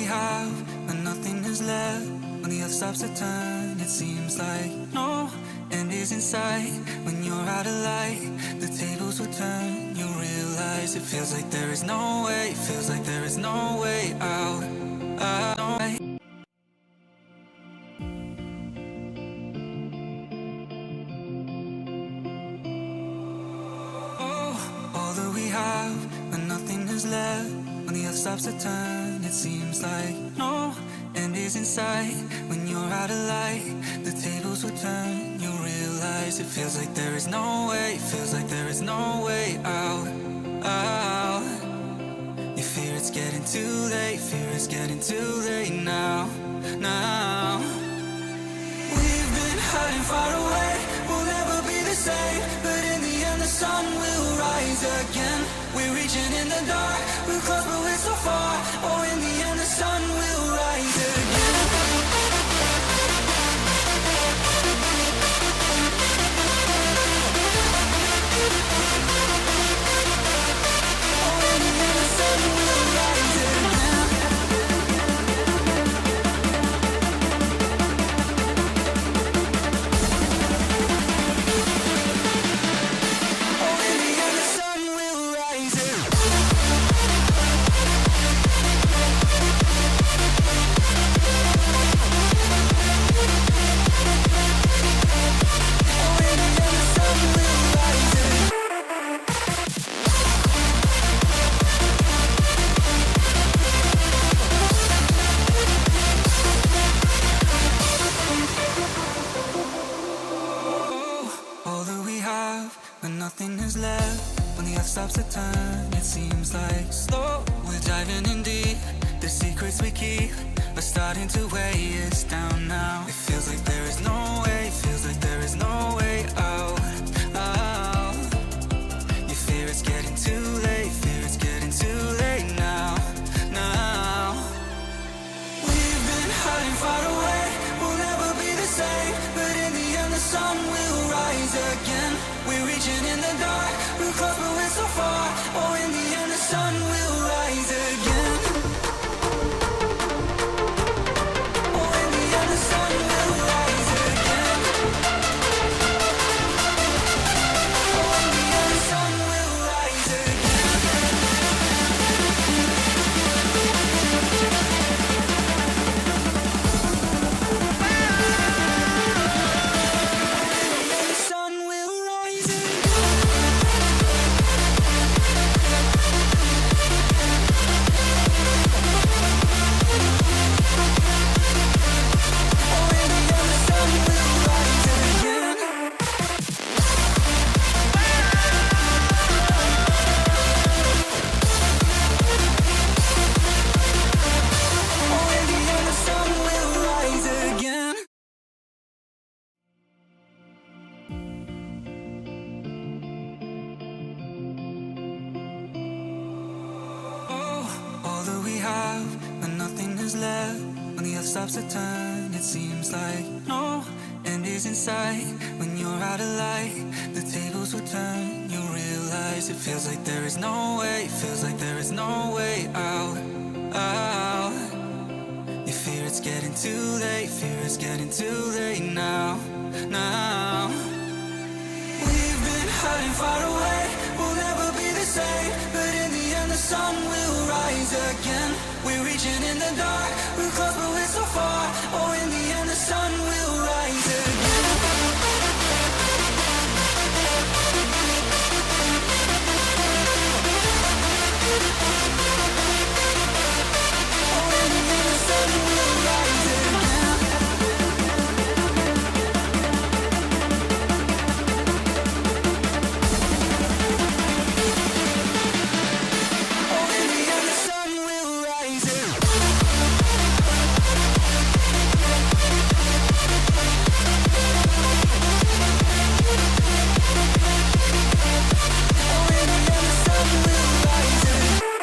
have, when nothing is left, when the earth stops to turn, it seems like no end is in sight. When you're out of light, the tables will turn. You realize it feels like there is no way, feels like there is no way out. All that we have, when nothing is left, when the earth stops to turn, it seems like no end is in sight. When you're out of light, the tables will turn. You realize it feels like there is no way, feels like there is no way out. You fear it's getting too late, fear it's getting too late now. We've been hiding far away, we'll never be the same, but in the end the sun will rise again. We're reaching in the dark, we're close but we're so far. Oh, in the end the sun will rise again. Oh, in the end the sun will rise again. Oh, in the end the sun will rise again. Oh, in the end the sun will rise again. All that we have, when nothing is left, when the earth stops to turn, it seems like slow. We're diving in deep, the secrets we keep are starting to weigh us down now. It feels like there is no way, feels like there is no way out. You fear it's getting too late, fear it's getting too late now. We've been hiding far away, we'll never be the same, but in the end the sun will rise again. We're reaching in the dark, we're close but we're so far. Oh, in the end the sun will rise again. Oh, in the end the sun will rise again. Oh, in the end the sun will rise again. The sun will rise again. Oh, in the end the sun will rise again. Oh, in the end the sun will rise again. All that we have, when nothing is left, when the earth stops to turn, it seems like no end is in sight. When you're out of light, the tables will turn. You realize it feels like there is no way, feels like there is no way out. You fear it's getting too late, fear it's getting too late now. We've been hiding far away, we'll never be the same, but in the end the sun will rise again. We're reaching in the dark, we're close but we're so far. Oh, in the end the sun will rise again. Oh, in the end the sun will rise again. Oh, in the end the sun will rise again. Oh, in the end the sun will rise again.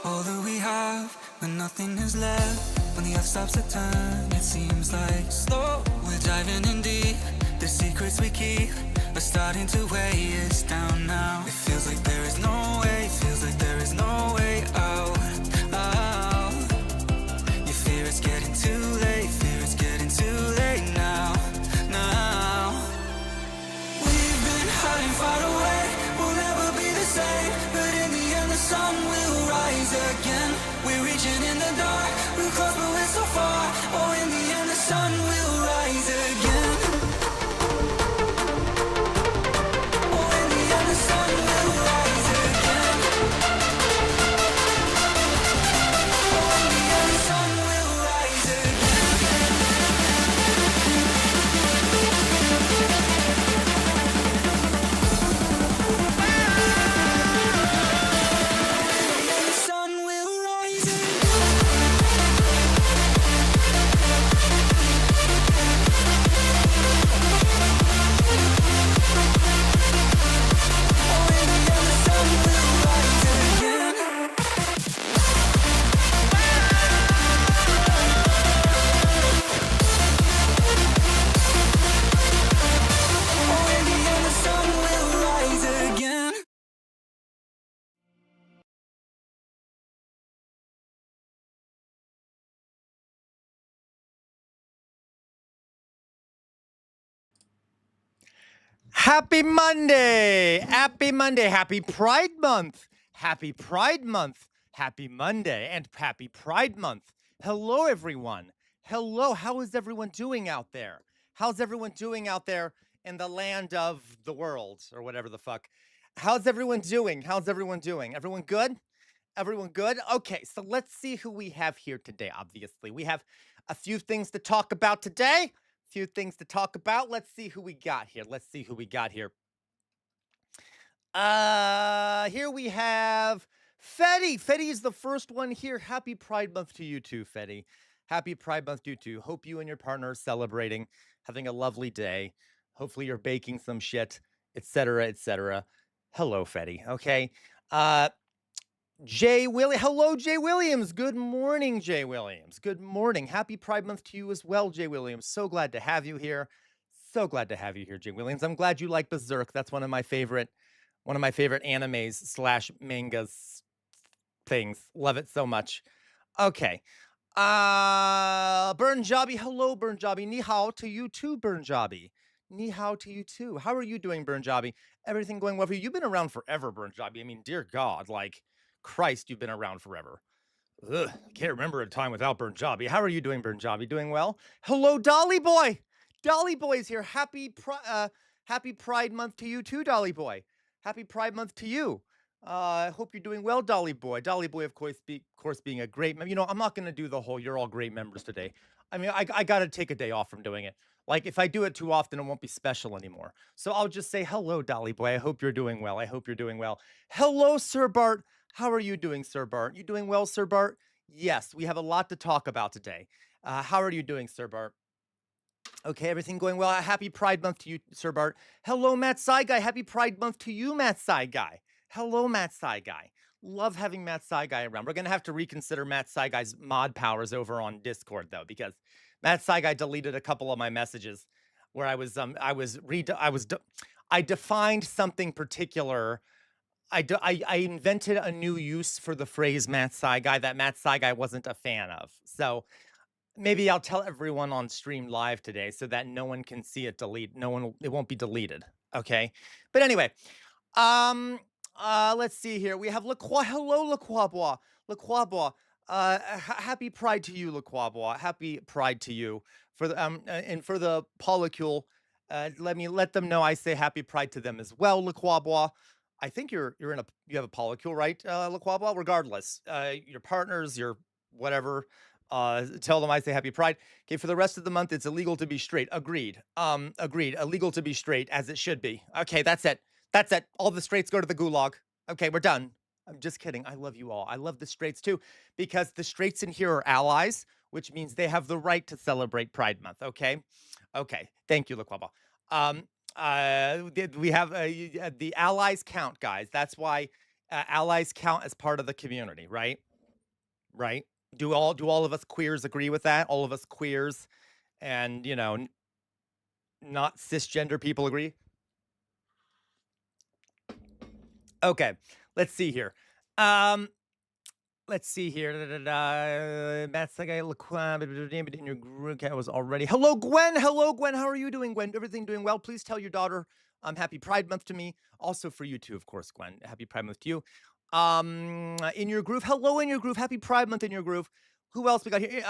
All that we have, when nothing is left, When the earth stops to turn, it seems like slow. We're diving in deep. The secrets we keep are starting to weigh us down now. It feels like there is no way, feels like there is no way out. Out. You fear it's getting too late, fear it's getting too late now. Now. We've been hiding far away, we'll never be the same. But in the end the sun will rise again. We're reaching in the dark, we're close but we're so far. Oh, in the end the sun will rise again. Oh, in the end the sun will rise again. Oh, in the end the sun will rise again. The sun will rise again. Oh, in the end the sun will rise again. Oh, in the end the sun will rise again. Happy Monday! Happy Monday! Happy Pride Month! Happy Pride Month! Happy Monday and happy Pride Month! Hello, everyone. Hello. How is everyone doing out there? How's everyone doing out there in the land of the world or whatever the fuck? How's everyone doing? How's everyone doing? Everyone good? Everyone good? Okay, so let's see who we have here today, obviously. We have a few things to talk about today. Few things to talk about. Let's see who we got here. Let's see who we got here. Here we have Fetty. Fetty is the first one here. Happy Pride Month to you too, Fetty. Happy Pride Month to you too. Hope you and your partner are celebrating, having a lovely day. Hopefully you're baking some shit, etc., etc. Hello, Fetty. Okay. Uh, hello, Jay Williams. Good morning, Jay Williams. Good morning. Happy Pride Month to you as well, Jay Williams. So glad to have you here. So glad to have you here, Jay Williams. I'm glad you like Berserk. That's one of my favorite animes slash mangas things. Love it so much. Okay. Burnjabi. Hello, Burnjabi. Ni hao to you too, Burnjabi. Ni hao to you too. How are you doing, Burnjabi? Everything going well for you? You've been around forever, Burnjabi. I mean, dear God, like, Christ, you've been around forever. Ugh, I can't remember a time without Burnjabi. How are you doing, Burnjabi? Doing well? Hello, Dolly Boy. Dolly Boy's here. Happy Pride Month to you too, Dolly Boy. Happy Pride Month to you. I hope you're doing well, Dolly Boy. Dolly Boy, of course, being a great member. You know, I'm not going to do the whole "you're all great members" today. I mean, I got to take a day off from doing it. Like, if I do it too often, it won't be special anymore. So I'll just say hello, Dolly Boy. I hope you're doing well. I hope you're doing well. Hello, Sir Bart. How are you doing, Sir Bart? You doing well, Sir Bart? Yes, we have a lot to talk about today. How are you doing, Sir Bart? Okay, everything going well. Happy Pride Month to you, Sir Bart. Hello, Matt Guy. Happy Pride Month to you, Matt Guy. Hello, Matt Guy. Love having Matt Guy around. We're gonna have to reconsider Matt Guy's mod powers over on Discord though, because Matt Guy deleted a couple of my messages where I defined something particular. I invented a new use for the phrase Matt Guy that Matt Guy wasn't a fan of. So maybe I'll tell everyone on stream live today so that no one can see it it won't be deleted. Okay. But anyway, let's see here. We have hello, Laquabois. Laquabois. Happy Pride to you, Laquabois. Happy Pride to you. And for the polycule, let them know I say happy Pride to them as well, Laquabois. I think you have a polycule, right, Laquabois? Regardless, your partners, your whatever, tell them I say happy Pride. Okay, for the rest of the month, it's illegal to be straight. Agreed. Agreed. Illegal to be straight, as it should be. Okay, that's it. That's it. All the straights go to the gulag. Okay, we're done. I'm just kidding. I love you all. I love the straights too, because the straights in here are allies, which means they have the right to celebrate Pride Month. Okay. Okay. Thank you, Laquaba. We have the allies count, guys. That's why allies count as part of the community, right? Right. Do all of us queers agree with that? All of us queers and, not cisgender people agree? Okay, let's see here. Um, let's see here. That's like in your group chat was already. Hello, Gwen. Hello, Gwen. How are you doing, Gwen? Everything doing well? Please tell your daughter happy Pride Month to me. Also for you too, of course, Gwen. Happy Pride Month to you. In your groove. Hello, in your groove. Happy Pride Month in your groove. Who else we got here?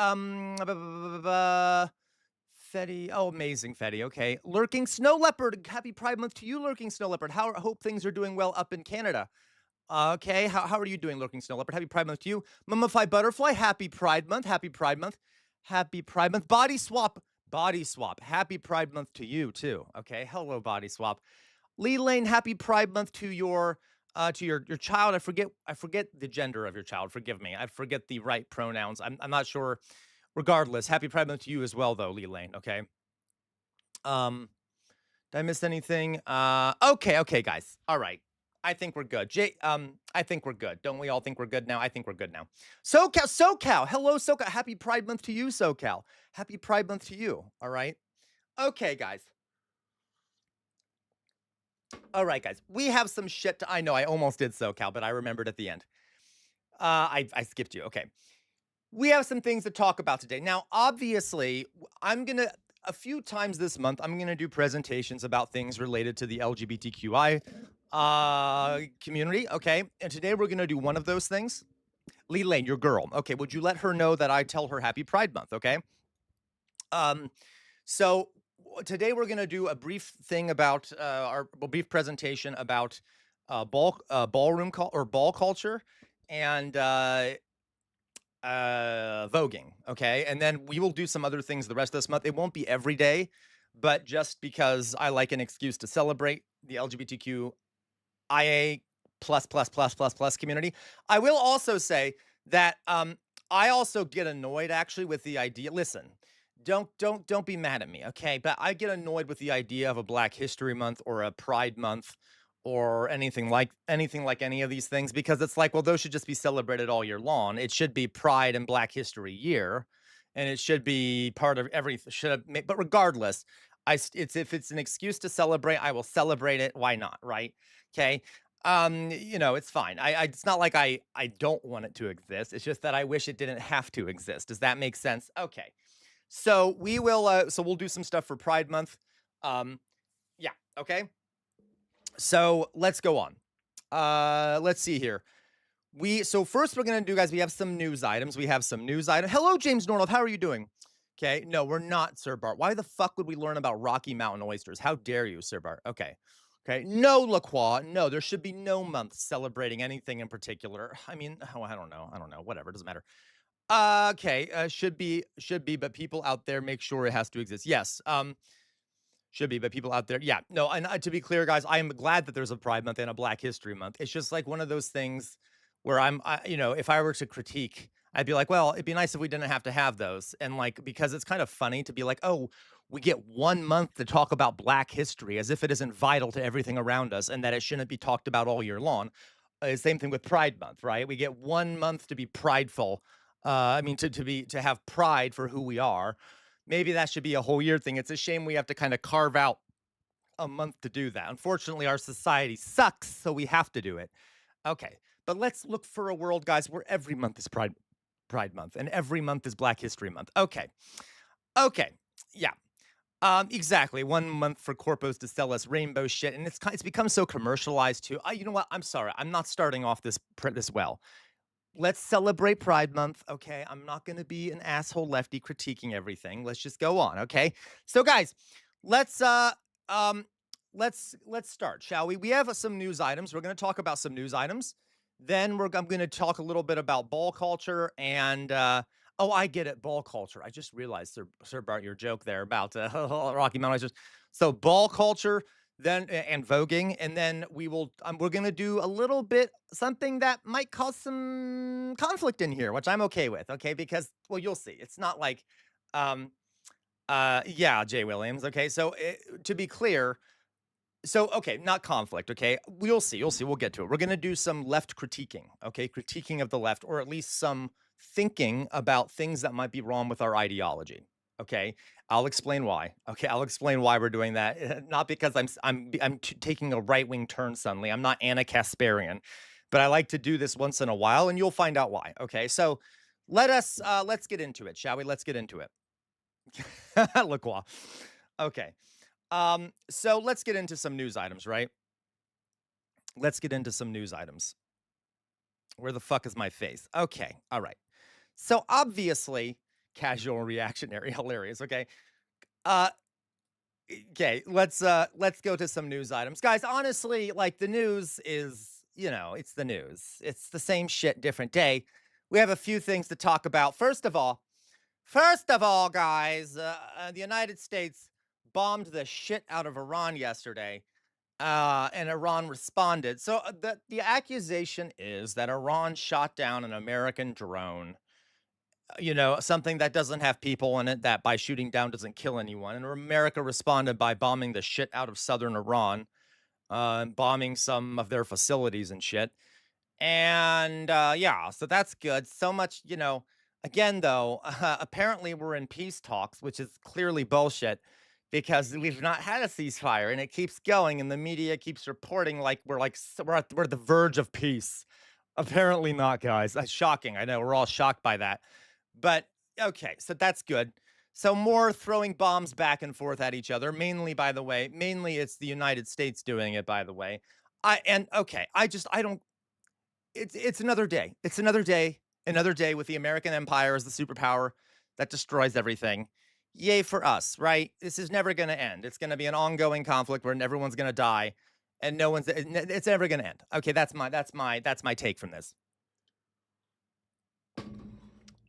Fetty. Oh, amazing, Fetty. Okay. Lurking Snow Leopard. Happy Pride Month to you, Lurking Snow Leopard. Hope things are doing well up in Canada. Okay. How are you doing, Lurking Snow Leopard? Happy Pride Month to you. Mummified Butterfly. Happy Pride Month. Happy Pride Month. Happy Pride Month. Body Swap. Body Swap. Happy Pride Month to you, too. Okay. Hello, Body Swap. Lee Lane. Happy Pride Month to your child. I forget the gender of your child. Forgive me. I forget the right pronouns. I'm not sure. Regardless, happy Pride Month to you as well, though, Lee Lane. Okay. Did I miss anything? Okay, guys. All right. I think we're good. I think we're good. Don't we all think we're good now? I think we're good now. SoCal. Hello, SoCal. Happy Pride Month to you, SoCal. Happy Pride Month to you. All right. Okay, guys. All right, guys. We have some shit I know I almost did SoCal, but I remembered at the end. I skipped you. Okay. We have some things to talk about today. Now, obviously, a few times this month, I'm gonna do presentations about things related to the LGBTQI community. Okay, and today we're gonna do one of those things. Lee Lane, your girl. Okay, would you let her know that I tell her Happy Pride Month? Okay. So today we're gonna do a brief thing about a brief presentation about ballroom or ball culture and voguing. Okay. And then we will do some other things the rest of this month. It won't be every day, but just because I like an excuse to celebrate the LGBTQIA plus community. I will also say that I also get annoyed actually with the idea. Listen, don't be mad at me, okay? But I get annoyed with the idea of a Black History Month or a Pride Month or anything like any of these things, because it's like, well, those should just be celebrated all year long. It should be Pride and Black History Year, and it should be part of everything. But regardless, if it's an excuse to celebrate, I will celebrate it. Why not, right? Okay. It's fine. It's not like I don't want it to exist. It's just that I wish it didn't have to exist. Does that make sense? Okay. So we'll do some stuff for Pride Month. Yeah. Okay. So let's go on. Let's see here. So first we're gonna do, guys, we have some news items. Hello, James Norloff. How are you doing? Okay. No, we're not, Sir Bart. Why the fuck would we learn about Rocky Mountain oysters? How dare you, Sir Bart? Okay. Okay. No, LaCroix. No, there should be no month celebrating anything in particular. I mean, I don't know. Whatever. Doesn't matter. Okay. Should be, but people out there make sure it has to exist. Yes. Should be, but people out there, yeah, no. And to be clear, guys, I am glad that there's a Pride Month and a Black History Month. It's just like one of those things where if I were to critique, I'd be like, well, it'd be nice if we didn't have to have those. And like, because it's kind of funny to be like, oh, we get 1 month to talk about Black history as if it isn't vital to everything around us and that it shouldn't be talked about all year long. Same thing with Pride Month, right? We get 1 month to be prideful. To have pride for who we are. Maybe that should be a whole year thing. It's a shame we have to kind of carve out a month to do that. Unfortunately, our society sucks, so we have to do it. Okay, but let's look for a world, guys, where every month is Pride Month and every month is Black History Month. Okay, yeah. Exactly. 1 month for corpos to sell us rainbow shit, and it's become so commercialized too. You know what? I'm sorry. I'm not starting off this well. Let's celebrate Pride Month, okay? I'm not going to be an asshole lefty critiquing everything. Let's just go on, okay? So, guys, let's start, shall we? We have some news items. We're going to talk about some news items. Then I'm going to talk a little bit about ball culture and oh, I get it, ball culture. I just realized, Sir Bart, your joke there about Rocky Mountain. So, ball culture. Then and voguing, and then we're gonna do a little bit something that might cause some conflict in here, which I'm okay with, okay? Because, well, you'll see. It's not like yeah, Jay Williams, okay? So to be clear, okay, not conflict, okay? You'll see, we'll get to it. We're gonna do some left critiquing, okay? Critiquing of the left, or at least some thinking about things that might be wrong with our ideology. Okay, I'll explain why. Okay, I'll explain why we're doing that. Not because taking a right wing turn suddenly. I'm not Anna Kasparian, but I like to do this once in a while, and you'll find out why. Okay, so let's get into it, shall we? Let's get into it. Look, okay. So let's get into some news items, right? Let's get into some news items. Where the fuck is my face? Okay, all right. So obviously, casual reactionary, hilarious. Okay. Uh okay, let's go to some news items. Guys, honestly, like the news is, it's the news. It's the same shit, different day. We have a few things to talk about. First of all, guys, the United States bombed the shit out of Iran yesterday. And Iran responded. So the accusation is that Iran shot down an American drone, something that doesn't have people in it, that by shooting down doesn't kill anyone. And America responded by bombing the shit out of southern Iran, and bombing some of their facilities and shit. And yeah, so that's good. So much, again, though, apparently we're in peace talks, which is clearly bullshit because we've not had a ceasefire and it keeps going and the media keeps reporting like we're at the verge of peace. Apparently not, guys. That's shocking. I know we're all shocked by that. But okay, so that's good. So more throwing bombs back and forth at each other. Mainly, by the way, it's the United States doing it, by the way. I don't. It's another day. It's another day with the American empire as the superpower that destroys everything. Yay for us, right? This is never going to end. It's going to be an ongoing conflict where everyone's going to die and it's never going to end. Okay, that's my take from this.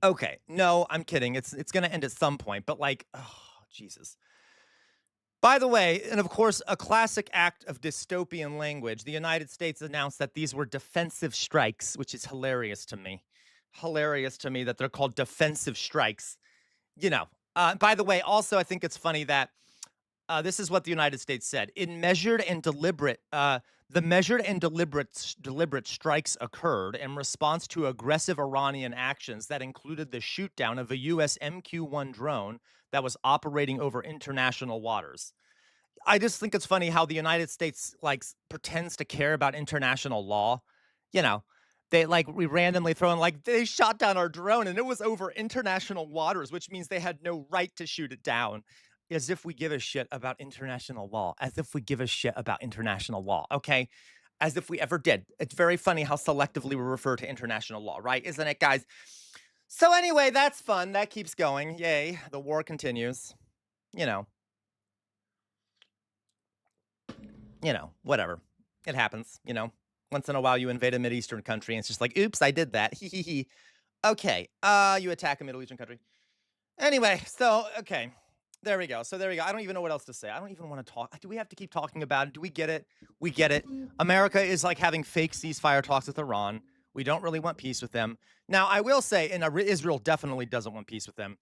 Okay. No, I'm kidding. It's going to end at some point, but like, oh, Jesus. By the way, and of course, a classic act of dystopian language, the United States announced that these were defensive strikes, which is hilarious to me. Hilarious to me that they're called defensive strikes. By the way, also, I think it's funny that this is what the United States said. The measured and deliberate strikes occurred in response to aggressive Iranian actions that included the shootdown of a U.S. MQ-1 drone that was operating over international waters. I just think it's funny how the United States pretends to care about international law. You know, we randomly throw in they shot down our drone and it was over international waters, which means they had no right to shoot it down. As if we give a shit about international law. As if we give a shit about international law. Okay. As if we ever did. It's very funny how selectively we refer to international law, right? Isn't it, guys? So anyway, that's fun. That keeps going. Yay. The war continues. You know, whatever. It happens, Once in a while you invade a Mideastern country and it's just like, oops, I did that. Hee hee hee. Okay. You attack a Middle Eastern country. Anyway, so okay. There we go. So there we go. I don't even know what else to say. I don't even want to talk. Do we have to keep talking about it? Do we get it? We get it. America is having fake ceasefire talks with Iran. We don't really want peace with them. Now, I will say, and Israel definitely doesn't want peace with them.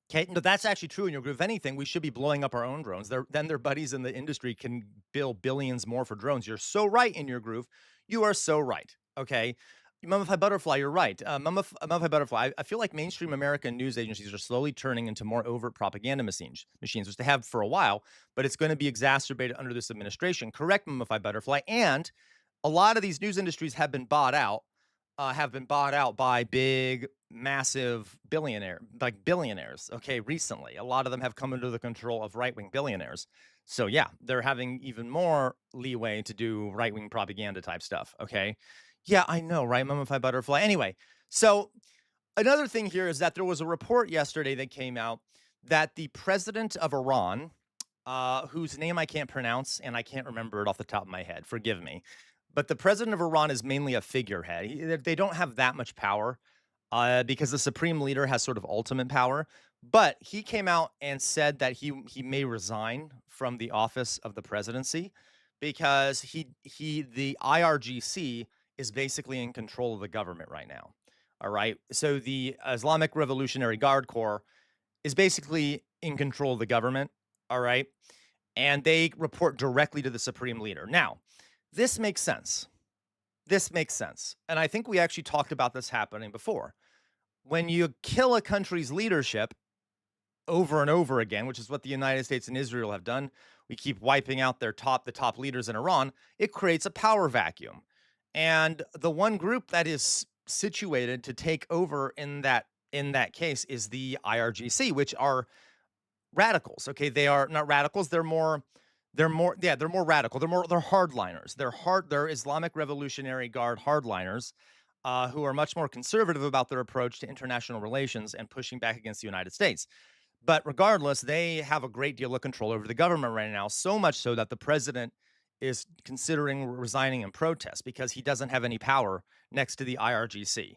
Okay, no, that's actually true in your group. If anything, we should be blowing up our own drones. Then their buddies in the industry can bill billions more for drones. You're so right in your groove. You are so right. Okay. Mummified Butterfly, you're right. Mummified Butterfly, I feel like mainstream American news agencies are slowly turning into more overt propaganda machines, which they have for a while, but it's going to be exacerbated under this administration. Correct, Mummified Butterfly. And a lot of these news industries have been bought out by big, massive billionaires, okay, recently. A lot of them have come under the control of right-wing billionaires. So yeah, they're having even more leeway to do right-wing propaganda type stuff, okay? Yeah, I know, right? Mummified Butterfly. Anyway, so another thing here is that there was a report yesterday that came out that the president of Iran, whose name I can't pronounce and I can't remember it off the top of my head, forgive me, but the president of Iran is mainly a figurehead. They don't have that much power because the supreme leader has sort of ultimate power. But he came out and said that he may resign from the office of the presidency because the IRGC is basically in control of the government right now. All right. So the Islamic Revolutionary Guard Corps is basically in control of the government. All right. And they report directly to the supreme leader. Now, this makes sense. And I think we actually talked about this happening before. when you kill a country's leadership over and over again, which is what the United States and Israel have done, we keep wiping out the top leaders in Iran, it creates a power vacuum. And the one group that is situated to take over in that case is the IRGC, which are radicals. Okay, they are not radicals. They're more radical. They're hardliners. They're Islamic Revolutionary Guard hardliners who are much more conservative about their approach to international relations and pushing back against the United States. But regardless, they have a great deal of control over the government right now, so much so that the president is considering resigning in protest because he doesn't have any power next to the IRGC.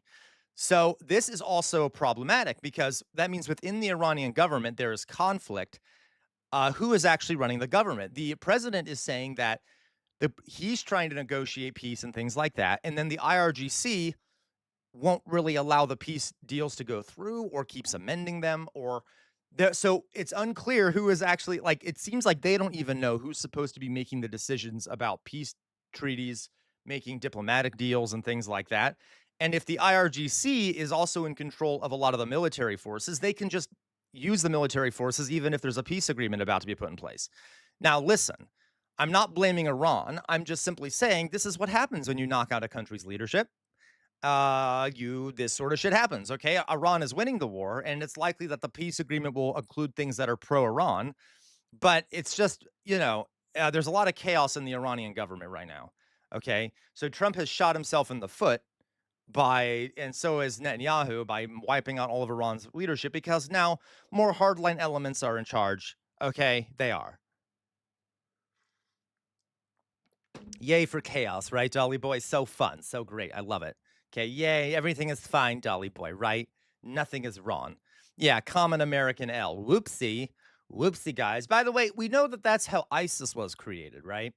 So this is also problematic because that means within the Iranian government, there is conflict. Who is actually running the government? The president is saying that he's trying to negotiate peace and things like that. And then the IRGC won't really allow the peace deals to go through or keeps amending them so it's unclear who is actually like it seems like they don't even know who's supposed to be making the decisions about peace treaties, making diplomatic deals and things like that. And if the IRGC is also in control of a lot of the military forces, they can just use the military forces even if there's a peace agreement about to be put in place. Now, listen, I'm not blaming Iran. I'm just simply saying this is what happens when you knock out a country's leadership. This sort of shit happens. Okay, Iran is winning the war, and it's likely that the peace agreement will include things that are pro-Iran. But it's just there's a lot of chaos in the Iranian government right now. Okay, so Trump has shot himself in the foot and so has Netanyahu by wiping out all of Iran's leadership because now more hardline elements are in charge. Okay, they are. Yay for chaos, right, Dolly Boy? So fun, so great. I love it. Okay, yay, everything is fine, Dolly Boy, right? Nothing is wrong. Yeah, common American L. Whoopsie. Whoopsie, guys. By the way, we know that that's how ISIS was created, right?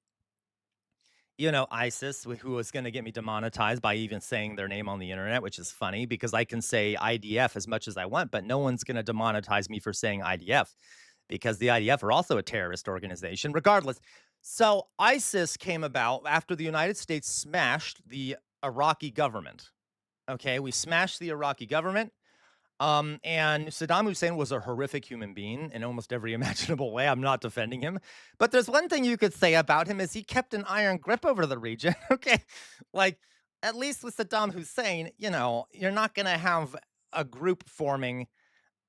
ISIS, who was going to get me demonetized by even saying their name on the internet, which is funny because I can say IDF as much as I want, but no one's going to demonetize me for saying IDF because the IDF are also a terrorist organization, regardless. So ISIS came about after the United States smashed the Iraqi government. Okay, we smashed the Iraqi government. And Saddam Hussein was a horrific human being in almost every imaginable way. I'm not defending him. But there's one thing you could say about him is he kept an iron grip over the region. Okay. Like, at least with Saddam Hussein, you're not going to have a group forming,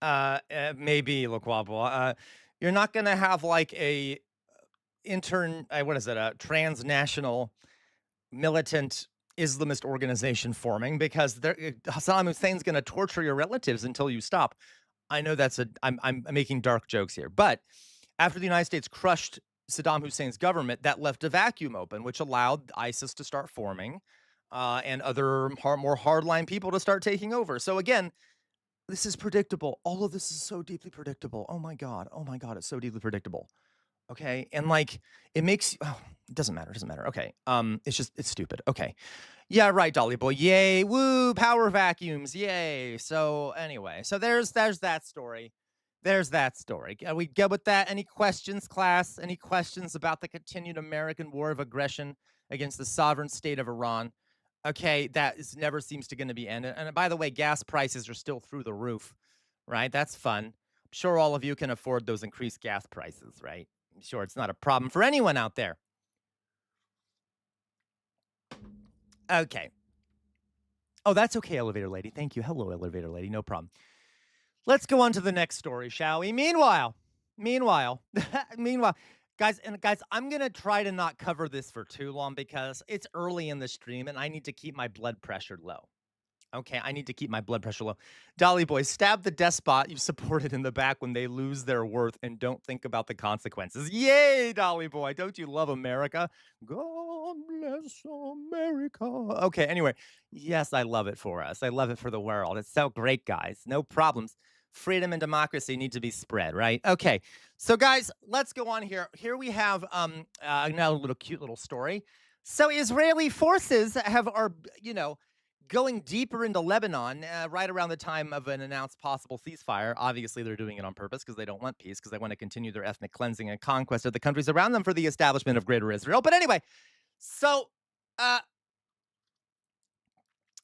maybe, Laquabo. You're not going to have like a transnational militant Islamist organization forming because Saddam Hussein's going to torture your relatives until you stop. I know I'm making dark jokes here, but after the United States crushed Saddam Hussein's government, that left a vacuum open, which allowed ISIS to start forming and other more hardline people to start taking over. So again, this is predictable. All of this is so deeply predictable. Oh my God, it's so deeply predictable. Okay. And it makes, it doesn't matter. Okay. It's stupid. Okay. Yeah, right, Dolly Boy. Yay. Woo. Power vacuums. Yay. So anyway, there's that story. Are we good with that? Any questions, class? Any questions about the continued American war of aggression against the sovereign state of Iran? Okay. Never seems to going to be ended. And by the way, gas prices are still through the roof, right? That's fun. I'm sure all of you can afford those increased gas prices, right? I'm sure it's not a problem for anyone out there. Okay. Oh, that's okay, elevator lady. Thank you. Hello, elevator lady. No problem. Let's go on to the next story, shall we? Meanwhile, guys, I'm going to try to not cover this for too long because it's early in the stream and I need to keep my blood pressure low. Okay, I need to keep my blood pressure low. Dolly Boy, stab the despot you supported in the back when they lose their worth and don't think about the consequences. Yay, Dolly Boy. Don't you love America? God bless America. Okay, anyway. Yes, I love it for us. I love it for the world. It's so great, guys. No problems. Freedom and democracy need to be spread, right? Okay, so guys, let's go on here. Here we have another cute little story. So Israeli forces are going deeper into Lebanon right around the time of an announced possible ceasefire. Obviously, they're doing it on purpose because they don't want peace, because they want to continue their ethnic cleansing and conquest of the countries around them for the establishment of Greater Israel. But anyway, so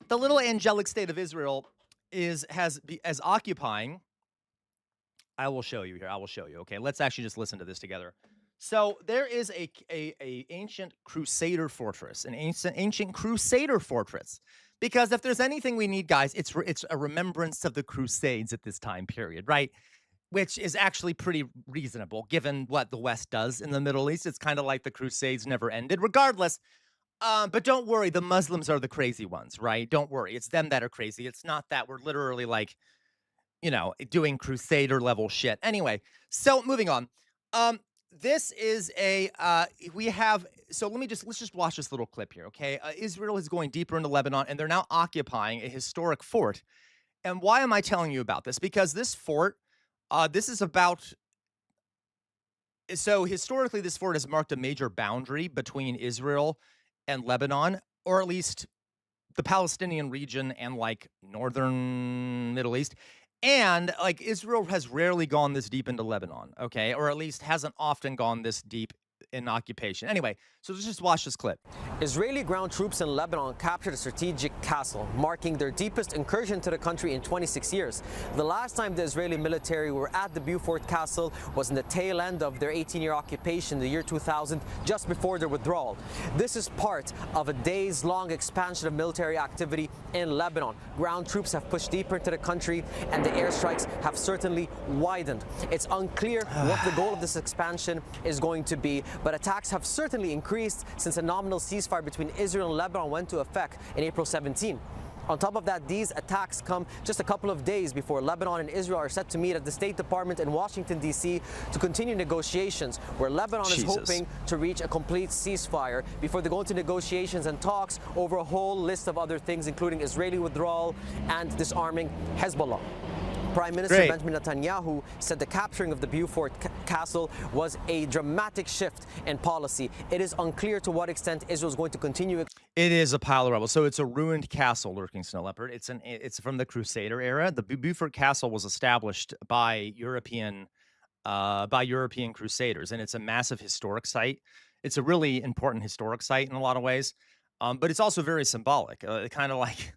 the little angelic state of Israel as occupying. I will show you here. I will show you. Okay, let's actually just listen to this together. So there is a ancient crusader fortress, an ancient crusader fortress. Because if there's anything we need, guys, it's a remembrance of the Crusades at this time period, right? Which is actually pretty reasonable given what the West does in the Middle East. It's kind of like the Crusades never ended, regardless. But don't worry, the Muslims are the crazy ones, right? Don't worry, it's them that are crazy. It's not that we're literally like doing crusader level shit. Anyway, so moving on. Um, this is a we have so let's just watch this little clip here, okay? Israel is going deeper into Lebanon and they're now occupying a historic fort. And why am I telling you about this? Because this fort, this is about so historically this fort has marked a major boundary between Israel and Lebanon, or at least the Palestinian region and like northern Middle East. And like Israel has rarely gone this deep into Lebanon, okay? Or at least hasn't often gone this deep in occupation. Anyway, so let's just watch this clip. Israeli ground troops in Lebanon captured a strategic castle, marking their deepest incursion to the country in 26 years. The last time the Israeli military were at the Beaufort Castle was in the tail end of their 18-year occupation in the year 2000, just before their withdrawal. This is part of a days-long expansion of military activity in Lebanon. Ground troops have pushed deeper into the country, and the airstrikes have certainly widened. It's unclear what the goal of this expansion is going to be, but attacks have certainly increased since a nominal ceasefire between Israel and Lebanon went into effect in April 17. On top of that, these attacks come just a couple of days before Lebanon and Israel are set to meet at the State Department in Washington, D.C. to continue negotiations, where Lebanon is hoping to reach a complete ceasefire before they go into negotiations and talks over a whole list of other things, including Israeli withdrawal and disarming Hezbollah. Prime Minister Benjamin Netanyahu said the capturing of the Beaufort Castle was a dramatic shift in policy. It is unclear to what extent Israel is going to continue. It is a pile of rubble. So it's a ruined castle, lurking snow leopard. It's from the Crusader era. The Beaufort Castle was established by European crusaders, and it's a massive historic site. It's a really important historic site in a lot of ways, but it's also very symbolic. Kind of like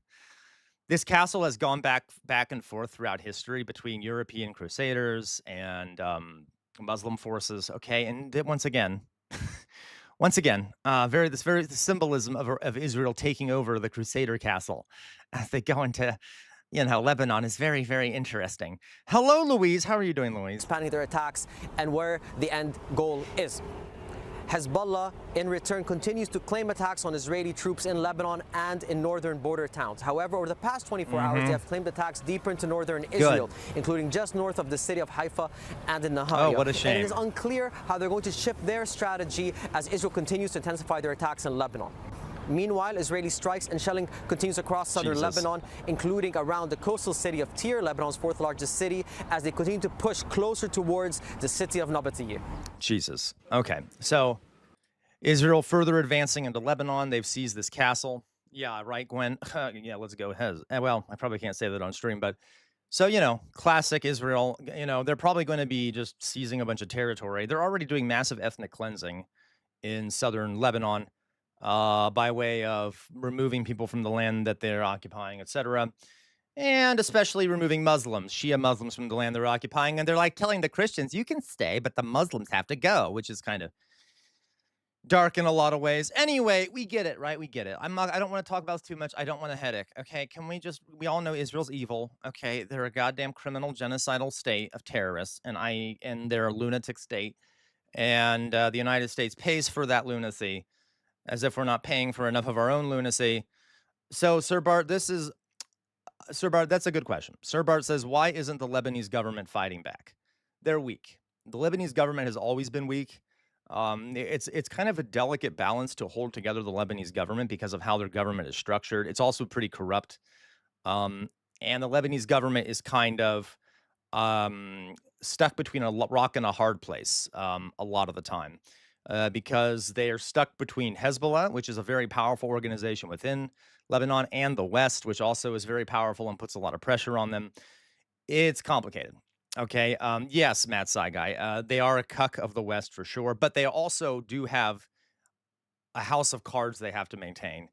this castle has gone back and forth throughout history between European crusaders and Muslim forces. Okay, and once again, the symbolism of Israel taking over the Crusader castle as they go into Lebanon is very, very interesting. Hello, Louise. How are you doing, Louise? Expanding their attacks and where the end goal is. Hezbollah, in return, continues to claim attacks on Israeli troops in Lebanon and in northern border towns. However, over the past 24 hours, they have claimed attacks deeper into northern Israel, including just north of the city of Haifa and in Nahariya. Oh, what a shame. And it is unclear how they're going to shift their strategy as Israel continues to intensify their attacks in Lebanon. Meanwhile, Israeli strikes and shelling continues across southern Lebanon, including around the coastal city of Tyre, Lebanon's fourth largest city, as they continue to push closer towards the city of Nabateeh. Jesus. Okay. So Israel further advancing into Lebanon. They've seized this castle. Yeah, right, Gwen? Yeah, let's go. Well, I probably can't say that on stream, but so, classic Israel, they're probably going to be just seizing a bunch of territory. They're already doing massive ethnic cleansing in southern Lebanon. By way of removing people from the land that they're occupying, etc. And especially removing Muslims, Shia Muslims from the land they're occupying. And they're like telling the Christians, you can stay, but the Muslims have to go, which is kind of dark in a lot of ways. Anyway, we get it, right? We get it. I don't want to talk about this too much. I don't want a headache. Okay, we all know Israel's evil. Okay, they're a goddamn criminal genocidal state of terrorists, and they're a lunatic state. And the United States pays for that lunacy, as if we're not paying for enough of our own lunacy. So, Sir Bart, that's a good question. Sir Bart says, why isn't the Lebanese government fighting back? They're weak. The Lebanese government has always been weak. It's kind of a delicate balance to hold together the Lebanese government because of how their government is structured. It's also pretty corrupt. And the Lebanese government is kind of stuck between a rock and a hard place a lot of the time. Because they are stuck between Hezbollah, which is a very powerful organization within Lebanon, and the West, which also is very powerful and puts a lot of pressure on them. It's complicated. Okay. Yes, Matt Saigai, they are a cuck of the West for sure, but they also do have a house of cards they have to maintain.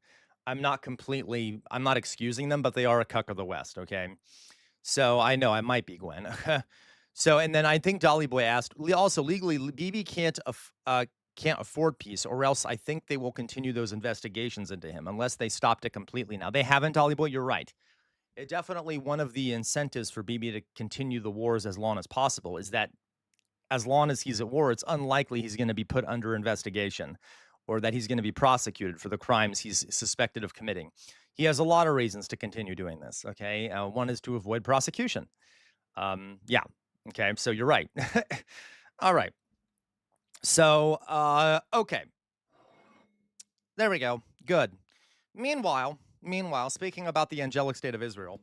I'm not excusing them, but they are a cuck of the West, okay? So I know I might be Gwen. So, and then I think Dolly Boy asked, also legally, Bibi can't afford peace, or else I think they will continue those investigations into him unless they stopped it completely now. They haven't, Dolly Boy, you're right. It definitely one of the incentives for Bibi to continue the wars as long as possible is that as long as he's at war, it's unlikely he's going to be put under investigation or that he's going to be prosecuted for the crimes he's suspected of committing. He has a lot of reasons to continue doing this, okay? One is to avoid prosecution. Yeah, okay, so you're right. All right. So, okay. There we go. Good. Meanwhile, speaking about the angelic state of Israel,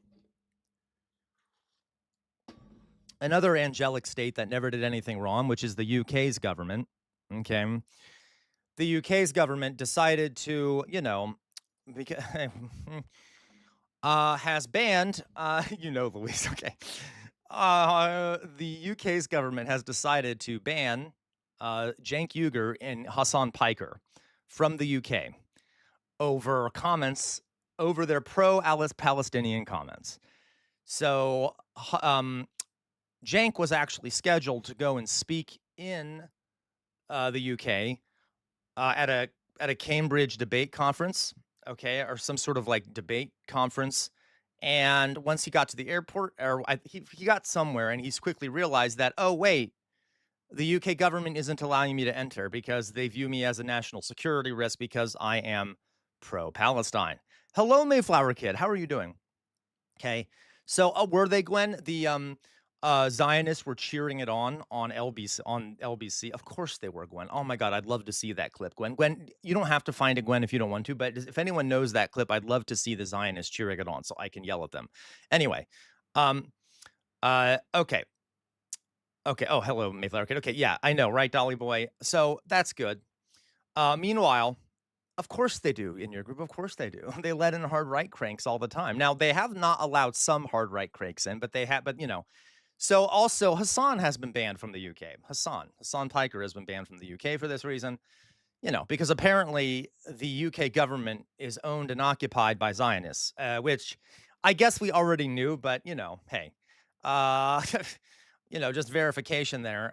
another angelic state that never did anything wrong, which is the UK's government, okay? The UK's government decided to, because, has banned, Louise, okay. The UK's government has decided to ban Cenk Uyghur and Hasan Piker from the UK over comments, over their pro-Palestinian comments. So Cenk was actually scheduled to go and speak in the UK at a Cambridge debate conference, okay, or some sort of like debate conference. And once he got to the airport, he got somewhere, and he's quickly realized that, oh, wait, the UK government isn't allowing me to enter because they view me as a national security risk because I am pro-Palestine. Hello, Mayflower Kid. How are you doing? Okay. So were they, Gwen? The Zionists were cheering it on LBC. Of course they were, Gwen. Oh my God, I'd love to see that clip, Gwen. Gwen, you don't have to find it, Gwen, if you don't want to. But if anyone knows that clip, I'd love to see the Zionists cheering it on so I can yell at them. Anyway, okay. Okay. Oh, hello, Mayflower Kid. Okay, yeah, I know, right, Dolly Boy? So that's good. Meanwhile, of course they do in your group. Of course they do. They let in hard right cranks all the time. Now, they have not allowed some hard right cranks in, but they have, So also Hasan has been banned from the UK. Hasan Piker has been banned from the UK for this reason, because apparently the UK government is owned and occupied by Zionists, which I guess we already knew, but hey, just verification there.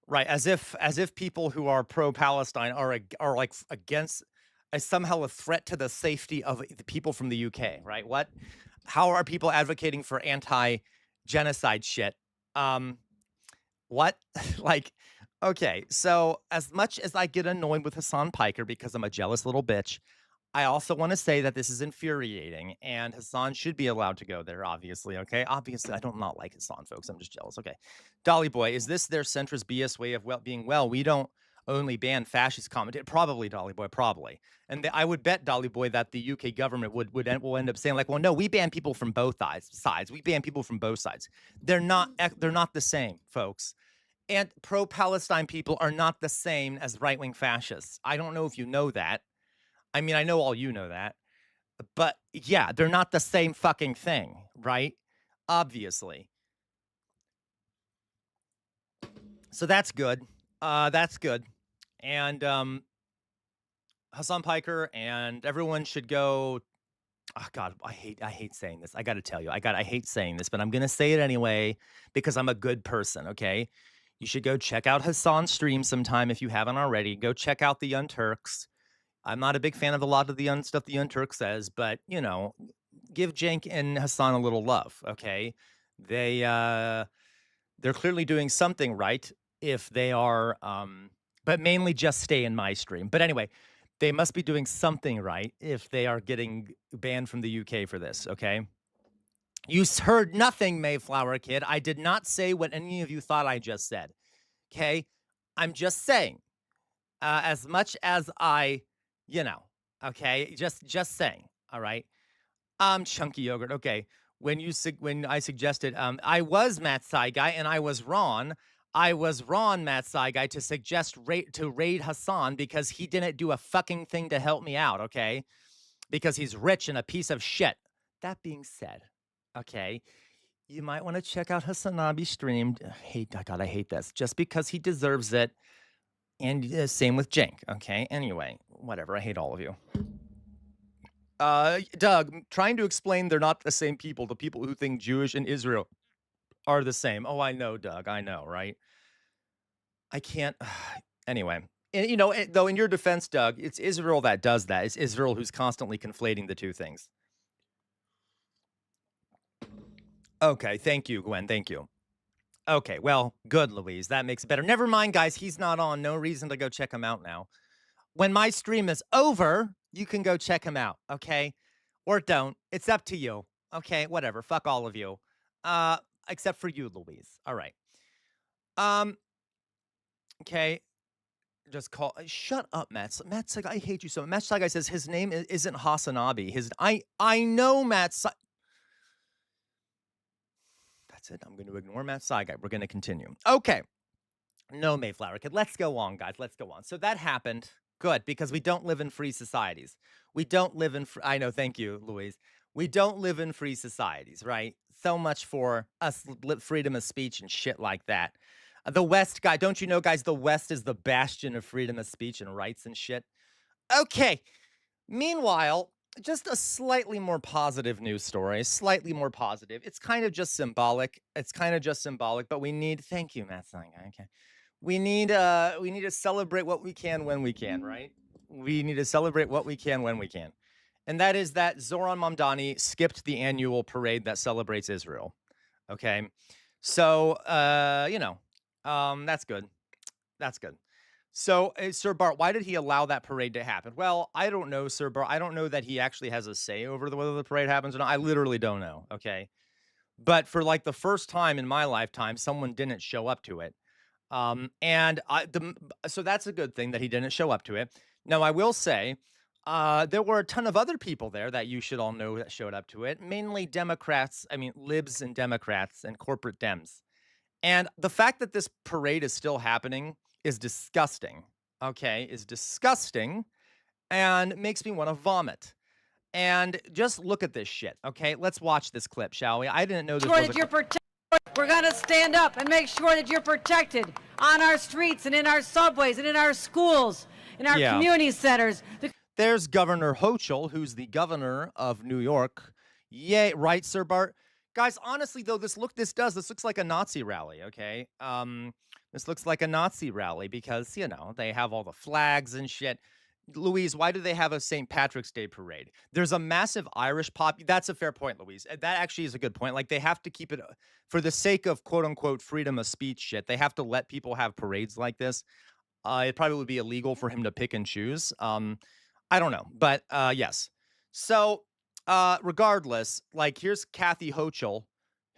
Right, as if people who are pro-Palestine are like against, somehow a threat to the safety of the people from the UK, right? What? How are people advocating for anti-genocide shit? What? Like, okay, so as much as I get annoyed with Hasan Piker because I'm a jealous little bitch, I also want to say that this is infuriating, and Hasan should be allowed to go there, obviously, okay? Obviously, I don't not like Hasan, folks. I'm just jealous, okay? Dolly Boy, is this their centrist BS way of being, we don't only ban fascist commentary? Probably, Dolly Boy, probably. And I would bet, Dolly Boy, that the UK government will end up saying, like, well, no, we ban people from both sides. We ban people from both sides. They're not the same, folks. And pro-Palestine people are not the same as right-wing fascists. I don't know if you know that. I mean, I know all you know that, but yeah, they're not the same fucking thing, right? Obviously. So that's good. That's good. And Hasan Piker and everyone should go. Oh God, I hate saying this. I got to tell you, I hate saying this, but I'm gonna say it anyway because I'm a good person. Okay, you should go check out Hasan's stream sometime if you haven't already. Go check out the Young Turks. I'm not a big fan of a lot of the stuff the Young Turk says, but give Cenk and Hasan a little love, okay? They're clearly doing something right if they are, but mainly just stay in my stream. But anyway, they must be doing something right if they are getting banned from the UK for this, okay? You heard nothing, Mayflower Kid. I did not say what any of you thought I just said, okay? I'm just saying, as much as I... okay, just saying. All right. Chunky yogurt. Okay. When I suggested, I was Matt Saigai and I was wrong. I was wrong, Matt Saigai, to suggest raid Hasan because he didn't do a fucking thing to help me out. Okay, because he's rich and a piece of shit. That being said, okay, you might want to check out Hasanabi's stream. I hate this. Just because he deserves it. And same with Cenk, okay? Anyway, whatever. I hate all of you. Doug, trying to explain they're not the same people. The people who think Jewish and Israel are the same. Oh, I know, Doug. I know, right? I can't. Anyway, and, though in your defense, Doug, it's Israel that does that. It's Israel who's constantly conflating the two things. Okay, thank you, Gwen. Thank you. Okay, well, good, Louise. That makes it better. Never mind, guys. He's not on. No reason to go check him out now. When my stream is over, you can go check him out, okay? Or don't. It's up to you. Okay, whatever. Fuck all of you. Except for you, Louise. All right. Okay. Just call. Shut up, Matt. Matt Saigai, I hate you so much. Matt Saigai says his name isn't Hasanabi. I know Matt Saigai. That's it. I'm going to ignore Matt Saigai. We're going to continue. Okay. No, Mayflower Kid. Let's go on, guys. Let's go on. So that happened. Good, because we don't live in free societies. We don't live in. I know. Thank you, Louise. We don't live in free societies, right? So much for us, freedom of speech and shit like that. The West, guy, don't you know, guys, the West is the bastion of freedom of speech and rights and shit. Okay. Meanwhile, just a slightly more positive news story, slightly more positive. It's kind of just symbolic. But we need, thank you, Matt Saigai. Okay. We need to celebrate what we can when we can, right? We need to celebrate what we can when we can. And that is that Zoran Mamdani skipped the annual parade that celebrates Israel. Okay. So, that's good. That's good. So, Sir Bart, why did he allow that parade to happen? Well, I don't know, Sir Bart. I don't know that he actually has a say over whether the parade happens or not. I literally don't know, okay? But for like the first time in my lifetime, someone didn't show up to it. So that's a good thing that he didn't show up to it. Now, I will say, there were a ton of other people there that you should all know that showed up to it, mainly Democrats, libs and Democrats and corporate Dems. And the fact that this parade is still happening is disgusting, okay, and makes me want to vomit. And just look at this shit, okay? Let's watch this clip, shall we? I didn't know this was We're going to stand up and make sure that you're protected on our streets and in our subways and in our schools, in our community centers. There's Governor Hochul, who's the governor of New York. Yay, right, Sir Bart? Guys, honestly, though, this looks like a Nazi rally, okay? This looks like a Nazi rally because, they have all the flags and shit. Louise, why do they have a St. Patrick's Day parade? There's a massive Irish pop. That's a fair point, Louise. That actually is a good point. Like, they have to keep it, for the sake of quote-unquote freedom of speech shit, they have to let people have parades like this. It probably would be illegal for him to pick and choose. I don't know, but yes. So, regardless, like, here's Kathy Hochul,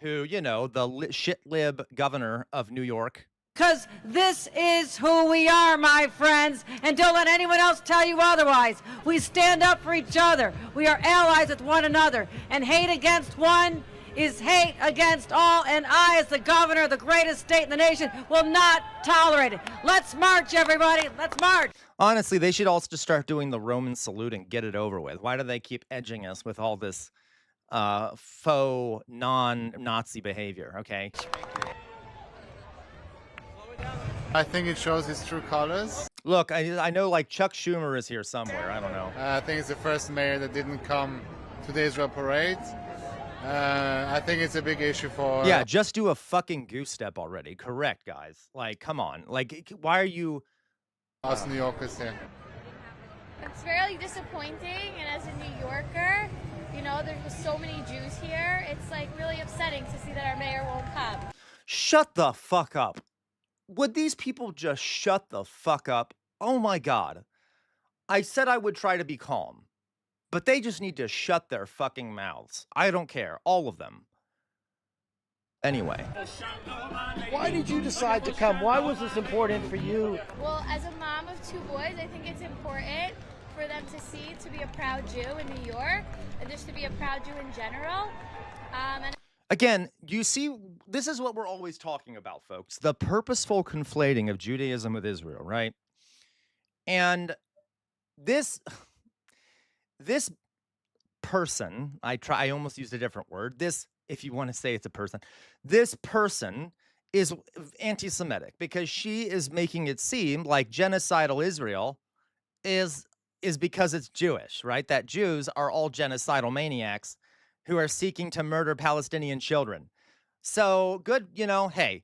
who, the shit-lib governor of New York. Because this is who we are, my friends, and don't let anyone else tell you otherwise. We stand up for each other. We are allies with one another, and hate against one is hate against all, and I, as the governor of the greatest state in the nation, will not tolerate it. Let's march, everybody. Let's march. Honestly, they should also just start doing the Roman salute and get it over with. Why do they keep edging us with all this faux, non-Nazi behavior, okay? I think it shows his true colors. Look, I know, like, Chuck Schumer is here somewhere. I don't know. I think it's the first mayor that didn't come to the Israel parade. I think it's a big issue for... Yeah, just do a fucking goose step already. Correct, guys. Like, come on. Like, why are you... Us New Yorkers here. It's very disappointing, and as a New Yorker, there's so many Jews here. It's, like, really upsetting to see that our mayor won't come. Shut the fuck up. Would these people just shut the fuck up? Oh my God. I said I would try to be calm, but they just need to shut their fucking mouths. I don't care. All of them. Anyway. Why did you decide to come? Why was this important for you? Well, as a mom of two boys, I think it's important for them to be a proud Jew in New York, and just to be a proud Jew in general. Again, you see, this is what we're always talking about, folks. The purposeful conflating of Judaism with Israel, right? And this person, I almost used a different word. This, if you want to say it's a person, this person is anti-Semitic because she is making it seem like genocidal Israel is is because it's Jewish, right? That Jews are all genocidal maniacs who are seeking to murder Palestinian children. So good, hey,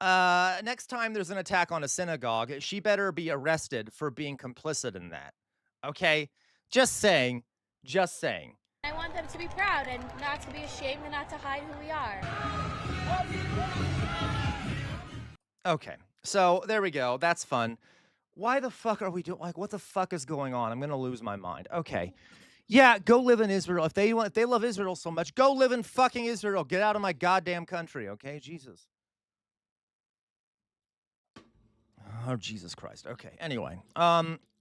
next time there's an attack on a synagogue, she better be arrested for being complicit in that. Okay? Just saying. Just saying. I want them to be proud and not to be ashamed and not to hide who we are. Okay. So there we go. That's fun. Why the fuck are we doing? Like, what the fuck is going on? I'm gonna lose my mind. Okay. Yeah, go live in Israel. If they love Israel so much, go live in fucking Israel. Get out of my goddamn country, okay? Jesus. Oh, Jesus Christ. Okay. Anyway,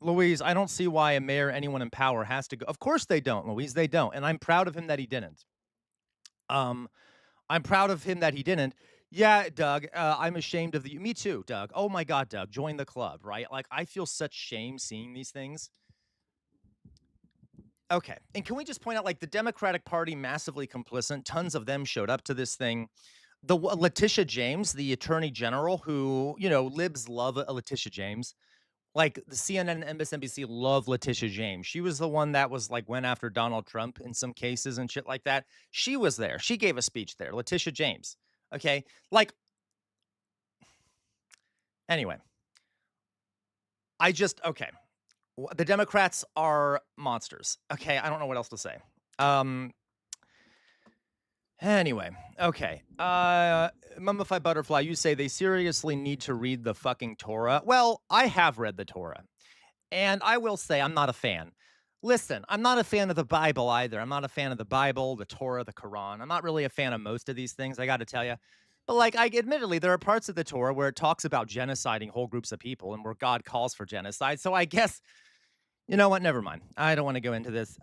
Louise, I don't see why a mayor, anyone in power has to go. Of course they don't, Louise. They don't. And I'm proud of him that he didn't. I'm proud of him that he didn't. Yeah, Doug, I'm ashamed of you. Me too, Doug. Oh my God, Doug, join the club, right? Like, I feel such shame seeing these things. Okay. And can we just point out, like, the Democratic Party massively complicit? Tons of them showed up to this thing. Letitia James, the attorney general, who, libs love Letitia James. Like, the CNN and MSNBC love Letitia James. She was the one that was, like, went after Donald Trump in some cases and shit like that. She was there. She gave a speech there. Letitia James. Okay? Like, anyway. Okay. The Democrats are monsters. Okay, I don't know what else to say. Anyway, okay. Mummified Butterfly, you say they seriously need to read the fucking Torah. Well, I have read the Torah, and I will say I'm not a fan. Listen, I'm not a fan of the Bible either. I'm not a fan of the Bible, the Torah, the Quran. I'm not really a fan of most of these things, I got to tell you. But, like, admittedly, there are parts of the Torah where it talks about genociding whole groups of people and where God calls for genocide. So I guess, you know what? Never mind. I don't want to go into this.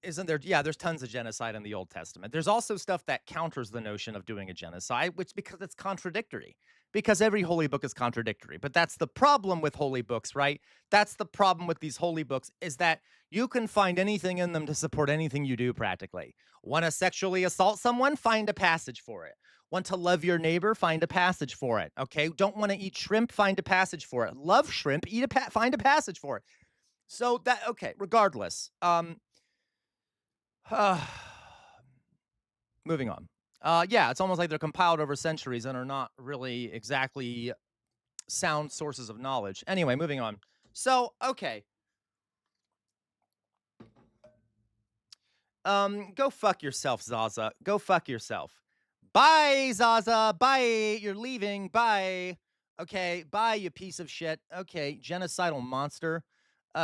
Isn't there? Yeah, there's tons of genocide in the Old Testament. There's also stuff that counters the notion of doing a genocide, because it's contradictory. Because every holy book is contradictory. But that's the problem with holy books, right? That's the problem with these holy books, is that you can find anything in them to support anything you do practically. Want to sexually assault someone? Find a passage for it. Want to love your neighbor? Find a passage for it. Okay? Don't want to eat shrimp? Find a passage for it. Love shrimp? Find a passage for it. So that, okay, regardless. Moving on. Yeah, it's almost like they're compiled over centuries and are not really exactly sound sources of knowledge. Anyway, moving on. So, okay. Go fuck yourself, Zaza. Go fuck yourself. Bye, Zaza. Bye. You're leaving. Bye. Okay. Bye, you piece of shit. Okay. Genocidal monster.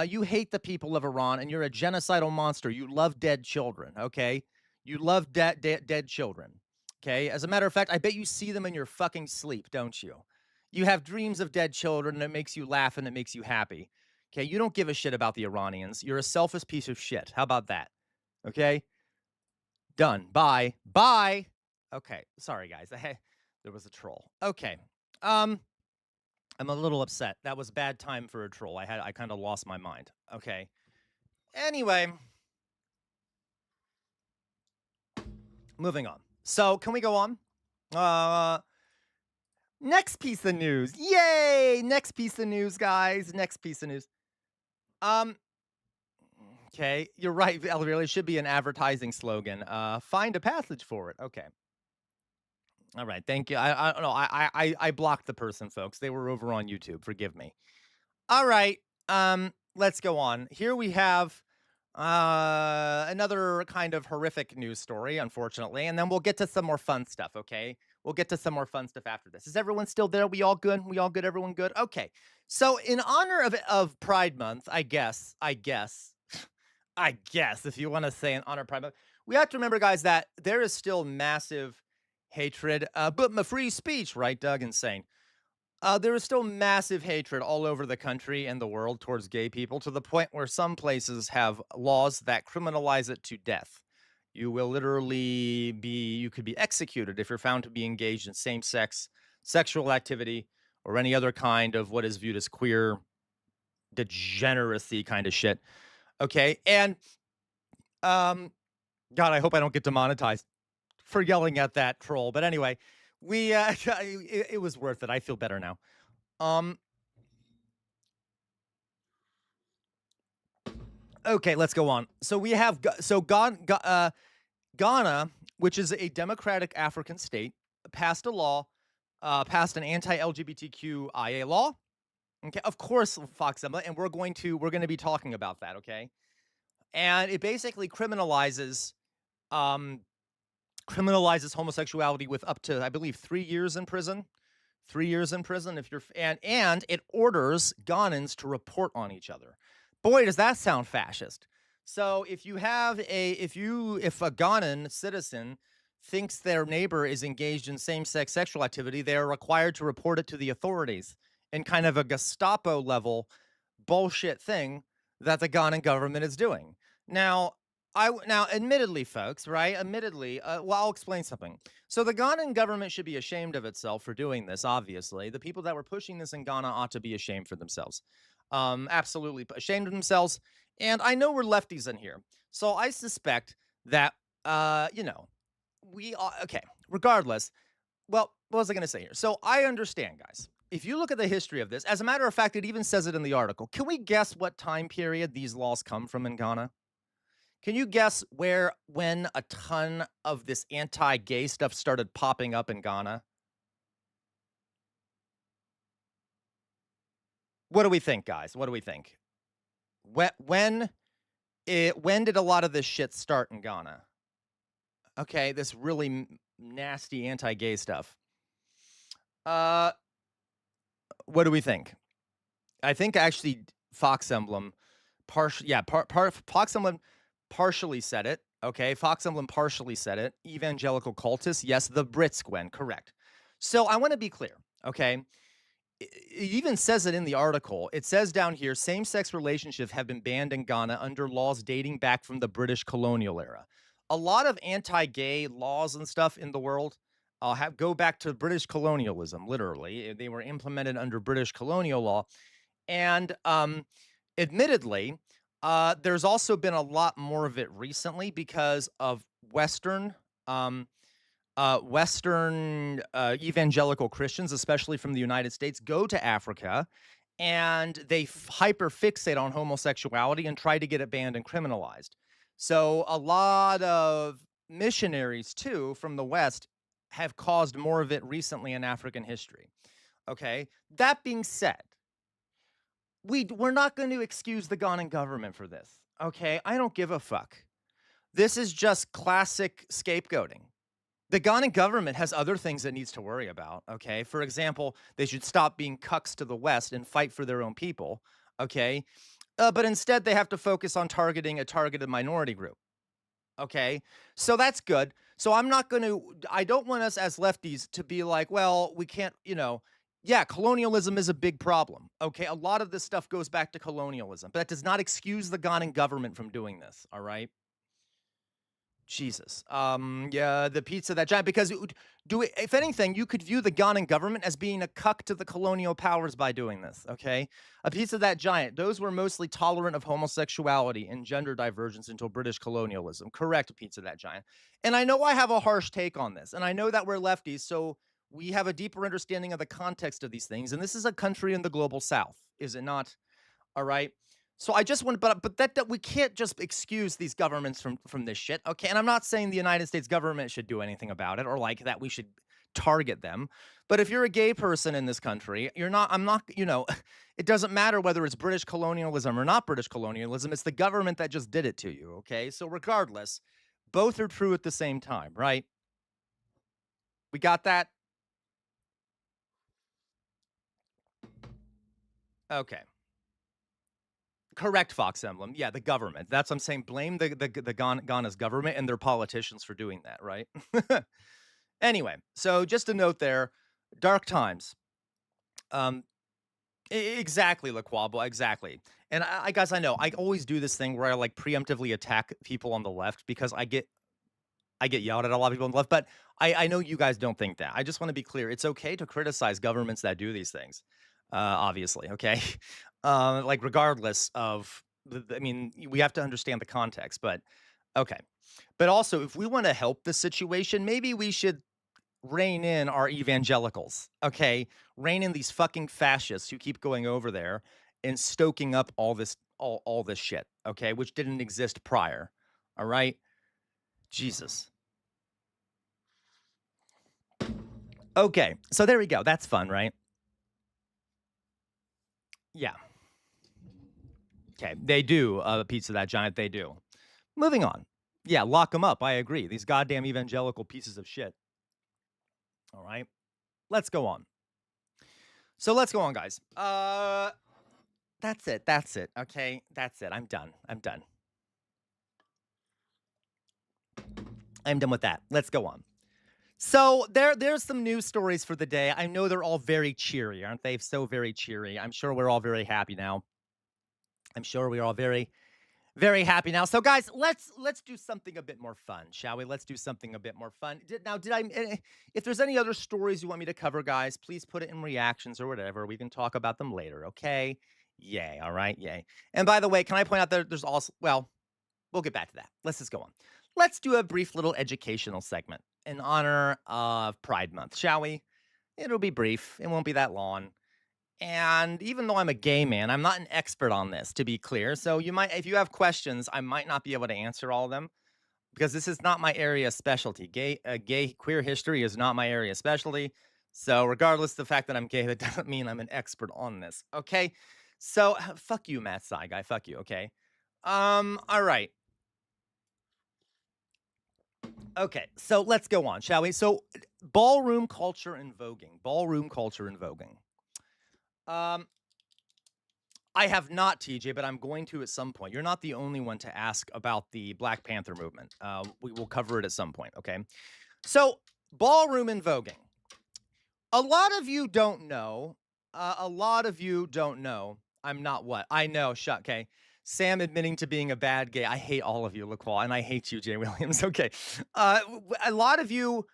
You hate the people of Iran, and you're a genocidal monster. You love dead children. Okay. You love dead children. Okay. As a matter of fact, I bet you see them in your fucking sleep, don't you? You have dreams of dead children, and it makes you laugh and it makes you happy. Okay. You don't give a shit about the Iranians. You're a selfish piece of shit. How about that? Okay. Done. Bye. Bye. Okay. Sorry, guys. There was a troll. Okay. I'm a little upset. That was a bad time for a troll. I kind of lost my mind. Okay. Anyway. Moving on. So, can we go on? Next piece of news. Yay! Next piece of news, guys. Next piece of news. Okay, you're right, Elvira. It should be an advertising slogan. Find a passage for it. Okay. All right, thank you. I don't know. I blocked the person, folks. They were over on YouTube. Forgive me. All right. Let's go on. Here we have another kind of horrific news story, unfortunately, and then we'll get to some more fun stuff. Okay, we'll get to some more fun stuff after this. Is everyone still there? We all good? We all good? Everyone good? Okay. So, in honor of Pride Month, I guess, if you want to say in honor of Pride Month, we have to remember, guys, that there is still massive hatred, but my free speech, right, Doug? Insane. There is still massive hatred all over the country and the world towards gay people, to the point where some places have laws that criminalize it to death. You will literally you could be executed if you're found to be engaged in same-sex sexual activity or any other kind of what is viewed as queer degeneracy kind of shit. Okay, and God, I hope I don't get demonetized for yelling at that troll. But anyway, it was worth it. I feel better now. Okay, let's go on. So we have Ghana, which is a democratic African state, passed a law, passed an anti-LGBTQIA law. Okay, of course, Fox Emma, and we're going to be talking about that. Okay, and it basically criminalizes homosexuality with up to, I believe, 3 years in prison. 3 years in prison if you're and it orders Ghanans to report on each other. Boy, does that sound fascist. So if a Ghanan citizen thinks their neighbor is engaged in same-sex sexual activity, they are required to report it to the authorities in kind of a Gestapo level bullshit thing that the Ghanan government is doing. Now, admittedly, folks, right? Admittedly, well, I'll explain something. So the Ghanan government should be ashamed of itself for doing this, obviously. The people that were pushing this in Ghana ought to be ashamed for themselves. Absolutely ashamed of themselves. And I know we're lefties in here. So I suspect that, we are, okay, regardless. Well, what was I going to say here? So I understand, guys. If you look at the history of this, as a matter of fact, it even says it in the article. Can we guess what time period these laws come from in Ghana? Can you guess when a ton of this anti-gay stuff started popping up in Ghana? What do we think, guys? What do we think? When did a lot of this shit start in Ghana? Okay, this really nasty anti-gay stuff. What do we think? I think actually Fox Emblem Fox Emblem partially said it. Okay, Fox Emblem partially said it. Evangelical cultists, yes, the Brits, Gwen, correct. So I want to be clear, okay? It even says it in the article. It says down here, same-sex relationships have been banned in Ghana under laws dating back from the British colonial era. A lot of anti-gay laws and stuff in the world go back to British colonialism, literally. They were implemented under British colonial law. And admittedly, there's also been a lot more of it recently because of Western evangelical Christians, especially from the United States, go to Africa and they hyperfixate on homosexuality and try to get it banned and criminalized. So a lot of missionaries, too, from the West have caused more of it recently in African history. Okay, that being said, we're not going to excuse the Ghanaian government for this. Okay, I don't give a fuck. This is just classic scapegoating. The Ghanaian government has other things it needs to worry about, okay? For example, they should stop being cucks to the West and fight for their own people, okay? But instead, they have to focus on targeting a targeted minority group, okay? So that's good. So I don't want us as lefties to be like, well, we can't, yeah, colonialism is a big problem, okay? A lot of this stuff goes back to colonialism, but that does not excuse the Ghanaian government from doing this, all right? Jesus. Yeah, the pizza that giant, because if anything, you could view the Ghanaian government as being a cuck to the colonial powers by doing this, okay? A pizza that giant, those were mostly tolerant of homosexuality and gender divergence until British colonialism. Correct, pizza that giant. And I know I have a harsh take on this, and I know that we're lefties, so we have a deeper understanding of the context of these things, and this is a country in the global south, is it not? All right? So I just want, but that we can't just excuse these governments from this shit, okay? And I'm not saying the United States government should do anything about it or like that we should target them. But if you're a gay person in this country, I'm not, it doesn't matter whether it's British colonialism or not British colonialism. It's the government that just did it to you, okay? So regardless, both are true at the same time, right? We got that? Okay. Correct, Fox Emblem. Yeah, the government. That's what I'm saying. Blame the Ghana's government and their politicians for doing that, right? Anyway, so just a note there. Dark times. Exactly, Laquabo, exactly. And I guys, I know I always do this thing where I like preemptively attack people on the left because I get yelled at a lot of people on the left, but I know you guys don't think that. I just want to be clear. It's okay to criticize governments that do these things. Obviously, okay? Like regardless of we have to understand the context, but okay. But also, if we want to help the situation, maybe we should rein in our evangelicals, okay? Rein in these fucking fascists who keep going over there and stoking up all this all this shit, okay, which didn't exist prior. All right, Jesus. Okay, so there we go. That's fun, right? Yeah. Okay, they do. Pizza that giant. They do. Moving on. Yeah, lock them up. I agree. These goddamn evangelical pieces of shit. All right, let's go on. So let's go on, guys. That's it. That's it. Okay, that's it. I'm done. I'm done. I'm done with that. Let's go on. So there's some news stories for the day. I know they're all very cheery, aren't they? So very cheery. I'm sure we're all very happy now. I'm sure we're all very, very happy now. So guys, let's do something a bit more fun, shall we? Let's do something a bit more fun. If there's any other stories you want me to cover, guys, please put it in reactions or whatever. We can talk about them later, okay? Yay, all right, yay. And by the way, can I point out that there's also, well, we'll get back to that. Let's just go on. Let's do a brief little educational segment in honor of Pride Month, shall we? It'll be brief. It won't be that long. And even though I'm a gay man, I'm not an expert on this, to be clear. So you might, if you have questions, I might not be able to answer all of them because this is not my area of specialty. Gay queer history is not my area of specialty. So regardless of the fact that I'm gay, that doesn't mean I'm an expert on this. Okay. So fuck you, Matt Sci guy. Fuck you. Okay. All right. Okay, so let's go on, shall we? So, ballroom culture and voguing. Ballroom culture and voguing. I have not, TJ, but I'm going to at some point. You're not the only one to ask about the Black Panther movement. We will cover it at some point, okay? So, ballroom and voguing. A lot of you don't know. I'm not what? I know, shut, okay? Sam admitting to being a bad gay. I hate all of you, LaQual, and I hate you, Jay Williams. Okay. A lot of you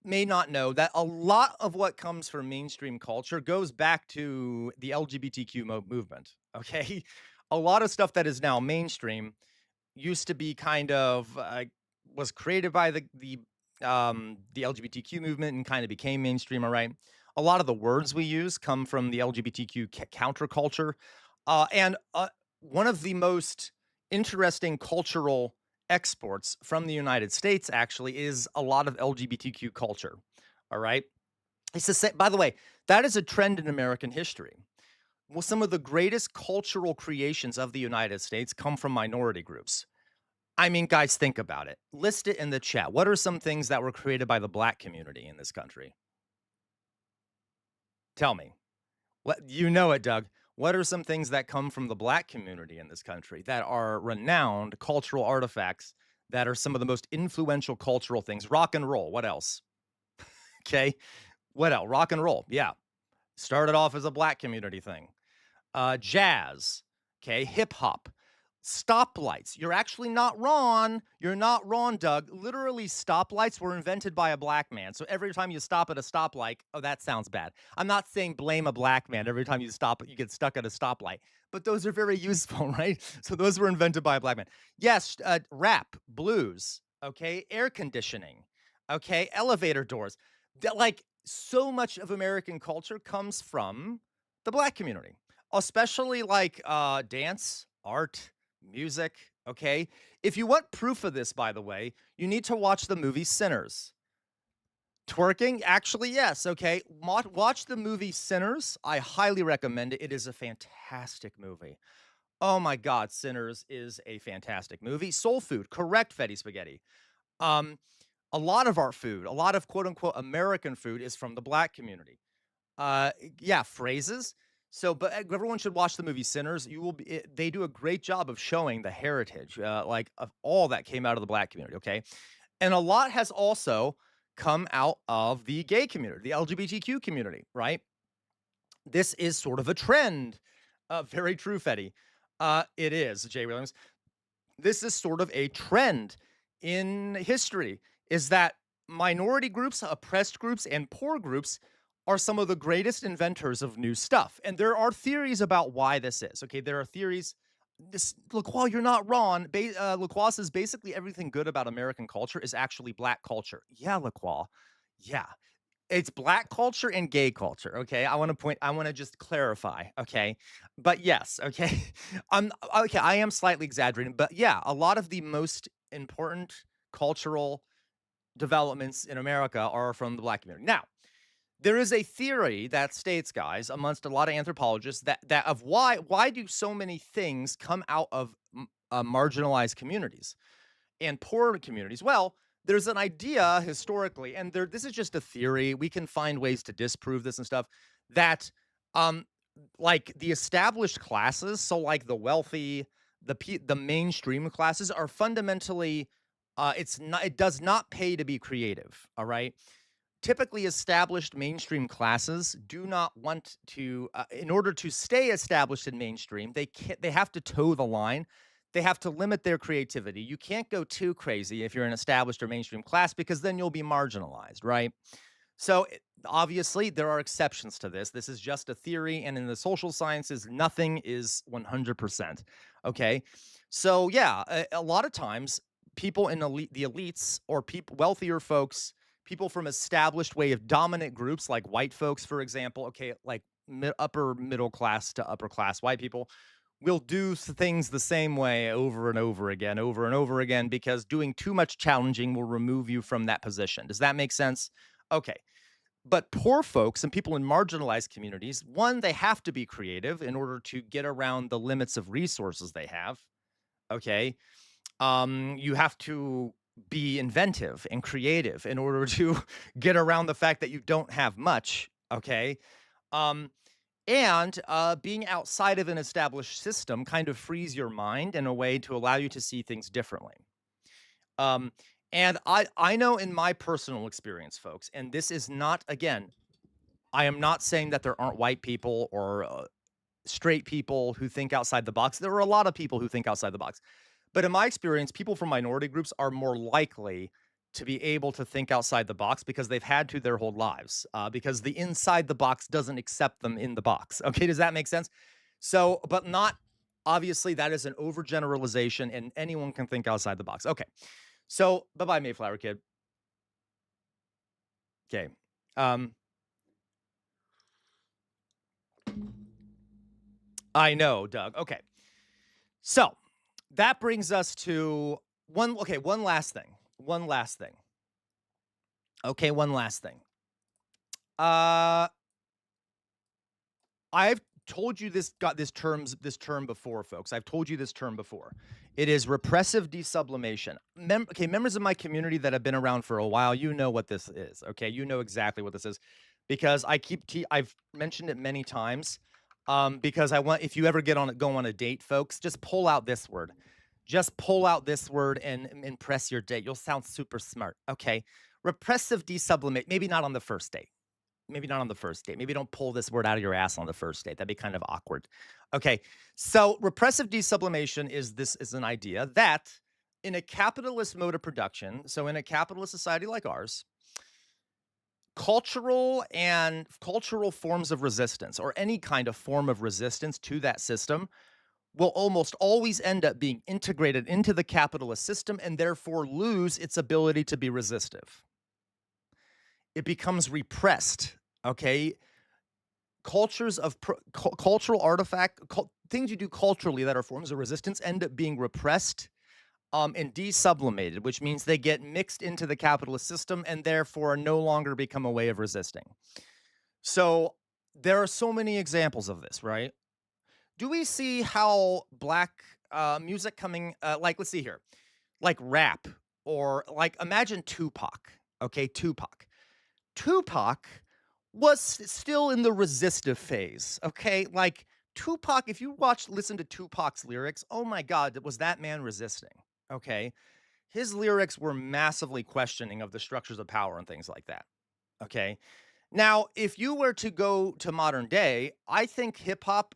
may not know that a lot of what comes from mainstream culture goes back to the LGBTQ movement. Okay. A lot of stuff that is now mainstream used to be kind of was created by the LGBTQ movement and kind of became mainstream. All right. A lot of the words we use come from the LGBTQ counterculture. And one of the most interesting cultural exports from the United States actually is a lot of LGBTQ culture. All right. It's the same, by the way, that is a trend in American history. Well, some of the greatest cultural creations of the United States come from minority groups. I mean, guys, think about it. List it in the chat. What are some things that were created by the Black community in this country? Tell me. What, you know it, Doug. What are some things that come from the Black community in this country that are renowned cultural artifacts that are some of the most influential cultural things? Rock and roll. What else? Okay. What else? Rock and roll. Yeah. Started off as a Black community thing. Jazz. Okay. Hip hop. Stoplights. You're actually not wrong. You're not wrong, Doug. Literally, stoplights were invented by a Black man. So every time you stop at a stoplight, oh, that sounds bad. I'm not saying blame a Black man. Every time you stop, you get stuck at a stoplight. But those are very useful, right? So those were invented by a Black man. Yes, rap, blues, okay, air conditioning, okay, elevator doors. Like, so much of American culture comes from the Black community, especially like dance, art, music, okay? If you want proof of this, by the way, you need to watch the movie Sinners. Twerking? Actually, yes, okay. Watch the movie Sinners. I highly recommend it. It is a fantastic movie. Oh my God, Sinners is a fantastic movie. Soul food, correct, Fetty Spaghetti. A lot of our food, a lot of quote-unquote American food is from the Black community. Yeah, phrases. So, but everyone should watch the movie Sinners. You will be, they do a great job of showing the heritage, like of all that came out of the Black community. Okay. And a lot has also come out of the gay community, the LGBTQ community, right? This is sort of a trend. Very true, Fetty. It is, Jay Williams. This is sort of a trend in history, is that minority groups, oppressed groups, and poor groups are some of the greatest inventors of new stuff. And there are theories about why this is. Okay, there are theories. LaQual, you're not wrong. LaQual says basically everything good about American culture is actually Black culture. Yeah, LaQual. Yeah. It's black culture and gay culture, okay? I wanna just clarify, okay? But yes, okay? Okay, I am slightly exaggerating, but yeah, a lot of the most important cultural developments in America are from the black community. Now, there is a theory that states, guys, amongst a lot of anthropologists that of why do so many things come out of marginalized communities and poor communities? Well, there's an idea historically, and this is just a theory. We can find ways to disprove this and stuff that um like the established classes, so like the wealthy, the mainstream classes are fundamentally it does not pay to be creative, all right? Typically established mainstream classes do not want to in order to stay established in mainstream, they have to toe the line. They have to limit their creativity. You can't go too crazy if you're an established or mainstream class because then you'll be marginalized, right? So obviously there are exceptions to this. This is just a theory, and in the social sciences nothing is 100%. Okay? So yeah, a lot of times people in the elites or people wealthier folks, people from established way of dominant groups like white folks, for example, okay, like upper middle class to upper class white people will do things the same way over and over again, because doing too much challenging will remove you from that position. Does that make sense? Okay. But poor folks and people in marginalized communities, one, they have to be creative in order to get around the limits of resources they have. Okay. You have to be inventive and creative in order to get around the fact that you don't have much. Okay. Um, and being outside of an established system kind of frees your mind in a way to allow you to see things differently. Um, and I know in my personal experience, folks, and this is not, again, I am not saying that there aren't white people or straight people who think outside the box. There are a lot of people who think outside the box. But in my experience, people from minority groups are more likely to be able to think outside the box because they've had to their whole lives, because the inside the box doesn't accept them in the box. Okay, does that make sense? So, but not obviously that is an overgeneralization, and anyone can think outside the box. Okay, so bye bye Mayflower Kid. Okay, I know, Doug. Okay, so that brings us to one. Okay, one last thing. One last thing. Okay, one last thing. I've told you this term before, folks. I've told you this term before. It is repressive desublimation. Okay, members of my community that have been around for a while, you know what this is. Okay, you know exactly what this is because I've mentioned it many times. Because I want, if you ever go on a date, folks, just pull out this word. Just pull out this word and impress your date. You'll sound super smart. Okay, repressive desublimate. Maybe not on the first date. Maybe not on the first date. Maybe don't pull this word out of your ass on the first date. That'd be kind of awkward. Okay. So repressive desublimation is an idea that in a capitalist mode of production, so in a capitalist society like ours, cultural forms of resistance or any kind of form of resistance to that system will almost always end up being integrated into the capitalist system and therefore lose its ability to be resistive. It becomes repressed, okay? Cultures of cultural things you do culturally that are forms of resistance end up being repressed and desublimated, which means they get mixed into the capitalist system and therefore no longer become a way of resisting. So there are so many examples of this, right? Do we see how black music coming, like, let's see here, like rap or like imagine Tupac, okay? Tupac was still in the resistive phase, okay? Like Tupac, if you listen to Tupac's lyrics, oh my God, was that man resisting, okay? His lyrics were massively questioning of the structures of power and things like that, okay? Now, if you were to go to modern day, I think hip hop,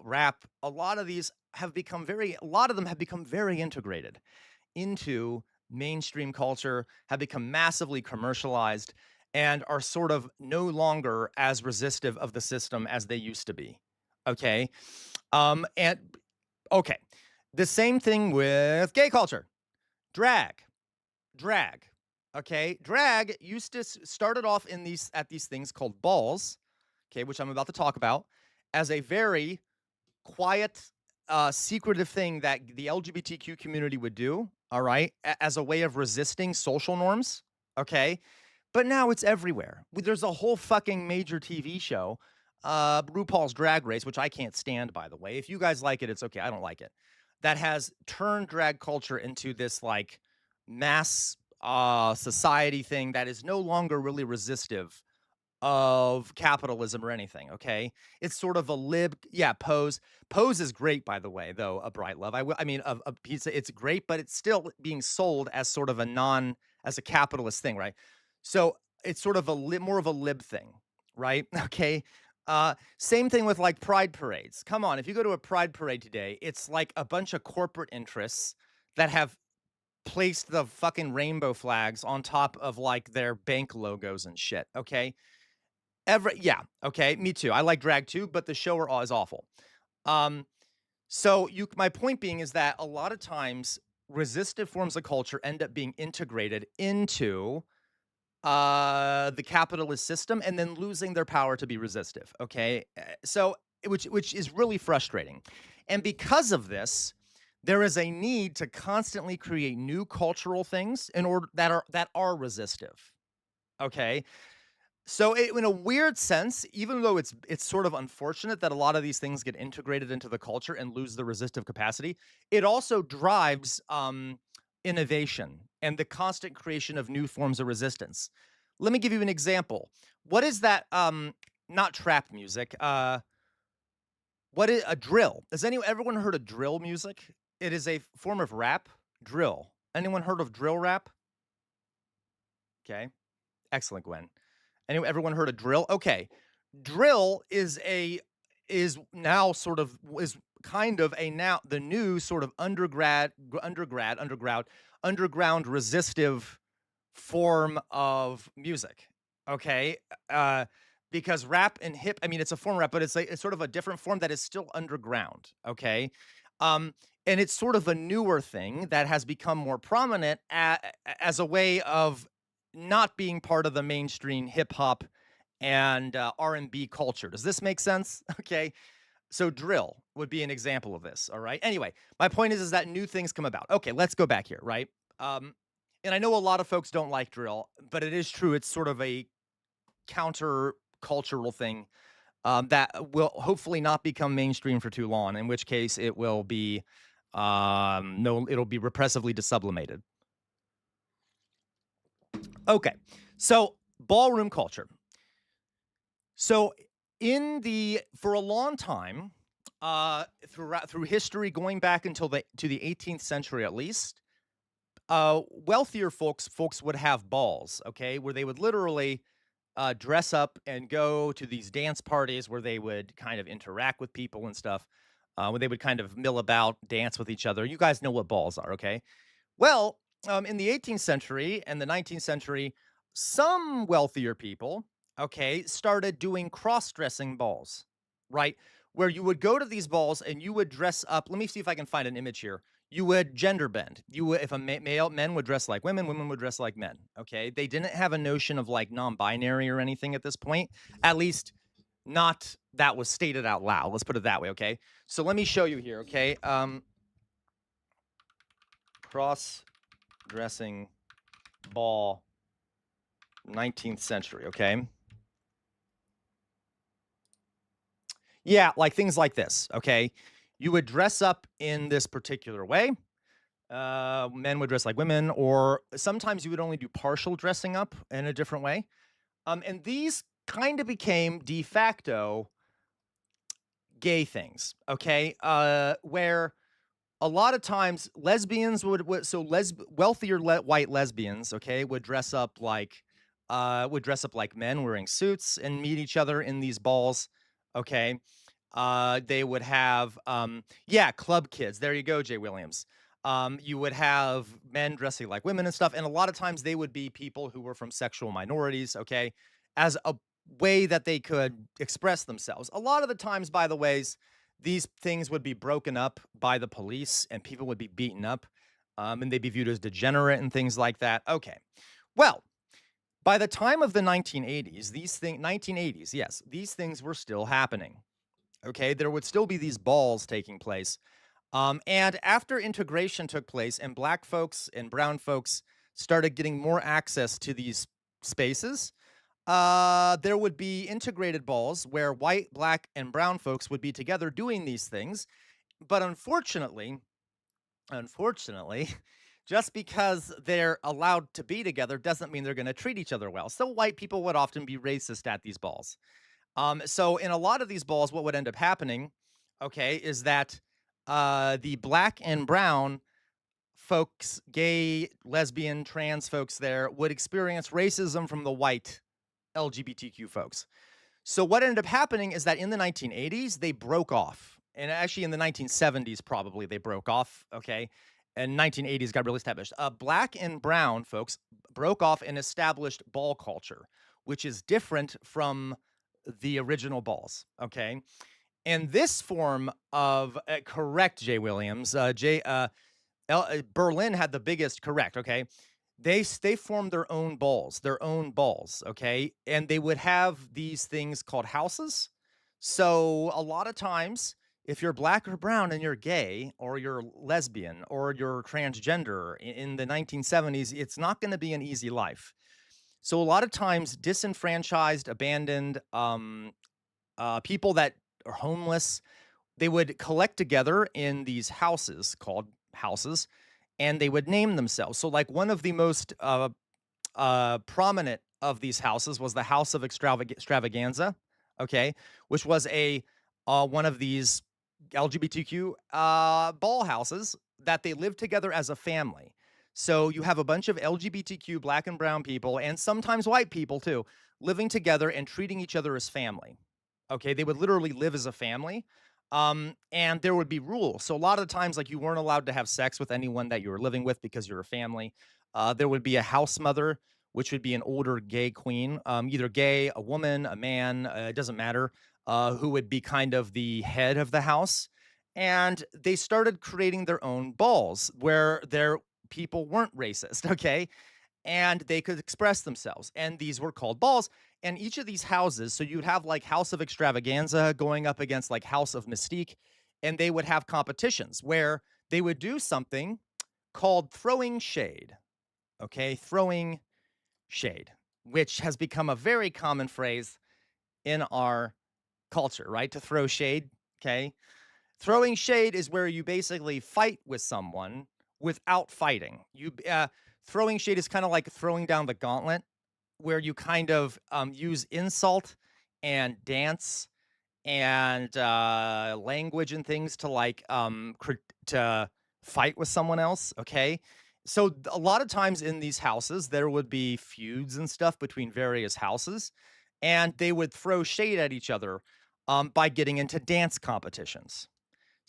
rap, a lot of them have become very integrated into mainstream culture, have become massively commercialized, and are sort of no longer as resistive of the system as they used to be. Okay. And okay. The same thing with gay culture. Drag. Okay, drag used to started off at these things called balls, okay, which I'm about to talk about, as a very quiet, secretive thing that the LGBTQ community would do, all right, as a way of resisting social norms, okay? But now it's everywhere. There's a whole fucking major TV show, RuPaul's Drag Race, which I can't stand, by the way. If you guys like it, it's okay. I don't like it. That has turned drag culture into this like mass society thing that is no longer really resistive of capitalism or anything, okay? It's sort of a Pose. Pose is great, by the way, though, a Bright Love. I mean, a pizza, it's great, but it's still being sold as sort of as a capitalist thing, right? So it's sort of more of a lib thing, right? Okay. Same thing with like pride parades. Come on, if you go to a pride parade today, it's like a bunch of corporate interests that have placed the fucking rainbow flags on top of like their bank logos and shit, okay? Okay, me too. I like drag too, but the show is awful. My point being is that a lot of times resistive forms of culture end up being integrated into the capitalist system and then losing their power to be resistive, okay? Which is really frustrating. And because of this, there is a need to constantly create new cultural things that are resistive, okay? So in a weird sense, even though it's sort of unfortunate that a lot of these things get integrated into the culture and lose the resistive capacity, it also drives innovation and the constant creation of new forms of resistance. Let me give you an example. What is that? Not trap music. What is a drill? Has everyone heard of drill music? It is a form of rap. Drill. Anyone heard of drill rap? Okay. Excellent, Gwen. Everyone heard of drill? Okay. Drill is kind of the new sort of underground resistive form of music. Okay. Because rap and it's a form of rap, but it's sort of a different form that is still underground. Okay. And it's sort of a newer thing that has become more prominent as a way of not being part of the mainstream hip hop and R&B culture. Does this make sense? Okay. So drill would be an example of this. All right. Anyway, my point is that new things come about. Okay, let's go back here, right? And I know a lot of folks don't like drill, but it is true. It's sort of a counter cultural thing that will hopefully not become mainstream for too long, in which case it will be it'll be repressively desublimated. Okay, so ballroom culture. So for a long time, through history, going back to the 18th century at least, wealthier folks would have balls, okay, where they would literally dress up and go to these dance parties where they would kind of interact with people and stuff, where they would kind of mill about, dance with each other. You guys know what balls are, okay? Well, in the 18th century and the 19th century, some wealthier people, okay, started doing cross-dressing balls, right? Where you would go to these balls and you would dress up. Let me see if I can find an image here. You would gender bend. If men would dress like women, women would dress like men, okay? They didn't have a notion of like non-binary or anything at this point, at least not that was stated out loud. Let's put it that way, okay? So let me show you here, okay? Cross-dressing ball, 19th century, okay? Yeah, like things like this, okay? You would dress up in this particular way. Men would dress like women, or sometimes you would only do partial dressing up in a different way. And these kind of became de facto gay things, okay? Where a lot of times lesbians wealthier white lesbians, okay, would dress up like men wearing suits and meet each other in these balls, okay? They would have club kids. There you go, Jay Williams. You would have men dressing like women and stuff, and a lot of times they would be people who were from sexual minorities, okay, as a way that they could express themselves. A lot of the times, by the ways, these things would be broken up by the police and people would be beaten up, and they'd be viewed as degenerate and things like that. Okay. Well, by the time of the 1980s, 1980s, yes, these things were still happening. Okay, there would still be these balls taking place. And after integration took place and black folks and brown folks started getting more access to these spaces, there would be integrated balls where white, black, and brown folks would be together doing these things. But unfortunately, just because they're allowed to be together doesn't mean they're going to treat each other well. So white people would often be racist at these balls. So in a lot of these balls, what would end up happening, okay, is that the black and brown folks, gay, lesbian, trans folks there would experience racism from the white LGBTQ folks. So what ended up happening is that in the 1980s, they broke off. And actually in the 1970s, probably they broke off, okay? And 1980s got really established. Black and brown folks broke off and established ball culture, which is different from the original balls, okay? And this form of correct, Jay Williams, Berlin had the biggest correct, okay? They formed their own balls, okay? And they would have these things called houses. So a lot of times, if you're black or brown and you're gay or you're lesbian or you're transgender in the 1970s, it's not going to be an easy life. So a lot of times, disenfranchised, abandoned people that are homeless, they would collect together in these houses called houses, and they would name themselves. So like one of the most prominent of these houses was the House of Extravaganza, okay, which was a one of these LGBTQ ball houses that they lived together as a family. So you have a bunch of LGBTQ black and brown people, and sometimes white people too, living together and treating each other as family. Okay, they would literally live as a family. And there would be rules. So a lot of the times, like you weren't allowed to have sex with anyone that you were living with because you're a family. There would be a house mother, which would be an older gay queen, either gay, a woman, a man, it doesn't matter, who would be kind of the head of the house. And they started creating their own balls where their people weren't racist, okay? And they could express themselves. And these were called balls. And each of these houses, so you'd have like House of Extravaganza going up against like House of Mystique, and they would have competitions where they would do something called throwing shade. Okay, throwing shade, which has become a very common phrase in our culture, right? To throw shade, okay? Throwing shade is where you basically fight with someone without fighting. Throwing shade is kind of like throwing down the gauntlet, where you kind of use insult and dance and language and things to like to fight with someone else. Okay, so a lot of times in these houses there would be feuds and stuff between various houses, and they would throw shade at each other by getting into dance competitions.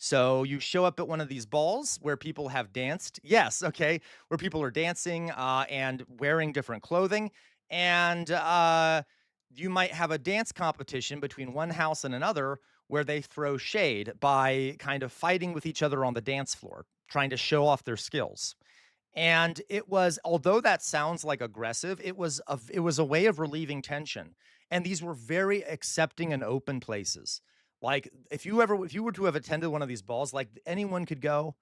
So you show up at one of these balls where people have danced. Yes, okay, where people are dancing and wearing different clothing. And you might have a dance competition between one house and another where they throw shade by kind of fighting with each other on the dance floor, trying to show off their skills. And it was, although that sounds like aggressive, it was a way of relieving tension. And these were very accepting and open places. Like if you were to have attended one of these balls, like anyone could go.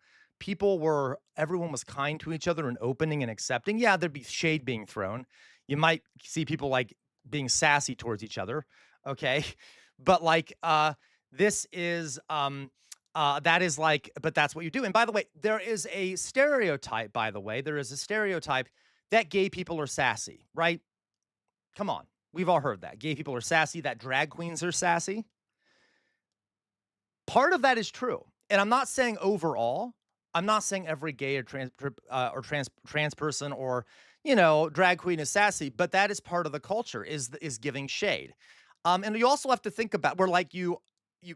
Everyone was kind to each other and opening and accepting. Yeah, there'd be shade being thrown. You might see people like being sassy towards each other. Okay. But like, this is, that is like, but that's what you do. And by the way, there is a stereotype, that gay people are sassy, right? Come on. We've all heard that. Gay people are sassy, that drag queens are sassy. Part of that is true. And I'm not saying overall, I'm not saying every gay or trans person or, drag queen is sassy, but that is part of the culture is giving shade. And you also have to think about where like you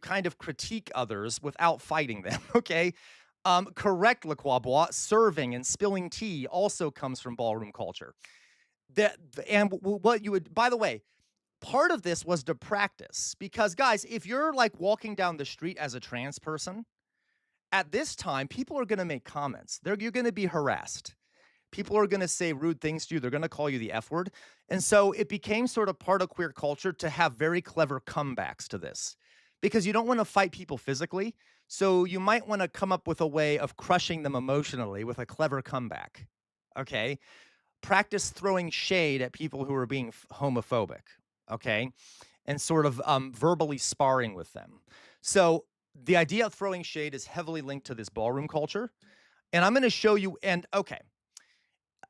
kind of critique others without fighting them. Okay. Correct, Le Quabois, serving and spilling tea also comes from ballroom culture. By the way, part of this was to practice because guys, if you're like walking down the street as a trans person, at this time, people are going to make comments. You're going to be harassed. People are going to say rude things to you. They're going to call you the F word. And so it became sort of part of queer culture to have very clever comebacks to this because you don't want to fight people physically. So you might want to come up with a way of crushing them emotionally with a clever comeback. Okay. Practice throwing shade at people who are being homophobic. Okay. And sort of verbally sparring with them. So the idea of throwing shade is heavily linked to this ballroom culture. And I'm going to show you, and okay,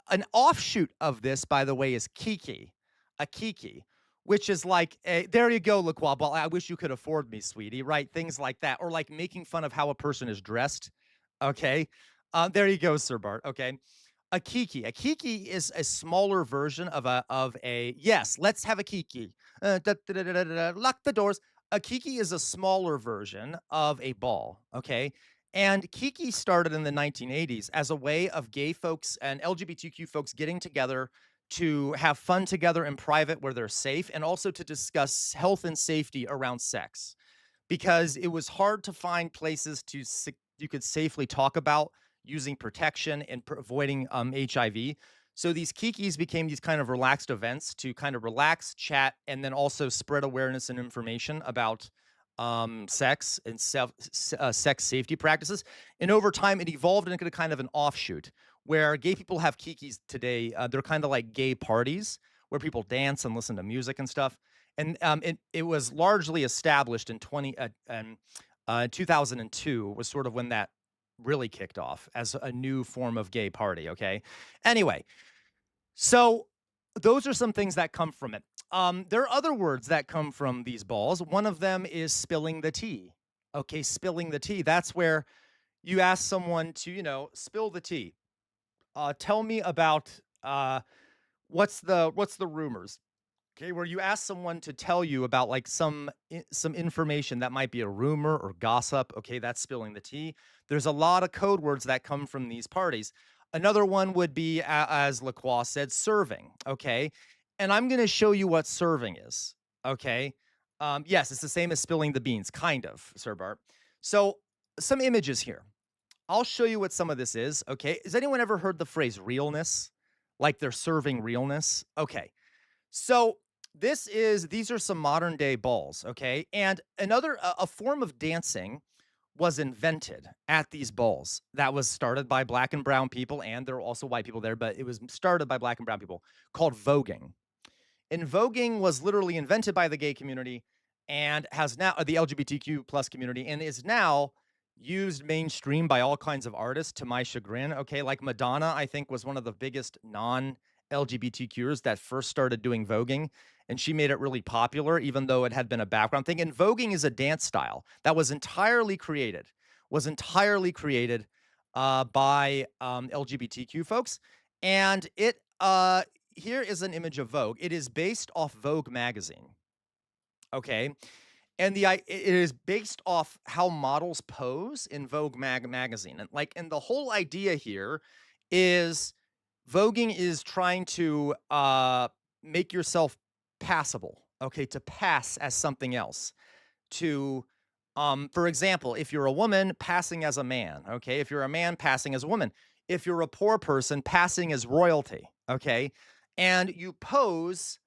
an offshoot of this, by the way, is kiki, a kiki, which is like, there you go, LaQual, well, I wish you could afford me, sweetie, right? Things like that, or like making fun of how a person is dressed, okay? There you go, Sir Bart, okay? A kiki is a smaller version of a yes, let's have a kiki. Lock the doors. A kiki is a smaller version of a ball, okay? And kiki started in the 1980s as a way of gay folks and LGBTQ folks getting together to have fun together in private where they're safe and also to discuss health and safety around sex because it was hard to find places you could safely talk about using protection and avoiding HIV. So these kikis became these kind of relaxed events to kind of relax, chat, and then also spread awareness and information about sex and sex safety practices. And over time, it evolved into kind of an offshoot where gay people have kikis today. They're kind of like gay parties where people dance and listen to music and stuff. And it was largely established in 2002 was sort of when that really kicked off as a new form of gay party. Okay. Anyway, so those are some things that come from it. There are other words that come from these balls. One of them is spilling the tea. Okay, spilling the tea. That's where you ask someone to, spill the tea. Tell me about what's the rumors. Okay, where you ask someone to tell you about like some information that might be a rumor or gossip. Okay, that's spilling the tea. There's a lot of code words that come from these parties. Another one would be, as LaCroix said, serving. Okay, and I'm going to show you what serving is. Okay, yes, it's the same as spilling the beans, kind of, Sir Bart. So some images here. I'll show you what some of this is. Okay, has anyone ever heard the phrase realness? Like they're serving realness? Okay. So these are some modern day balls, okay? And a form of dancing was invented at these balls that was started by black and brown people, and there were also white people there, but it was started by black and brown people, called voguing. And voguing was literally invented by the gay community and has now the LGBTQ plus community and is now used mainstream by all kinds of artists to my chagrin. Okay, like Madonna, I think was one of the biggest non-LGBTQers that first started doing voguing, and she made it really popular, even though it had been a background thing. And voguing is a dance style that was entirely created by LGBTQ folks, and it here is an image of Vogue. It is based off Vogue magazine. Okay. And it is based off how models pose in Vogue magazine. And the whole idea here is voguing is trying to make yourself passable, okay, to pass as something else. To, for example, if you're a woman, passing as a man, okay? If you're a man, passing as a woman. If you're a poor person, passing as royalty, okay? And you pose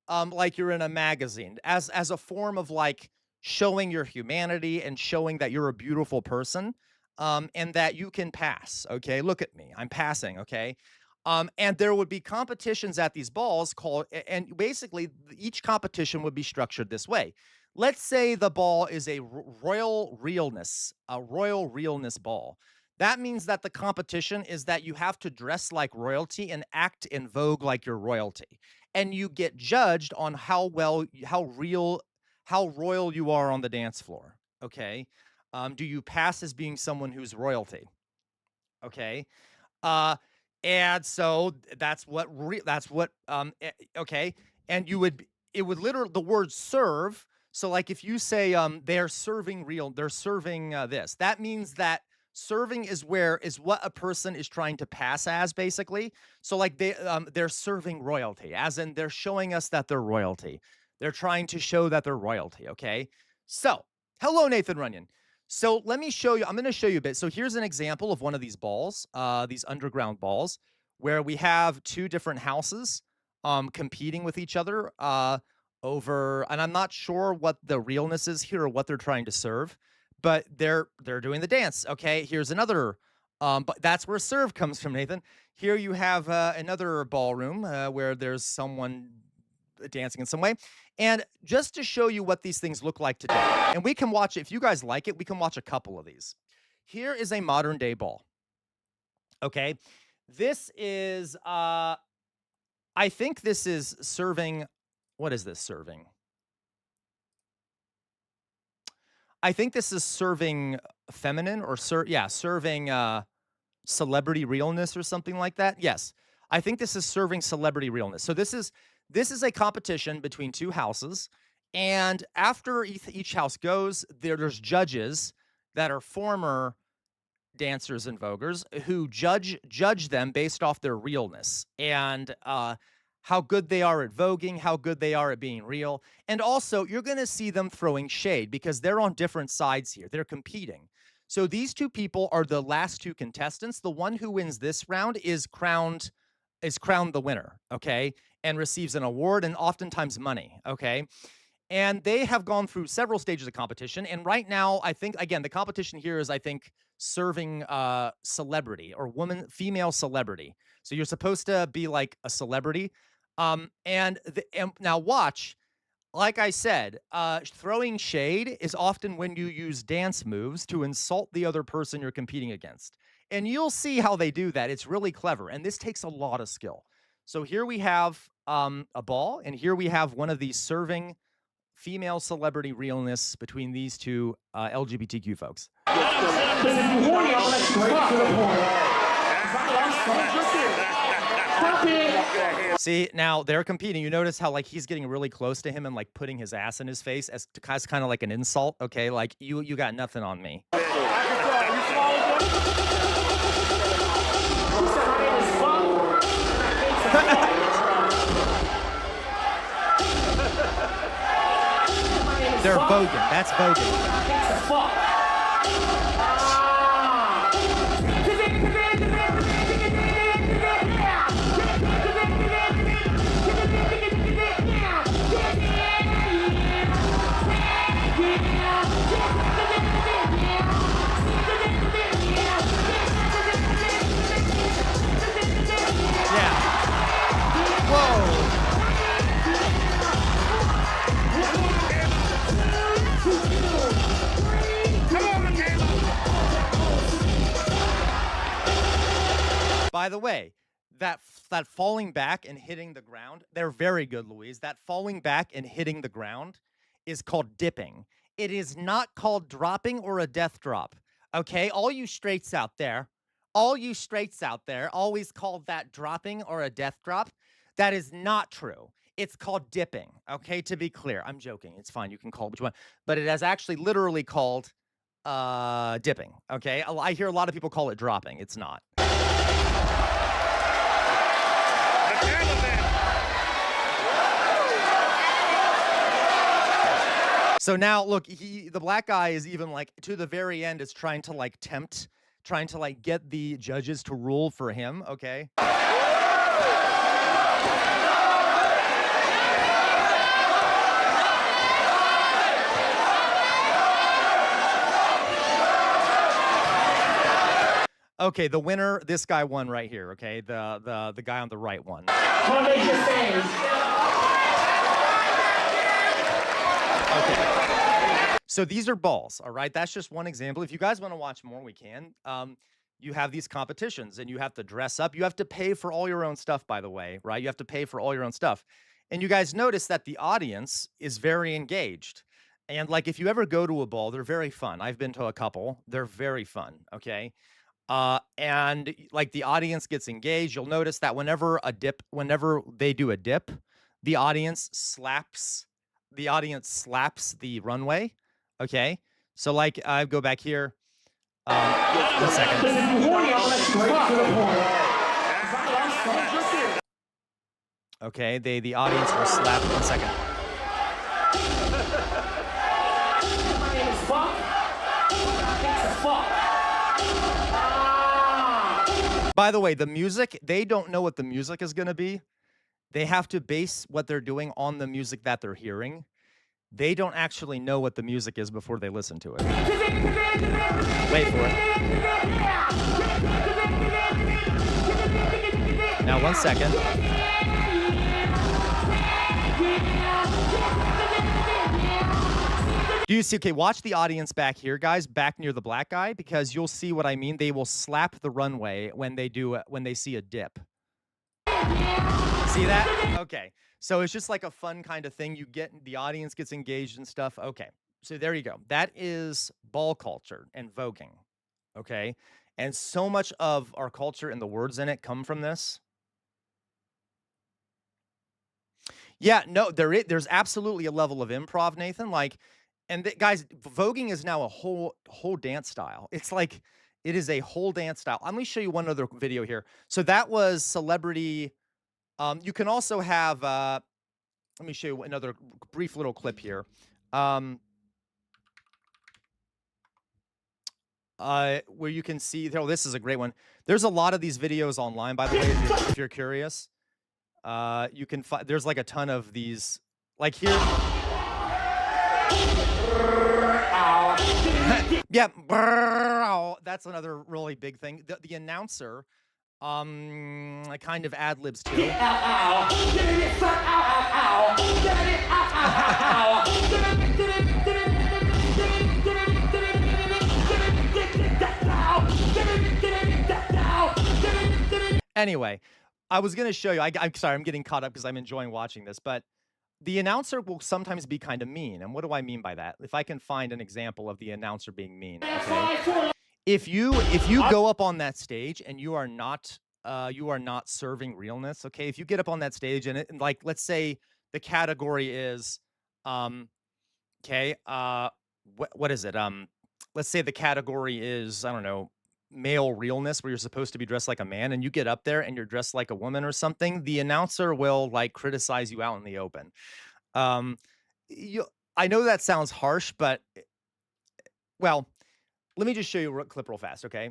like you're in a magazine as a form of like showing your humanity and showing that you're a beautiful person and that you can pass. Okay, look at me, I'm passing. Okay, and there would be competitions at these balls and basically each competition would be structured this way. Let's say the ball is a royal realness ball. That means that the competition is that you have to dress like royalty and act in Vogue like you're royalty. And you get judged on how royal you are on the dance floor. Okay. Do you pass as being someone who's royalty? Okay. And so okay. And it would literally, the word serve. So like if you say, they're serving this, that means that serving is what a person is trying to pass as, basically. So like they're serving royalty, as in they're showing us that they're royalty. They're trying to show that they're royalty. Okay. So hello, Nathan Runyon. So let me show you, I'm going to show you a bit. So here's an example of one of these balls, these underground balls, where we have two different houses competing with each other over, and I'm not sure what the realness is here or what they're trying to serve, but they're doing the dance. Okay, here's another, but that's where serve comes from, Nathan. Here you have another ballroom where there's someone dancing in some way. And just to show you what these things look like today, and we can watch, if you guys like it, we can watch a couple of these. Here is a modern day ball. Okay, this is, I think this is serving, what is this serving? I think this is serving feminine or serving celebrity realness or something like that. Yes, I think this is serving celebrity realness. So this is a competition between two houses, and after each house goes, there's judges that are former dancers and voguers who judge them based off their realness and how good they are at voguing, how good they are at being real. And also, you're going to see them throwing shade because they're on different sides here. They're competing. So these two people are the last two contestants. The one who wins this round is crowned the winner, okay, and receives an award and oftentimes money, okay? And they have gone through several stages of competition. And right now, I think, again, the competition here is, I think, serving celebrity or female celebrity. So you're supposed to be like a celebrity. And now watch, like I said, throwing shade is often when you use dance moves to insult the other person you're competing against. And you'll see how they do that. It's really clever. And this takes a lot of skill. So here we have a ball, and here we have one of these serving female celebrity realness between these two LGBTQ folks. See, now they're competing. You notice how like he's getting really close to him and like putting his ass in his face as kind of like an insult. Okay, like you got nothing on me. They're voguing. That's voguing. By the way, that falling back and hitting the ground, they're very good, Louise. That falling back and hitting the ground is called dipping. It is not called dropping or a death drop. Okay, all you straights out there always called that dropping or a death drop. That is not true. It's called dipping. Okay, to be clear. I'm joking. It's fine. You can call it what you want. But it is actually literally called dipping. Okay, I hear a lot of people call it dropping. It's not. So now, look, the black guy is even like to the very end is trying to like get the judges to rule for him. Okay. Okay, the winner, this guy won right here. Okay, the guy on the right won. Okay. So these are balls, all right? That's just one example. If you guys want to watch more, we can. You have these competitions, and you have to dress up. You have to pay for all your own stuff, by the way, right? You have to pay for all your own stuff. And you guys notice that the audience is very engaged. And, like, if you ever go to a ball, they're very fun. I've been to a couple. They're very fun, okay? And, like, the audience gets engaged. You'll notice that whenever they do a dip, the audience slaps the runway. Okay, so like I go back here. 1 second. Okay, the audience will slap. 1 second. by the way, the music, they don't know what the music is going to be. They have to base what they're doing on the music that they're hearing. They don't actually know what the music is before they listen to it. Wait for it. Now, 1 second. Do you see? Okay, watch the audience back here, guys, back near the black guy, because you'll see what I mean. They will slap the runway when they see a dip. See that? Okay. So it's just like a fun kind of thing. The audience gets engaged and stuff. Okay. So there you go. That is ball culture and voguing. Okay. And so much of our culture and the words in it come from this. Yeah, no, there's absolutely a level of improv, Nathan. Guys, voguing is now a whole dance style. It's like, it is a whole dance style. Let me show you one other video here. So that was celebrity. You can also have, let me show you another brief little clip here. Where you can see, oh, this is a great one. There's a lot of these videos online, by the way, if you're curious. You can find, there's like a ton of these, like here. Yeah, that's another really big thing. The announcer, kind of ad libs too. Anyway, I was going to show you. I'm sorry, I'm getting caught up because I'm enjoying watching this, but the announcer will sometimes be kind of mean. And what do I mean by that? If I can find an example of the announcer being mean, okay? If you go up on that stage and you are not serving realness, okay? If you get up on that stage and like, let's say the category is, okay, what is it? Let's say the category is, I don't know, male realness, where you're supposed to be dressed like a man, and you get up there and you're dressed like a woman or something, the announcer will like criticize you out in the open. I know that sounds harsh, but well, let me just show you a clip real fast, okay?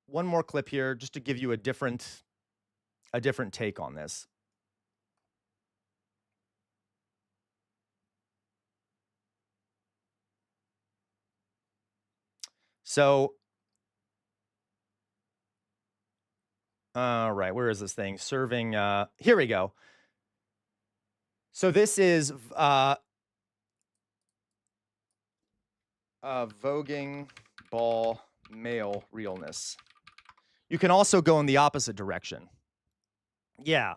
One more clip here, just to give you a different take on this. So, all right, where is this thing? Serving, here we go. So this is voguing ball male realness. You can also go in the opposite direction. Yeah.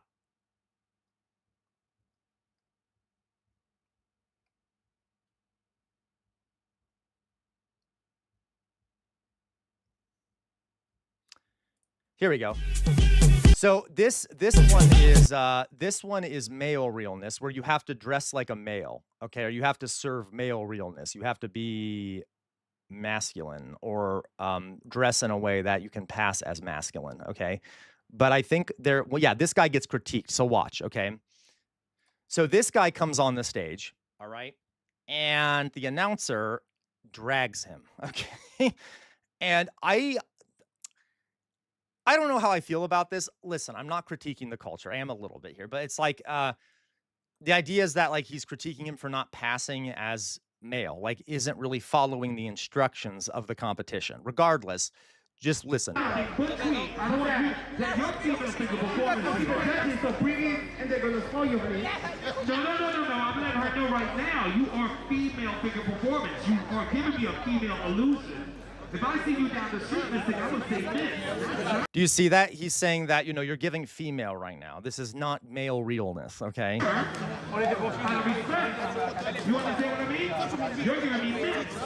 Here we go. So this one is male realness, where you have to dress like a male, okay? Or you have to serve male realness. You have to be masculine or dress in a way that you can pass as masculine, okay? But I think well, yeah, this guy gets critiqued. So watch, okay? So this guy comes on the stage, all right? And the announcer drags him, okay? And I don't know how I feel about this. Listen, I'm not critiquing the culture. I am a little bit here, but it's like the idea is that like he's critiquing him for not passing as male, like isn't really following the instructions of the competition. Regardless, just listen. I don't agree that your female figure performance is judges so bring in and they're gonna slow you for me. No. I'm letting her know right now. You are female figure performance. You are giving me a female illusion. If I see you down the street, listen, I would say this. Do you see that? He's saying that, you know, you're giving female right now. This is not male realness, okay? Out of respect. You understand what I mean? You're giving me mixed.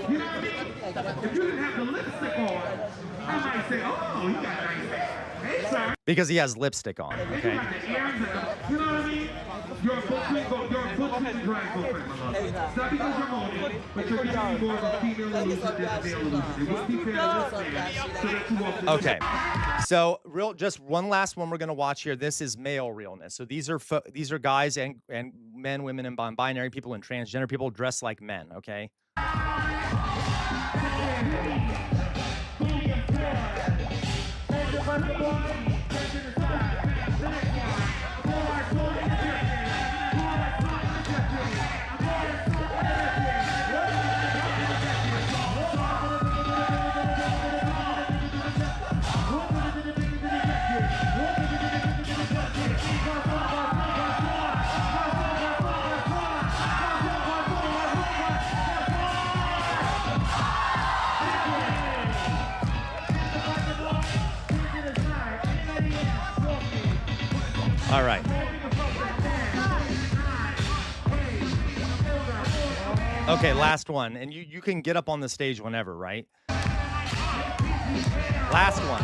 You know what I mean? If you didn't have the lipstick on, I might say, oh, he got nice hair. Hey, sir. Because he has lipstick on, okay? You know what I mean? You're a book drag boyfriend, my love. Stop because you're moaning, but you're giving me more of a female illusion than a male illusion. It wouldn't be fair to this man, so that you walk this Okay, so just one last one we're gonna watch here. This is male realness. So these are guys and men, women, and non-binary people and transgender people dressed like men. Okay. All right. Okay, last one. And you can get up on the stage whenever, right? Last one.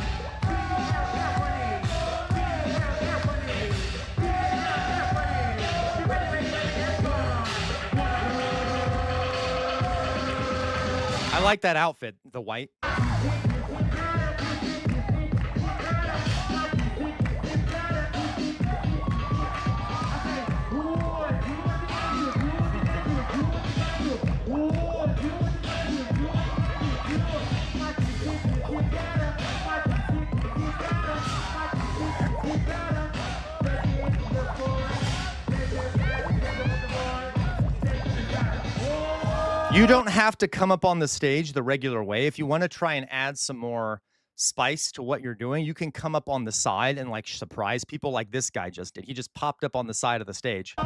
I like that outfit, the white. You don't have to come up on the stage the regular way. If you want to try and add some more spice to what you're doing, you can come up on the side and like surprise people like this guy just did. He just popped up on the side of the stage.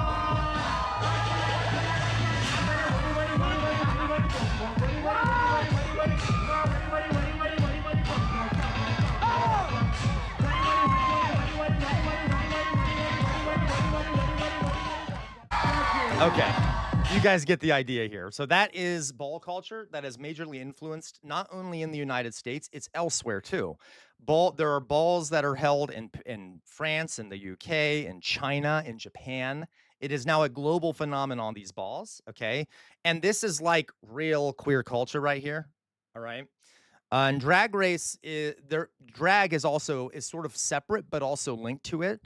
Okay. You guys get the idea here. So that is ball culture that has majorly influenced not only in the United States, it's elsewhere too. There are balls that are held in France, in the UK, in China, in Japan. It is now a global phenomenon, these balls, okay? And this is like real queer culture right here, all right? And drag race, drag is sort of separate, but also linked to it.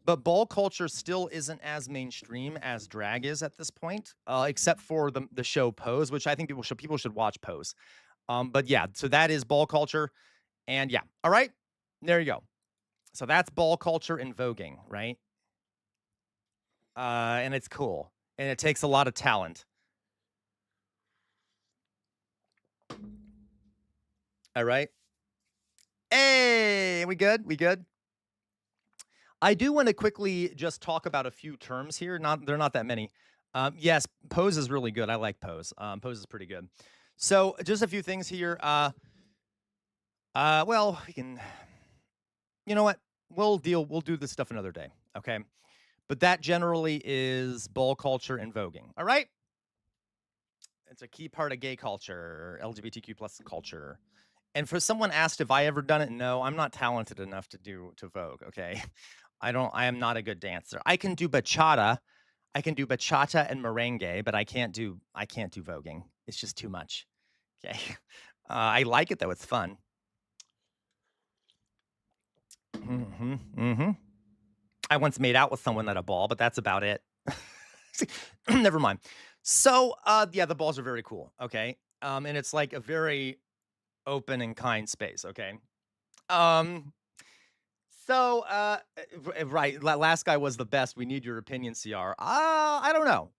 But ball culture still isn't as mainstream as drag is at this point, except for the show Pose, which I think people should watch Pose. But yeah, so that is ball culture, and yeah, all right, there you go. So that's ball culture and voguing, right? And it's cool, and it takes a lot of talent. All right. Hey, we good? We good? I do want to quickly just talk about a few terms here. They're not that many. Yes, Pose is really good. I like Pose. Pose is pretty good. So just a few things here. Well, we can. You know what? We'll do this stuff another day. Okay. But that generally is ball culture and voguing. All right. It's a key part of gay culture, LGBTQ plus culture. And for someone asked if I ever done it, no, I'm not talented enough to vogue. Okay. I am not a good dancer. I can do bachata. I can do bachata and merengue, but I can't do voguing. It's just too much. Okay. I like it though. It's fun. I once made out with someone at a ball, but that's about it. Never mind. So, yeah, the balls are very cool. Okay. And it's like a very open and kind space. Okay. So, right, last guy was the best. We need your opinion, CR. I don't know.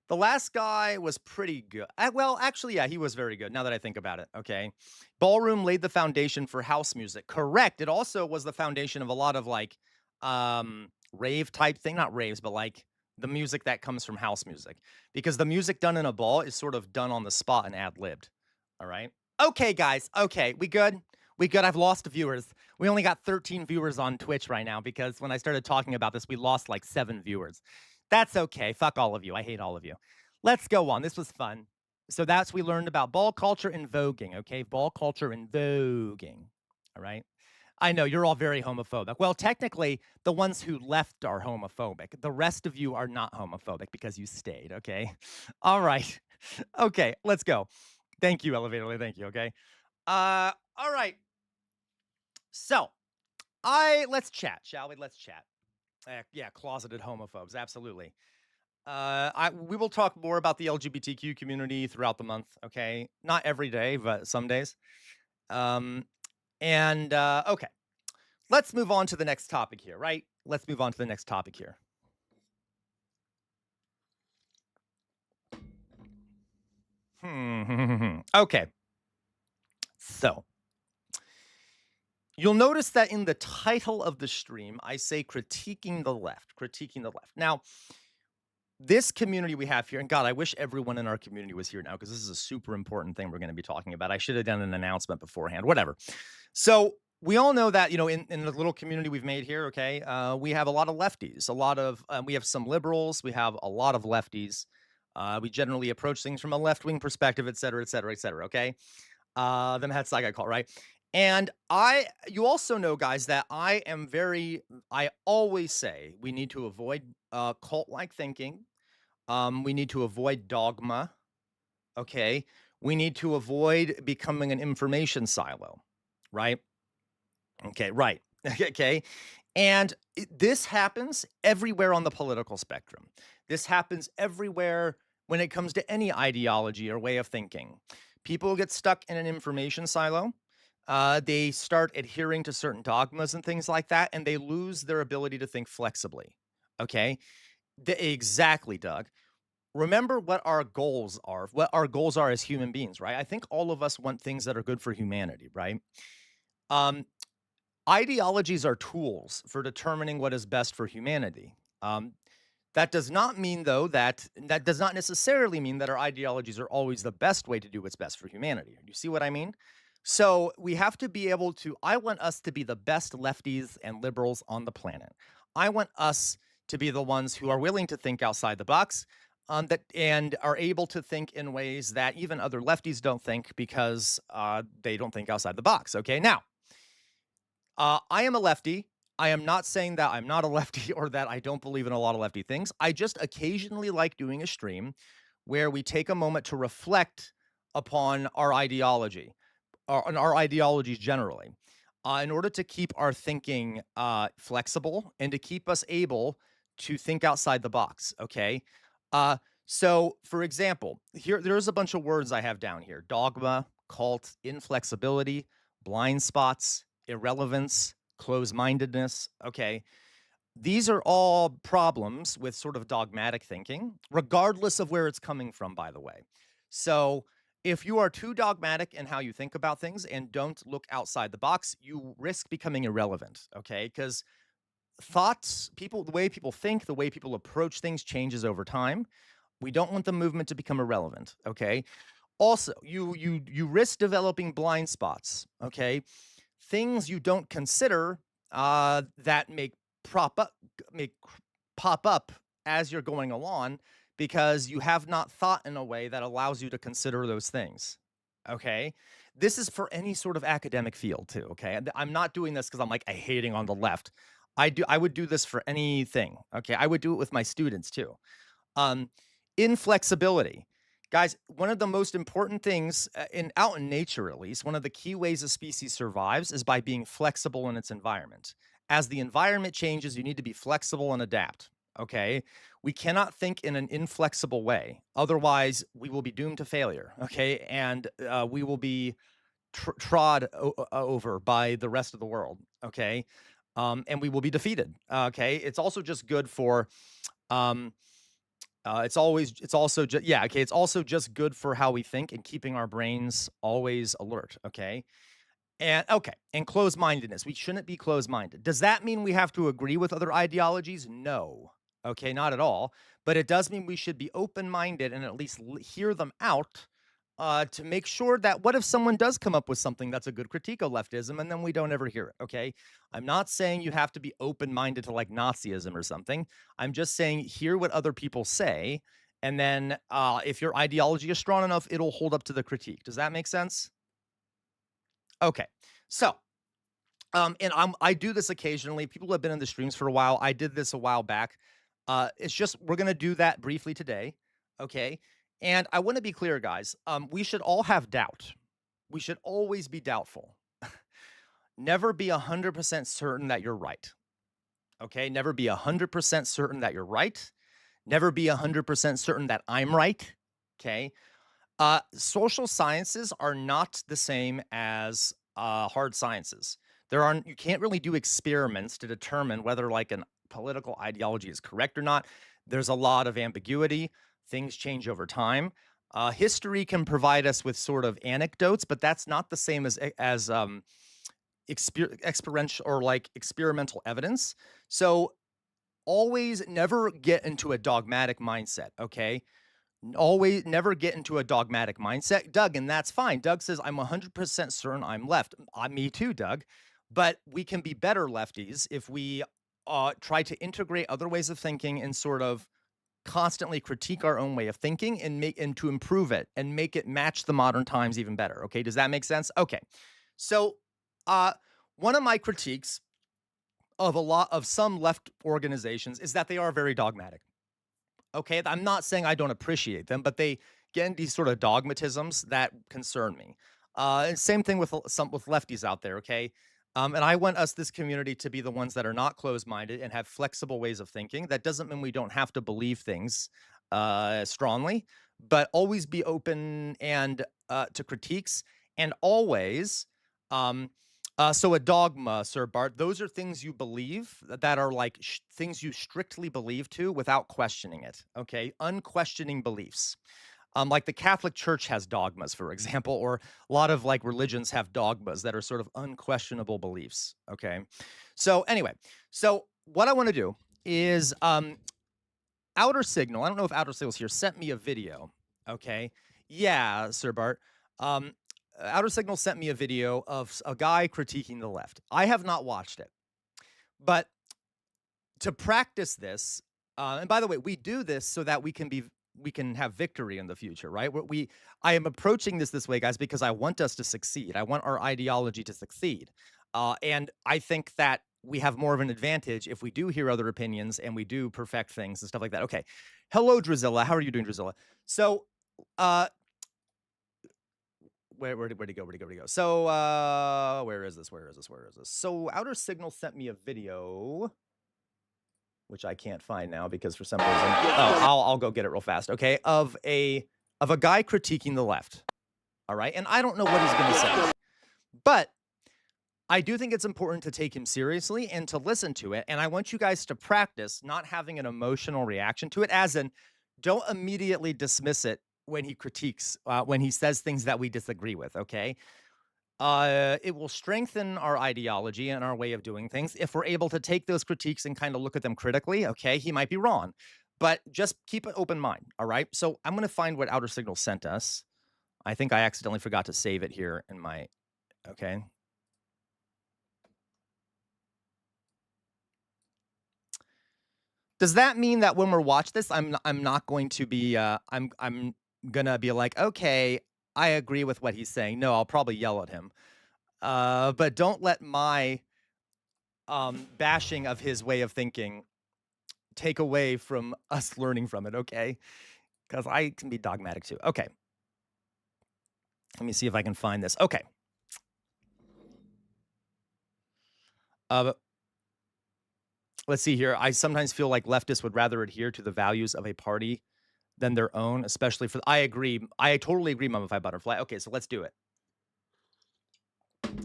The last guy was pretty good. Well, actually, yeah, he was very good, now that I think about it, okay? Ballroom laid the foundation for house music. Correct. It also was the foundation of a lot of, like, rave type thing. Not raves, but, like, the music that comes from house music. Because the music done in a ball is sort of done on the spot and ad-libbed, all right? Okay, guys, okay, we good? We good? I've lost viewers. We only got 13 viewers on Twitch right now because when I started talking about this, we lost like 7 viewers. That's okay. Fuck all of you. I hate all of you. Let's go on. This was fun. So we learned about ball culture and voguing, okay? Ball culture and voguing, all right? I know, you're all very homophobic. Well, technically, the ones who left are homophobic. The rest of you are not homophobic because you stayed, okay? All right. Okay, let's go. Thank you, Elevator Lee. Thank you, okay? All right. So, let's chat, shall we? Let's chat. Yeah, closeted homophobes, absolutely. We will talk more about the LGBTQ community throughout the month, okay? Not every day, but some days. Okay, let's move on to the next topic here, right? Let's move on to the next topic here. Okay. So, you'll notice that in the title of the stream, I say critiquing the left, critiquing the left. Now, this community we have here, and God, I wish everyone in our community was here now because this is a super important thing we're going to be talking about. I should have done an announcement beforehand, whatever. So, we all know that, in the little community we've made here, okay, we have a lot of lefties, we have some liberals, we have a lot of lefties. We generally approach things from a left-wing perspective, et cetera, et cetera, et cetera, okay? Them heads I got called, right? And you also know, guys, that I always say we need to avoid cult-like thinking. We need to avoid dogma, okay? We need to avoid becoming an information silo, right? Okay, right. Okay. And this happens everywhere on the political spectrum. This happens everywhere when it comes to any ideology or way of thinking. People get stuck in an information silo. They start adhering to certain dogmas and things like that, and they lose their ability to think flexibly. Okay. Exactly, Doug. Remember what our goals are as human beings, right? I think all of us want things that are good for humanity, right? Ideologies are tools for determining what is best for humanity. That does not mean, though, that does not necessarily mean that our ideologies are always the best way to do what's best for humanity. You see what I mean? So we have to be able to, I want us to be the best lefties and liberals on the planet. I want us to be the ones who are willing to think outside the box, and are able to think in ways that even other lefties don't think because they don't think outside the box. Okay, now, I am a lefty. I am not saying that I'm not a lefty or that I don't believe in a lot of lefty things. I just occasionally like doing a stream where we take a moment to reflect upon our ideology, or on our ideologies generally, in order to keep our thinking flexible and to keep us able to think outside the box. Okay. So, for example, there's a bunch of words I have down here: dogma, cult, inflexibility, blind spots, irrelevance, close-mindedness. Okay. These are all problems with sort of dogmatic thinking, regardless of where it's coming from, by the way. So if you are too dogmatic in how you think about things and don't look outside the box, you risk becoming irrelevant, okay? Because the way people think, the way people approach things changes over time. We don't want the movement to become irrelevant, okay? Also, you risk developing blind spots, okay? Things you don't consider that make pop up as you're going along because you have not thought in a way that allows you to consider those things. Okay. This is for any sort of academic field too. Okay. I'm not doing this because I'm like hating on the left. I would do this for anything. Okay. I would do it with my students too. Inflexibility. Guys, one of the most important things out in nature, at least, one of the key ways a species survives is by being flexible in its environment. As the environment changes, you need to be flexible and adapt, okay? We cannot think in an inflexible way. Otherwise, we will be doomed to failure, okay? And we will be trod over by the rest of the world, okay? And we will be defeated, okay? It's also just good for... it's also just good for how we think and keeping our brains always alert, okay? And closed-mindedness. We shouldn't be closed-minded. Does that mean we have to agree with other ideologies? No. Okay, not at all. But it does mean we should be open-minded and at least hear them out to make sure that what if someone does come up with something that's a good critique of leftism and then we don't ever hear it, okay? I'm not saying you have to be open-minded to like Nazism or something. I'm just saying hear what other people say, and then if your ideology is strong enough, it'll hold up to the critique. Does that make sense? Okay, so, and I do this occasionally. People have been in the streams for a while. I did this a while back. It's just, we're going to do that briefly today, okay? And I want to be clear, guys. We should all have doubt. We should always be doubtful. Never be 100% certain that you're right, okay? Never be 100% certain that you're right. Never be 100% certain that I'm right, okay? Social sciences are not the same as hard sciences. You can't really do experiments to determine whether like an political ideology is correct or not. There's a lot of ambiguity. Things change over time. History can provide us with sort of anecdotes, but that's not the same as experiential or like experimental evidence. So always never get into a dogmatic mindset. Okay. Always never get into a dogmatic mindset, Doug, and that's fine. Doug says, I'm 100% certain I'm left. Me too, Doug. But we can be better lefties if we try to integrate other ways of thinking and sort of constantly critique our own way of thinking and to improve it and make it match the modern times even better. Okay, does that make sense? Okay, so one of my critiques of some left organizations is that they are very dogmatic. Okay, I'm not saying I don't appreciate them, but they get into these sort of dogmatisms that concern me. And same thing with lefties out there. Okay, and I want this community to be the ones that are not closed-minded and have flexible ways of thinking. That doesn't mean we don't have to believe things strongly, but always be open and to critiques, and always. So a dogma, Sir Bart, those are things you believe that are like things you strictly believe to without questioning it. Okay, unquestioning beliefs. Like the Catholic Church has dogmas, for example, or a lot of like religions have dogmas that are sort of unquestionable beliefs. Okay, so anyway, so what I want to do is Outer Signal. I don't know if Outer Signal's here. Sent me a video. Okay, yeah, Sir Bart. Outer Signal sent me a video of a guy critiquing the left. I have not watched it, but to practice this, and by the way, we do this so that we can have victory in the future, right? I am approaching this way, guys, because I want us to succeed. I want our ideology to succeed, and I think that we have more of an advantage if we do hear other opinions and we do perfect things and stuff like that. Okay, hello, Drizilla. How are you doing, Drizilla? So, where'd he go? So, where is this? So Outer Signal sent me a video, which I can't find now because for some reason, I'll go get it real fast. Okay, of a guy critiquing the left. All right, and I don't know what he's going to say, but I do think it's important to take him seriously and to listen to it. And I want you guys to practice not having an emotional reaction to it, as in, don't immediately dismiss it when he critiques, when he says things that we disagree with, okay? It will strengthen our ideology and our way of doing things if we're able to take those critiques and kind of look at them critically, okay? He might be wrong, but just keep an open mind, all right? So I'm going to find what Outer Signal sent us. I think I accidentally forgot to save it here in my, okay. Does that mean that when we're watching this, I'm not going to be, I'm gonna be like, okay, I agree with what he's saying. No, I'll probably yell at him. But don't let my bashing of his way of thinking take away from us learning from it, okay? Because I can be dogmatic too. Okay. Let me see if I can find this. Okay. Let's see here. I sometimes feel like leftists would rather adhere to the values of a party than their own, especially for, I agree. I totally agree, Mummified Butterfly. Okay, so let's do it.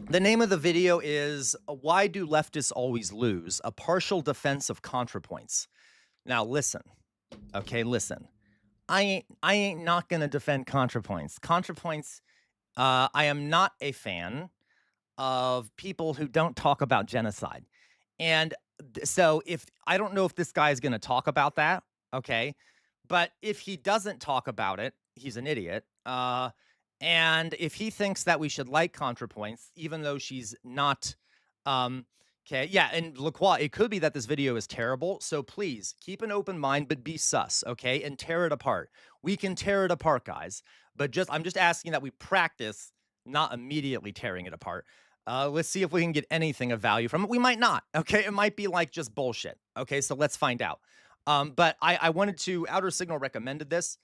The name of the video is Why Do Leftists Always Lose? A Partial Defense of ContraPoints. Now listen, okay, listen. I ain't not gonna defend ContraPoints. ContraPoints, I am not a fan of people who don't talk about genocide. And so I don't know if this guy is gonna talk about that, okay? But if he doesn't talk about it, he's an idiot. And if he thinks that we should like ContraPoints, even though she's not, okay, yeah, and LaCroix, it could be that this video is terrible. So please keep an open mind, but be sus, okay, and tear it apart. We can tear it apart, guys. But I'm just asking that we practice not immediately tearing it apart. Let's see if we can get anything of value from it. We might not, okay? It might be like just bullshit, okay? So let's find out. But I wanted to, Outer Signal recommended this.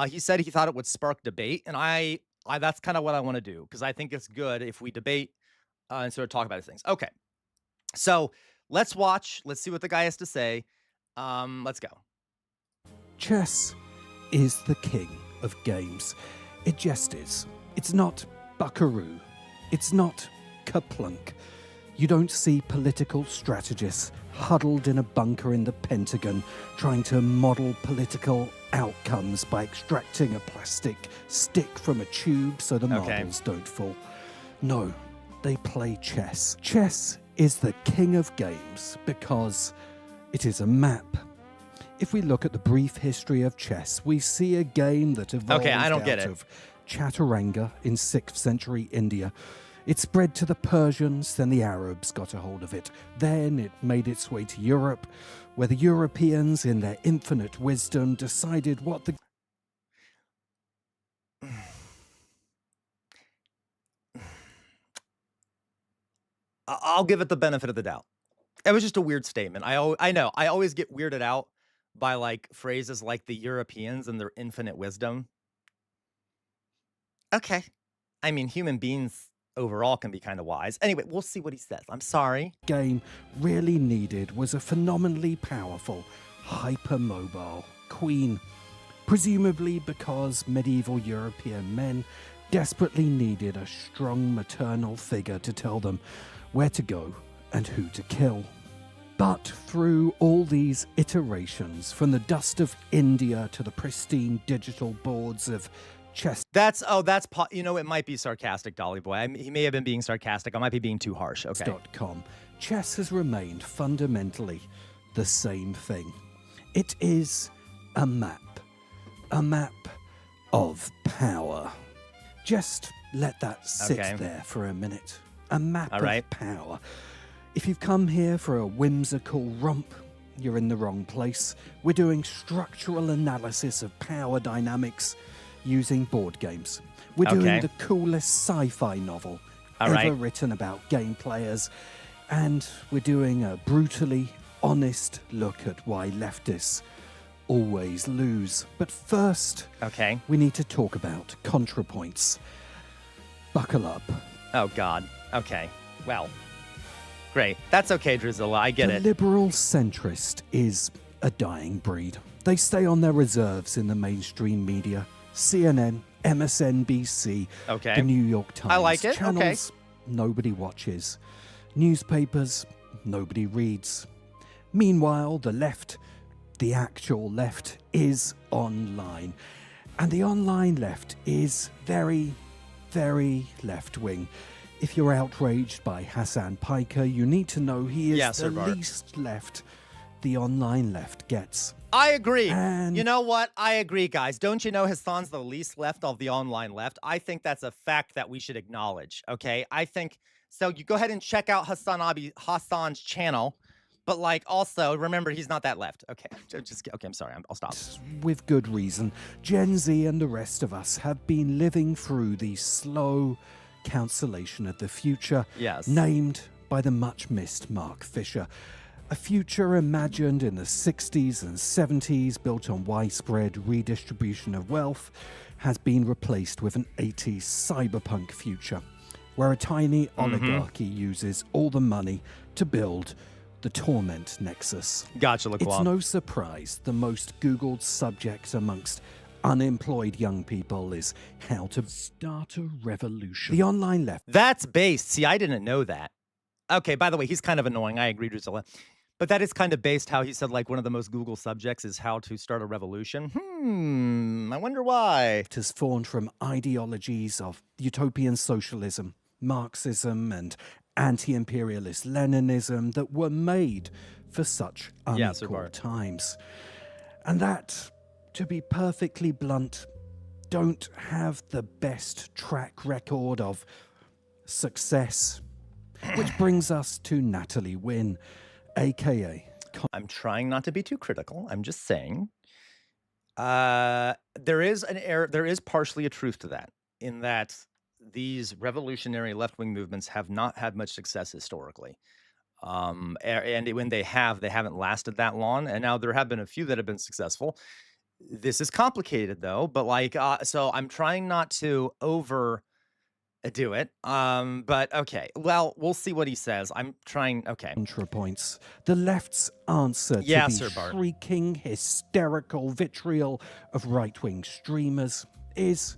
He said he thought it would spark debate, and I that's kind of what I want to do, because I think it's good if we debate and sort of talk about these things. Okay, so let's watch. Let's see what the guy has to say. Let's go. Chess is the king of games. It just is. It's not buckaroo. It's not kaplunk. You don't see political strategists huddled in a bunker in the Pentagon trying to model political outcomes by extracting a plastic stick from a tube so the marbles don't fall. No, they play chess. Chess is the king of games because it is a map. If we look at the brief history of chess, we see a game that evolved out of Chaturanga in 6th century India. It spread to the Persians, then the Arabs got a hold of it. Then it made its way to Europe, where the Europeans, in their infinite wisdom, decided what the... I'll give it the benefit of the doubt. It was just a weird statement. I know. I always get weirded out by like phrases like the Europeans and their infinite wisdom. Okay. I mean, human beings overall can be kind of wise. Anyway, we'll see what he says. I'm sorry. Game really needed was a phenomenally powerful, hypermobile queen. Presumably because medieval European men desperately needed a strong maternal figure to tell them where to go and who to kill. But through all these iterations, from the dust of India to the pristine digital boards of chess... it might be sarcastic, Dolly Boy. He may have been being sarcastic. I might be being too harsh. Okay. Chess has remained fundamentally the same thing. It is a map of power. Just let that sit there for a minute. A map of power. If you've come here for a whimsical romp, you're in the wrong place. We're doing structural analysis of power dynamics using board games. We're doing the coolest sci-fi novel ever written about game players. And we're doing a brutally honest look at why leftists always lose. But first, we need to talk about ContraPoints. Buckle up. Oh, God. Okay. Well, great. That's okay, Drizilla. I get it. The liberal centrist is a dying breed. They stay on their reserves in the mainstream media. CNN, MSNBC, the New York Times. I like it. Channels nobody watches. Newspapers nobody reads. Meanwhile, the left, the actual left, is online. And the online left is very, very left-wing. If you're outraged by Hasan Piker, you need to know he is the least left the online left gets. I agree. And you know what? I agree, guys. Don't you know Hasan's the least left of the online left? I think that's a fact that we should acknowledge, okay? I think, so you go ahead and check out Hasan's channel, but like also, remember, he's not that left, okay? Okay, I'm sorry, I'll stop. With good reason. Gen Z and the rest of us have been living through the slow cancellation of the future, named by the much-missed Mark Fisher. A future imagined in the 60s and 70s, built on widespread redistribution of wealth, has been replaced with an 80s cyberpunk future, where a tiny oligarchy uses all the money to build the torment nexus. Gotcha, LaQuan. It's no surprise the most Googled subject amongst unemployed young people is how to start a revolution. The online left. That's based. See, I didn't know that. Okay, by the way, he's kind of annoying. I agree, Drusilla. But that is kind of based how he said, like, one of the most Google subjects is how to start a revolution. I wonder why. It has formed from ideologies of utopian socialism, Marxism, and anti-imperialist Leninism that were made for such unequal times. And that, to be perfectly blunt, don't have the best track record of success. Which brings us to Natalie Wynn, a.k.a. I'm trying not to be too critical. I'm just saying there is an error. There is partially a truth to that, in that these revolutionary left-wing movements have not had much success historically. And when they haven't lasted that long. And now there have been a few that have been successful. This is complicated, though. But like, so I'm trying not to overdo it. But okay. Well, we'll see what he says. I'm trying. Okay. ContraPoints. The left's answer to the shrieking, hysterical vitriol of right-wing streamers is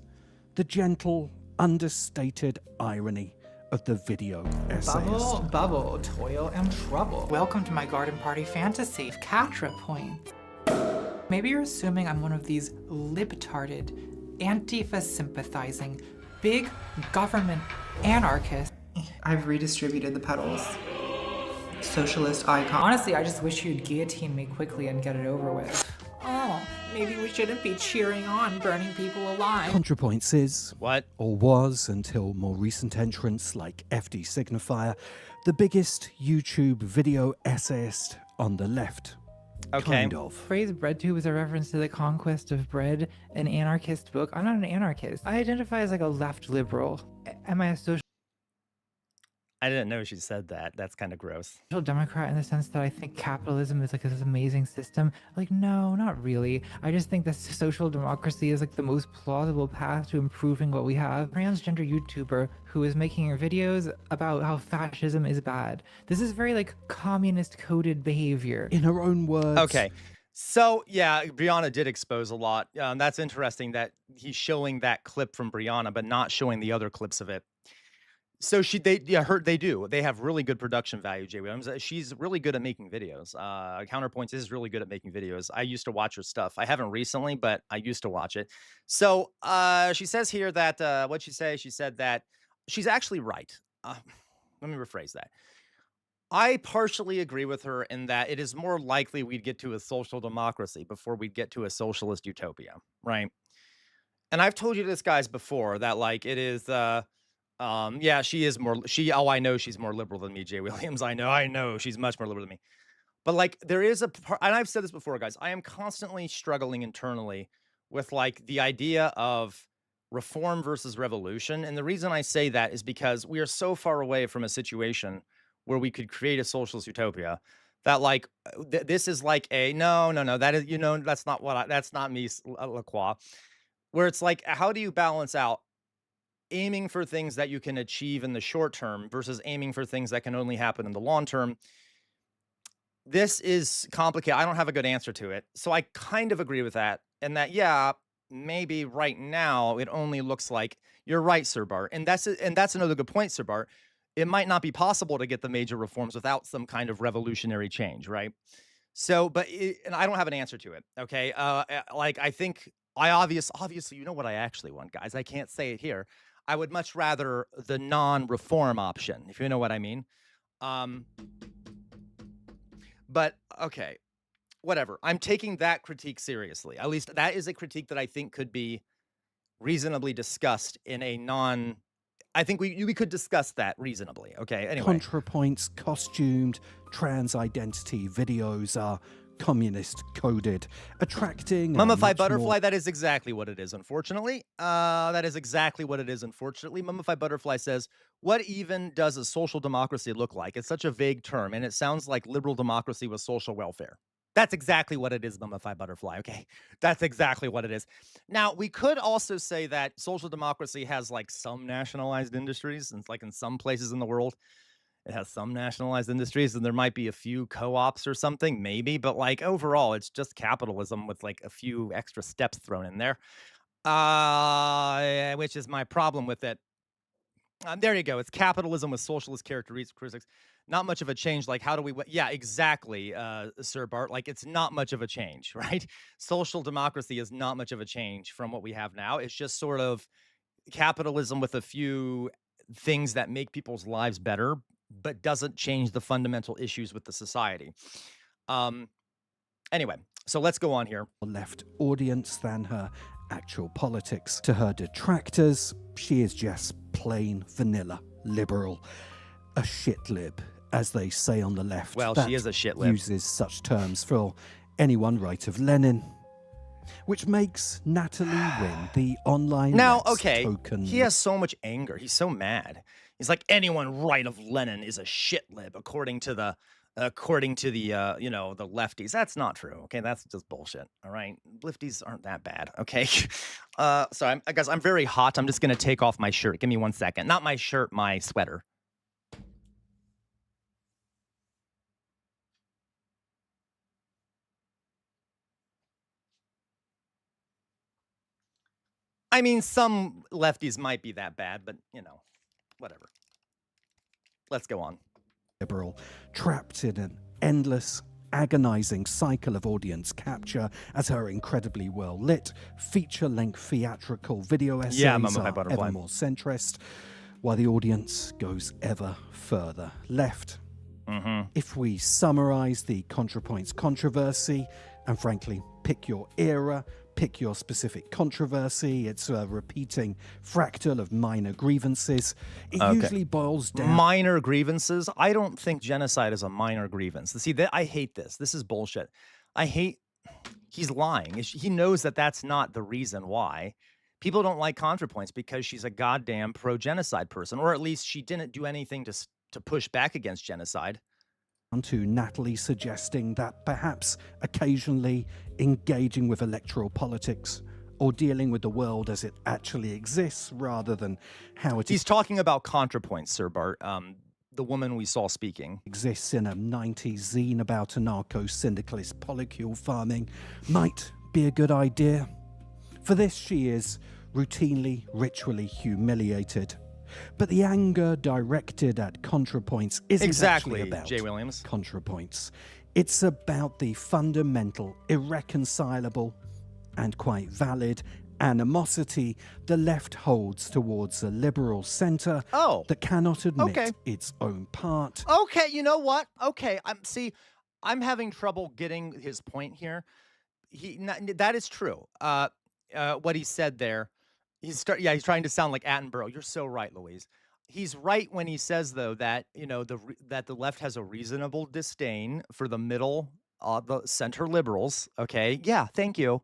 the gentle, understated irony of the video essayist. Bubble, toil, and trouble. Welcome to my garden party fantasy. Catra points. Maybe you're assuming I'm one of these libtarded, Antifa sympathizing, big government anarchists. I've redistributed the petals. Socialist icon. Honestly, I just wish you'd guillotine me quickly and get it over with. Oh, maybe we shouldn't be cheering on burning people alive. ContraPoints is, What? or was until more recent entrants like FD Signifier, the biggest YouTube video essayist on the left. Okay. Kind of. Phrase breadtube is a reference to the conquest of bread, an anarchist book. I'm not an anarchist. I identify as like a left liberal. Am I a social I didn't know she said that. That's kind of gross. democrat in the sense that I think capitalism is like this amazing system? Like, no, not really. I just think that social democracy is like the most plausible path to improving what we have. Transgender YouTuber who is making her videos about how fascism is bad. This is very like communist coded behavior. In her own words. Okay. So, yeah, Brianna did expose a lot. That's interesting that he's showing that clip from Brianna, but not showing the other clips of it. So they do. They have really good production value, Jay Williams. She's really good at making videos. Counterpoints is really good at making videos. I used to watch her stuff. I haven't recently, but I used to watch it. So she says here that, what'd she say? She said that she's actually right. Let me rephrase that. I partially agree with her in that it is more likely we'd get to a social democracy before we'd get to a socialist utopia, right? And I've told you this, guys, before that, like, it is, yeah, she is more, I know she's more liberal than me, Jay Williams. I know she's much more liberal than me. But like, there is a part, and I've said this before, guys, I am constantly struggling internally with like the idea of reform versus revolution. And the reason I say that is because we are so far away from a situation where we could create a socialist utopia that like, this is like a, no, that is, that's not that's not me, Lacroix, where it's like, how do you balance out aiming for things that you can achieve in the short term versus aiming for things that can only happen in the long term? This is complicated. I don't have a good answer to it. So I kind of agree with that. And that, yeah, maybe right now it only looks like you're right, Sir Bart. And that's another good point, Sir Bart. It might not be possible to get the major reforms without some kind of revolutionary change, right? So, and I don't have an answer to it. Okay. Like, I think obviously, you know what I actually want, guys. I can't say it here. I would much rather the non-reform option, if you know what I mean. But okay, whatever. I'm taking that critique seriously. At least that is a critique that I think could be reasonably discussed in a I think we could discuss that reasonably. Okay, anyway. ContraPoints costumed trans identity videos are communist coded, attracting Mummified Butterfly, that is exactly what it is, unfortunately. Mummified Butterfly says, what even does a social democracy look like? It's such a vague term, and it sounds like liberal democracy with social welfare. That's exactly what it is, Mummified Butterfly, okay? That's exactly what it is. Now, we could also say that social democracy has like some nationalized industries, and it's like in some places in the world, it has some nationalized industries, and there might be a few co-ops or something, maybe, but like overall, it's just capitalism with like a few extra steps thrown in there, which is my problem with it. There you go. It's capitalism with socialist characteristics. Not much of a change. Like, how do we? Yeah, exactly, Sir Bart. Like, it's not much of a change, right? Social democracy is not much of a change from what we have now. It's just sort of capitalism with a few things that make people's lives better, but doesn't change the fundamental issues with the society. Anyway, so let's go on here. Left audience than her actual politics. To her detractors, she is just plain vanilla liberal. A shit lib, as they say on the left. Well, she is a shit lib. Uses such terms for anyone right of Lenin. Which makes Natalie Wynn the online token. He has so much anger. He's so mad. He's like, anyone right of Lenin is a shit lib, according to the the lefties. That's not true. Okay, that's just bullshit. All right, lefties aren't that bad. Okay, so guys, I'm very hot. I'm just gonna take off my shirt. Give me 1 second. Not my shirt, my sweater. I mean, some lefties might be that bad, but, you know, whatever. Let's go on. Liberal, trapped in an endless, agonizing cycle of audience capture as her incredibly well-lit, feature-length theatrical video essays are ever more centrist, while the audience goes ever further left. If we summarize the ContraPoints controversy, and frankly, pick your era, pick your specific controversy, it's a repeating fractal of minor grievances. It usually boils down... Minor grievances? I don't think genocide is a minor grievance. See, I hate this. This is bullshit. I hate... He's lying. He knows that that's not the reason why. People don't like ContraPoints because she's a goddamn pro-genocide person, or at least she didn't do anything to push back against genocide. To Natalie suggesting that perhaps occasionally engaging with electoral politics or dealing with the world as it actually exists rather than how it He's talking about ContraPoints, Sir Bart, the woman we saw speaking. Exists in a 90s zine about anarcho-syndicalist polycule farming might be a good idea. For this, she is routinely, ritually humiliated. But the anger directed at ContraPoints isn't actually about Jay Williams. ContraPoints. It's about the fundamental, irreconcilable, and quite valid animosity the left holds towards a liberal center that cannot admit its own part. Okay, you know what? Okay, I'm having trouble getting his point here. That is true. What he said there. He's trying to sound like Attenborough. You're so right, Louise. He's right when he says, though, that that the left has a reasonable disdain for the middle, the center liberals. Okay, yeah, thank you.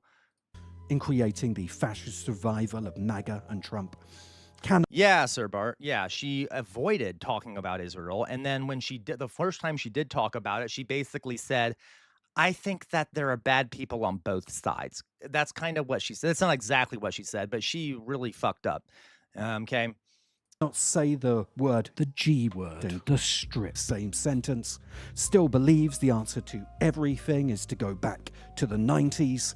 In creating the fascist survival of MAGA and Trump. Yeah, Sir Bart. Yeah, she avoided talking about Israel, and then when she did, the first time she did talk about it, she basically said, I think that there are bad people on both sides. That's kind of what she said. It's not exactly what she said, but she really fucked up. Okay. Not say the G word in the strip same sentence. Still believes the answer to everything is to go back to the 90s.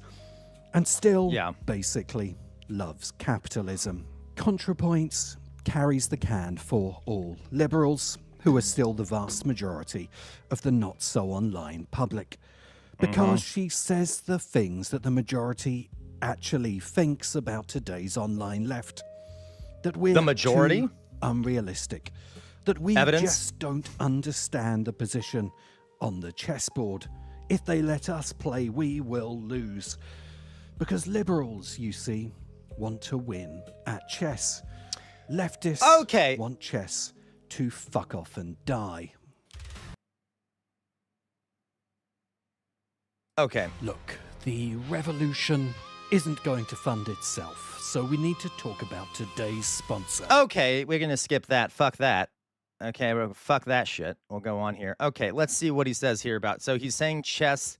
And still basically loves capitalism. ContraPoints carries the can for all liberals, who are still the vast majority of the not-so-online public. Because she says the things that the majority actually thinks about today's online left. That we're the majority? Too unrealistic. That we just don't understand the position on the chessboard. If they let us play, we will lose. Because liberals, you see, want to win at chess. Leftists want chess to fuck off and die. Okay. Look, the revolution isn't going to fund itself, so we need to talk about today's sponsor. Okay, we're going to skip that. Fuck that. Okay, fuck that shit. We'll go on here. Okay, let's see what he says here about. So he's saying chess.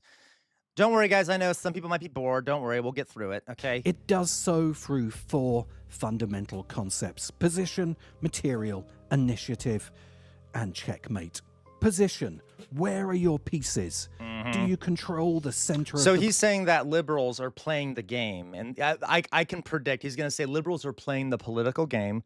Don't worry, guys. I know some people might be bored. Don't worry. We'll get through it. Okay. It does so through 4 fundamental concepts: position, material, initiative, and checkmate. Position. Where are your pieces? Do you control the center of So he's saying that liberals are playing the game. And I can predict he's going to say liberals are playing the political game.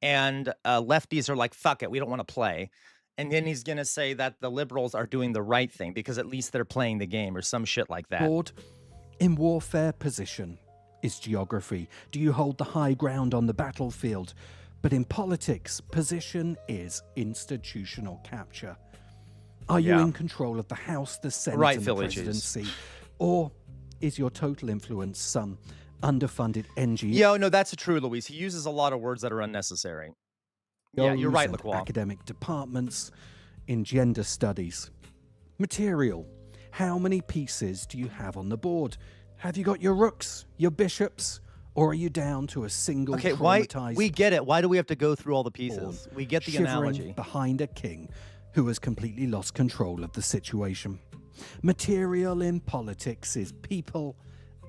And lefties are like, fuck it, we don't want to play. And then he's going to say that the liberals are doing the right thing because at least they're playing the game or some shit like that. Board. In warfare, position is geography. Do you hold the high ground on the battlefield? But in politics, position is institutional capture. Are you in control of the House, the Senate, and the presidency? Or is your total influence some underfunded NGO? Yo, no, that's true, Luis. He uses a lot of words that are unnecessary. Yeah, you're right, Lacroix. Academic departments in gender studies. Material. How many pieces do you have on the board? Have you got your rooks, your bishops, or are you down to a single traumatized... We get it. Why do we have to go through all the pieces? We get the analogy. Behind a king who has completely lost control of the situation. Material in politics is people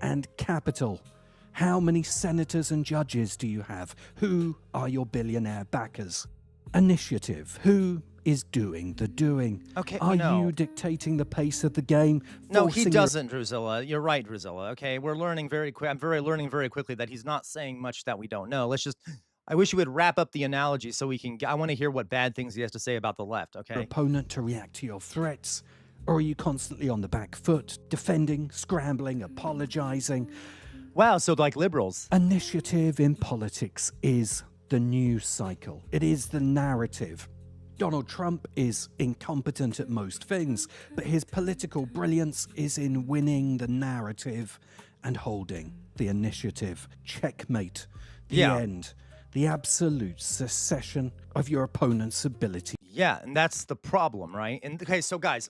and capital. How many senators and judges do you have? Who are your billionaire backers? Initiative. Who is doing the doing. Okay, Are no. you dictating the pace of the game? No, he forcing your- doesn't, Drusilla. You're right, Drusilla. Okay, we're learning very quick. I'm learning very quickly that he's not saying much that we don't know. Let's just. I wish you would wrap up the analogy so we can. I want to hear what bad things he has to say about the left. Okay. Your opponent to react to your threats? Or are you constantly on the back foot, defending, scrambling, apologizing? Wow, so like liberals. Initiative in politics is the news cycle. It is the narrative. Donald Trump is incompetent at most things, but his political brilliance is in winning the narrative and holding the initiative. Checkmate. The end. The absolute secession of your opponent's ability. Yeah, and that's the problem, right? And okay, so guys,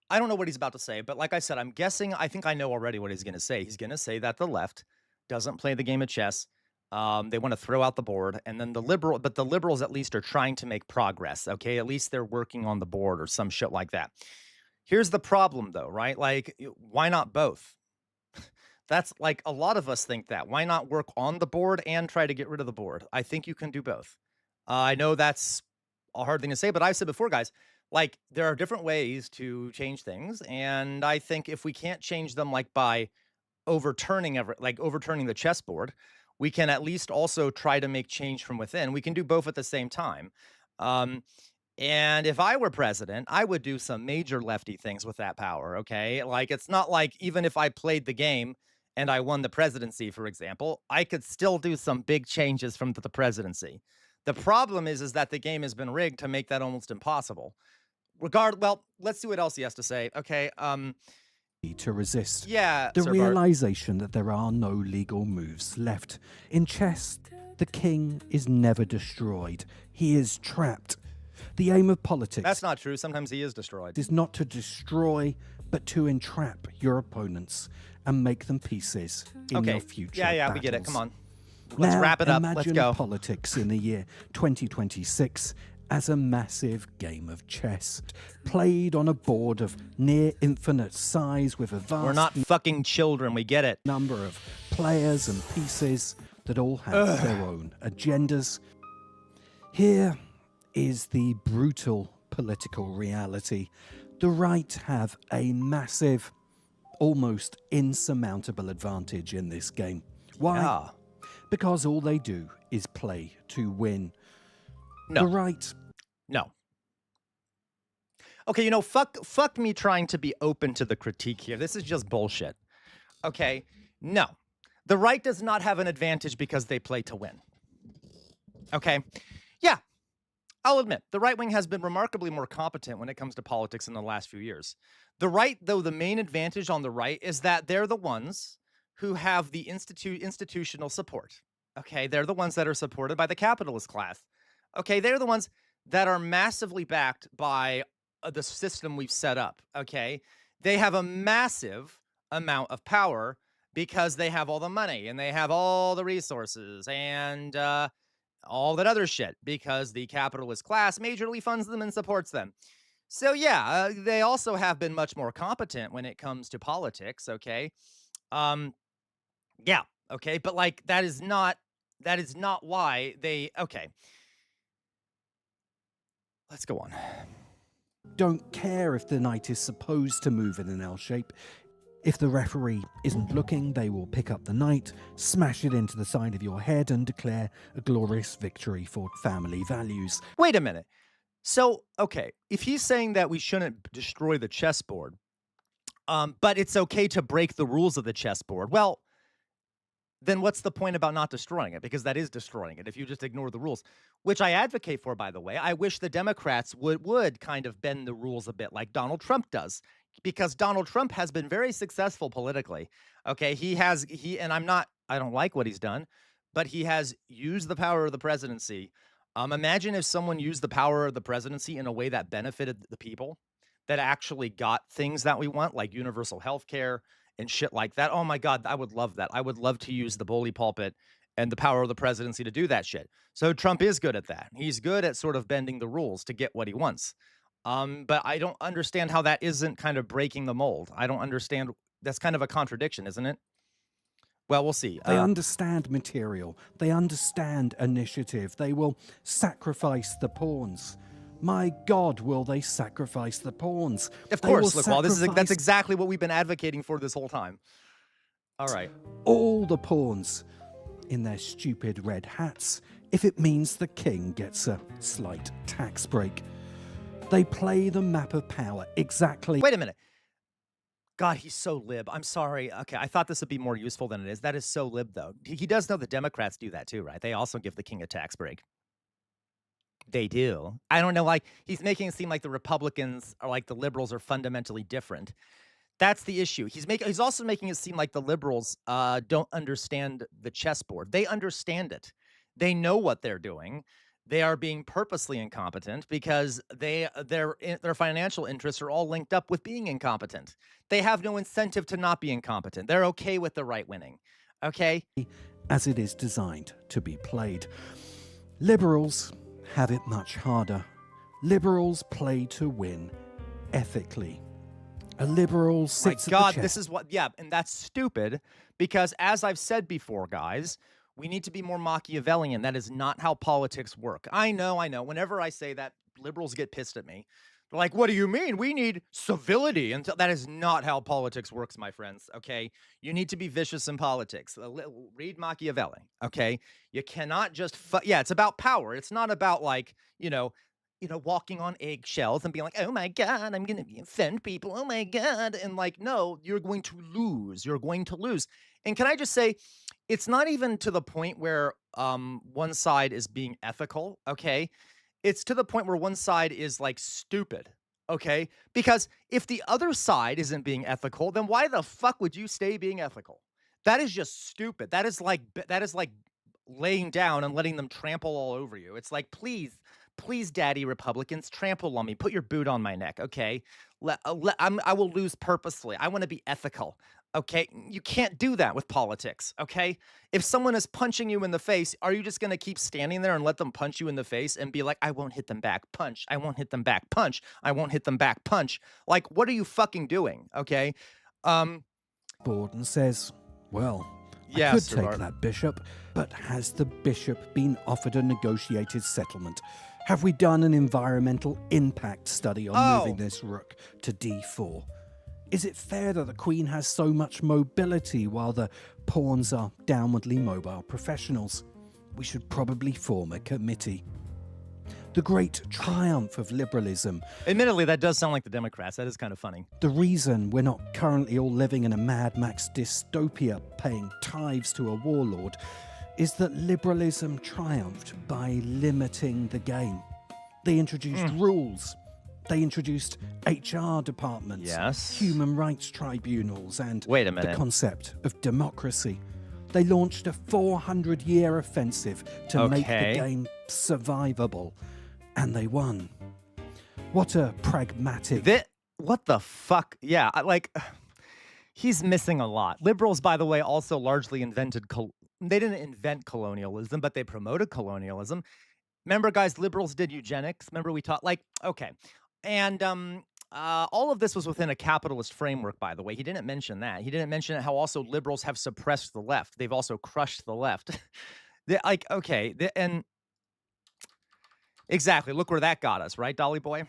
I don't know what he's about to say, but like I said, I'm guessing, I think I know already what he's going to say. He's going to say that the left doesn't play the game of chess. They want to throw out the board, and then the liberals at least are trying to make progress. Okay, at least they're working on the board or some shit like that. Here's the problem, though, right? Like, why not both? That's like a lot of us think that. Why not work on the board and try to get rid of the board? I think you can do both. I know that's a hard thing to say, but I've said before, guys, like there are different ways to change things, and I think if we can't change them like by overturning the chessboard, we can at least also try to make change from within. We can do both at the same time. And if I were president, I would do some major lefty things with that power, okay? Like, it's not like even if I played the game and I won the presidency, for example, I could still do some big changes from the presidency. The problem is that the game has been rigged to make that almost impossible. Well, let's see what else he has to say. Okay, to resist. Yeah, The Sir Bart. realization that there are no legal moves left. In chess, the king is never destroyed. He is trapped. The aim of politics That's not true. Sometimes he is destroyed. is not to destroy, but to entrap your opponents and make them pieces in your future Yeah, we get it. battles. Come on. Let's Now, wrap it up. Let's imagine go. politics in the year 2026 as a massive game of chess, played on a board of near infinite size with a vast We're not fucking children. We get it. number of players and pieces that all have their own agendas. Here is the brutal political reality. The right have a massive, almost insurmountable advantage in this game. Why? Yeah. Because all they do is play to win. No. The right. No. Okay, fuck me trying to be open to the critique here. This is just bullshit. Okay, no. The right does not have an advantage because they play to win. Okay, yeah, I'll admit, the right wing has been remarkably more competent when it comes to politics in the last few years. The right, though, the main advantage on the right is that they're the ones who have the institutional support. Okay, they're the ones that are supported by the capitalist class. Okay, they're the ones that are massively backed by the system we've set up. Okay, they have a massive amount of power because they have all the money and they have all the resources and all that other shit because the capitalist class majorly funds them and supports them. So yeah, they also have been much more competent when it comes to politics. Okay, yeah, okay, but like that is not why they. Okay, let's go on. Don't care if the knight is supposed to move in an L shape. If the referee isn't looking, they will pick up the knight, smash it into the side of your head, and declare a glorious victory for family values. Wait a minute. So, okay, if he's saying that we shouldn't destroy the chessboard, but it's okay to break the rules of the chessboard, well, then what's the point about not destroying it? Because that is destroying it if you just ignore the rules, which I advocate for, by the way. I wish the Democrats would kind of bend the rules a bit like Donald Trump does, because Donald Trump has been very successful politically. Okay, I don't like what he's done, but he has used the power of the presidency. Imagine if someone used the power of the presidency in a way that benefited the people, that actually got things that we want, like universal health care and shit like that. Oh my God, I would love that. I would love to use the bully pulpit and the power of the presidency to do that shit. So Trump is good at that. He's good at sort of bending the rules to get what he wants. But I don't understand how that isn't kind of breaking the mold. I don't understand. That's kind of a contradiction, isn't it? Well, we'll see. They understand material. They understand initiative. They will sacrifice the pawns. My God, will they sacrifice the pawns? Of They will course, look, well, that's sacrifice exactly what we've been advocating for this whole time. All right. all the pawns in their stupid red hats if it means the king gets a slight tax break. They play the map of power exactly. Wait a minute. God, he's so lib. I'm sorry. Okay, I thought this would be more useful than it is. That is so lib, though. He does know the Democrats do that too, right? They also give the king a tax break. They do. I don't know, like, he's making it seem like the Republicans are like the liberals are fundamentally different. That's the issue. He's also making it seem like the liberals don't understand the chessboard. They understand it. They know what they're doing. They are being purposely incompetent because their financial interests are all linked up with being incompetent. They have no incentive to not be incompetent. They're okay with the right winning. Okay? As it is designed to be played. Liberals have it much harder. Liberals play to win ethically. A liberal sits My God, at the this is what, yeah, and that's stupid because as I've said before, guys, we need to be more Machiavellian. That is not how politics work. I know. Whenever I say that, liberals get pissed at me. They're like, what do you mean? We need civility. And that is not how politics works, my friends, okay? You need to be vicious in politics. Read Machiavelli, okay? You cannot just, yeah, it's about power. It's not about like, walking on eggshells and being like, oh my God, I'm going to offend people. Oh my God. And like, no, you're going to lose. You're going to lose. And can I just say, it's not even to the point where one side is being ethical, okay? It's to the point where one side is like stupid, okay? Because if the other side isn't being ethical, then why the fuck would you stay being ethical? That is just stupid. That is like laying down and letting them trample all over you. It's like, please, daddy Republicans, trample on me. Put your boot on my neck, okay? I will lose purposefully. I want to be ethical. Okay, you can't do that with politics, okay? If someone is punching you in the face, are you just going to keep standing there and let them punch you in the face and be like, I won't hit them back, punch, I won't hit them back, punch, I won't hit them back, punch? Like, what are you fucking doing, okay? Board says, well, yeah, I could Sir take Art. that bishop, but has the bishop been offered a negotiated settlement? Have we done an environmental impact study on moving this rook to d4? Is it fair that the Queen has so much mobility while the pawns are downwardly mobile professionals? We should probably form a committee. The great triumph of liberalism. Admittedly, that does sound like the Democrats. That is kind of funny. The reason we're not currently all living in a Mad Max dystopia paying tithes to a warlord is that liberalism triumphed by limiting the game. They introduced rules. They introduced HR departments, yes, human rights tribunals, and wait a minute, the concept of democracy. They launched a 400-year offensive to make the game survivable, and they won. What a pragmatic... What the fuck? Yeah, he's missing a lot. Liberals, by the way, also largely invented... They didn't invent colonialism, but they promoted colonialism. Remember, guys, liberals did eugenics. Remember we taught, okay. And all of this was within a capitalist framework, by the way. He didn't mention that. He didn't mention how also liberals have suppressed the left. They've also crushed the left. And exactly. Look where that got us, right, Dolly Boy?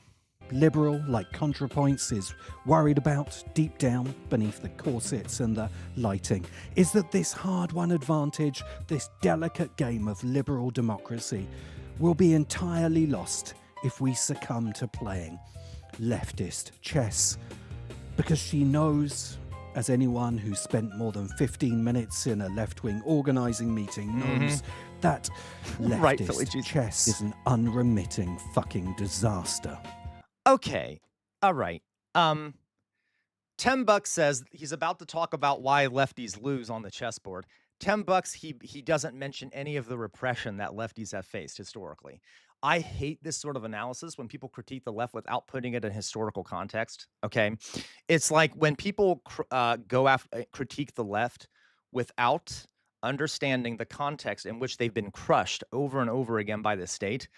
Liberal, like ContraPoints, is worried about deep down beneath the corsets and the lighting is that this hard-won advantage, this delicate game of liberal democracy, will be entirely lost if we succumb to playing leftist chess. Because she knows, as anyone who's spent more than 15 minutes in a left-wing organising meeting knows, that leftist chess is an unremitting fucking disaster. Okay, all right. $10 says he's about to talk about why lefties lose on the chessboard. $10, he doesn't mention any of the repression that lefties have faced historically. I hate this sort of analysis when people critique the left without putting it in historical context, okay? It's like when people critique the left without understanding the context in which they've been crushed over and over again by the state,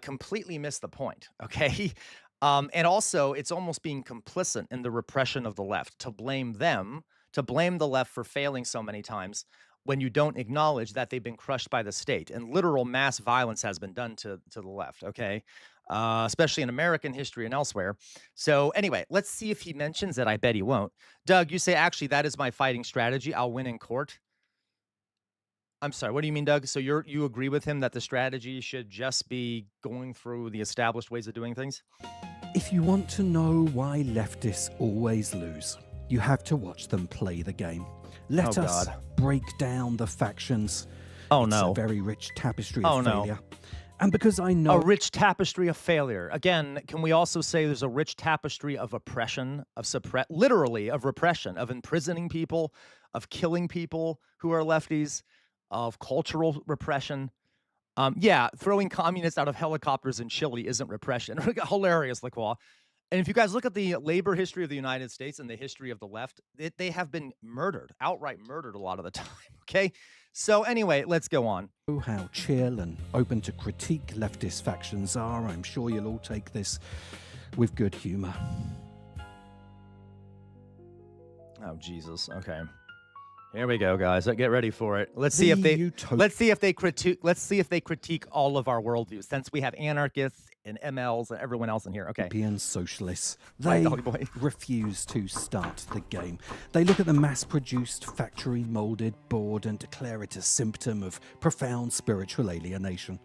completely miss the point, okay? And also, it's almost being complicit in the repression of the left, to blame the left for failing so many times when you don't acknowledge that they've been crushed by the state and literal mass violence has been done to the left, okay? especially in American history and elsewhere. So anyway, let's see if he mentions it. I bet he won't. Doug, you say, actually, that is my fighting strategy. I'll win in court. I'm sorry, what do you mean, Doug? So you agree with him that the strategy should just be going through the established ways of doing things? If you want to know why leftists always lose, you have to watch them play the game. Let us break down the factions. Oh, it's no. a very rich tapestry Oh, of no. failure. And because I know... A rich tapestry of failure. Again, can we also say there's a rich tapestry of oppression, literally of repression, of imprisoning people, of killing people who are lefties, of cultural repression. Yeah, throwing communists out of helicopters in Chile isn't repression. Hilarious, Lacroix. And if you guys look at the labor history of the United States and the history of the left, they have been murdered, outright murdered a lot of the time, okay? So anyway, let's go on. How chill and open to critique leftist factions are. I'm sure you'll all take this with good humor. Oh, Jesus. Okay. Here we go, guys. Get ready for it. Let's see if they critique all of our worldviews, since we have anarchists and MLs and everyone else in here. Okay. European socialists. They refuse to start the game. They look at the mass-produced, factory-molded board and declare it a symptom of profound spiritual alienation.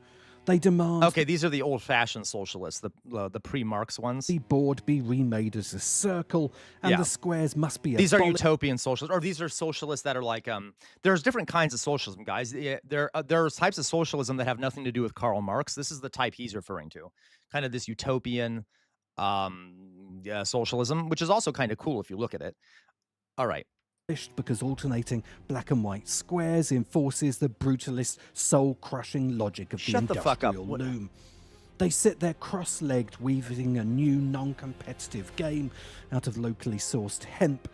They demand... Okay, these are the old-fashioned socialists, the pre-Marx ones. The board be remade as a circle, and the squares must be... These are utopian socialists, or these are socialists that are like... there's different kinds of socialism, guys. There's types of socialism that have nothing to do with Karl Marx. This is the type he's referring to. Kind of this utopian socialism, which is also kind of cool if you look at it. All right. Because alternating black and white squares enforces the brutalist, soul-crushing logic of the industrial loom. They sit there cross-legged, weaving a new non-competitive game out of locally sourced hemp,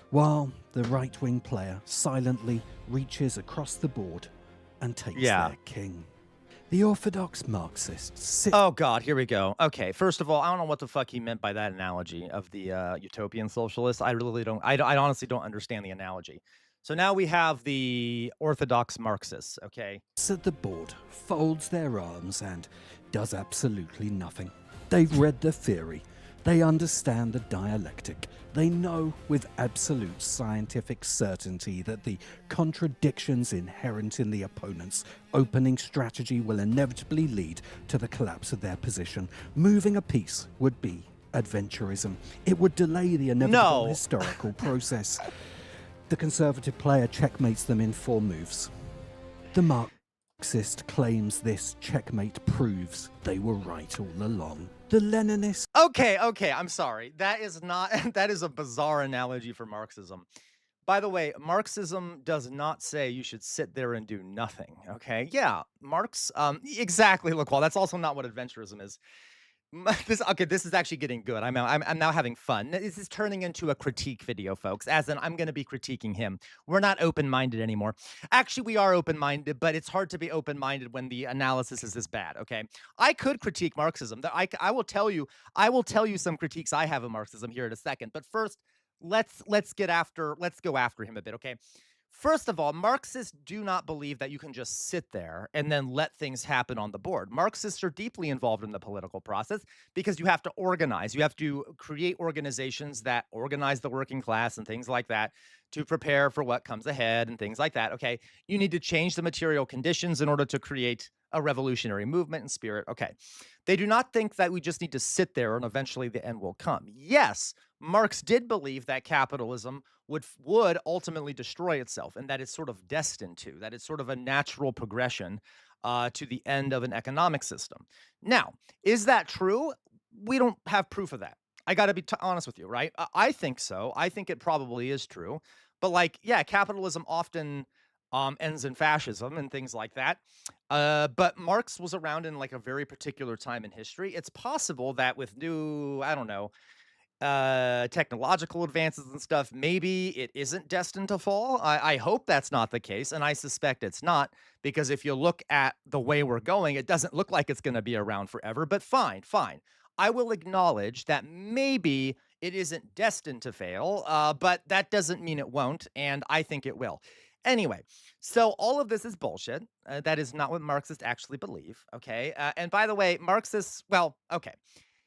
while the right-wing player silently reaches across the board and takes their king. The orthodox Marxists sit... Oh, God, here we go. Okay, first of all, I don't know what the fuck he meant by that analogy of the utopian socialists. I really don't. I honestly don't understand the analogy. So now we have the orthodox Marxists, okay? At the board, folds their arms and does absolutely nothing. They've read the theory. They understand the dialectic. They know with absolute scientific certainty that the contradictions inherent in the opponent's opening strategy will inevitably lead to the collapse of their position. Moving a piece would be adventurism. It would delay the inevitable historical process. The conservative player checkmates them in 4 moves. The Marxist claims this checkmate proves they were right all along. The Leninist... Okay, I'm sorry. That is a bizarre analogy for Marxism. By the way, Marxism does not say you should sit there and do nothing, okay? Yeah, Marx, exactly, Lacroix. That's also not what adventurism is. This is actually getting good. I'm now having fun. This is turning into a critique video, folks, as in I'm going to be critiquing him. We're not open-minded anymore. Actually, we are open-minded, but it's hard to be open-minded when the analysis is this bad, okay? I could critique Marxism. I will tell you some critiques I have of Marxism here in a second. But first, let's go after him a bit, okay? First of all, Marxists do not believe that you can just sit there and then let things happen on the board. Marxists are deeply involved in the political process because you have to organize. You have to create organizations that organize the working class and things like that to prepare for what comes ahead and things like that, okay? You need to change the material conditions in order to create a revolutionary movement and spirit, okay? They do not think that we just need to sit there and eventually the end will come. Yes, Marx did believe that capitalism would ultimately destroy itself and that it's sort of destined to, that it's sort of a natural progression to the end of an economic system. Now, is that true? We don't have proof of that. I got to be honest with you, right? I think so. I think it probably is true. But like, yeah, capitalism often ends in fascism and things like that. But Marx was around in like a very particular time in history. It's possible that with new, I don't know, technological advances and stuff, maybe it isn't destined to fall. I hope that's not the case, and I suspect it's not, because if you look at the way we're going, it doesn't look like it's going to be around forever, but fine. I will acknowledge that maybe it isn't destined to fail, but that doesn't mean it won't, and I think it will. Anyway, so all of this is bullshit. That is not what Marxists actually believe. Okay. And by the way, Marxists, well, okay.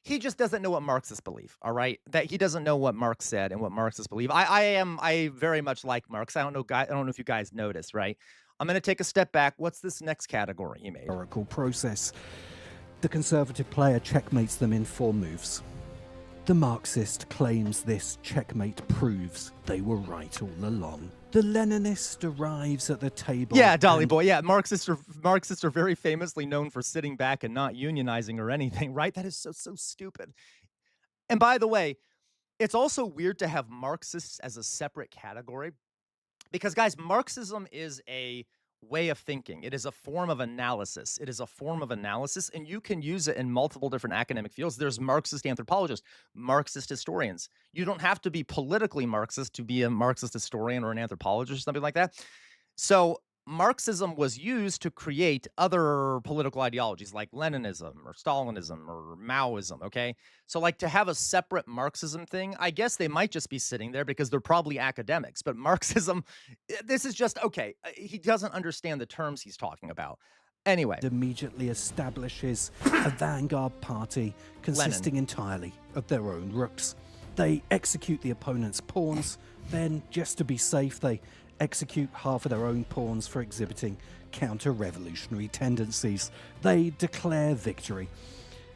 He just doesn't know what Marxists believe. All right. That he doesn't know what Marx said and what Marxists believe. I very much like Marx. I don't know if you guys noticed, right? I'm going to take a step back. What's this next category he made? Oracle process. The conservative player checkmates them in 4 moves. The Marxist claims this checkmate proves they were right all along. The Leninist arrives at the table. Yeah, Dolly Boy. Yeah, Marxists are very famously known for sitting back and not unionizing or anything, right? That is so stupid. And by the way, it's also weird to have Marxists as a separate category because, guys, Marxism is a way of thinking. It is a form of analysis. It is a form of analysis, and you can use it in multiple different academic fields. There's Marxist anthropologists, Marxist historians. You don't have to be politically Marxist to be a Marxist historian or an anthropologist or something like that. So Marxism was used to create other political ideologies like Leninism or Stalinism or Maoism, okay? So like to have a separate Marxism thing, I guess they might just be sitting there because they're probably academics, but Marxism, this is just, okay, he doesn't understand the terms he's talking about. Anyway. Immediately establishes a vanguard party consisting entirely of their own rooks. They execute the opponent's pawns, then just to be safe, they execute half of their own pawns for exhibiting counter-revolutionary tendencies. They declare victory.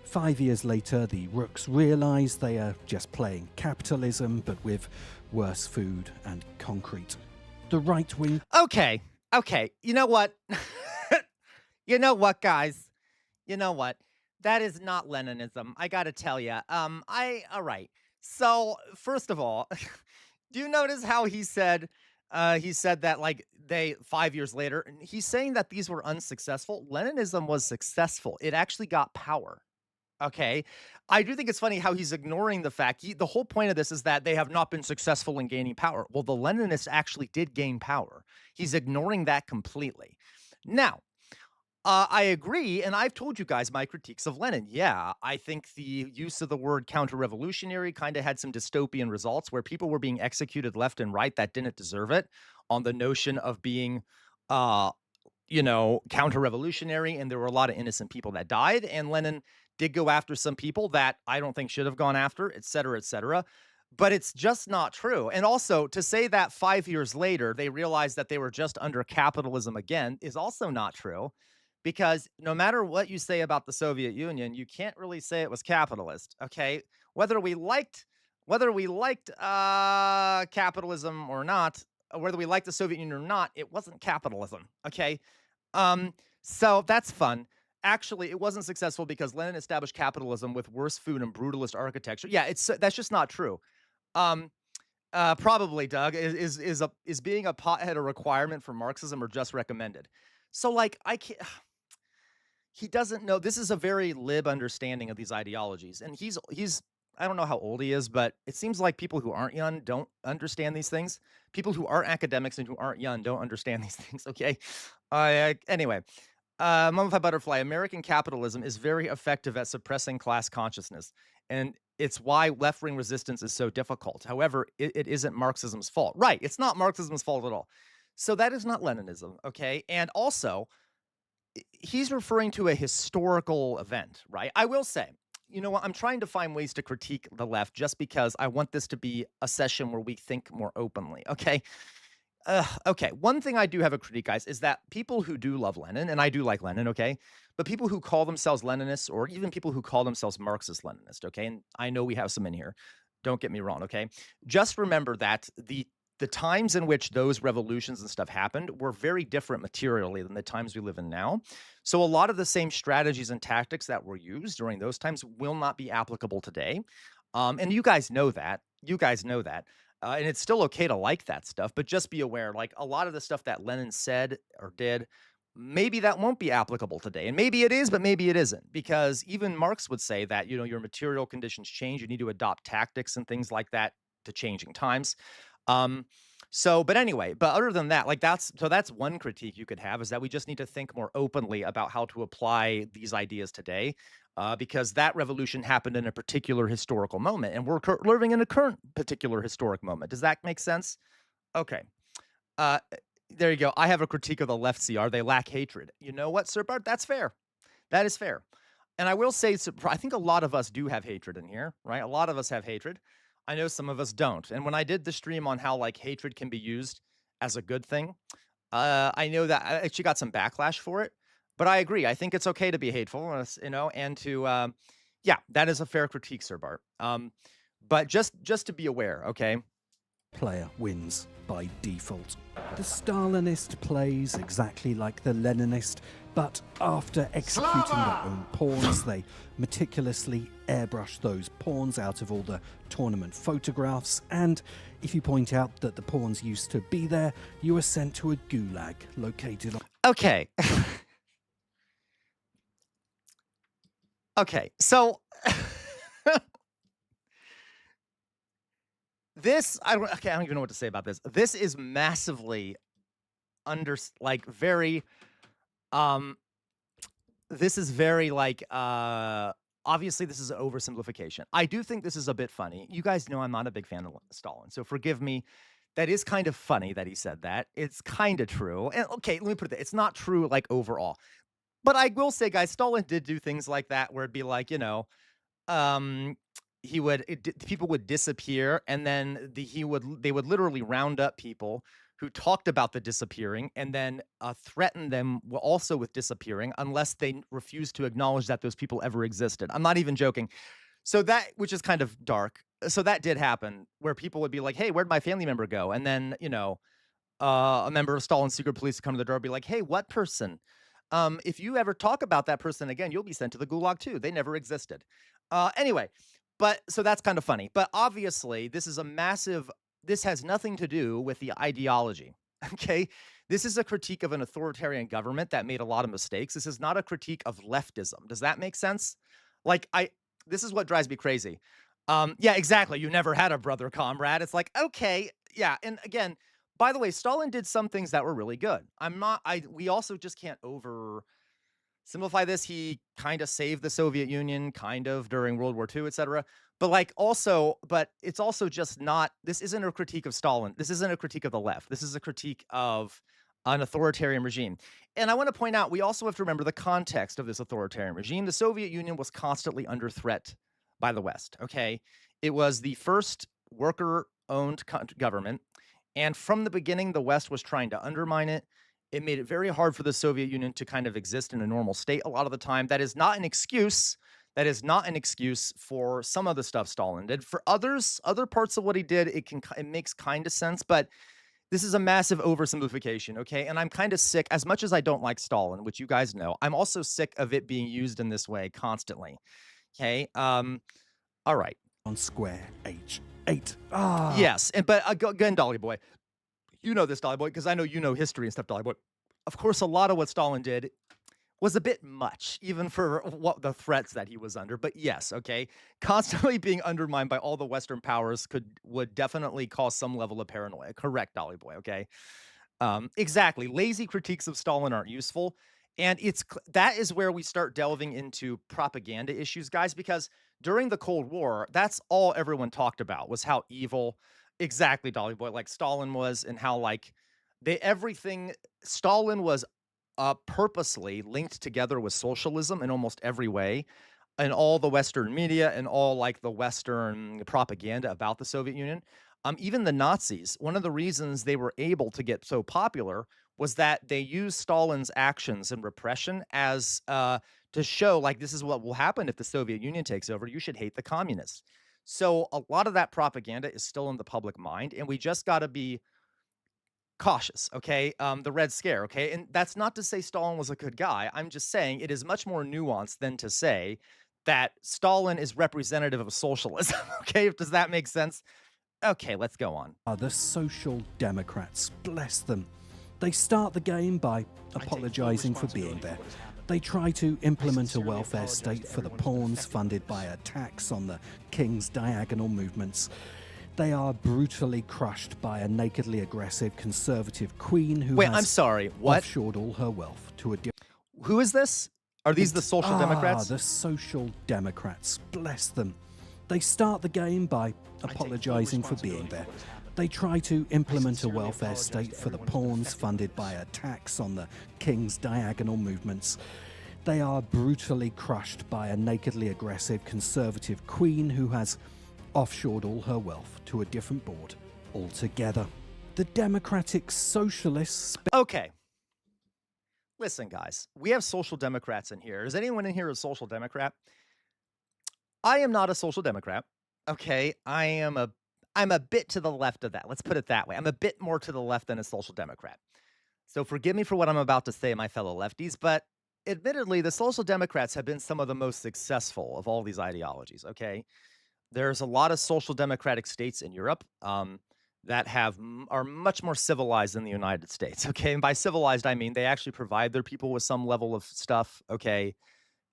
5 years later, the rooks realize they are just playing capitalism, but with worse food and concrete. The right wing... Okay. You know what? You know what, guys? You know what? That is not Leninism. I gotta tell you. All right. So, first of all, do you notice how he said that like 5 years later, he's saying that these were unsuccessful. Leninism was successful. It actually got power. Okay. I do think it's funny how he's ignoring the fact. The whole point of this is that they have not been successful in gaining power. Well, the Leninists actually did gain power. He's ignoring that completely. Now, I agree, and I've told you guys my critiques of Lenin. Yeah, I think the use of the word counter-revolutionary kind of had some dystopian results where people were being executed left and right that didn't deserve it on the notion of being, counter-revolutionary, and there were a lot of innocent people that died, and Lenin did go after some people that I don't think should have gone after, et cetera, et cetera. But it's just not true. And also, to say that 5 years later they realized that they were just under capitalism again is also not true. Because no matter what you say about the Soviet Union, you can't really say it was capitalist, okay? Whether we liked capitalism or not, whether we liked the Soviet Union or not, it wasn't capitalism, okay? So that's fun. Actually, it wasn't successful because Lenin established capitalism with worse food and brutalist architecture. Yeah, that's just not true. Probably, Doug, is being a pothead a requirement for Marxism or just recommended? So like I can't. He doesn't know. This is a very lib understanding of these ideologies. And he's I don't know how old he is, but it seems like people who aren't young don't understand these things. People who aren't academics and who aren't young don't understand these things, okay? Anyway, Mummified Butterfly, American capitalism is very effective at suppressing class consciousness. And it's why left-wing resistance is so difficult. However, it isn't Marxism's fault. Right, it's not Marxism's fault at all. So that is not Leninism, okay? And also, he's referring to a historical event, right? I will say, you know what? I'm trying to find ways to critique the left just because I want this to be a session where we think more openly, okay? Okay, one thing I do have a critique, guys, is that people who do love Lenin, and I do like Lenin, okay? But people who call themselves Leninists or even people who call themselves Marxist-Leninist, okay? And I know we have some in here. Don't get me wrong, okay? Just remember that the times in which those revolutions and stuff happened were very different materially than the times we live in now. So a lot of the same strategies and tactics that were used during those times will not be applicable today. And you guys know that. And it's still okay to like that stuff, but just be aware, like a lot of the stuff that Lenin said or did, maybe that won't be applicable today. And maybe it is, but maybe it isn't. Because even Marx would say that, your material conditions change. You need to adopt tactics and things like that to changing times. But anyway, but other than that, that's one critique you could have, is that we just need to think more openly about how to apply these ideas today, because that revolution happened in a particular historical moment, and we're living in a current particular historic moment. Does that make sense? Okay. There you go. I have a critique of the left CR. They lack hatred. You know what, Sir Bart? That's fair. That is fair. And I will say, I think a lot of us do have hatred in here, right? A lot of us have hatred. I know some of us don't. And when I did the stream on how like hatred can be used as a good thing, I know that I actually got some backlash for it. But I agree. I think it's okay to be hateful, you know, and to, yeah, that is a fair critique, Sir Bart. But just to be aware, okay? Player wins by default. The Stalinist plays exactly like the Leninist, but after executing their own pawns, they meticulously airbrush those pawns out of all the tournament photographs, and if you point out that the pawns used to be there, you are sent to a gulag located on... Okay. Okay, so... This, I don't even know what to say about this. This is massively very, this is very like, obviously this is an oversimplification. I do think this is a bit funny. You guys know I'm not a big fan of Stalin, so forgive me. That is kind of funny that he said that. It's kind of true. And okay, let me put it this. It's not true like overall. But I will say, guys, Stalin did do things like that where it'd be like, you know, people would disappear, and then they would literally round up people who talked about the disappearing and then threaten them also with disappearing unless they refused to acknowledge that those people ever existed. I'm not even joking. So that, which is kind of dark. So that did happen where people would be like, hey, where'd my family member go? And then, you know, a member of Stalin's secret police would come to the door and be like, hey, what person? If you ever talk about that person again, you'll be sent to the gulag too. They never existed. Anyway. But so that's kind of funny. But obviously, this has nothing to do with the ideology. Okay. This is a critique of an authoritarian government that made a lot of mistakes. This is not a critique of leftism. Does that make sense? Like, this is what drives me crazy. Yeah, exactly. You never had a brother comrade. It's like, okay. Yeah. And again, by the way, Stalin did some things that were really good. We also just can't simplify this. He kind of saved the Soviet Union kind of during World War II, etc. But it's also just not, this isn't a critique of Stalin. This isn't a critique of the left. This is a critique of an authoritarian regime. And I want to point out, we also have to remember the context of this authoritarian regime. The Soviet Union was constantly under threat by the West, okay? It was the first worker-owned government. And from the beginning, the West was trying to undermine it. It made it very hard for the Soviet Union to kind of exist in a normal state a lot of the time. That is not an excuse. That is not an excuse for some of the stuff Stalin did. For other parts of what he did, it makes kind of sense, but this is a massive oversimplification, okay? And I'm kind of sick, as much as I don't like Stalin, which you guys know, I'm also sick of it being used in this way constantly, okay? All right. On square H8. Yes, but again, Dolly Boy, you know this, Dolly Boy, because I know you know history and stuff, Dolly Boy. Of course, a lot of what Stalin did was a bit much, even for what the threats that he was under. But yes, okay, constantly being undermined by all the Western powers would definitely cause some level of paranoia. Correct, Dolly Boy, okay? Exactly. Lazy critiques of Stalin aren't useful. And that is where we start delving into propaganda issues, guys, because during the Cold War, that's all everyone talked about was how evil, exactly, Dolly Boy, like Stalin was, and how like Stalin was purposely linked together with socialism in almost every way, in all the Western media and all like the Western propaganda about the Soviet Union. Even the Nazis, one of the reasons they were able to get so popular was that they used Stalin's actions and repression as to show like this is what will happen if the Soviet Union takes over. You should hate the communists. So a lot of that propaganda is still in the public mind, and we just got to be cautious, okay? The Red Scare, okay? And that's not to say Stalin was a good guy. I'm just saying it is much more nuanced than to say that Stalin is representative of socialism, okay? Does that make sense? Okay, let's go on. The Social Democrats, bless them. They start the game by apologizing for being there. They try to implement a welfare state for the pawns funded by a tax on the king's diagonal movements. They are brutally crushed by a nakedly aggressive conservative queen who has I'm sorry, what? offshored all her wealth to a Who is this? Are these the Social Democrats? The Social Democrats, bless them. They start the game by apologizing for being there. They try to implement a welfare state for the pawns funded by a tax on the king's diagonal movements. They are brutally crushed by a nakedly aggressive conservative queen who has offshored all her wealth to a different board altogether. The Democratic Socialists... Okay. Listen, guys, we have social democrats in here. Is anyone in here a social democrat? I am not a social democrat. Okay, I'm a bit to the left of that. Let's put it that way. I'm a bit more to the left than a social democrat. So forgive me for what I'm about to say, my fellow lefties, but admittedly, the social democrats have been some of the most successful of all these ideologies, okay? There's a lot of social democratic states in Europe that are much more civilized than the United States, okay? And by civilized, I mean they actually provide their people with some level of stuff, okay?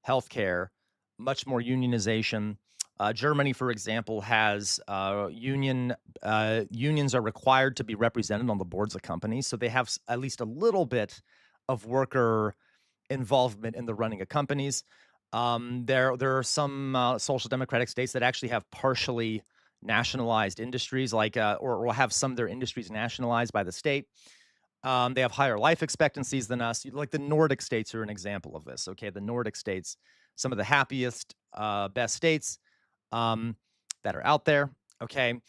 Healthcare, much more unionization. Germany, for example, has unions are required to be represented on the boards of companies, so they have at least a little bit of worker involvement in the running of companies. There are some social democratic states that actually have partially nationalized industries, like or will have some of their industries nationalized by the state. They have higher life expectancies than us. Like the Nordic states are an example of this. Okay, the Nordic states, some of the happiest, best states that are out there. Okay,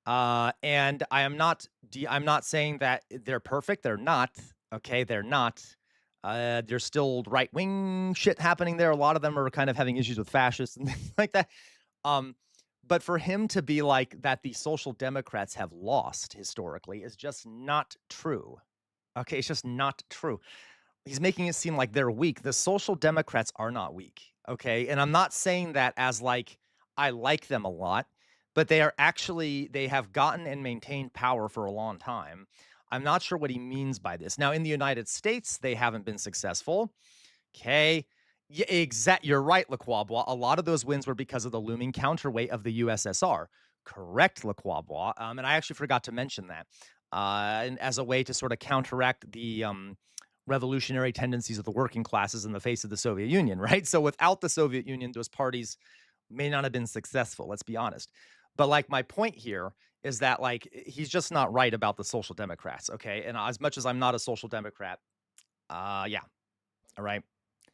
and I'm not saying that they're perfect. They're not. Okay, they're not. There's still right-wing shit happening there. A lot of them are kind of having issues with fascists and things like that. But for him to be like that the social democrats have lost historically is just not true. Okay, it's just not true. He's making it seem like they're weak. The social democrats are not weak. Okay, and I'm not saying that as like I like them a lot, but they have gotten and maintained power for a long time. I'm not sure what he means by this. Now, in the United States, they haven't been successful. Okay. Yeah, you're right, Lequabois. A lot of those wins were because of the looming counterweight of the USSR. Correct, Lequabois. And I actually forgot to mention that. And as a way to sort of counteract the revolutionary tendencies of the working classes in the face of the Soviet Union, right? So without the Soviet Union, those parties may not have been successful, let's be honest. But like my point here is that like he's just not right about the social democrats, okay? And as much as I'm not a social democrat, yeah, all right.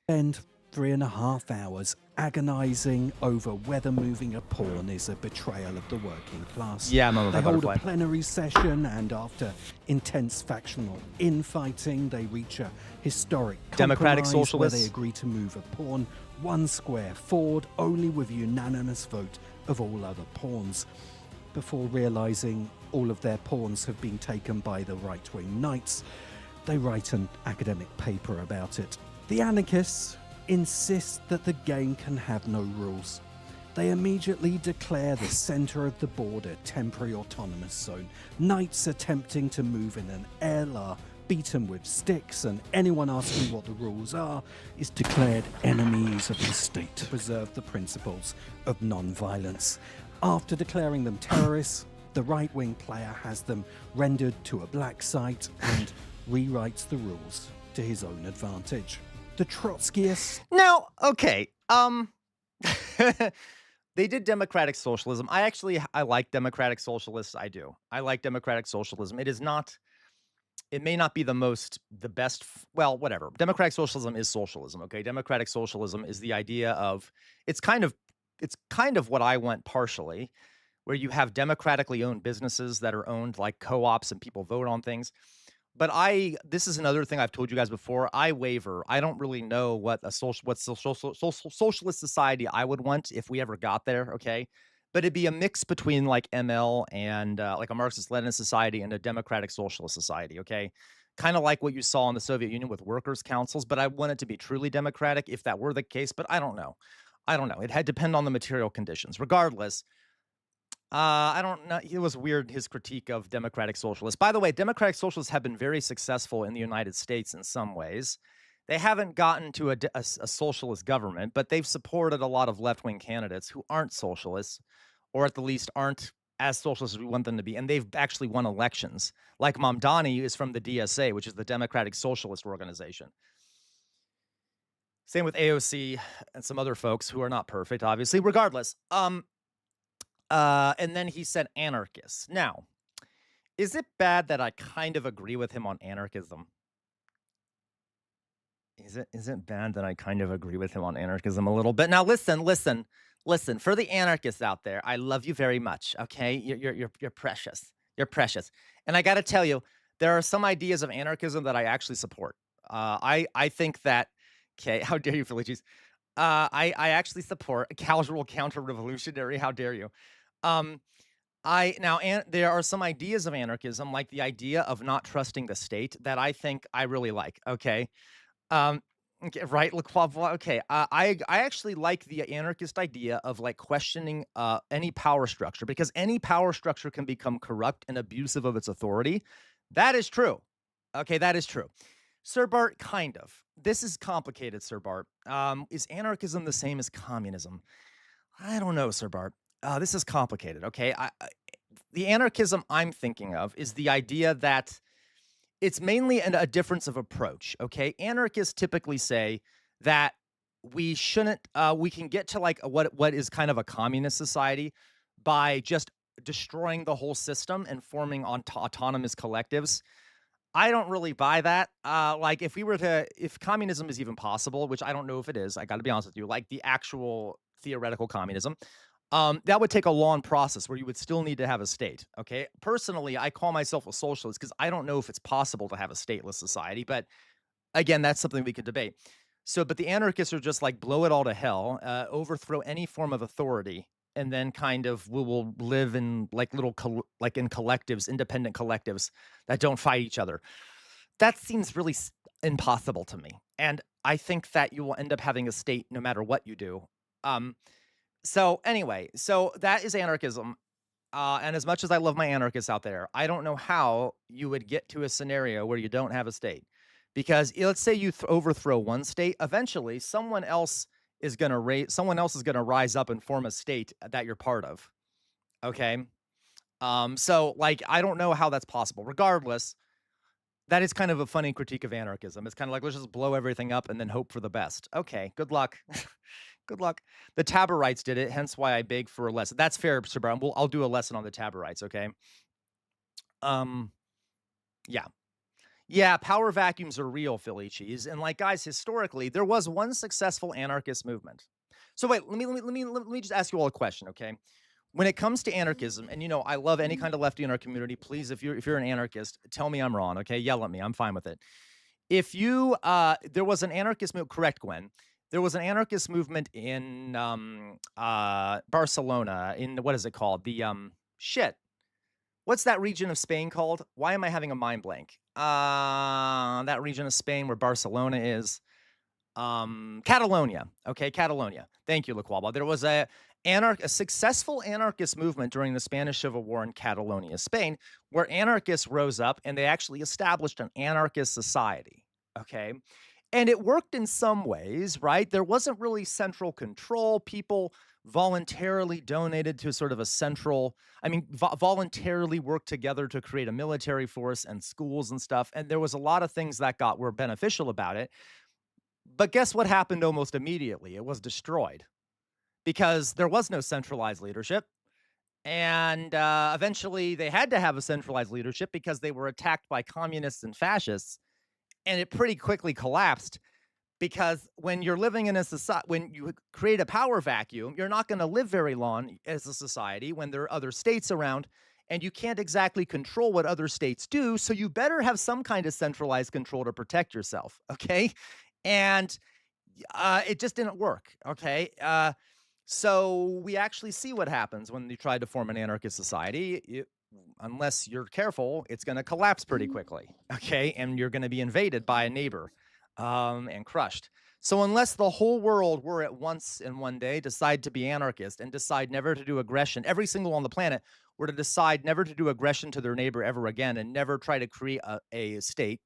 Spend 3.5 hours agonizing over whether moving a pawn is a betrayal of the working class. Yeah, Mama they hold Butterfly. a plenary session, and after intense factional infighting, they reach a historic Democratic compromise socialists. where they agree to move a pawn 1 square forward, only with unanimous vote of all other pawns. Before realizing all of their pawns have been taken by the right-wing knights, they write an academic paper about it. The anarchists insist that the game can have no rules. They immediately declare the center of the board a temporary autonomous zone. Knights attempting to move in an airlar beaten with sticks, and anyone asking what the rules are is declared enemies of the state to preserve the principles of non-violence. After declaring them terrorists, the right-wing player has them rendered to a black site and rewrites the rules to his own advantage. The Trotskyists... Now, okay, they did democratic socialism. I like democratic socialists. I do. I like democratic socialism. It may not be the best, well, whatever. Democratic socialism is socialism, okay? Democratic socialism is the idea of, it's kind of what I want partially, where you have democratically owned businesses that are owned like co-ops and people vote on things. But this is another thing I've told you guys before. I waver. I don't really know what socialist society I would want if we ever got there, okay? But it'd be a mix between like ML and like a Marxist-Leninist society and a democratic socialist society, okay? Kind of like what you saw in the Soviet Union with workers' councils, but I want it to be truly democratic if that were the case, but I don't know. It had depend on the material conditions. Regardless, I don't know. It was weird, his critique of democratic socialists. By the way, democratic socialists have been very successful in the United States in some ways. They haven't gotten to a socialist government, but they've supported a lot of left-wing candidates who aren't socialists, or at the least aren't as socialist as we want them to be. And they've actually won elections. Like Mamdani is from the DSA, which is the Democratic Socialist Organization. Same with AOC and some other folks who are not perfect, obviously. Regardless, and then he said anarchists. Now, Is it bad that I kind of agree with him on anarchism? Is it bad that I kind of agree with him on anarchism a little bit? Now listen. For the anarchists out there, I love you very much. Okay, you're precious. You're precious. And I got to tell you, there are some ideas of anarchism that I actually support. I think that. Okay, how dare you, Felicis? I actually support a casual counter-revolutionary. How dare you? There are some ideas of anarchism, like the idea of not trusting the state, that I think I really like. Okay. Okay, right, okay. I actually like the anarchist idea of like questioning any power structure, because any power structure can become corrupt and abusive of its authority. That is true. Okay, that is true. Sir Bart, kind of. This is complicated, Sir Bart. Is anarchism the same as communism? I don't know, Sir Bart. This is complicated. Okay, the anarchism I'm thinking of is the idea that it's mainly a difference of approach, okay? Anarchists typically say that we shouldn't, we can get to like what is kind of a communist society by just destroying the whole system and forming autonomous collectives. I don't really buy that. Like if communism is even possible, which I don't know if it is, I got to be honest with you, like the actual theoretical communism, that would take a long process where you would still need to have a state, okay? Personally, I call myself a socialist because I don't know if it's possible to have a stateless society, but again, that's something we could debate. But the anarchists are just like, blow it all to hell, overthrow any form of authority, and then kind of we will live in like little, in collectives, independent collectives that don't fight each other. That seems really impossible to me. And I think that you will end up having a state no matter what you do. So anyway, so that is anarchism. And as much as I love my anarchists out there, I don't know how you would get to a scenario where you don't have a state. Because let's say you overthrow one state, eventually someone else is going to rise up and form a state that you're part of. Okay? So like I don't know how that's possible. Regardless, that is kind of a funny critique of anarchism. It's kind of like, let's just blow everything up and then hope for the best. Okay, good luck. Good luck. The Taborites did it, hence why I beg for a lesson. That's fair, Sir Brown. I'll do a lesson on the Taborites, okay? Yeah. Yeah, power vacuums are real, Philly cheese. And like, guys, historically, there was one successful anarchist movement. So wait, let me just ask you all a question, okay? When it comes to anarchism, and you know, I love any kind of lefty in our community. Please, if you're an anarchist, tell me I'm wrong, okay? Yell at me. I'm fine with it. If you there was an anarchist movement, correct, Gwen. There was an anarchist movement in Barcelona, in what is it called? The what's that region of Spain called? Why am I having a mind blank? That region of Spain where Barcelona is. Catalonia. Okay, Catalonia. Thank you, Laquaba. There was a successful anarchist movement during the Spanish Civil War in Catalonia, Spain, where anarchists rose up and they actually established an anarchist society. Okay. And it worked in some ways, right? There wasn't really central control. People voluntarily donated to sort of a central, voluntarily worked together to create a military force and schools and stuff. And there was a lot of things that were beneficial about it. But guess what happened almost immediately? It was destroyed because there was no centralized leadership. And eventually they had to have a centralized leadership because they were attacked by communists and fascists. And it pretty quickly collapsed because when you're living in a society, when you create a power vacuum, you're not going to live very long as a society when there are other states around and you can't exactly control what other states do. So you better have some kind of centralized control to protect yourself. Okay. And it just didn't work. Okay. So we actually see what happens when you try to form an anarchist society. Unless you're careful, it's going to collapse pretty quickly, okay? And you're going to be invaded by a neighbor and crushed. So unless the whole world were at once in one day decide to be anarchist and decide never to do aggression, every single on the planet were to decide never to do aggression to their neighbor ever again and never try to create a state,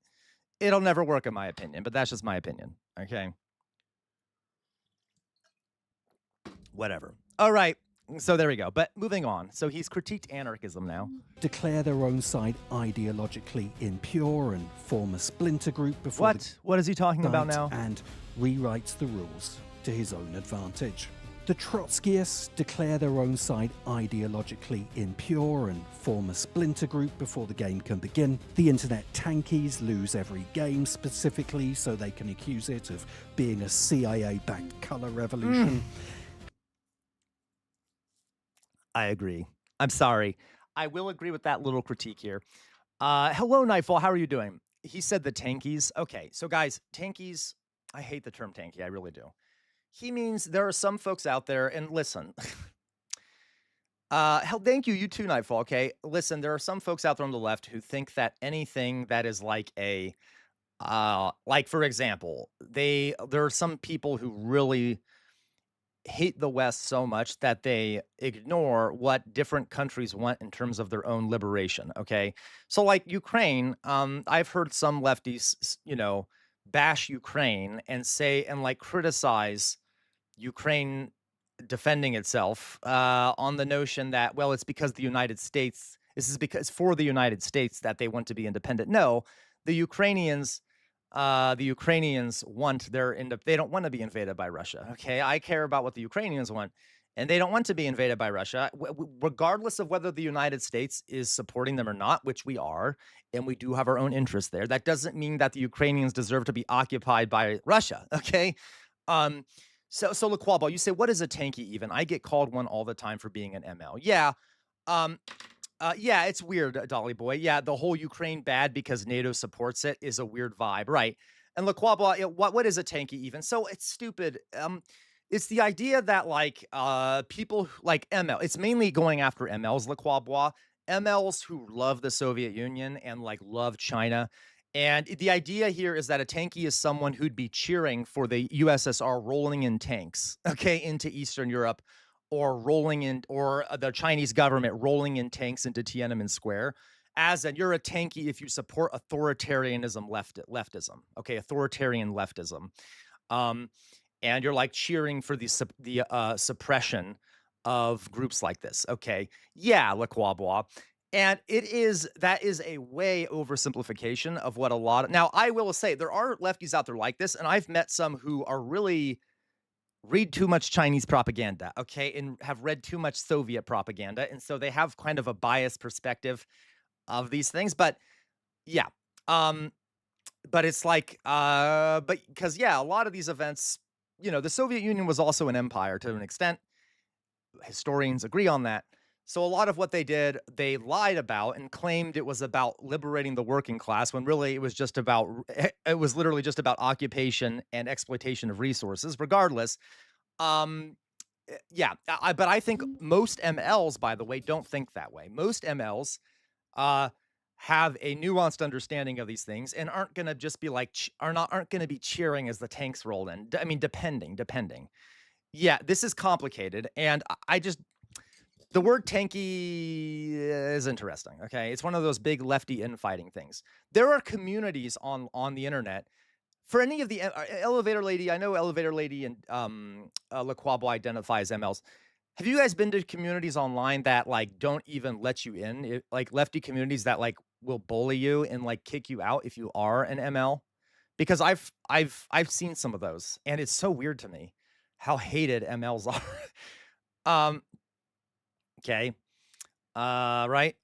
it'll never work in my opinion, but that's just my opinion, okay? Whatever. All right. So there we go. But moving on. So he's critiqued anarchism now. Declare their own side ideologically impure and form a splinter group before What is he talking about now? And rewrites the rules to his own advantage. The Trotskyists declare their own side ideologically impure and form a splinter group before the game can begin. The internet tankies lose every game specifically so they can accuse it of being a CIA-backed color revolution. I agree. I'm sorry. I will agree with that little critique here. Hello, Nightfall. How are you doing? He said the tankies. Okay, so guys, tankies, I hate the term tanky. I really do. He means there are some folks out there, and listen, thank you, you too, Nightfall, okay? Listen, there are some folks out there on the left who think that anything that is like for example, there are some people who really hate the West so much that they ignore what different countries want in terms of their own liberation, okay? So like Ukraine, I've heard some lefties, bash Ukraine and say, and like criticize Ukraine defending itself on the notion that, well, it's because this is because for the United States that they want to be independent. No, the Ukrainians want they don't want to be invaded by Russia. Okay, I care about what the Ukrainians want, and they don't want to be invaded by Russia, regardless of whether the United States is supporting them or not, which we are, and we do have our own interests there. That doesn't mean that the Ukrainians deserve to be occupied by Russia. Okay. So LaQualball, you say, what is a tanky even? I get called one all the time for being an ML. Yeah. Yeah, it's weird, Dolly Boy. Yeah, the whole Ukraine bad because NATO supports it is a weird vibe, right? And LaQualball, what is a tanky even? So it's stupid. It's the idea that like people like ML, it's mainly going after MLs, LaQualball, MLs who love the Soviet Union and like love China. And the idea here is that a tanky is someone who'd be cheering for the USSR rolling in tanks, okay, into Eastern Europe, or the Chinese government rolling in tanks into Tiananmen Square. As in, you're a tanky if you support authoritarianism, leftism, okay, authoritarian leftism, and you're like cheering for the suppression of groups like this, okay? Yeah, LaQualball. And that is a way oversimplification of what a lot of, now I will say there are lefties out there like this, and I've met some who are really read too much Chinese propaganda, okay, and have read too much Soviet propaganda, and so they have kind of a biased perspective of these things. But yeah, but it's like, but because yeah, a lot of these events, the Soviet Union was also an empire to an extent. Historians agree on that. So a lot of what they did, they lied about and claimed it was about liberating the working class when really it was literally just about occupation and exploitation of resources, regardless. Yeah, but I think most MLs, by the way, don't think that way. Most MLs have a nuanced understanding of these things and aren't going to just be like, aren't going to be cheering as the tanks roll in. I mean, depending. Yeah, this is complicated. And the word tanky is interesting, okay? It's one of those big lefty infighting things. There are communities on the internet. For any of the Elevator Lady, I know Elevator Lady and LaQualball identify as MLs. Have you guys been to communities online that like don't even let you in? Like lefty communities that like will bully you and like kick you out if you are an ML? Because I've seen some of those, and it's so weird to me how hated MLs are. Okay. Right.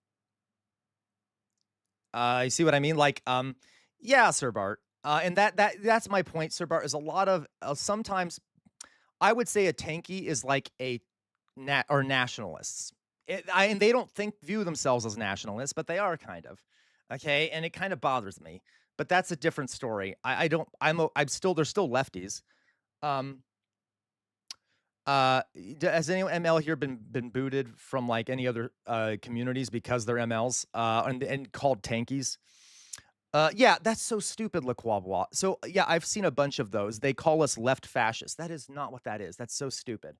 You see what I mean? Like, yeah, Sir Bart. And that's my point, Sir Bart, is a lot of, sometimes I would say a tanky is like or nationalists. And they don't view themselves as nationalists, but they are kind of, okay. And it kind of bothers me, but that's a different story. There's still lefties. Has any ML here been booted from like any other communities because they're MLs and called tankies? Yeah, that's so stupid, LaQualball. So yeah, I've seen a bunch of those. They call us left fascists. That is not what that is. That's so stupid.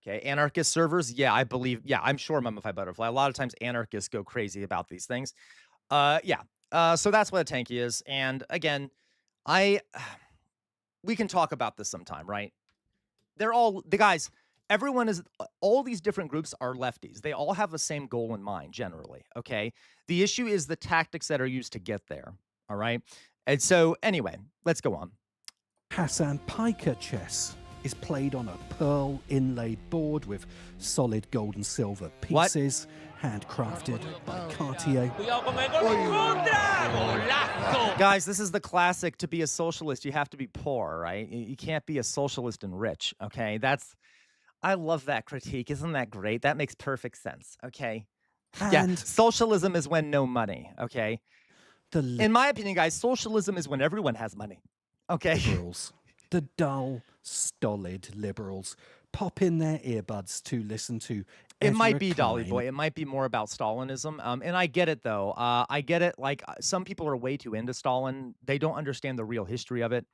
Okay, anarchist servers. Yeah, I'm sure Mummify Butterfly. A lot of times anarchists go crazy about these things. Yeah. So that's what a tanky is. And again, we can talk about this sometime, right? All these different groups are lefties. They all have the same goal in mind, generally, okay? The issue is the tactics that are used to get there, all right? And so, anyway, let's go on. Hasan, Piker chess is played on a pearl inlaid board with solid gold and silver What? pieces, handcrafted by Cartier. Guys, this is the classic. To be a socialist, you have to be poor, right? You can't be a socialist and rich, okay? I love that critique. Isn't that great? That makes perfect sense, okay? Yeah, And socialism is when no money, okay? In my opinion, guys, socialism is when everyone has money, okay? liberals, the dull, stolid liberals, pop in their earbuds to listen to It might Ezra be Dolly Klein. Boy. It might be more about Stalinism. And I get it, though. I get it. Like, some people are way too into Stalin. They don't understand the real history of it.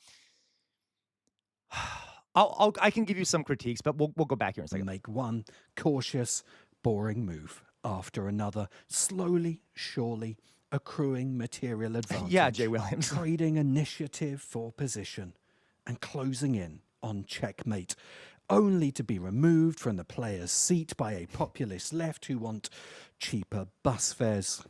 I can give you some critiques, but we'll go back here in a second. Make one cautious, boring move after another, slowly, surely accruing material advantage. Yeah, Jay Williams. Trading initiative for position and closing in on checkmate, only to be removed from the player's seat by a populist left who want cheaper bus fares.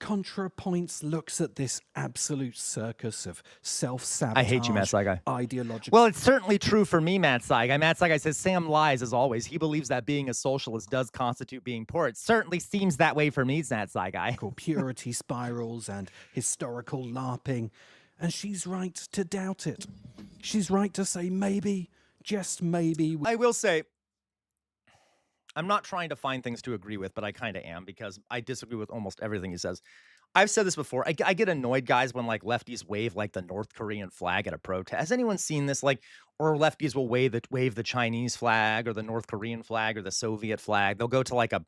ContraPoints looks at this absolute circus of self-sabotage. I hate you, Matt Saigai. Ideological. Well, it's certainly true for me, Matt Saigai. Matt Saigai says Sam lies as always. He believes that being a socialist does constitute being poor. It certainly seems that way for me, Matt Saigai. Purity spirals and historical LARPing. And she's right to doubt it. She's right to say maybe, just maybe. I will say, I'm not trying to find things to agree with, but I kind of am because I disagree with almost everything he says. I've said this before. I get annoyed, guys, when like lefties wave like the North Korean flag at a protest. Has anyone seen this? Like, or lefties will wave the Chinese flag or the North Korean flag or the Soviet flag. They'll go to like a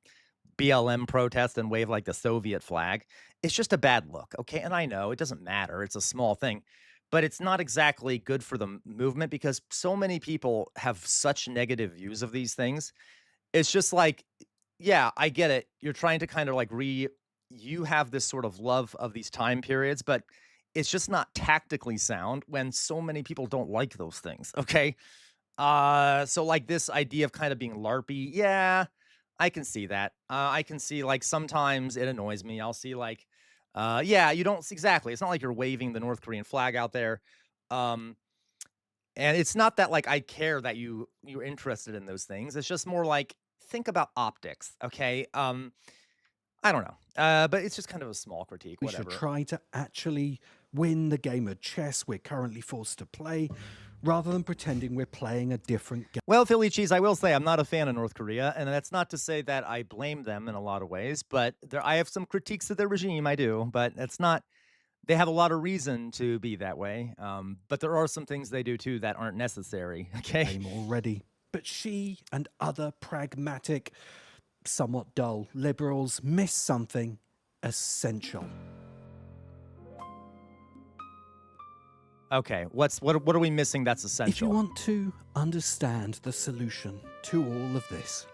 BLM protest and wave like the Soviet flag. It's just a bad look, okay? And I know it doesn't matter. It's a small thing. But it's not exactly good for the movement because so many people have such negative views of these things. It's just like, yeah, I get it. You're trying to kind of like you have this sort of love of these time periods, but it's just not tactically sound when so many people don't like those things, okay? So like this idea of kind of being LARPy, yeah, I can see that. I can see like sometimes it annoys me. I'll see like, yeah, you don't exactly. It's not like you're waving the North Korean flag out there. And it's not that like I care that you're interested in those things. It's just more like think about optics, okay? I don't know, but it's just kind of a small critique. We whatever. should try to actually win the game of chess we're currently forced to play, rather than pretending we're playing a different game. Well, Philly Cheese, I will say I'm not a fan of North Korea, and that's not to say that I blame them in a lot of ways, but I have some critiques of their regime, I do, but it's not. They have a lot of reason to be that way, but there are some things they do too that aren't necessary, okay? Game already. But she and other pragmatic, somewhat dull liberals miss something essential. Okay, what are we missing that's essential? If you want to understand the solution to all of this,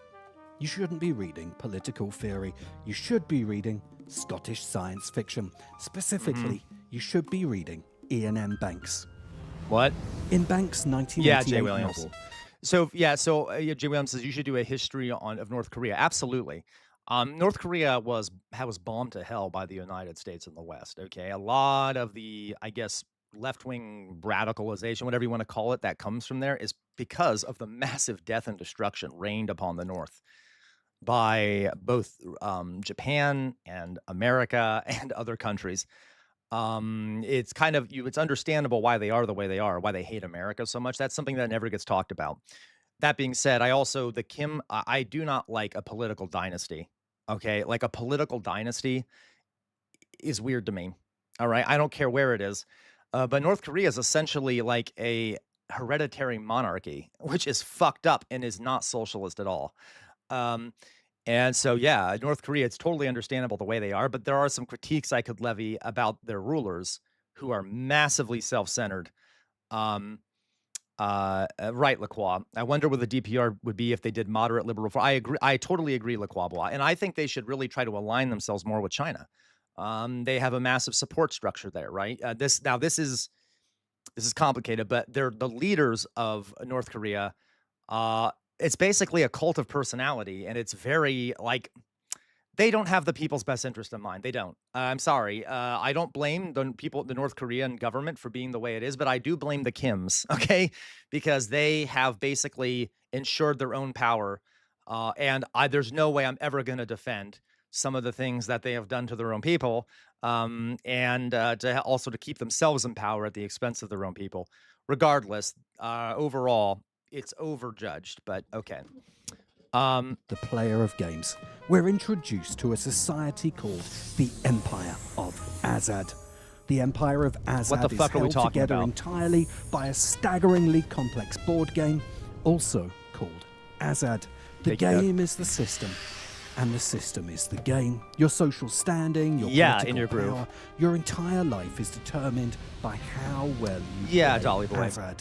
you shouldn't be reading political theory. You should be reading Scottish science fiction. Specifically, you should be reading Ian M. Banks. What? In Banks' 1988 Yeah, Jay Williams. novel. So Jay Williams says you should do a history of North Korea. Absolutely. North Korea was bombed to hell by the United States and the West. Okay, a lot of the, I guess, left-wing radicalization, whatever you want to call it, that comes from there is because of the massive death and destruction rained upon the North by both Japan and America and other countries. It's kind of it's understandable why they are the way they are, why they hate America so much. That's something that never gets talked about. That being said, I do not like a political dynasty. Okay, like a political dynasty is weird to me. All right, I don't care where it is, but North Korea is essentially like a hereditary monarchy, which is fucked up and is not socialist at all. And so, yeah, North Korea, it's totally understandable the way they are, but there are some critiques I could levy about their rulers who are massively self-centered. Right, Lacroix. I wonder what the DPR would be if they did moderate liberal. I agree. I totally agree, Lacroix. And I think they should really try to align themselves more with China. They have a massive support structure there, right? This is complicated, but they're the leaders of North Korea. It's basically a cult of personality, and it's very like They don't have the people's best interest in mind. They don't. I'm sorry. I don't blame the North Korean government for being the way it is, but I do blame the Kims, okay? Because they have basically ensured their own power. And there's no way I'm ever going to defend some of the things that they have done to their own people, and also to keep themselves in power at the expense of their own people. Regardless, overall, it's overjudged, but okay. The player of games. We're introduced to a society called the Empire of Azad. The Empire of Azad is held together entirely by a staggeringly complex board game, also called Azad. The game is the system, and the system is the game. Your social standing, your political power, your entire life is determined by how well you play Dolly boy. Azad.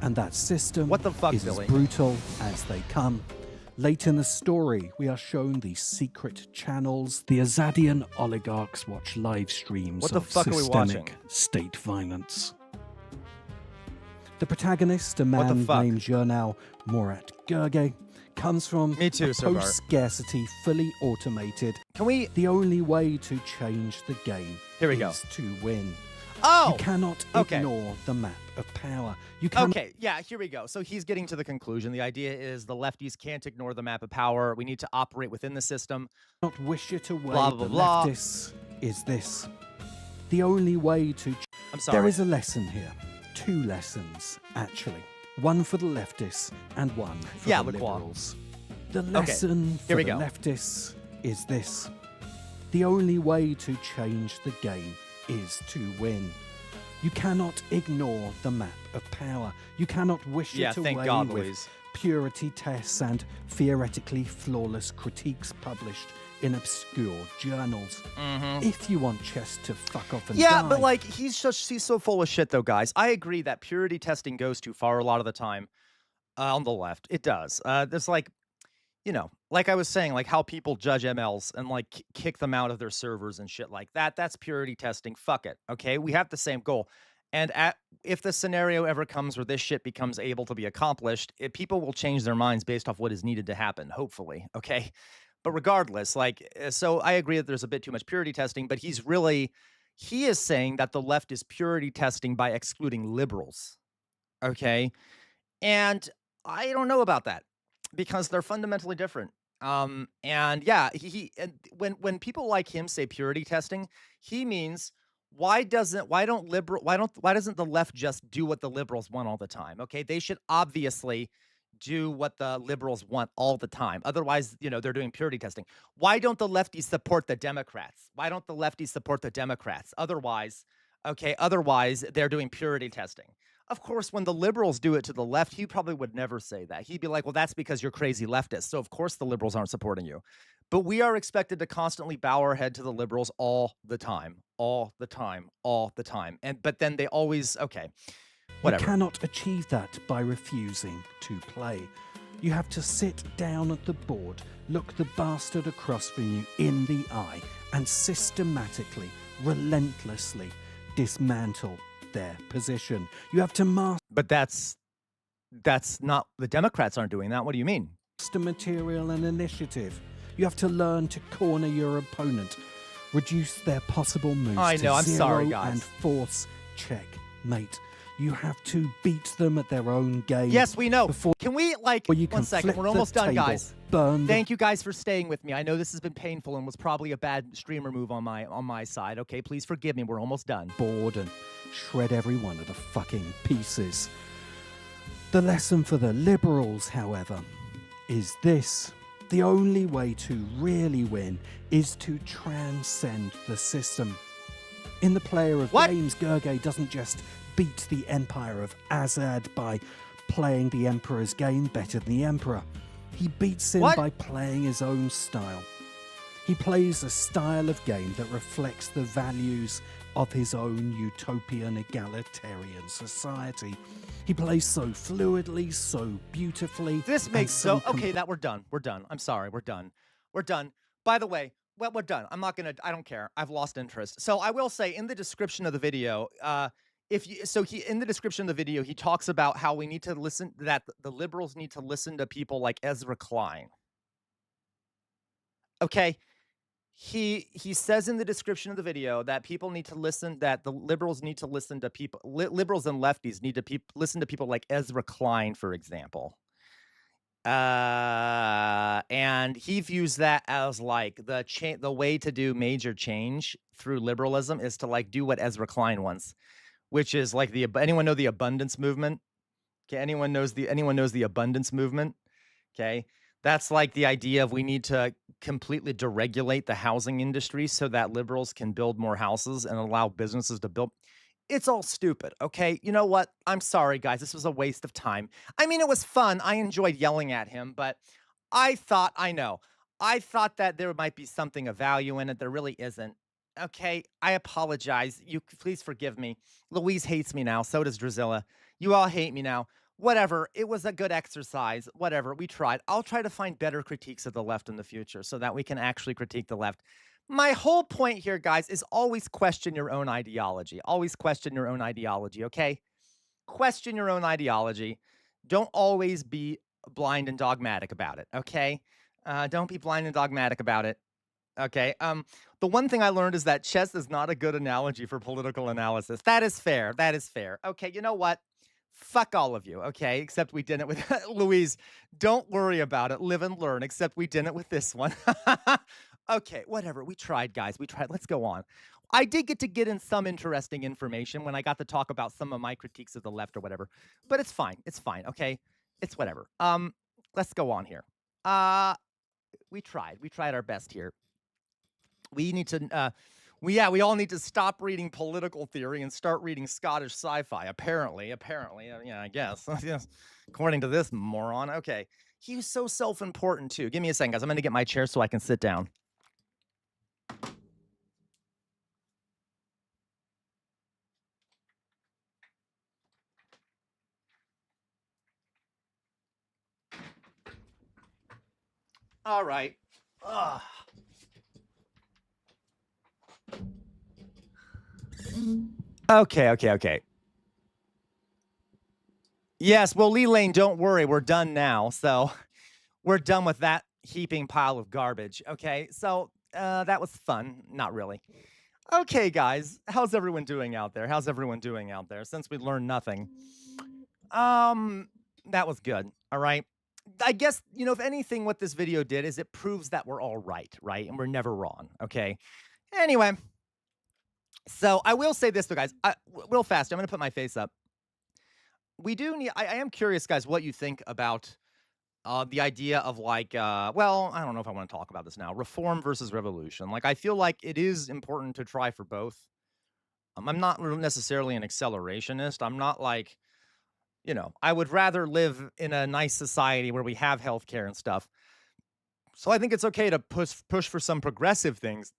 And that system is Billy? as brutal as they come. Late in the story, we are shown the secret channels. The Azadian oligarchs watch live streams of systemic state violence. The protagonist, a man named Jernal Morat Gerge, comes from a post-scarcity, fully automated. The only way to change the game is to win. You cannot ignore the map of power. You can here we go. So he's getting to the conclusion. The idea is the lefties can't ignore the map of power. We need to operate within the system. Not wish it away. Blah, blah, blah. Leftists is this. The only way to... I'm sorry. There is a lesson here. 2 lessons, actually. One for the leftists and one for the liberals. The lesson for the leftists is this. The only way to change the game is to win. You cannot ignore the map of power. You cannot wish it away with purity tests and theoretically flawless critiques published in obscure journals. If you want chess to fuck off and die. But like he's so full of shit though, guys. I agree that purity testing goes too far a lot of the time on the left. It does. There's like, you know, like I was saying, like how people judge MLs and like kick them out of their servers and shit like that. That's purity testing. Fuck it. Okay. We have the same goal. And if the scenario ever comes where this shit becomes able to be accomplished, people will change their minds based off what is needed to happen, hopefully. Okay. But regardless, like, so I agree that there's a bit too much purity testing, but he is saying that the left is purity testing by excluding liberals. Okay. And I don't know about that, because they're fundamentally different. And yeah, when people like him say purity testing, he means why doesn't the left just do what the liberals want all the time? Okay, they should obviously do what the liberals want all the time. Otherwise, you know, they're doing purity testing. Why don't the lefties support the Democrats? Why don't the lefties support the Democrats? Otherwise, they're doing purity testing. Of course, when the liberals do it to the left, he probably would never say that. He'd be like, well, that's because you're crazy leftists. So of course the liberals aren't supporting you. But we are expected to constantly bow our head to the liberals all the time. But then they always, whatever. You cannot achieve that by refusing to play. You have to sit down at the board, look the bastard across from you in the eye, and systematically, relentlessly dismantle their position. You have to master. But that's not, the Democrats aren't doing that. What do you mean? Material and initiative. You have to learn to corner your opponent, reduce their possible moves to zero and force checkmate. You have to beat them at their own game. Yes, we know. Can we, like, 1 second? We're almost done, guys. Thank you guys for staying with me. I know this has been painful and was probably a bad streamer move on my side. Okay, please forgive me. We're almost done. Board and shred every one of the fucking pieces. The lesson for the liberals, however, is this. The only way to really win is to transcend the system. In the player of games, Gerge doesn't just beat the Empire of Azad by playing the Emperor's game better than the Emperor. He beats him by playing his own style. He plays a style of game that reflects the values of his own utopian egalitarian society. He plays so fluidly, so beautifully. This makes that we're done. We're done. I'm sorry. We're done. We're done. By the way, well, we're done. I don't care. I've lost interest. So I will say in the description of the video, in the description of the video, he talks about how we need to listen, that the liberals need to listen to people like Ezra Klein. Okay. he says in the description of the video that people need to listen, that the liberals need to listen to people, liberals and lefties need to listen to people like Ezra Klein, for example. And he views that as like the way to do major change through liberalism is to like do what Ezra Klein wants, which is like anyone know the abundance movement? Okay, anyone knows the abundance movement? Okay. That's like the idea of we need to completely deregulate the housing industry so that liberals can build more houses and allow businesses to build. It's all stupid, okay? You know what? I'm sorry, guys. This was a waste of time. I mean, it was fun. I enjoyed yelling at him, but I thought that there might be something of value in it. There really isn't. Okay, I apologize. You please forgive me. Louise hates me now. So does Drizilla. You all hate me now. Whatever. It was a good exercise. Whatever. We tried. I'll try to find better critiques of the left in the future so that we can actually critique the left. My whole point here, guys, is always question your own ideology. Always question your own ideology, okay? Question your own ideology. Don't always be blind and dogmatic about it, okay? Don't be blind and dogmatic about it. Okay. The one thing I learned is that chess is not a good analogy for political analysis. That is fair. That is fair. Okay, you know what? Fuck all of you, okay? Except we didn't with Louise. Don't worry about it. Live and learn. Except we didn't with this one. Okay, whatever. We tried, guys. We tried. Let's go on. I did get in some interesting information when I got to talk about some of my critiques of the left or whatever. But it's fine. It's fine. Okay. It's whatever. Let's go on here. We tried. We tried our best here. We need to we all need to stop reading political theory and start reading Scottish sci-fi. Apparently, yeah, I guess. Yes, according to this moron. Okay, he was so self-important too. Give me a second, guys. I'm going to get my chair so I can sit down. All right. Ugh. Okay. Yes, well, Lee Lane, don't worry. We're done now. So we're done with that heaping pile of garbage. Okay, so that was fun. Not really. Okay, guys, how's everyone doing out there? Since we learned nothing. That was good. All right. I guess, if anything, what this video did is it proves that we're all right? And we're never wrong. Okay. Anyway. So I will say this, though, guys, real fast. I'm going to put my face up. We do need. I am curious, guys, what you think about the idea of well, I don't know if I want to talk about this now. Reform versus revolution. I feel like it is important to try for both. I'm not necessarily an accelerationist. I'm not I would rather live in a nice society where we have healthcare and stuff. So I think it's okay to push for some progressive things,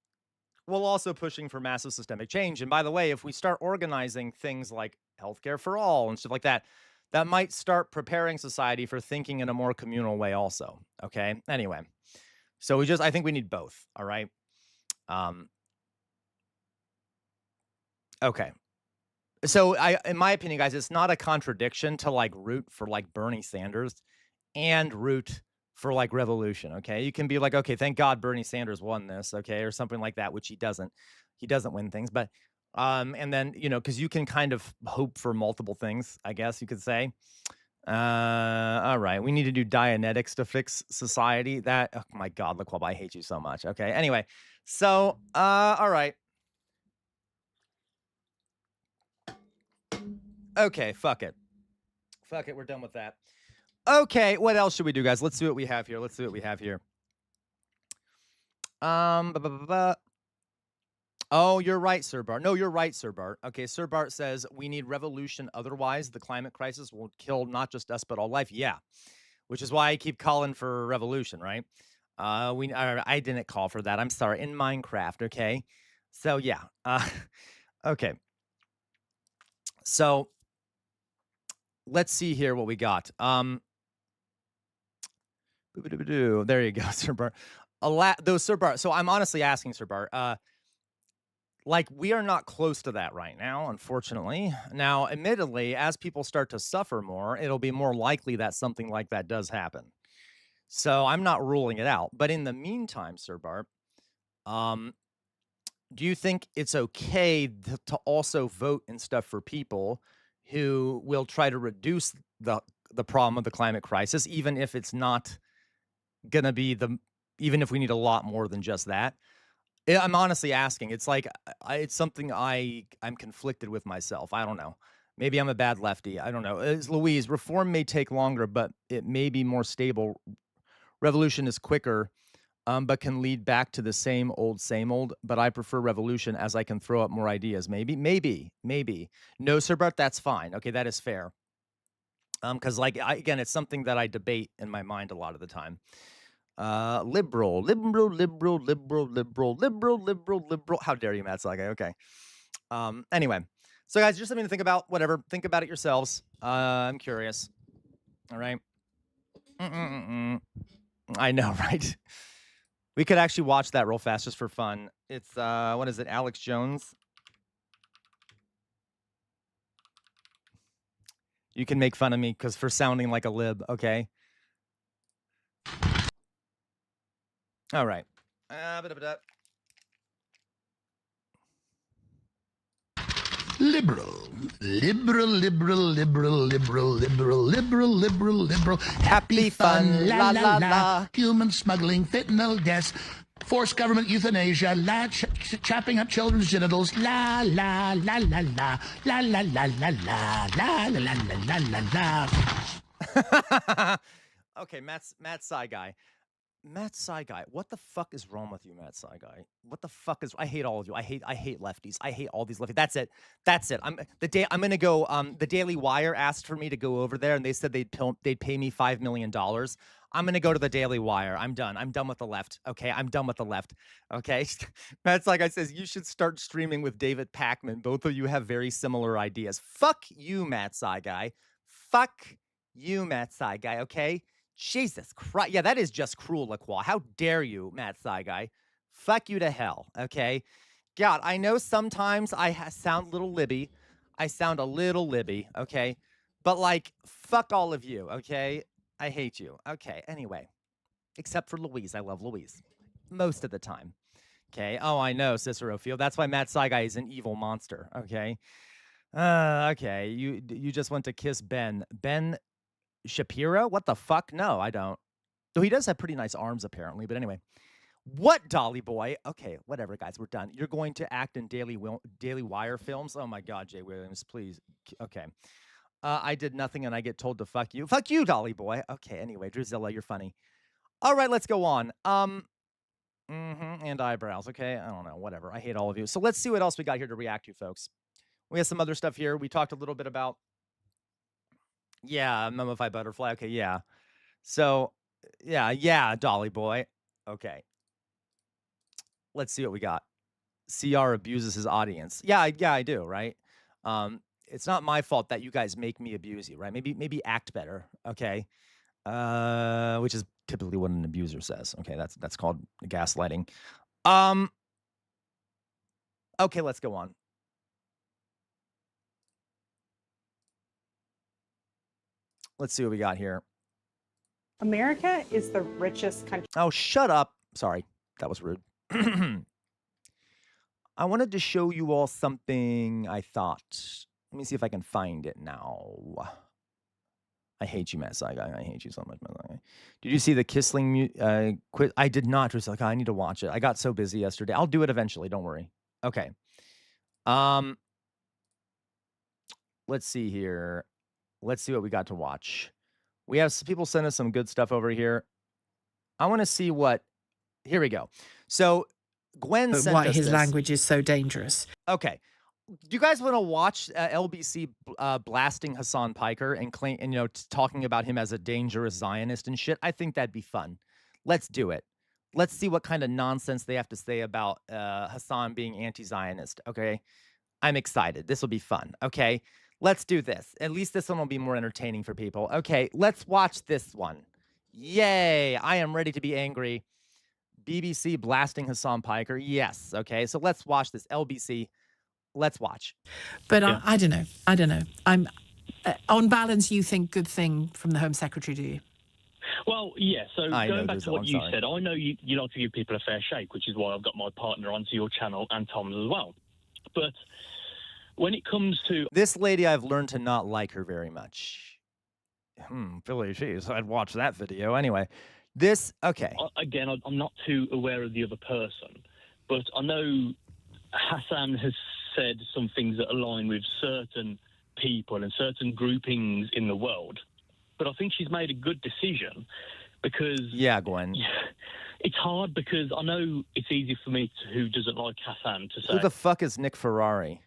while also pushing for massive systemic change. And by the way, if we start organizing things like healthcare for all and stuff like that, that might start preparing society for thinking in a more communal way also. Okay. Anyway, so I think we need both. All right. Okay. So in my opinion, guys, it's not a contradiction to root for Bernie Sanders and root for revolution. Okay, you can be okay, thank God Bernie Sanders won this, okay, or something like that, which he doesn't win things, but and then because you can kind of hope for multiple things, I guess you could say. All right, we need to do Dianetics to fix society. Oh my God, LaQuab, I hate you so much. Okay, anyway, so all right. Okay, fuck it, we're done with that. Okay, what else should we do, guys? Let's see what we have here. Oh, you're right, Sir Bart. No, you're right, Sir Bart. Okay, Sir Bart says we need revolution. Otherwise, the climate crisis will kill not just us, but all life. Yeah, which is why I keep calling for revolution, right? I didn't call for that. I'm sorry. In Minecraft, okay? So, yeah. Okay. So, let's see here what we got. There you go, Sir Bart. Sir Bart. So I'm honestly asking, Sir Bart, we are not close to that right now, unfortunately. Now, admittedly, as people start to suffer more, it'll be more likely that something like that does happen. So I'm not ruling it out. But in the meantime, Sir Bart, Do you think it's okay to also vote and stuff for people who will try to reduce the problem of the climate crisis, even if it's not gonna be even if we need a lot more than just that? I'm honestly asking. It's like it's something I'm conflicted with myself. I don't know. Maybe I'm a bad lefty. I don't know. Louise, reform may take longer, but it may be more stable. Revolution is quicker, but can lead back to the same old. But I prefer revolution as I can throw up more ideas. Maybe. No, sir, but that's fine. Okay, that is fair. Because again, it's something that I debate in my mind a lot of the time. Liberal. How dare you, Matt Sagai? Okay. Anyway, so guys, just something to think about. Whatever, think about it yourselves. I'm curious. All right. I know, right? We could actually watch that real fast just for fun. It's what is it? Alex Jones. You can make fun of me because for sounding like a lib, okay? All right. Liberal. Happy fun, la la la. Human smuggling, fentanyl deaths, forced government euthanasia, chopping up children's genitals, la la la la la, la la la la la, la la la la la la. Okay, Matt Saigai. Matt Saigai, what the fuck is wrong with you, Matt Saigai? What the fuck is? I hate all of you. I hate lefties. I hate all these lefties. That's it. I'm gonna go. The Daily Wire asked for me to go over there, and they said they'd pay me $5 million. I'm gonna go to the Daily Wire. I'm done. I'm done with the left. Okay, I'm done with the left. Okay, Matt Saigai says you should start streaming with David Pakman. Both of you have very similar ideas. Fuck you, Matt Saigai. Fuck you, Matt Saigai. Okay. Jesus Christ. Yeah, that is just cruel, LaCroix. How dare you, Matt Saigai? Fuck you to hell, okay? God, I know sometimes I sound a little libby. I sound a little libby, okay? But, like, fuck all of you, okay? I hate you. Okay, anyway. Except for Louise. I love Louise. Most of the time. Okay? Oh, I know, Cicero Field. That's why Matt Saigai is an evil monster, okay? Okay. You just went to kiss Ben. Ben Shapiro? What the fuck? No, I don't. Though he does have pretty nice arms, apparently. But anyway. What, Dolly Boy? Okay, whatever, guys. We're done. You're going to act in Daily Wire films? Oh, my God, Jay Williams, please. Okay. I did nothing, and I get told to fuck you. Fuck you, Dolly Boy. Okay, anyway, Drizella, you're funny. All right, let's go on. And eyebrows. Okay, I don't know. Whatever. I hate all of you. So let's see what else we got here to react to, folks. We have some other stuff here. We talked a little bit about... Yeah, mummified butterfly. Okay, yeah. So, yeah, Dolly Boy. Okay. Let's see what we got. CR abuses his audience. Yeah, I do, right? It's not my fault that you guys make me abuse you, right? Maybe act better, okay? Which is typically what an abuser says. Okay, that's called gaslighting. Okay, let's go on. Let's see what we got here. America is the richest country. Oh, shut up. Sorry, that was rude. I wanted to show you all something I thought. Let me see if I can find it now. I hate you, Matt Saigai. I hate you so much, Matt Saigai. Did you see the Kissling quiz? I did not. Just like, I need to watch it. I got so busy yesterday. I'll do it eventually. Don't worry. Okay. Let's see here. Let's see what we got to watch. We have people send us some good stuff over here. I want to see what... Here we go. So Gwen sent why us his this. language is so dangerous. Okay. Do you guys want to watch LBC blasting Hasan Piker and talking about him as a dangerous Zionist and shit? I think that'd be fun. Let's do it. Let's see what kind of nonsense they have to say about Hasan being anti-Zionist, okay? I'm excited. This will be fun, okay? Let's do this. At least this one will be more entertaining for people. Okay, let's watch this one. Yay! I am ready to be angry. BBC blasting Hasan Piker. Yes, okay. So let's watch this. LBC. Let's watch. But yeah. I don't know. I'm on balance. You think good thing from the Home Secretary, do you? Well, yeah, so going back to what you sorry. said, I know you like to give people a fair shake, which is why I've got my partner onto your channel and Tom's as well. But when it comes to... This lady, I've learned to not like her very much. Philly cheese. I'd watch that video. Anyway, okay. Again, I'm not too aware of the other person, but I know Hasan has said some things that align with certain people and certain groupings in the world. But I think she's made a good decision because... Yeah, Gwen. It's hard because I know it's easy for me who doesn't like Hasan to say... Who the fuck is Nick Ferrari?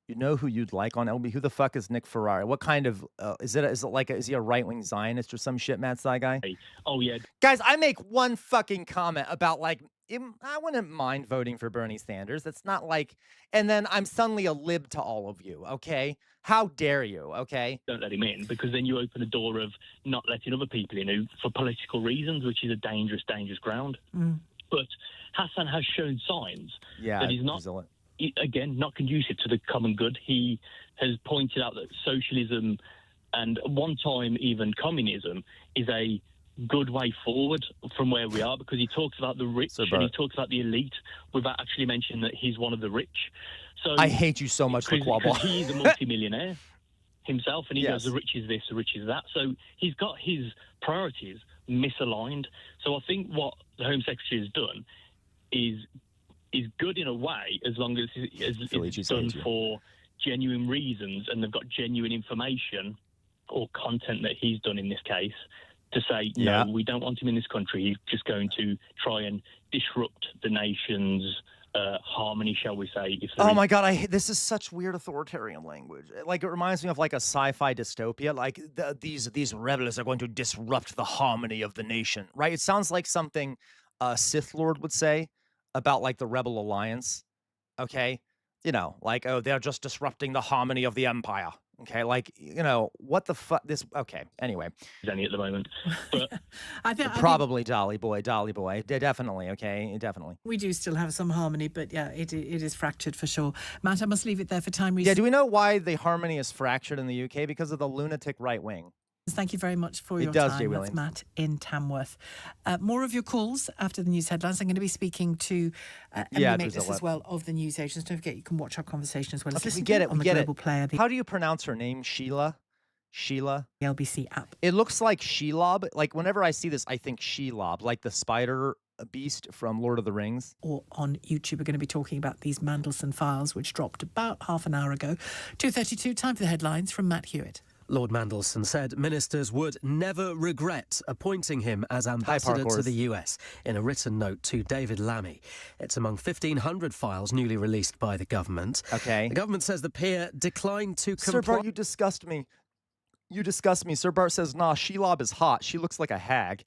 You know who you'd like on LB? Who the fuck is Nick Ferrari? What kind of... is he a right-wing Zionist or some shit, Matt Side guy? Oh, yeah. Guys, I make one fucking comment about, like... I wouldn't mind voting for Bernie Sanders. That's not like... And then I'm suddenly a lib to all of you, okay? How dare you, okay? Don't let him in, because then you open a door of not letting other people in for political reasons, which is a dangerous, dangerous ground. But Hasan has shown signs that he's not, again, not conducive to the common good. He has pointed out that socialism and one time even communism is a good way forward from where we are, because he talks about the rich and he talks about the elite without actually mentioning that he's one of the rich. So I hate you so much, because he's a multimillionaire himself, and he Yes. goes, the rich is this, the rich is that. So he's got his priorities misaligned. So I think what the Home Secretary has done is good in a way, as long as it's done for genuine reasons and they've got genuine information or content that he's done in this case to say, no, we don't want him in this country. He's just going to try and disrupt the nation's harmony, shall we say. Oh my God, this is such weird authoritarian language. Like, it reminds me of like a sci-fi dystopia. Like these rebels are going to disrupt the harmony of the nation, right? It sounds like something a Sith Lord would say about like the Rebel Alliance. Okay, you know, like, oh, they're just disrupting the harmony of the Empire. Okay, like, you know, what the fuck? Okay, anyway. Any at the moment, but I think Dolly boy, definitely. Okay, definitely. we do still have some harmony, but yeah, it is fractured for sure. Matt, I must leave it there for time reasons. Yeah, do we know why the harmony is fractured in the UK? Because of the lunatic right wing. Thank you very much for your Jay time. That's Williams. Matt in Tamworth. More of your calls after the news headlines. I'm going to be speaking to Emily Maitlis as well of the news agents. Don't forget, you can watch our conversation as well as listen to it on the Global Player. How do you pronounce her name? Sheila? The LBC app. It looks like Shelob. Like, whenever I see this, I think Shelob, like the spider beast from Lord of the Rings. Or on YouTube, we're going to be talking about these Mandelson files, which dropped about half an hour ago. 2:32, time for the headlines from Matt Hewitt. Lord Mandelson said ministers would never regret appointing him as ambassador to the US in a written note to David Lammy. It's among 1,500 files newly released by the government. Okay. The government says the peer declined to comply. Sir Bart, you disgust me. You disgust me. Sir Bart says, nah, Shelob is hot. She looks like a hag.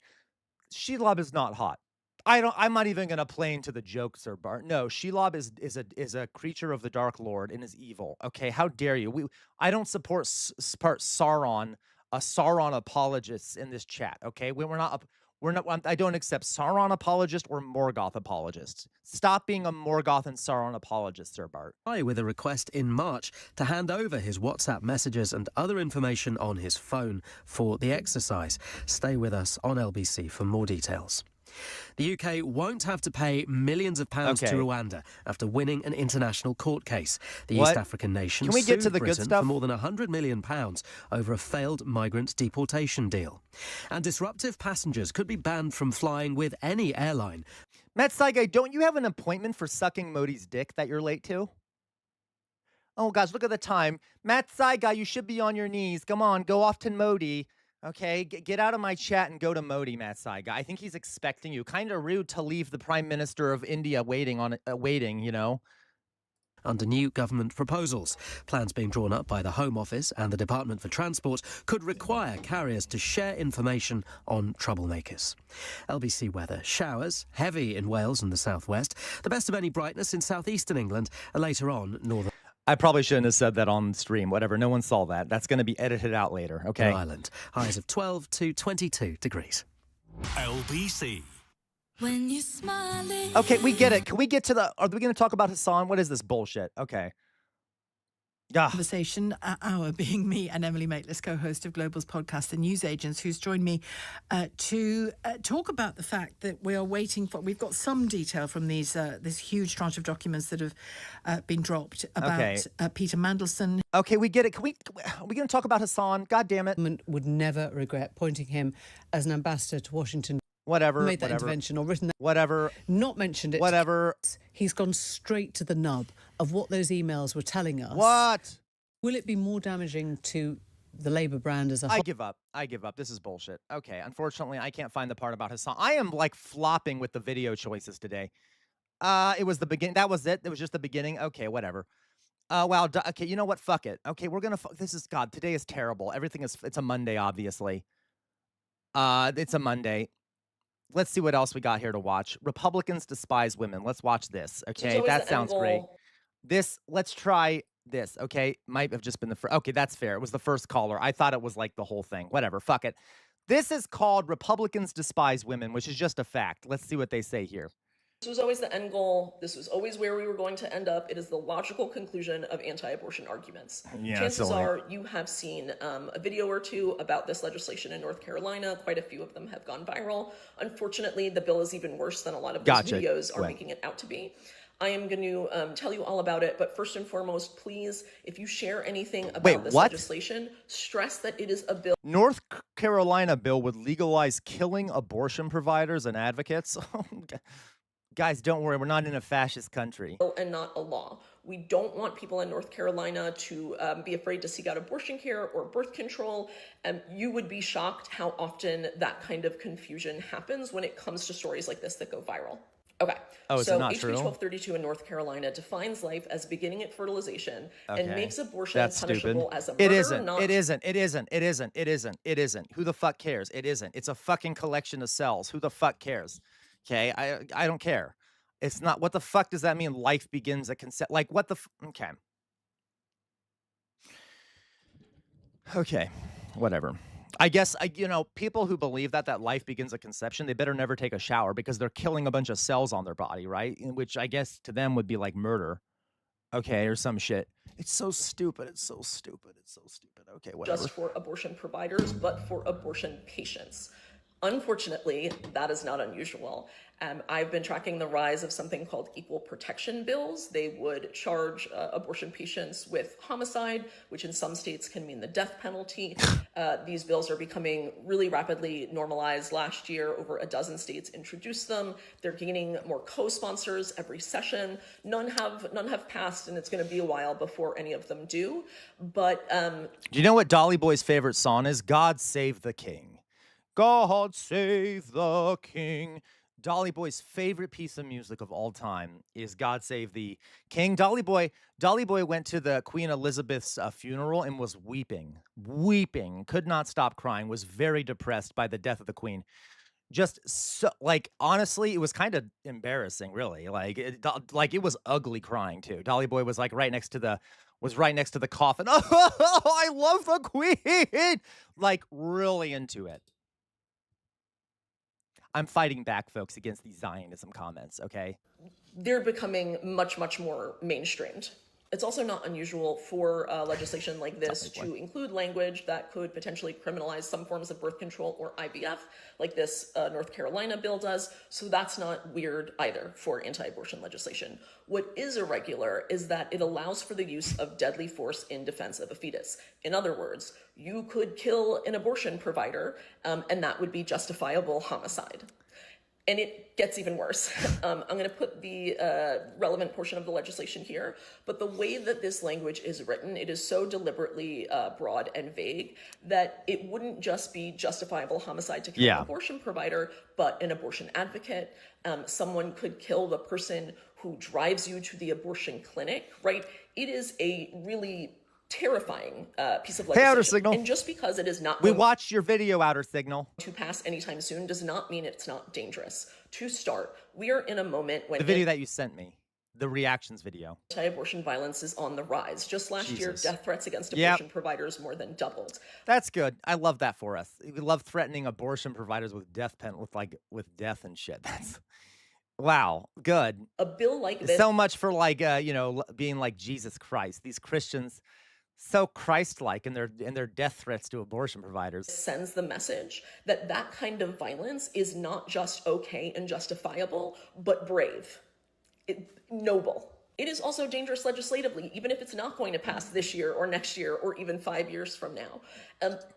Shelob is not hot. I'm not even gonna play into the joke, Sir Bart. No, Shelob is a creature of the Dark Lord and is evil. Okay, how dare you? I don't support Sauron, Sauron apologists in this chat. Okay, I don't accept Sauron apologists or Morgoth apologists. Stop being a Morgoth and Sauron apologist, Sir Bart. With a request in March to hand over his WhatsApp messages and other information on his phone for the exercise. Stay with us on LBC for more details. The UK won't have to pay millions of pounds to Rwanda after winning an international court case. The East African nation Can we get sued to the Britain good stuff? for more than £100 million over a failed migrant deportation deal. And disruptive passengers could be banned from flying with any airline. Matt Saigai, don't you have an appointment for sucking Modi's dick that you're late to? Oh, gosh, look at the time. Matt Saigai, you should be on your knees. Come on, go off to Modi. Okay, get out of my chat and go to Modi, Matt Saigai. I think he's expecting you. Kind of rude to leave the Prime Minister of India waiting, you know. Under new government proposals. Plans being drawn up by the Home Office and the Department for Transport could require carriers to share information on troublemakers. LBC weather. Showers, heavy in Wales and the southwest. The best of any brightness in southeastern England. Later on, northern... I probably shouldn't have said that on stream. Whatever, no one saw that. That's going to be edited out later, okay? Ireland. Highs of 12 to 22 degrees. LBC. When you smiling. Okay, we get it. Can we get to are we going to talk about Hasan? What is this bullshit? Okay. conversation, our being me and Emily Maitlis, co-host of Global's podcast, The News Agents, who's joined me to talk about the fact that we are waiting for. We've got some detail from these this huge tranche of documents that have been dropped about Peter Mandelson. Okay, we get it. Are we going to talk about Hasan? God damn it! Would never regret pointing him as an ambassador to Washington. Whatever. Made that intervention or written that. Whatever. Not mentioned it. Whatever. He's gone straight to the nub of what those emails were telling us. What? Will it be more damaging to the Labour brand as a whole? I give up. This is bullshit. Okay, unfortunately, I can't find the part about Hasan. I am like flopping with the video choices today. It was the beginning. That was it. It was just the beginning. Okay, whatever. Wow. Okay, you know what? Fuck it. Okay, we're gonna. This is God. Today is terrible. Everything is. It's a Monday, obviously. It's a Monday. Let's see what else we got here to watch. Republicans despise women. Let's watch this. Okay, that sounds great. Let's try this. Okay, might have just been the first. Okay, that's fair. It was the first caller. I thought it was like the whole thing. Whatever. Fuck it. This is called Republicans despise women, which is just a fact. Let's see what they say here. This was always the end goal. This was always where we were going to end up. It is the logical conclusion of anti-abortion arguments. Yeah, chances are you have seen a video or two about this legislation in North Carolina. Quite a few of them have gone viral. Unfortunately, the bill is even worse than a lot of those videos are making it out to be. I am going to tell you all about it, but first and foremost, please, if you share anything about this legislation, stress that it is a bill. North Carolina bill would legalize killing abortion providers and advocates. Guys, don't worry. We're not in a fascist country. And not a law. We don't want people in North Carolina to be afraid to seek out abortion care or birth control. You would be shocked how often that kind of confusion happens when it comes to stories like this that go viral. Okay. Oh, so not HB true? 1232 in North Carolina defines life as beginning at fertilization and makes abortion That's punishable stupid. as a murder. It isn't. Not... It isn't. It isn't. It isn't. It isn't. It isn't. Who the fuck cares? It isn't. It's a fucking collection of cells. Who the fuck cares? Okay, I don't care. It's not. What the fuck does that mean? Life begins at consent. Like what the? Okay. Okay, whatever. I guess people who believe that life begins at conception, they better never take a shower because they're killing a bunch of cells on their body, right? Which I guess to them would be like murder. Okay, or some shit. It's so stupid. It's so stupid. It's so stupid. Okay, whatever. Just for abortion providers, but for abortion patients. Unfortunately, that is not unusual. I've been tracking the rise of something called equal protection bills. They would charge abortion patients with homicide, which in some states can mean the death penalty. These bills are becoming really rapidly normalized. Last year, over a dozen states introduced them. They're gaining more co-sponsors every session. None have passed, and it's going to be a while before any of them do. But do you know what Dolly Boy's favorite song is? God Save the King. God Save the King. Dolly Boy's favorite piece of music of all time is God Save the King. Dolly Boy went to the Queen Elizabeth's funeral and was weeping, could not stop crying, was very depressed by the death of the Queen. Just so, like, honestly, it was kind of embarrassing, really. Like it was ugly crying too. Dolly Boy was like right next to the coffin. Oh, I love the Queen. Like really into it. I'm fighting back, folks, against these Zionism comments, okay? They're becoming much, much more mainstreamed. It's also not unusual for legislation like this to include language that could potentially criminalize some forms of birth control or IVF, like this North Carolina bill does. So that's not weird either for anti-abortion legislation. What is irregular is that it allows for the use of deadly force in defense of a fetus. In other words, you could kill an abortion provider, and that would be justifiable homicide. And it gets even worse. I'm going to put the relevant portion of the legislation here. But the way that this language is written, it is so deliberately broad and vague that it wouldn't just be justifiable homicide to kill an abortion provider, but an abortion advocate. Someone could kill the person who drives you to the abortion clinic, right? It is a really terrifying piece of legislation. Hey, Outer Signal. And just because it is not we watched your video, Outer Signal, to pass anytime soon does not mean it's not dangerous. To start, we are in a moment when the video that you sent me, the reactions video, anti-abortion violence is on the rise. Just last year, death threats against abortion providers more than doubled. That's good. I love that for us. We love threatening abortion providers with death with death and shit. Wow, good. A bill like this So much for like being like Jesus Christ. These Christians so Christ-like in their death threats to abortion providers. sends the message that that kind of violence is not just okay and justifiable, but brave, noble. It is also dangerous legislatively, even if it's not going to pass this year or next year or even 5 years from now.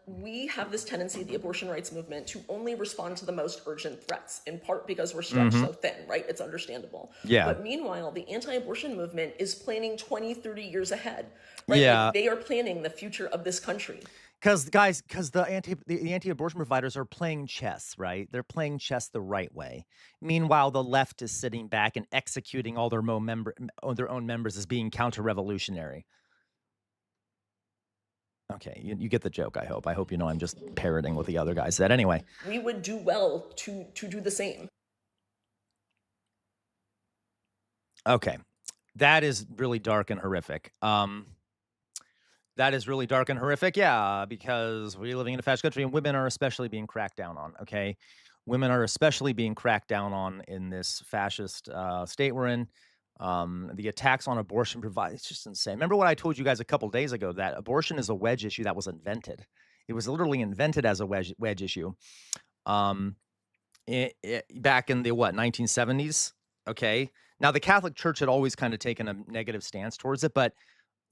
We have this tendency, the abortion rights movement, to only respond to the most urgent threats, in part because we're stretched so thin, right? It's understandable. Yeah. But meanwhile, the anti-abortion movement is planning 20, 30 years ahead, right? Yeah. Like, they are planning the future of this country. Because the anti-abortion providers are playing chess, right? They're playing chess the right way. Meanwhile, the left is sitting back and executing all their own members as being counter-revolutionary. Okay, you get the joke. I hope. I'm just parroting what the other guy said. Anyway, We would do well to do the same. okay, that is really dark and horrific. That is really dark and horrific, yeah, because we're living in a fascist country and women are especially being cracked down on, okay? Women are especially being cracked down on in this fascist state we're in. The attacks on abortion provide, it's just insane. Remember what I told you guys a couple days ago, that abortion is a wedge issue that was invented. It was literally invented as a wedge issue. Back in the, 1970s, okay? Now, the Catholic Church had always kind of taken a negative stance towards it, but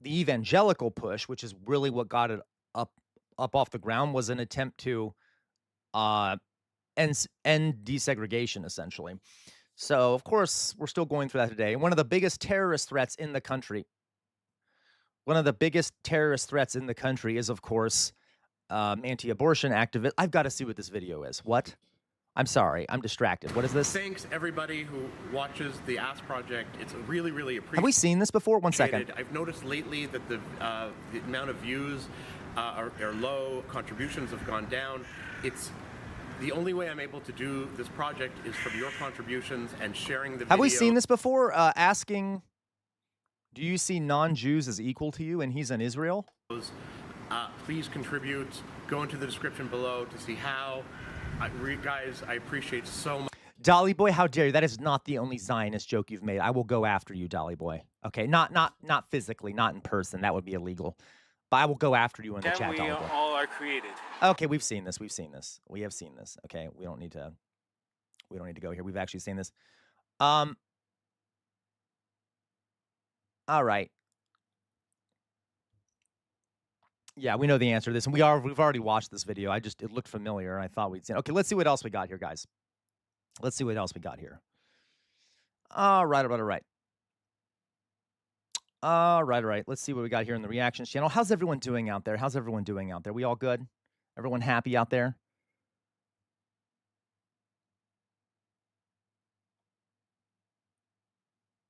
the evangelical push, which is really what got it up off the ground, was an attempt to end desegregation, essentially. So, of course, we're still going through that today. One of the biggest terrorist threats in the country, is, of course, anti-abortion activists. I've got to see what this video is. What? I'm sorry. I'm distracted. What is this? Thanks, everybody who watches the Ask Project. It's really, really appreciated. Have we seen this before? One second. I've noticed lately that the amount of views are low. Contributions have gone down. It's the only way I'm able to do this project is from your contributions and sharing the video. Have we seen this before? Asking, do you see non-Jews as equal to you? And he's in Israel? Please contribute. Go into the description below to see how. Guys, I appreciate so much. Dolly Boy, how dare you? That is not the only Zionist joke you've made. I will go after you, Dolly Boy. Okay, not physically, not in person. That would be illegal. But I will go after you in the chat, Dolly Boy. We all are created. Okay, we've seen this. We have seen this. Okay, we don't need to go here. We've actually seen this. All right. Yeah, we know the answer to this, and we've already watched this video. It looked familiar, and I thought we'd seen. Okay, let's see what else we got here, guys. Let's see what else we got here. All right. Let's see what we got here in the reactions channel. How's everyone doing out there? We all good? Everyone happy out there?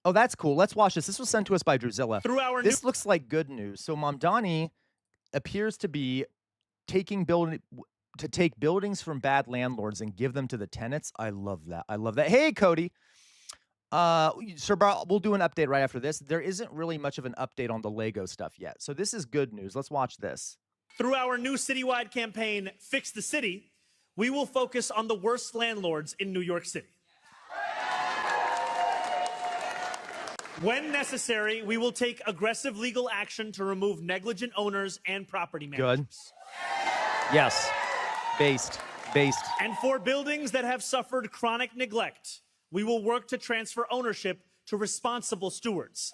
Oh, that's cool. Let's watch this. This was sent to us by Drusilla. This looks like good news. So Mamdani appears to be take buildings from bad landlords and give them to the tenants. I love that. Hey, Cody. Sir Bar, we'll do an update right after this. There isn't really much of an update on the Lego stuff yet. So this is good news. Let's watch this. Through our new citywide campaign, Fix the City, we will focus on the worst landlords in New York City. When necessary, we will take aggressive legal action to remove negligent owners and property managers. Good. Yes. Based. And for buildings that have suffered chronic neglect, we will work to transfer ownership to responsible stewards.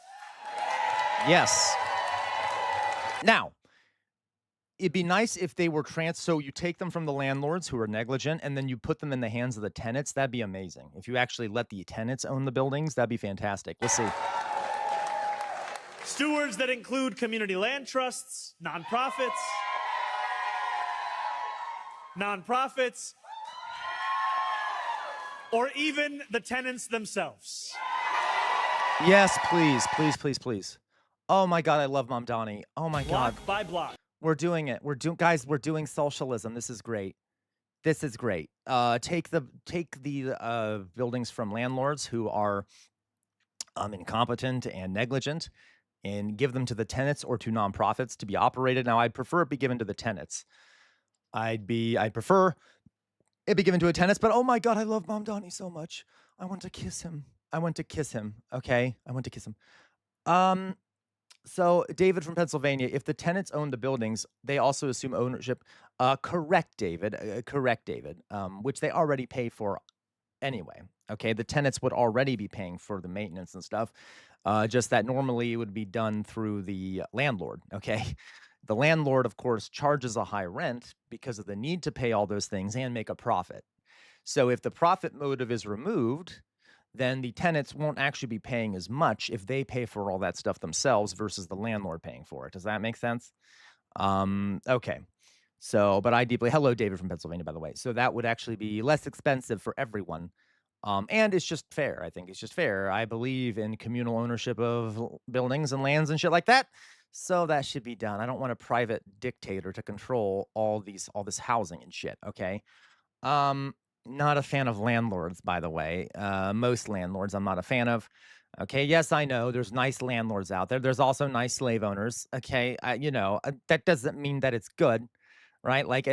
Yes. Now, it'd be nice if they were so you take them from the landlords who are negligent and then you put them in the hands of the tenants. That'd be amazing. If you actually let the tenants own the buildings, that'd be fantastic. We'll see. Stewards that include community land trusts, nonprofits, or even the tenants themselves. Yes, please. Oh my God, I love Mamdani. Oh my God. Block by block. We're doing it. We're doing socialism. This is great. Take the buildings from landlords who are incompetent and negligent and give them to the tenants or to nonprofits to be operated. Now, I'd prefer it be given to the tenants. I'd prefer It'd be given to a tenant, but oh my God, I love Mamdani so much. I want to kiss him. I want to kiss him. Okay, I want to kiss him. So David from Pennsylvania, if the tenants own the buildings, they also assume ownership. Correct, David. Correct, David. Which they already pay for anyway. Okay, the tenants would already be paying for the maintenance and stuff. Just that normally it would be done through the landlord. Okay, the landlord, of course, charges a high rent because of the need to pay all those things and make a profit. So if the profit motive is removed, then the tenants won't actually be paying as much if they pay for all that stuff themselves versus the landlord paying for it. Does that make sense? Okay. So, but I deeply, hello, David from Pennsylvania, by the way. So that would actually be less expensive for everyone. And it's just fair. I think it's just fair. I believe in communal ownership of buildings and lands and shit like that. So that should be done. I don't want a private dictator to control all this housing and shit. Okay. Not a fan of landlords, by the way. Most landlords I'm not a fan of. Okay, yes, I know there's nice landlords out there. There's also nice slave owners. Okay, that doesn't mean that it's good, right? Like,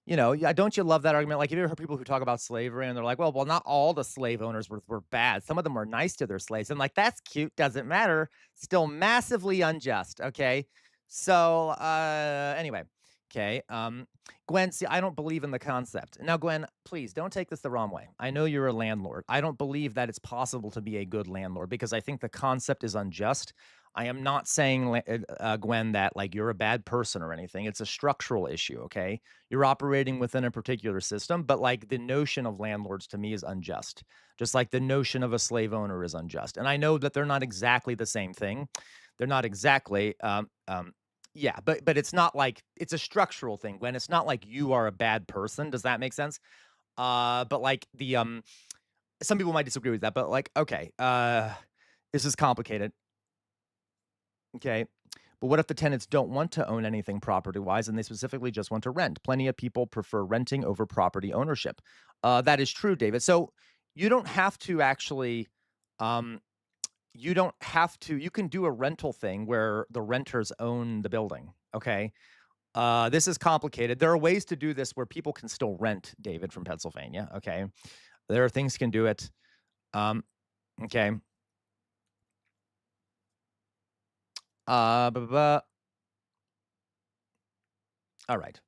don't you love that argument? Like, have you ever heard people who talk about slavery and they're like, well, not all the slave owners were bad. Some of them were nice to their slaves. And like, that's cute. Doesn't matter. Still massively unjust. Okay, so anyway. Okay, Gwen, see, I don't believe in the concept. Now, Gwen, please don't take this the wrong way. I know you're a landlord. I don't believe that it's possible to be a good landlord because I think the concept is unjust. I am not saying, Gwen, that like you're a bad person or anything. It's a structural issue, okay? You're operating within a particular system, but like the notion of landlords to me is unjust, just like the notion of a slave owner is unjust. And I know that they're not exactly the same thing. They're not exactly, yeah, but it's not like it's a structural thing, Gwen. It's not like you are a bad person. Does that make sense? But like the some people might disagree with that, but like, okay, this is complicated. Okay. But what if the tenants don't want to own anything property-wise and they specifically just want to rent? Plenty of people prefer renting over property ownership. That is true, David. So you don't have to actually you can do a rental thing where the renters own the building. Okay. This is complicated. There are ways to do this where people can still rent, David from Pennsylvania. Okay. There are things can do it. Okay. All right.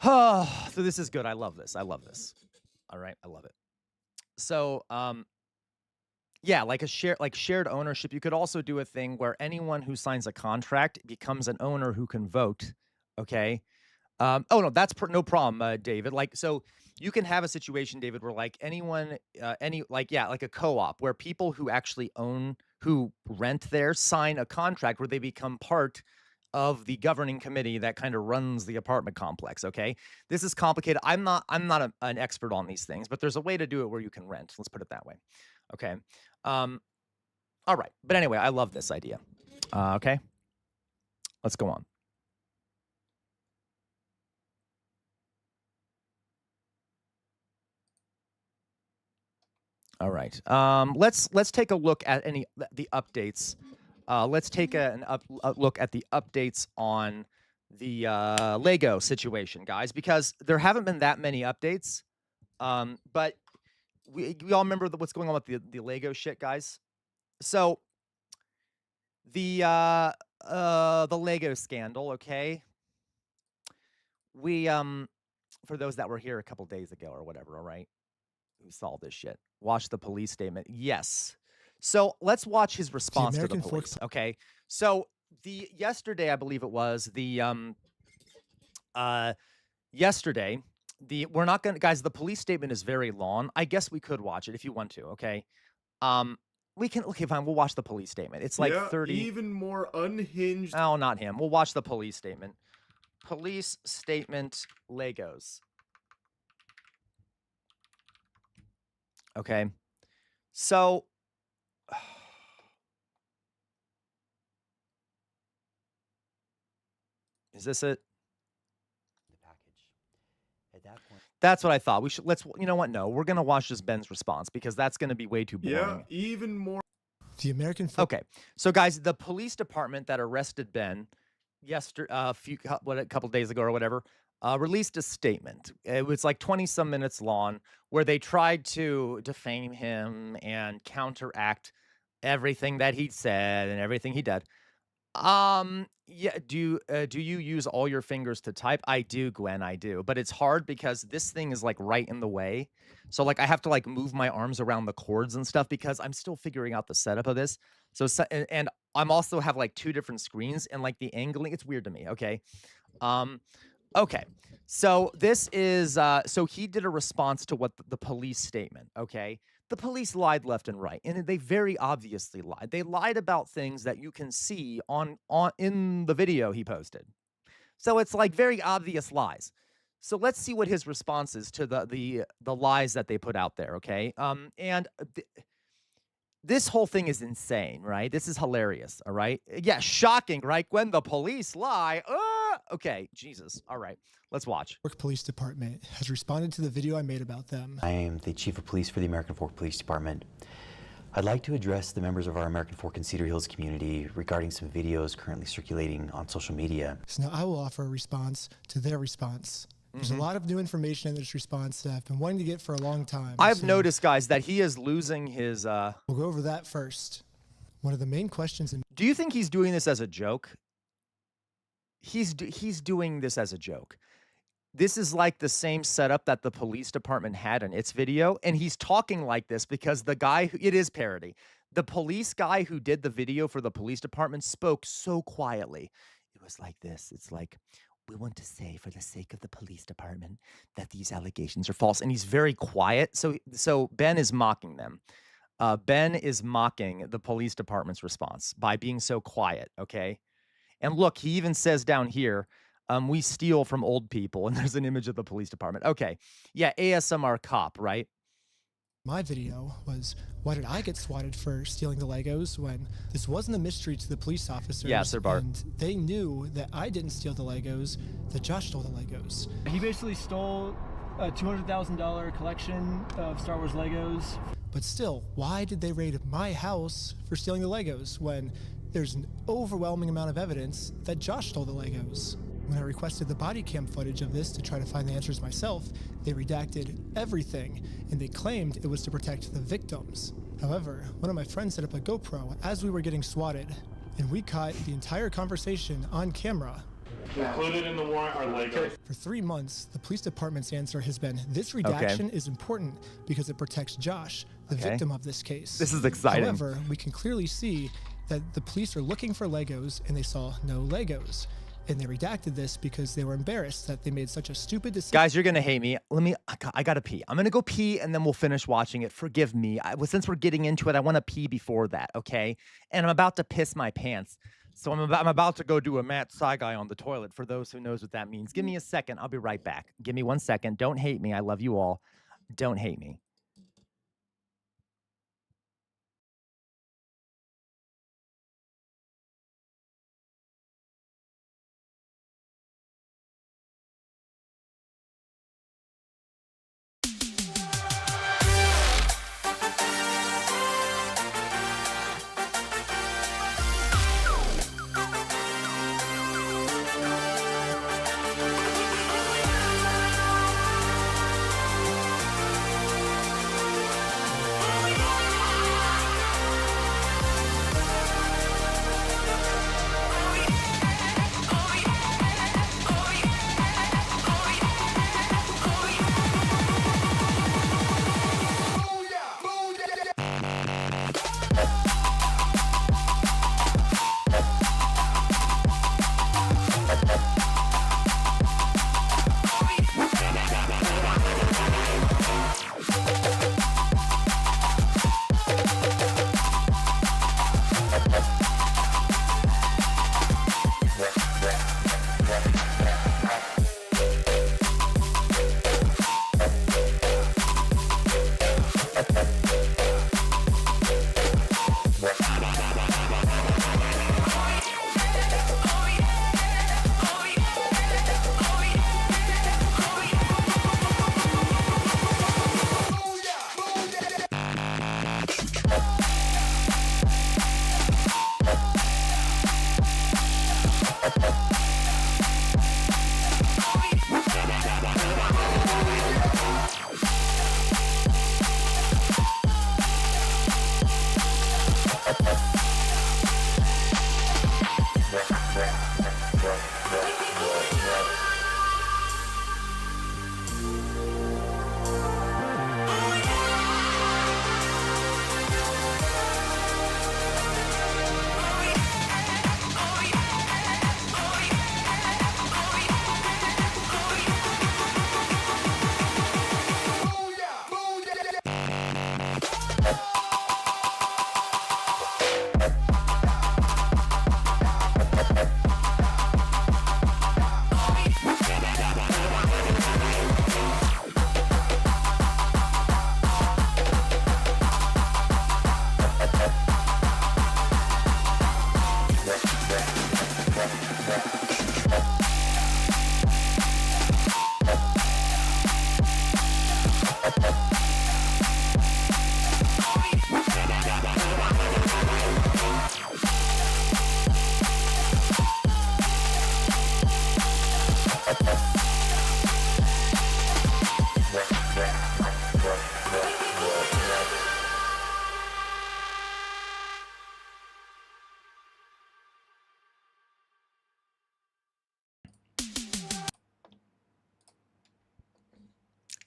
So this is good. I love this. All right. I love it. So, yeah, like shared ownership. You could also do a thing where anyone who signs a contract becomes an owner who can vote. Okay. Oh no, that's no problem, David. Like, so you can have a situation, David, where like anyone, like a co-op where people who actually who rent there sign a contract where they become part of the governing committee that kind of runs the apartment complex. Okay. This is complicated. I'm not an expert on these things, but there's a way to do it where you can rent. Let's put it that way. Okay. All right. But anyway, I love this idea. Okay. Let's go on. All right. Let's take a look at the updates. Let's take a look at the updates on the Lego situation, guys, because there haven't been that many updates. But we all remember what's going on with the Lego shit, guys. So the Lego scandal, okay? We for those that were here a couple days ago or whatever, all right? Who saw this shit? Watch the police statement. Yes. So let's watch his response to the police. Okay. So yesterday, I believe it was yesterday. We're not gonna, guys. The police statement is very long. I guess we could watch it if you want to. Okay. We can. Okay, fine. We'll watch the police statement. It's like 30. Even more unhinged. Oh, not him. We'll watch the police statement. Police statement. Legos. Okay. So. Is this it? The package. At that point. That's what I thought. We should. You know what? No, we're gonna watch just Ben's response because that's gonna be way too boring. Yeah, even more. The American. Okay, so guys, the police department that arrested Ben yesterday, a couple days ago or whatever, released a statement. It was like 20 some minutes long, where they tried to defame him and counteract everything that he said and everything he did. Yeah. Do you use all your fingers to type? I do, Gwen. I do, but it's hard because this thing is like right in the way. So like I have to like move my arms around the cords and stuff because I'm still figuring out the setup of this. And I'm also have like two different screens and like the angling. It's weird to me. Okay. Okay. So this is so he did a response to what the police statement. Okay. The police lied left and right, and they very obviously lied. They lied about things that you can see on in the video he posted. So it's like very obvious lies. So let's see what his response is to the lies that they put out there, okay? This whole thing is insane, right? This is hilarious, all right? Yeah, shocking, right? When the police lie. Okay, Jesus. All right, let's watch. Fork Police Department has responded to the video I made about them. I am the Chief of Police for the American Fork Police Department. I'd like to address the members of our American Fork and Cedar Hills community regarding some videos currently circulating on social media. So now I will offer a response to their response. There's a lot of new information in this response that I've been wanting to get for a long time. I've noticed, guys, that he is losing his... We'll go over that first. One of the main questions... Do you think he's doing this as a joke? He's doing this as a joke. This is like the same setup that the police department had in its video, and he's talking like this because the guy... It is parody. The police guy who did the video for the police department spoke so quietly. It was like this. It's like... We want to say, for the sake of the police department, that these allegations are false. And he's very quiet. So Ben is mocking them. Ben is mocking the police department's response by being so quiet, okay? And look, he even says down here, we steal from old people. And there's an image of the police department. Okay, yeah, ASMR cop, right? My video was, why did I get swatted for stealing the Legos when this wasn't a mystery to the police officers? Yeah, Sir Bart. And they knew that I didn't steal the Legos, that Josh stole the Legos. He basically stole a $200,000 collection of Star Wars Legos. But still, why did they raid my house for stealing the Legos when there's an overwhelming amount of evidence that Josh stole the Legos? When I requested the body cam footage of this to try to find the answers myself, they redacted everything, and they claimed it was to protect the victims. However, one of my friends set up a GoPro as we were getting swatted, and we caught the entire conversation on camera. Included in the warrant are Legos. For 3 months, the police department's answer has been, this redaction is important because it protects Josh, the victim of this case. This is exciting. However, we can clearly see that the police are looking for Legos, and they saw no Legos. And they redacted this because they were embarrassed that they made such a stupid decision. Guys, you're going to hate me. I got to pee. I'm going to go pee and then we'll finish watching it. Forgive me. Since we're getting into it, I want to pee before that, okay? And I'm about to piss my pants. So I'm about to go do a Matt Saigai on the toilet for those who knows what that means. Give me a second. I'll be right back. Give me 1 second. Don't hate me. I love you all. Don't hate me.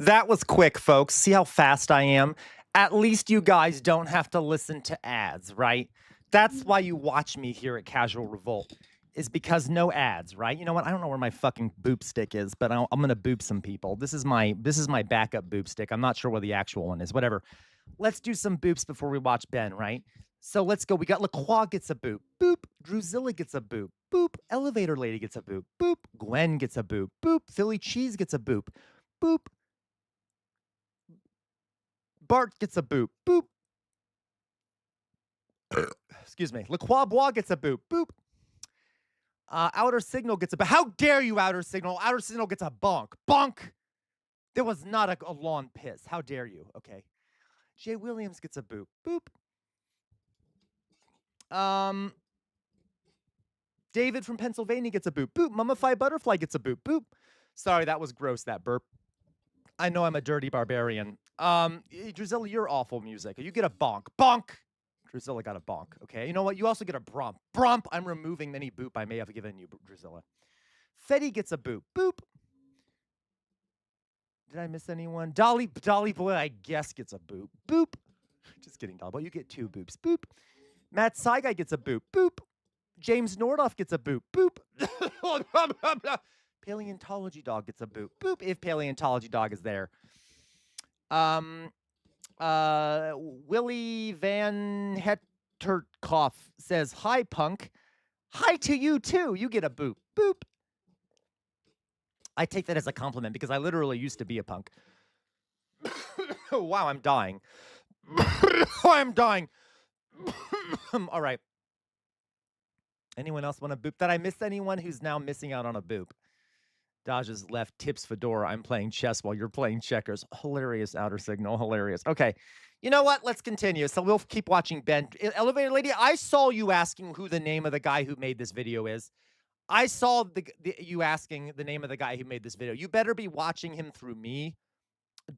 That was quick, folks. See how fast I am? At least you guys don't have to listen to ads, right? That's why you watch me here at Casual Revolt, is because no ads, right? You know what? I don't know where my fucking boop stick is, but I'm gonna boop some people. This is my backup boop stick. I'm not sure where the actual one is. Whatever. Let's do some boops before we watch Ben, right? So let's go. We got LaCroix gets a boop. Boop. Drusilla gets a boop. Boop. Elevator Lady gets a boop. Boop. Gwen gets a boop. Boop. Philly Cheese gets a boop. Boop. Bart gets a boop. Boop. Excuse me. LaCroix Bois gets a boop. Boop. Outer Signal gets a boop. How dare you, Outer Signal? Outer Signal gets a bonk. Bonk. There was not a lawn piss. How dare you? Okay. Jay Williams gets a boop. Boop. David from Pennsylvania gets a boop. Boop. Mummified Butterfly gets a boop. Boop. Sorry, that was gross, that burp. I know I'm a dirty barbarian. Drusilla, you're awful music. You get a bonk. Bonk! Drusilla got a bonk, okay? You know what? You also get a bromp. Bromp! I'm removing any boop I may have given you, Drusilla. Fetty gets a boop. Boop! Did I miss anyone? Dolly Boy, I guess, gets a boop. Boop! Just kidding, Dolly Boy. You get 2 boops. Boop! Matt Saigai gets a boop. Boop! James Nordoff gets a boop. Boop! Paleontology Dog gets a boop. Boop, if Paleontology Dog is there. Willie Van Hetterkoff says, hi, punk. Hi to you, too. You get a boop. Boop. I take that as a compliment because I literally used to be a punk. Wow, I'm dying. I'm dying. All right. Anyone else want a boop? Did I miss anyone who's now missing out on a boop? Dodge's left tips Fedora. I'm playing chess while you're playing checkers. Hilarious, Outer Signal. Hilarious. Okay. You know what? Let's continue. So we'll keep watching Ben. Elevator Lady, I saw you asking who the name of the guy who made this video is. I saw you asking the name of the guy who made this video. You better be watching him through me,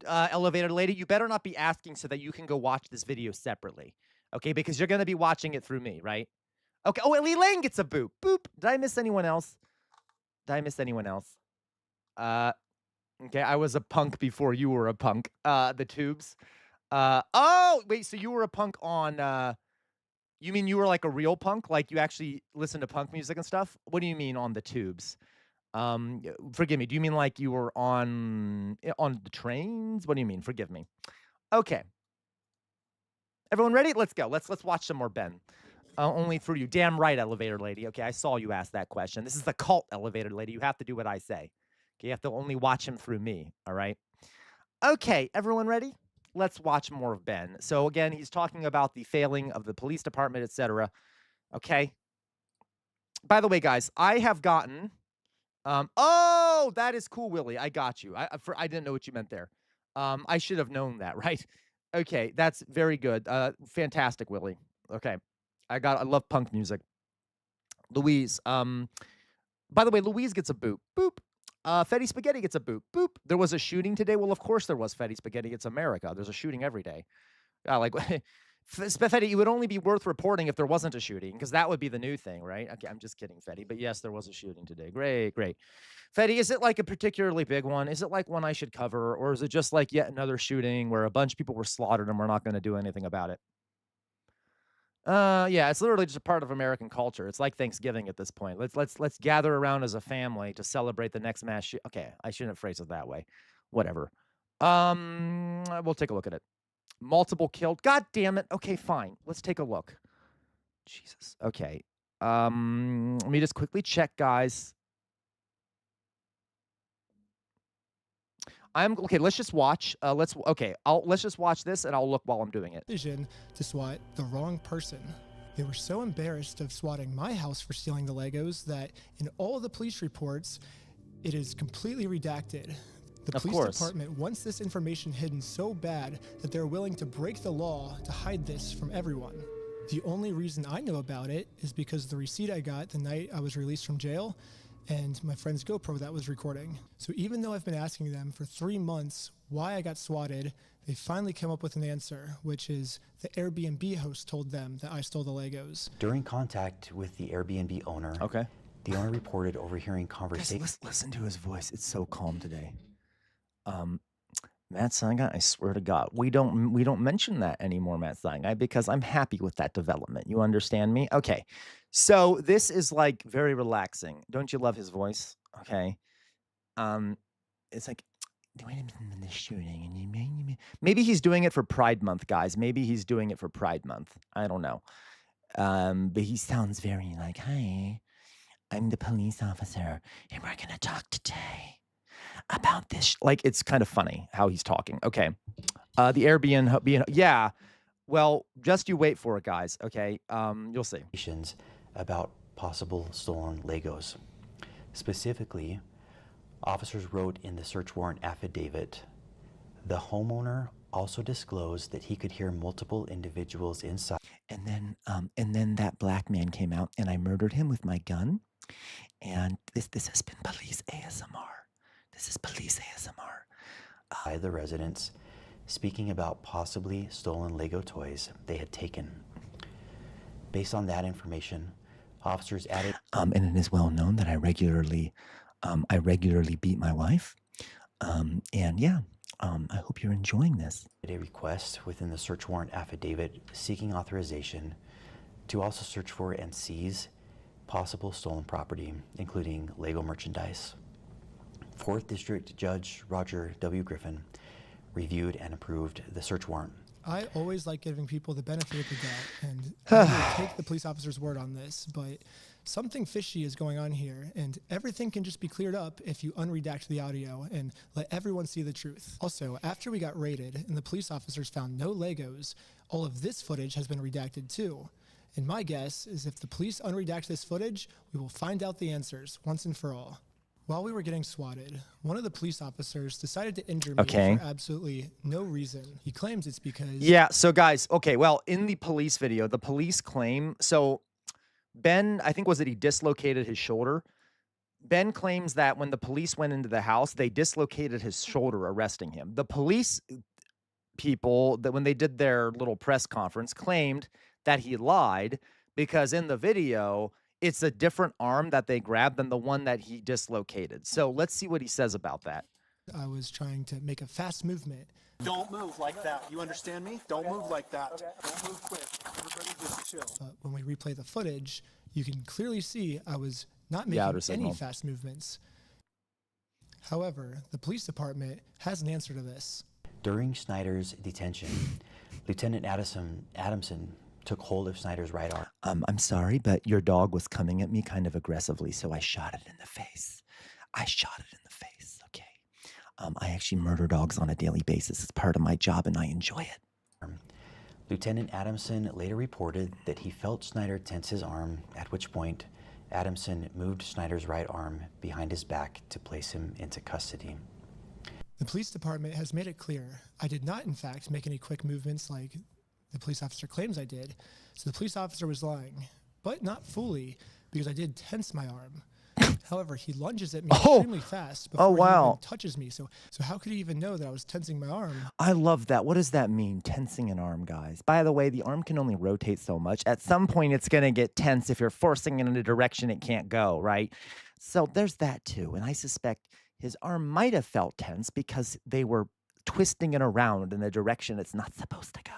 Elevator Lady. You better not be asking so that you can go watch this video separately. Okay? Because you're going to be watching it through me, right? Okay. Oh, Lee Lane gets a boop. Boop. Did I miss anyone else? Did I miss anyone else? Okay, I was a punk before you were a punk. The Tubes. Oh, wait, so you were a punk on, you mean you were like a real punk? Like you actually listen to punk music and stuff? What do you mean on the Tubes? Forgive me, do you mean like you were on the trains? What do you mean? Forgive me. Okay. Everyone ready? Let's go. Let's watch some more Ben. Only through you. Damn right, Elevator Lady. Okay, I saw you ask that question. This is the cult, Elevator Lady. You have to do what I say. Okay, you have to only watch him through me, all right? Okay, everyone ready? Let's watch more of Ben. So again, he's talking about the failing of the police department, etc. Okay? By the way, guys, I have gotten... oh, that is cool, Willie. I got you. I didn't know what you meant there. I should have known that, right? Okay, that's very good. Fantastic, Willie. Okay. I love punk music. Louise. By the way, Louise gets a boop. Boop. Fetty Spaghetti gets a boop. Boop. There was a shooting today. Well, of course there was, Fetty Spaghetti. It's America. There's a shooting every day. Like, Fetty, it would only be worth reporting if there wasn't a shooting, because that would be the new thing, right? Okay, I'm just kidding, Fetty. But yes, there was a shooting today. Great, great. Fetty, is it like a particularly big one? Is it like one I should cover? Or is it just like yet another shooting where a bunch of people were slaughtered and we're not going to do anything about it? Yeah, it's literally just a part of American culture. It's like Thanksgiving at this point. Let's gather around as a family to celebrate the next mass shoot. Okay, I shouldn't phrase it that way. Whatever. We'll take a look at it. Multiple killed. God damn it. Okay, fine. Let's take a look. Jesus. Okay. Let me just quickly check, guys. Okay. Let's just watch. Let's just watch this, and I'll look while I'm doing it. Decision to swat the wrong person. They were so embarrassed of swatting my house for stealing the Legos that in all of the police reports, it is completely redacted. The police department wants this information hidden so bad that they're willing to break the law to hide this from everyone. The only reason I know about it is because the receipt I got the night I was released from jail and my friend's GoPro that was recording. So even though I've been asking them for 3 months why I got swatted, they finally came up with an answer, which is the Airbnb host told them that I stole the Legos. During contact with the Airbnb owner, the owner reported overhearing conversations. Listen to his voice. It's so calm today. Matt Sinai, I swear to God, we don't mention that anymore, Matt Sinai, because I'm happy with that development. You understand me? Okay. So this is like very relaxing. Don't you love his voice? Okay. It's like the shooting, and maybe he's doing it for Pride Month, guys. Maybe he's doing it for Pride Month. I don't know. But he sounds very like, "Hi, I'm the police officer, and we're gonna talk today about this." Like, it's kind of funny how he's talking. Okay. The Airbnb, yeah. Well, just you wait for it, guys. Okay. You'll see. About possible stolen Legos. Specifically, officers wrote in the search warrant affidavit, the homeowner also disclosed that he could hear multiple individuals inside. And then that black man came out, and I murdered him with my gun. And this has been police ASMR. This is police ASMR. By the residents, speaking about possibly stolen Lego toys they had taken. Based on that information, officers added. And it is well known that I regularly beat my wife. And yeah, I hope you're enjoying this. A request within the search warrant affidavit seeking authorization to also search for and seize possible stolen property, including Lego merchandise. 4th District Judge Roger W. Griffin reviewed and approved the search warrant. I always like giving people the benefit of the doubt, and I will take the police officer's word on this, but something fishy is going on here, and everything can just be cleared up if you unredact the audio and let everyone see the truth. Also, after we got raided and the police officers found no Legos, all of this footage has been redacted too. And my guess is if the police unredact this footage, we will find out the answers once and for all. While we were getting swatted, one of the police officers decided to injure me for absolutely no reason. He claims it's because... Yeah, so guys, okay, well, in the police video, the police claim... So Ben, I think he dislocated his shoulder. Ben claims that when the police went into the house, they dislocated his shoulder, arresting him. The police people, that when they did their little press conference, claimed that he lied because in the video... it's a different arm that they grabbed than the one that he dislocated. So let's see what he says about that. I was trying to make a fast movement. Don't move like that. You understand me? Don't move like that. Don't move quick. Everybody just chill. But when we replay the footage, you can clearly see I was not making any fast movements. However, the police department has an answer to this. During Snyder's detention, Lieutenant Adamson took hold of Snyder's right arm. I'm sorry, but your dog was coming at me kind of aggressively, so I shot it in the face. Okay. I actually murder dogs on a daily basis. It's part of my job, and I enjoy it. Lieutenant Adamson later reported that he felt Snyder tense his arm, at which point Adamson moved Snyder's right arm behind his back to place him into custody. The police department has made it clear I did not, in fact, make any quick movements like the police officer claims I did. So the police officer was lying, but not fully, because I did tense my arm. However, he lunges at me extremely fast before he even touches me. So how could he even know that I was tensing my arm? I love that. What does that mean, tensing an arm, guys? By the way, the arm can only rotate so much. At some point, it's going to get tense if you're forcing it in a direction it can't go, right? So there's that too. And I suspect his arm might have felt tense because they were twisting it around in a direction it's not supposed to go.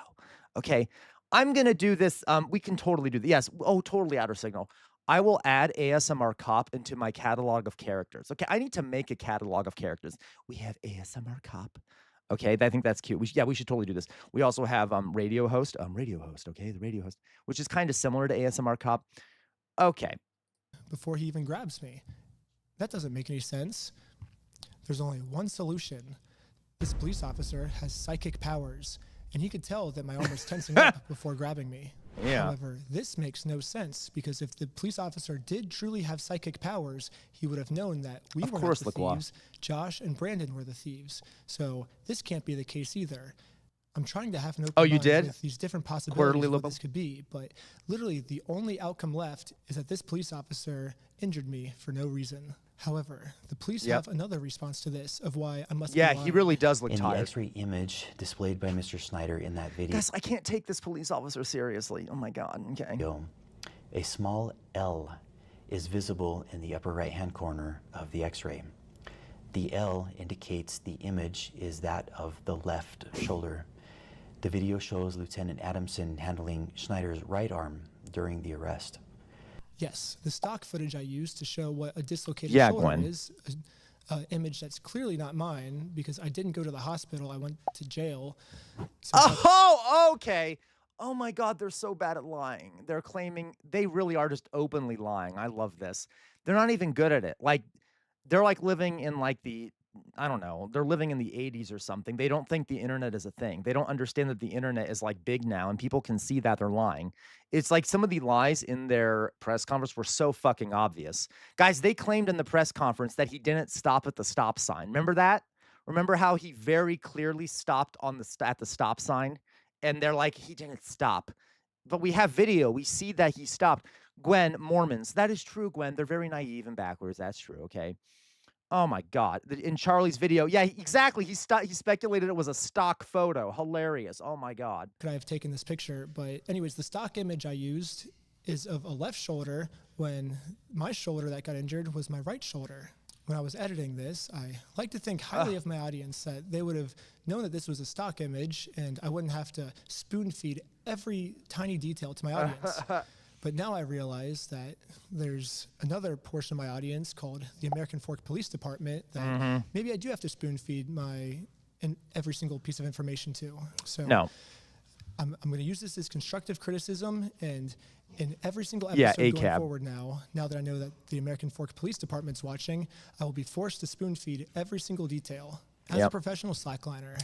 Okay, I'm going to do this. We can totally do this. Yes. Oh, totally outer signal. I will add ASMR Cop into my catalog of characters. Okay, I need to make a catalog of characters. We have ASMR Cop. Okay, I think that's cute. We should totally do this. We also have radio host. Okay, the radio host, which is kind of similar to ASMR Cop. Okay. Before he even grabs me. That doesn't make any sense. There's only one solution. This police officer has psychic powers. And he could tell that my arm was tensing up before grabbing me. Yeah. However, this makes no sense because if the police officer did truly have psychic powers, he would have known that we were not the thieves. Josh and Brandon were the thieves. So this can't be the case either. I'm trying to have an open mind with these different possibilities of what this could be, but literally the only outcome left is that this police officer injured me for no reason. However, the police have another response to this of why I must be lying. He really does look in tired. The X-ray image displayed by Mr. Snyder in that video. Guys, I can't take this police officer seriously. Oh my God. Okay. A small L is visible in the upper right-hand corner of the X-ray. The L indicates the image is that of the left shoulder. The video shows Lieutenant Adamson handling Schneider's right arm during the arrest. Yes, the stock footage I used to show what a dislocated Yeah, shoulder Gwen. is, an image that's clearly not mine because I didn't go to the hospital. I went to jail. So Oh, okay. Oh my God, they're so bad at lying. They're claiming they really are just openly lying. I love this. They're not even good at it. Like, they're like living in like the, I don't know, they're living in the 80s or something. They don't think the internet is a thing. They don't understand that the internet is like big now and people can see that they're lying. It's like some of the lies in their press conference were so fucking obvious. Guys, they claimed in the press conference that he didn't stop at the stop sign. Remember that? Remember how he very clearly stopped on the at the stop sign? And they're like, he didn't stop. But we have video. We see that he stopped. Gwen, Mormons. That is true, Gwen. They're very naive and backwards. That's true, okay? Oh, my God. In Charlie's video, yeah, exactly. He speculated it was a stock photo. Hilarious. Oh, my God. could I have taken this picture? But anyways, the stock image I used is of a left shoulder when my shoulder that got injured was my right shoulder. When I was editing this, I like to think highly of my audience that they would have known that this was a stock image and I wouldn't have to spoon feed every tiny detail to my audience. But now I realize that there's another portion of my audience called the American Fork Police Department that maybe I do have to spoon feed every single piece of information to. So No. I'm going to use this as constructive criticism, and in every single episode going forward now that I know that the American Fork Police Department's watching, I will be forced to spoon feed every single detail as a professional slackliner.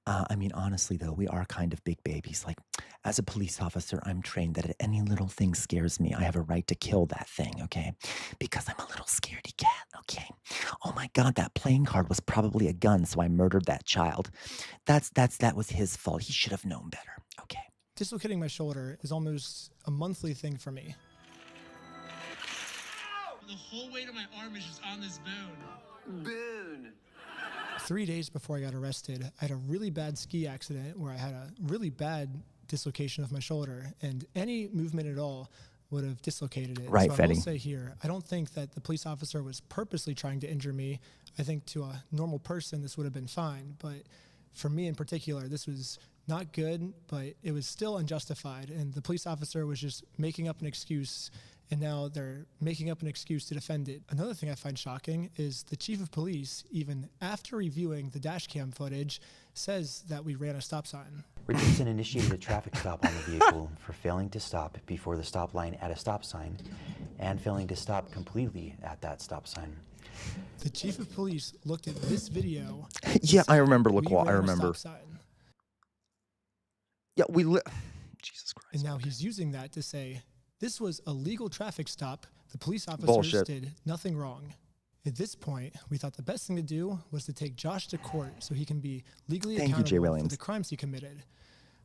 I mean, honestly, though, we are kind of big babies. Like, as a police officer, I'm trained that if any little thing scares me, I have a right to kill that thing, okay? Because I'm a little scaredy cat, okay? Oh my God, that playing card was probably a gun, so I murdered that child. That was his fault. He should have known better, okay? Dislocating my shoulder is almost a monthly thing for me. The whole weight of my arm is just on this bone. Boon. 3 days before I got arrested, I had a really bad ski accident where I had a really bad dislocation of my shoulder, and any movement at all would have dislocated it. Right, so I will Fetty. say here, I don't think that the police officer was purposely trying to injure me. I think to a normal person, this would have been fine. But for me in particular, this was not good, but it was still unjustified. And the police officer was just making up an excuse, and now they're making up an excuse to defend it. Another thing I find shocking is the chief of police, even after reviewing the dash cam footage, says that we ran a stop sign. Richardson initiated a traffic stop on the vehicle for failing to stop before the stop line at a stop sign and failing to stop completely at that stop sign. The chief of police looked at this video. Yeah, I remember, we LaQual. I ran a remember. stop sign. Yeah, Jesus Christ. And now he's using that to say, this was a legal traffic stop. The police officers Bullshit. did nothing wrong. At this point, we thought the best thing to do was to take Josh to court so he can be legally Thank you, Jay accountable for Williams. the crimes he committed.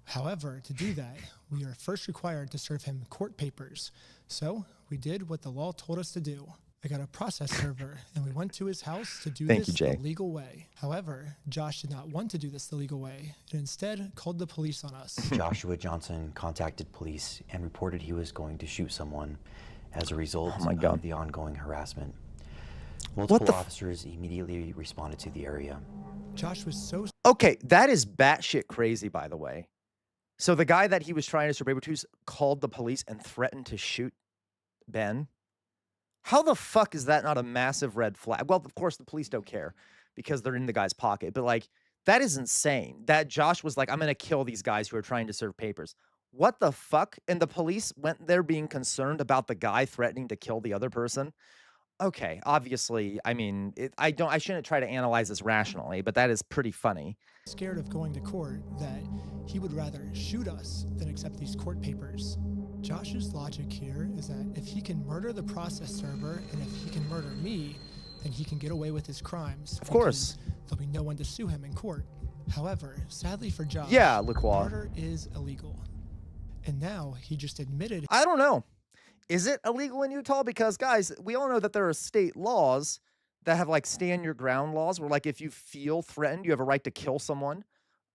However, to do that, we are first required to serve him court papers. So we did what the law told us to do. I got a process server, and we went to his house to do Thank this you, Jay. the legal way. However, Josh did not want to do this the legal way, and instead called the police on us. Joshua Johnson contacted police and reported he was going to shoot someone as a result Oh my God. of the ongoing harassment. What Multiple the officers immediately responded to the area. Josh was so Okay, that is batshit crazy, by the way. So the guy that he was trying to serve paper to called the police and threatened to shoot Ben. How the fuck is that not a massive red flag? Well, of course, the police don't care because they're in the guy's pocket. But, like, that is insane. That Josh was like, I'm going to kill these guys who are trying to serve papers. What the fuck? And the police went there being concerned about the guy threatening to kill the other person. Okay, obviously, I mean, I shouldn't try to analyze this rationally, but that is pretty funny. scared of going to court that he would rather shoot us than accept these court papers. Josh's logic here is that if he can murder the process server and if he can murder me, then he can get away with his crimes. Of course. There'll be no one to sue him in court. However, sadly for Josh, Yeah, LaQual. murder is illegal. And now he just admitted. I don't know. Is it illegal in Utah? Because, guys, we all know that there are state laws that have, like, stand your ground laws where, like, if you feel threatened, you have a right to kill someone.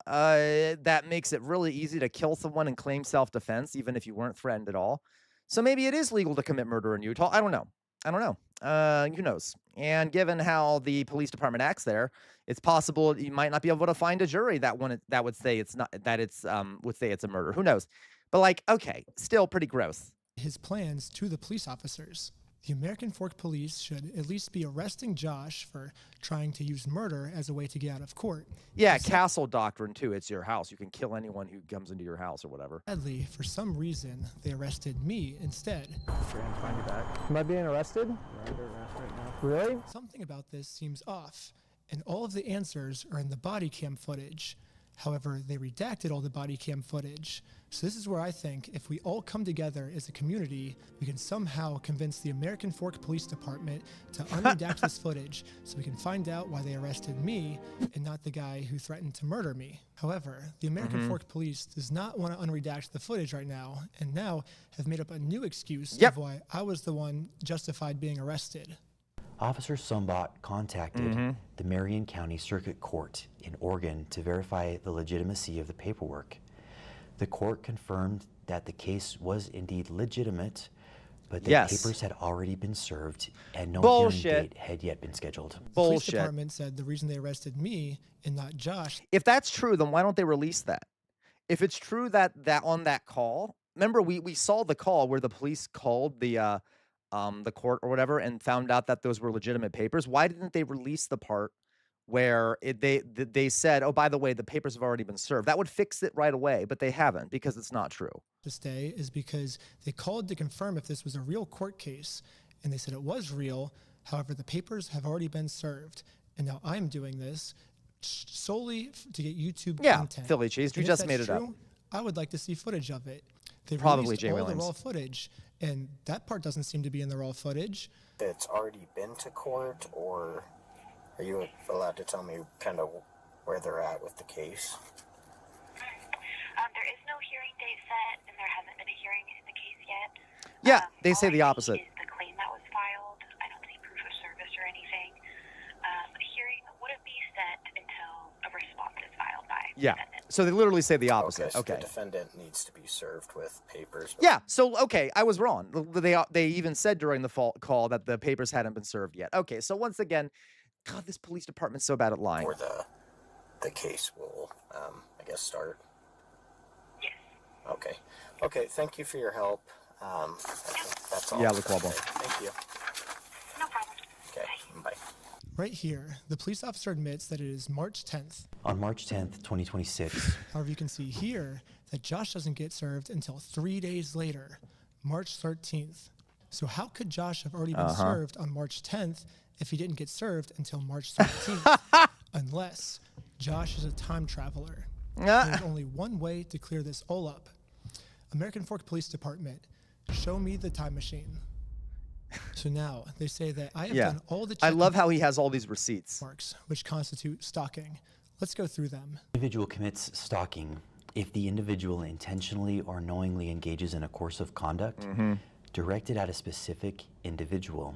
That makes it really easy to kill someone and claim self-defense, even if you weren't threatened at all. So maybe it is legal to commit murder in Utah. I don't know. who knows? And given how the police department acts there, it's possible you might not be able to find a jury that would say it's not that it's would say it's a murder. Who knows? But like, okay, still pretty gross. His plans to the police officers. The American Fork Police should at least be arresting Josh for trying to use murder as a way to get out of court. Yeah, castle doctrine too. It's your house. You can kill anyone who comes into your house or whatever. Sadly, for some reason, they arrested me instead. Find you back. Am I being arrested? You're under arrest right now. Really? Something about this seems off, and all of the answers are in the body cam footage. However, they redacted all the body cam footage. So this is where I think if we all come together as a community, we can somehow convince the American Fork Police Department to unredact this footage so we can find out why they arrested me and not the guy who threatened to murder me. However, the American Fork Police does not want to unredact the footage right now, and now have made up a new excuse of why I was the one justified being arrested. Officer Sumbot contacted the Marion County Circuit Court in Oregon to verify the legitimacy of the paperwork. The court confirmed that the case was indeed legitimate, but the papers had already been served and no hearing date had yet been scheduled. The police department said the reason they arrested me and not Josh. If that's true, then why don't they release that? If it's true that on that call, remember we saw the call where the police called the court or whatever and found out that those were legitimate papers. Why didn't they release the part where they said, oh, by the way, the papers have already been served? That would fix it right away, but they haven't because it's not true. To stay is because they called to confirm if this was a real court case, and they said it was real. However, the papers have already been served, and now I'm doing this solely to get YouTube content. Philly cheese, you just made it up. I would like to see footage of it. They Probably released Jay all Williams. the raw footage, and that part doesn't seem to be in the raw footage. It's already been to court, or are you allowed to tell me kind of where they're at with the case? There is no hearing date set, and there hasn't been a hearing in the case yet. Yeah, they say the opposite. Is the claim that was filed. I don't see proof of service or anything. A hearing wouldn't be set until a response is filed by the defendant. So they literally say the opposite. So the defendant needs to be served with papers. Yeah, so, okay, I was wrong. They even said during the call that the papers hadn't been served yet. Okay, so once again, God, this police department's so bad at lying. Or the case will, I guess, start. Yes. Okay. Okay, thank you for your help. That's all. Yeah, look, Wobble. Thank you. No problem. Okay, bye. Right here, the police officer admits that it is March 10th. On March 10th, 2026. However, you can see here that Josh doesn't get served until 3 days later, March 13th. So how could Josh have already been served on March 10th if he didn't get served until March 13th? Unless Josh is a time traveler. There's only one way to clear this all up. American Fork Police Department, show me the time machine. So now they say that I have done all the I love how he has all these receipts. Marks, which constitute stalking. Let's go through them. Individual commits stalking if the individual intentionally or knowingly engages in a course of conduct directed at a specific individual.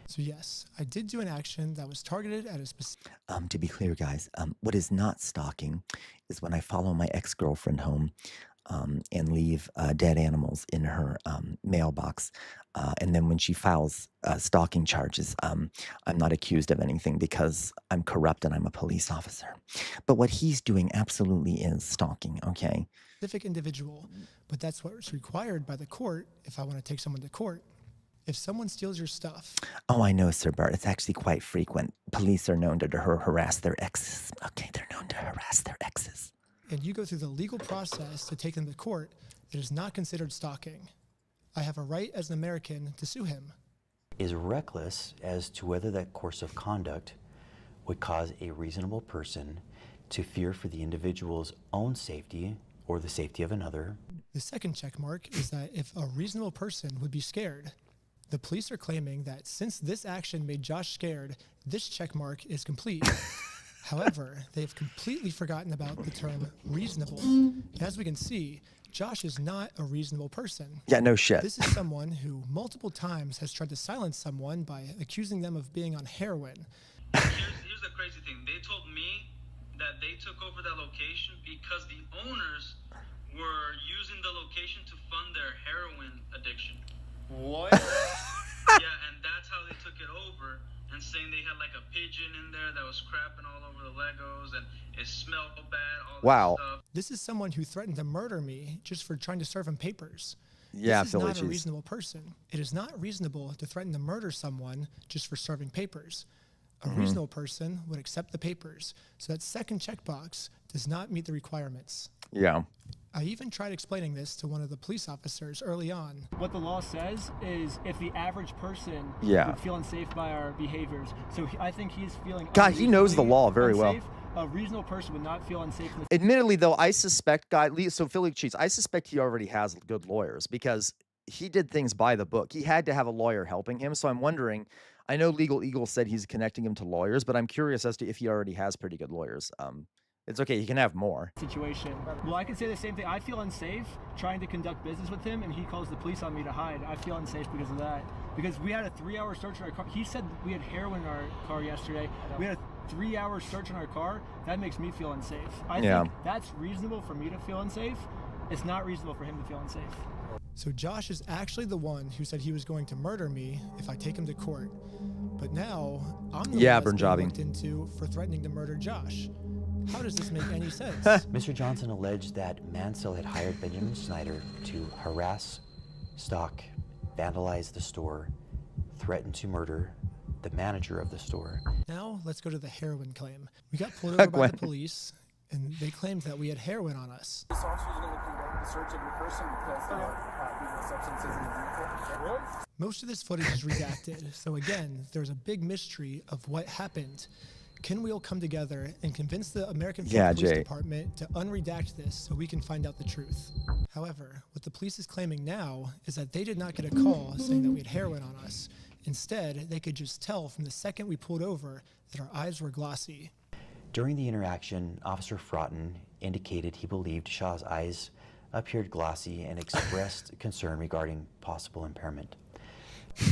So yes, I did do an action that was targeted at a specific... To be clear, guys, what is not stalking is when I follow my ex-girlfriend home and leave dead animals in her mailbox. And then when she files stalking charges, I'm not accused of anything because I'm corrupt and I'm a police officer. But what he's doing absolutely is stalking, okay? Specific individual, but that's what's required by the court if I want to take someone to court. If someone steals your stuff... Oh, I know, Sir Bart. It's actually quite frequent. Police are known to harass their exes. Okay, they're known to harass their exes. And you go through the legal process to take them to court, it is not considered stalking. I have a right as an American to sue him. Is reckless as to whether that course of conduct would cause a reasonable person to fear for the individual's own safety or the safety of another. The second check mark is that if a reasonable person would be scared. The police are claiming that since this action made Josh scared, this check mark is complete. However, they have completely forgotten about the term reasonable. As we can see, Josh is not a reasonable person. Yeah, no shit. This is someone who multiple times has tried to silence someone by accusing them of being on heroin. Here's the crazy thing. They told me that they took over that location because the owners were using the location to fund their heroin addiction. What? Yeah, and that's how they took it over, and saying they had like a pigeon in there that was crapping all over the Legos, and it smelled bad, all Wow. that stuff. This is someone who threatened to murder me just for trying to serve him papers. Yeah, this is Philly not a cheese. reasonable person. It is not reasonable to threaten to murder someone just for serving papers. A reasonable person would accept the papers, so that second checkbox does not meet the requirements. Yeah. I even tried explaining this to one of the police officers early on. What the law says is if the average person Yeah. would feel unsafe by our behaviors. So I think he's feeling God, he knows the law very well. unsafe. A reasonable person would not feel unsafe. Admittedly, though, I suspect, so Philly cheese, I suspect he already has good lawyers because he did things by the book. He had to have a lawyer helping him. So I'm wondering, I know Legal Eagle said he's connecting him to lawyers, but I'm curious as to if he already has pretty good lawyers. It's okay. He can have more. Situation. Well, I can say the same thing. I feel unsafe trying to conduct business with him, and he calls the police on me to hide. I feel unsafe because of that. Because we had a 3-hour search in our car. He said we had heroin in our car yesterday. We had a 3-hour search in our car. That makes me feel unsafe. I think that's reasonable for me to feel unsafe. It's not reasonable for him to feel unsafe. So Josh is actually the one who said he was going to murder me if I take him to court. But now I'm the one that's being looked into for threatening to murder Josh. How does this make any sense? Mr. Johnson alleged that Mansell had hired Benjamin Snyder to harass, stalk, vandalize the store, threaten to murder the manager of the store. Now let's go to the heroin claim. We got pulled over by the police, and they claimed that we had heroin on us. This officer is going to conduct the search of your person because there are illegal substances in the vehicle. Most of this footage is redacted, so again, there's a big mystery of what happened. Can we all come together and convince the American Police Department to unredact this so we can find out the truth? However, what the police is claiming now is that they did not get a call saying that we had heroin on us. Instead, they could just tell from the second we pulled over that our eyes were glossy. During the interaction, Officer Fraughton indicated he believed Shaw's eyes appeared glossy and expressed concern regarding possible impairment.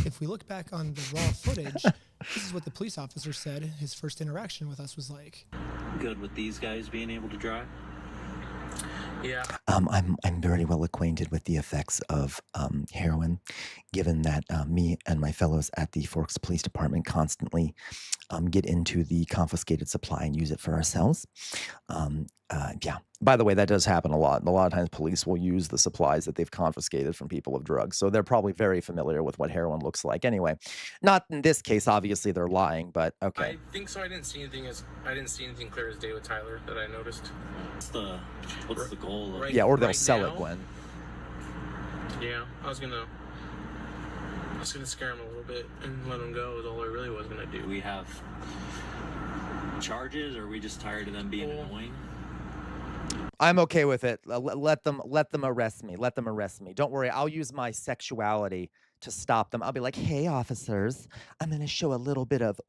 If we look back on the raw footage, this is what the police officer said his first interaction with us was like. Good with these guys being able to drive? Yeah. I'm very well acquainted with the effects of heroin, given that me and my fellows at the Forks Police Department constantly get into the confiscated supply and use it for ourselves. Yeah. By the way, that does happen a lot. A lot of times police will use the supplies that they've confiscated from people of drugs. So they're probably very familiar with what heroin looks like. Anyway, not in this case, obviously they're lying, but okay. I think so. I didn't see anything clear as day with Tyler that I noticed. What's the goal? Yeah, or they'll sell it, Gwen. Yeah, I was gonna scare him a little bit and let him go is all I really was gonna do. Do we have charges, or are we just tired of them being annoying? I'm okay with it. Let them arrest me. Let them arrest me. Don't worry. I'll use my sexuality to stop them. I'll be like, hey, officers, I'm going to show a little bit of,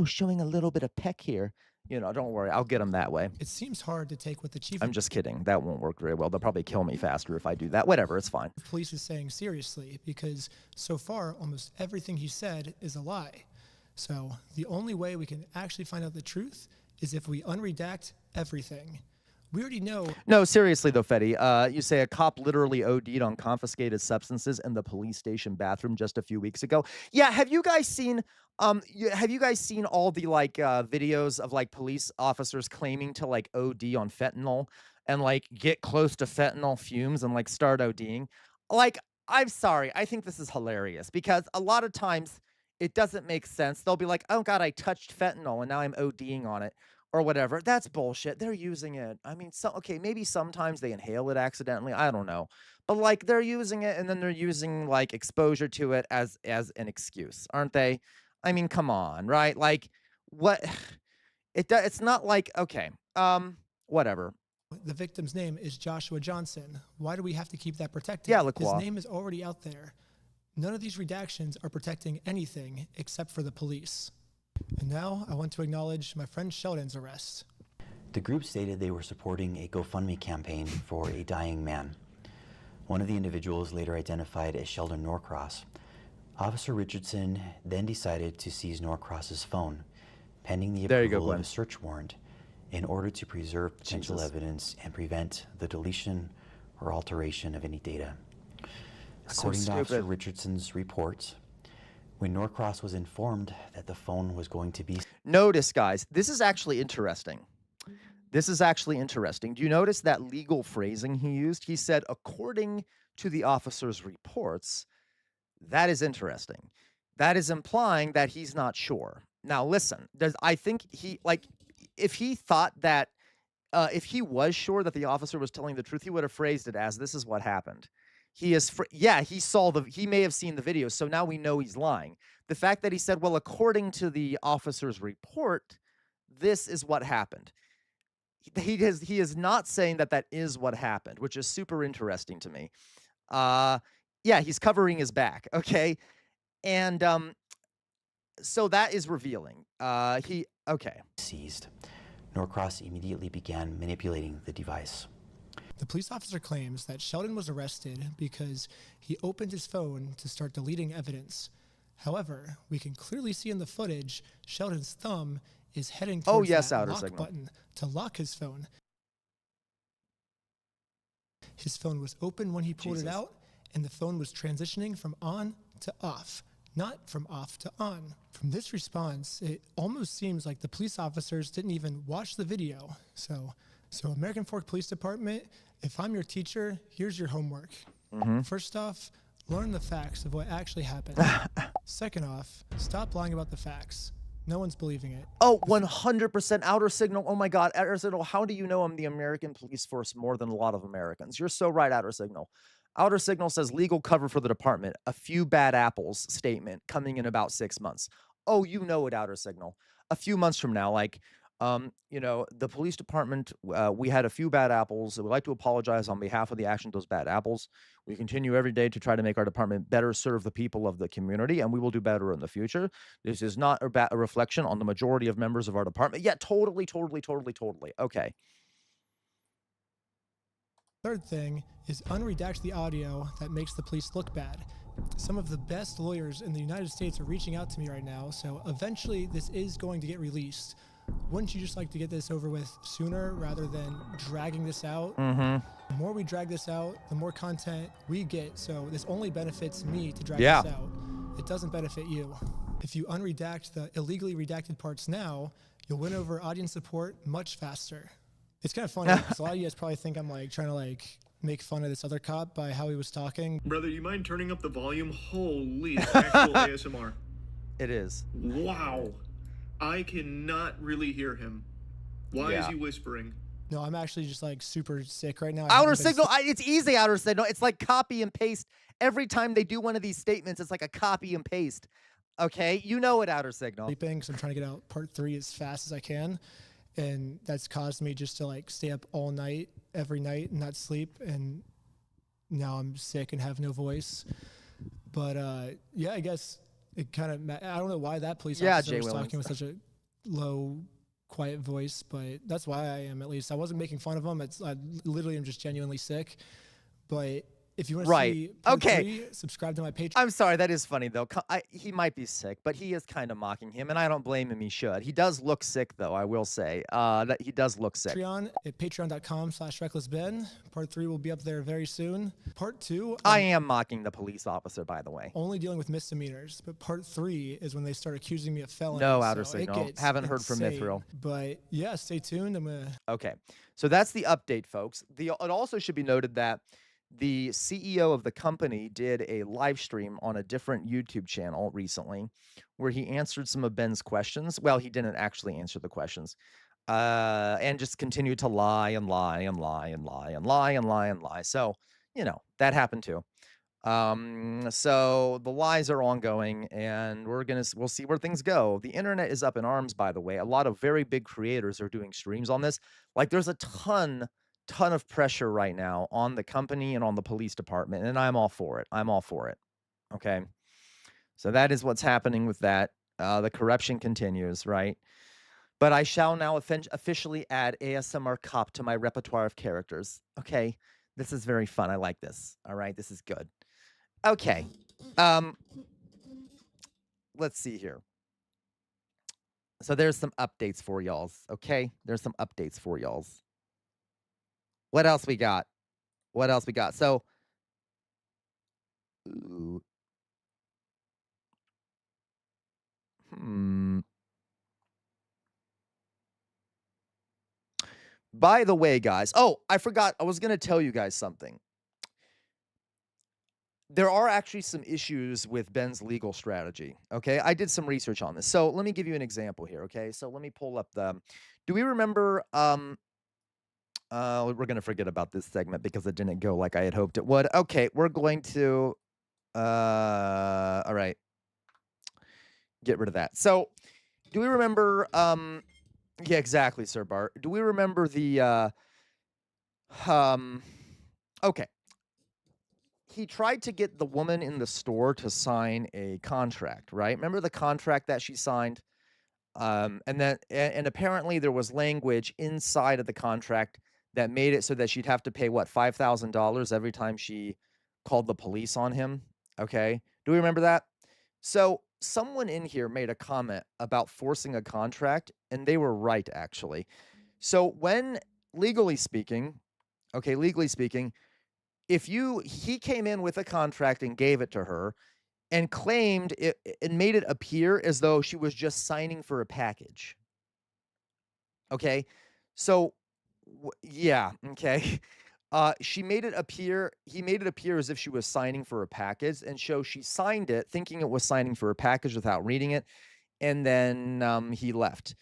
showing a little bit of peck here. You know, don't worry. I'll get them that way. It seems hard to take what the chief I'm just kidding. That won't work very well. They'll probably kill me faster if I do that. Whatever. It's fine. of police is saying seriously, because so far, almost everything he said is a lie. So the only way we can actually find out the truth is if we unredact everything. We already know. No, seriously though, Fetty. You say a cop literally OD'd on confiscated substances in the police station bathroom just a few weeks ago. Yeah, have you guys seen all the like videos of like police officers claiming to like OD on fentanyl and like get close to fentanyl fumes and like start ODing? Like, I'm sorry, I think this is hilarious because a lot of times it doesn't make sense. They'll be like, oh God, I touched fentanyl and now I'm ODing on it. Or whatever. That's bullshit. They're using it. I mean, okay, maybe sometimes they inhale it accidentally. I don't know. But like they're using it and then they're using like exposure to it as an excuse, aren't they? I mean, come on, right? Like what it's not like, okay, whatever. The victim's name is Joshua Johnson. Why do we have to keep that protected? Yeah, his name is already out there. None of these redactions are protecting anything except for the police. And now I want to acknowledge my friend Sheldon's arrest. The group stated they were supporting a GoFundMe campaign for a dying man. One of the individuals later identified as Sheldon Norcross. Officer Richardson then decided to seize Norcross's phone, pending the approval of a search warrant, in order to preserve potential evidence and prevent the deletion or alteration of any data. According to Officer Richardson's reports, When Norcross was informed that the phone was going to be... Notice, guys, this is actually interesting. This is actually interesting. Do you notice that legal phrasing he used? He said, according to the officer's reports. That is interesting. That is implying that he's not sure. Now, listen, I think he, like, if he thought that, if he was sure that the officer was telling the truth, he would have phrased it as, this is what happened. He is, he may have seen the video, so now we know he's lying. The fact that he said, well, according to the officer's report, this is what happened. He is not saying that that is what happened, which is super interesting to me. Yeah, he's covering his back, okay? And so that is revealing. Seized. Norcross immediately began manipulating the device. The police officer claims that Sheldon was arrested because he opened his phone to start deleting evidence. However, we can clearly see in the footage Sheldon's thumb is heading towards that lock button to lock his phone. His phone was open when he pulled it out, and the phone was transitioning from on to off, not from off to on. From this response, it almost seems like the police officers didn't even watch the video. So American Fork Police Department, if I'm your teacher, here's your homework. First off, learn the facts of what actually happened. Second off, stop lying about the facts. No one's believing it. Oh, 100% Outer Signal. Oh my God, Outer Signal. How do you know I'm the American police force more than a lot of Americans? You're so right, Outer Signal. Outer Signal says legal cover for the department. A few bad apples statement coming in about 6 months. Oh, you know it, Outer Signal. A few months from now, like, you know, the police department, we had a few bad apples. We'd like to apologize on behalf of the action of those bad apples. We continue every day to try to make our department better serve the people of the community, and we will do better in the future. This is not a reflection on the majority of members of our department. Yeah, totally. Okay. Third thing is unredact the audio that makes the police look bad. Some of the best lawyers in the United States are reaching out to me right now, so eventually this is going to get released. Wouldn't you just like to get this over with sooner rather than dragging this out? The more we drag this out, the more content we get, so this only benefits me to drag this out. It doesn't benefit you. If you unredact the illegally redacted parts now, you'll win over audience support much faster. It's kind of funny because a lot of you guys probably think I'm like trying to like make fun of this other cop by how he was talking. Brother, you mind turning up the volume? Holy, it's actual ASMR. It is. Wow. I cannot really hear him. Why is he whispering? No, I'm actually just like super sick right now. Outer Signal, it's easy, Outer Signal. It's like copy and paste. Every time they do one of these statements, it's like a copy and paste. Okay? You know it, Outer Signal. Sleeping, so I'm trying to get out part 3 as fast as I can. And that's caused me just to like stay up all night, every night, and not sleep. And now I'm sick and have no voice. But yeah, I guess it kind of, I don't know why that police officer was talking with such a low, quiet voice, but that's why I am, at least. I wasn't making fun of him. I literally am just genuinely sick. But if you want to see part 3, subscribe to my Patreon. I'm sorry, that is funny though. He might be sick, but he is kind of mocking him, and I don't blame him. He should. He does look sick though, I will say. That he does look sick. Patreon at patreon.com/recklessben. Part 3 will be up there very soon. Part 2, I am mocking the police officer, by the way. Only dealing with misdemeanors, but part 3 is when they start accusing me of felonies. No, Outer Signal. Haven't heard from Mithril. But yeah, stay tuned. Okay, so that's the update, folks. It also should be noted that the CEO of the company did a live stream on a different YouTube channel recently where he answered some of Ben's questions. Well, he didn't actually answer the questions, and just continued to lie and lie and lie and lie and lie and lie and lie. So, you know, that happened too. So the lies are ongoing, and we'll see where things go. The internet is up in arms, by the way. A lot of very big creators are doing streams on this. Like, there's a ton of pressure right now on the company and on the police department, and I'm all for it. Okay, so that is what's happening with that. The corruption continues, right? But I shall now officially add ASMR cop to my repertoire of characters. Okay, this is very fun. I like this. All right, this is good. Okay, let's see here. So there's some updates for y'alls. Okay, there's some updates for y'alls. What else we got? So, By the way, guys. Oh, I forgot. I was going to tell you guys something. There are actually some issues with Ben's legal strategy. Okay. I did some research on this. So let me give you an example here. Okay. So let me pull up the. Do we remember? We're going to forget about this segment because it didn't go like I had hoped it would. Okay. We're going to. All right. Get rid of that. So do we remember? Yeah, exactly, Sir Bart. Do we remember the. Okay. He tried to get the woman in the store to sign a contract, right? Remember the contract that she signed? And apparently there was language inside of the contract that made it so that she'd have to pay what, $5,000 every time she called the police on him. Okay. Do we remember that? So someone in here made a comment about forcing a contract, and they were right, actually. So when legally speaking, if he came in with a contract and gave it to her and claimed it and made it appear as though she was just signing for a package. Okay. So yeah. Okay. He made it appear as if she was signing for a package, and so she signed it thinking it was signing for a package without reading it. And then he left.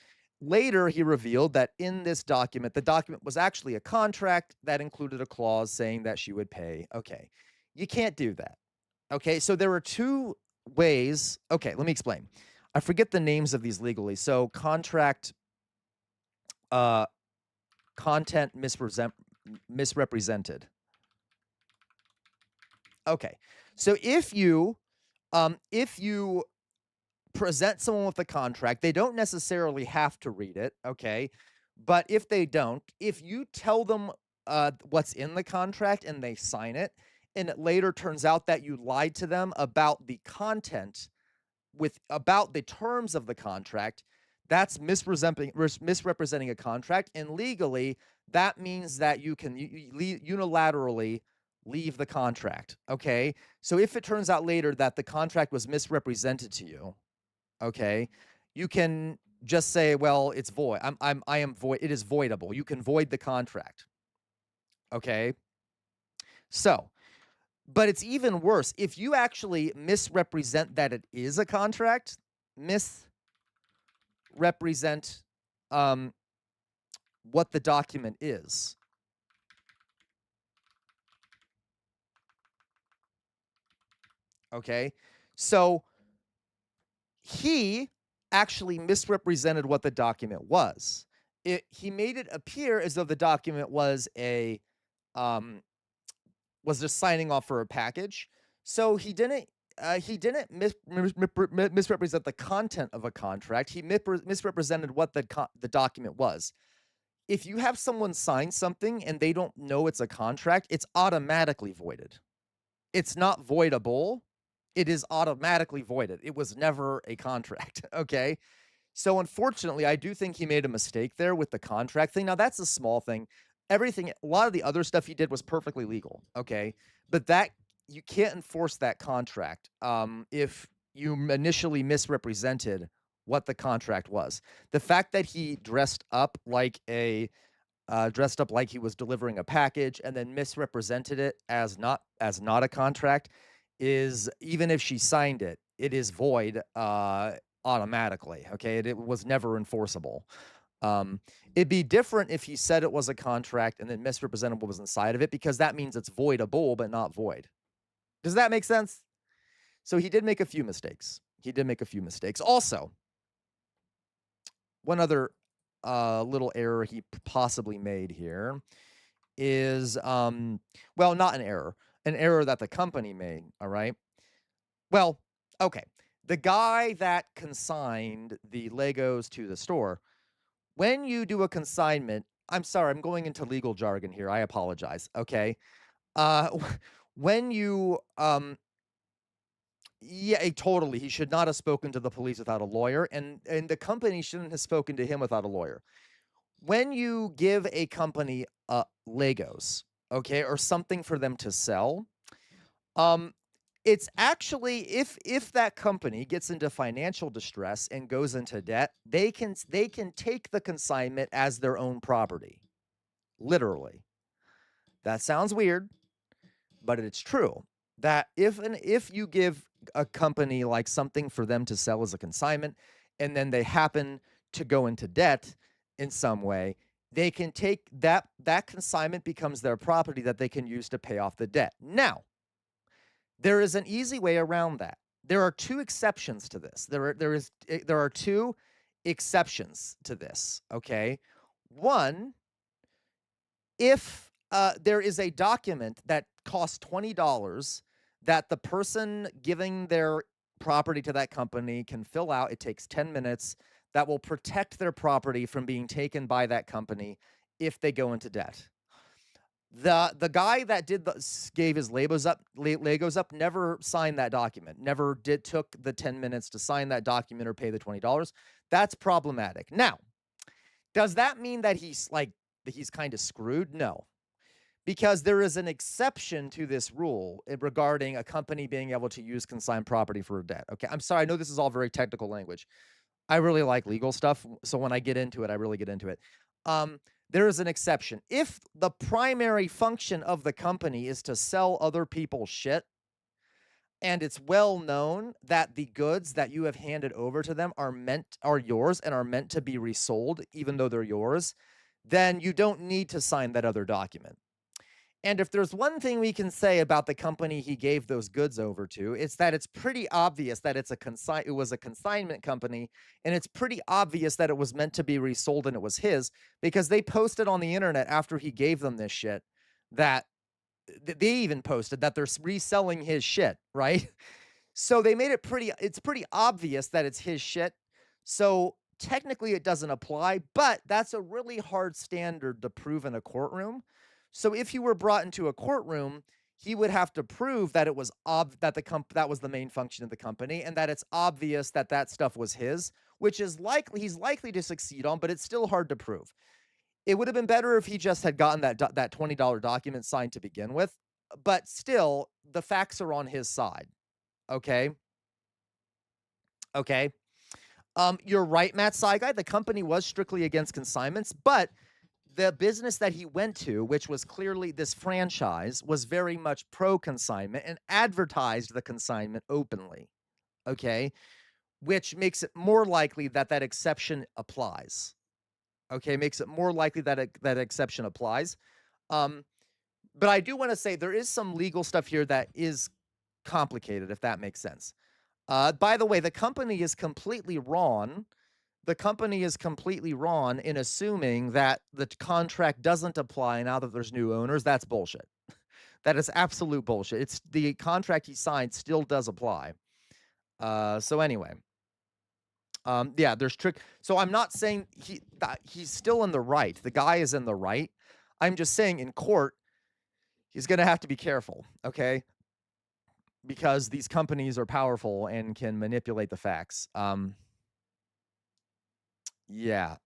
Later, he revealed that in this document, the document was actually a contract that included a clause saying that she would pay. Okay. You can't do that. Okay. So there are two ways. Okay. Let me explain. I forget the names of these legally. So contract, content misrepresented. Okay. So if you present someone with a contract, they don't necessarily have to read it, okay? But if they don't, if you tell them what's in the contract and they sign it, and it later turns out that you lied to them about the content, about the terms of the contract, that's misrepresenting a contract, and legally, that means that you can unilaterally leave the contract, okay? So if it turns out later that the contract was misrepresented to you, okay, you can just say, well, it's void. I am void. It is voidable. You can void the contract. Okay. So, but it's even worse. If you actually misrepresent that it is a contract, misrepresent what the document is. Okay. So he actually misrepresented what the document was. He made it appear as though the document was was just signing off for a package. So he didn't misrepresent the content of a contract. He misrepresented what the document was. If you have someone sign something and they don't know it's a contract, it's automatically voided. It's not voidable. It is automatictically voided. It was never a contract, okay? So unfortunately, I do think he made a mistake there with the contract thing. Now, that's a small thing. A lot of the other stuff he did was perfectly legal, okay? But that, you can't enforce that contract if you initially misrepresented what the contract was. The fact that he dressed up like he was delivering a package and then misrepresented it as not a contract is, even if she signed it, it is void automatically. Okay, it was never enforceable. It'd be different if he said it was a contract and then misrepresented what was inside of it, because that means it's voidable but not void. Does that make sense? So he did make a few mistakes. Also, one other little error he possibly made here is, well, not an error that the company made, all right? Well, okay. The guy that consigned the Legos to the store, when you do a consignment, I'm sorry, I'm going into legal jargon here. I apologize, okay? When you, yeah, totally. He should not have spoken to the police without a lawyer, and the company shouldn't have spoken to him without a lawyer. When you give a company Legos, okay, or something for them to sell, It's actually if that company gets into financial distress and goes into debt, they can take the consignment as their own property. Literally. That sounds weird, but it's true. That if you give a company like something for them to sell as a consignment and then they happen to go into debt in some way, they can take that consignment becomes their property that they can use to pay off the debt. Now, there is an easy way around that. There are two exceptions to this. There are two exceptions to this, okay? One, if there is a document that costs $20 that the person giving their property to that company can fill out, it takes 10 minutes, that will protect their property from being taken by that company if they go into debt. The guy that gave his Legos up never signed that document. Never took the 10 minutes to sign that document or pay the $20. That's problematic. Now, does that mean that he's kind of screwed? No. Because there is an exception to this rule regarding a company being able to use consigned property for a debt. Okay, I'm sorry, I know this is all very technical language. I really like legal stuff, so when I get into it, I really get into it. There is an exception. If the primary function of the company is to sell other people's shit, and it's well known that the goods that you have handed over to them are yours and are meant to be resold, even though they're yours, then you don't need to sign that other document. And if there's one thing we can say about the company he gave those goods over to, it's that it's pretty obvious that it was a consignment company, and it's pretty obvious that it was meant to be resold and it was his, because they posted on the internet after he gave them this shit that they even posted that they're reselling his shit, right? So they made it's pretty obvious that it's his shit. So technically it doesn't apply, but that's a really hard standard to prove in a courtroom. So if you were brought into a courtroom, he would have to prove that it was that was the main function of the company, and that it's obvious that that stuff was his, which is he's likely to succeed on, but it's still hard to prove. It would have been better if he just had gotten that $20 document signed to begin with, but still, the facts are on his side. Okay. Okay. You're right, Matt Saigai. The company was strictly against consignments, but the business that he went to, which was clearly this franchise, was very much pro-consignment and advertised the consignment openly, okay? Which makes it more likely that that exception applies, okay? Makes it more likely that that exception applies. But I do want to say there is some legal stuff here that is complicated, if that makes sense. By the way, the company is completely wrong. The company is completely wrong in assuming that the contract doesn't apply now that there's new owners. That's bullshit. That is absolute bullshit. It's the contract he signed still does apply. So anyway, yeah, there's trick. So I'm not saying he's still in the right. The guy is in the right. I'm just saying in court, he's going to have to be careful, okay? Because these companies are powerful and can manipulate the facts. Yeah.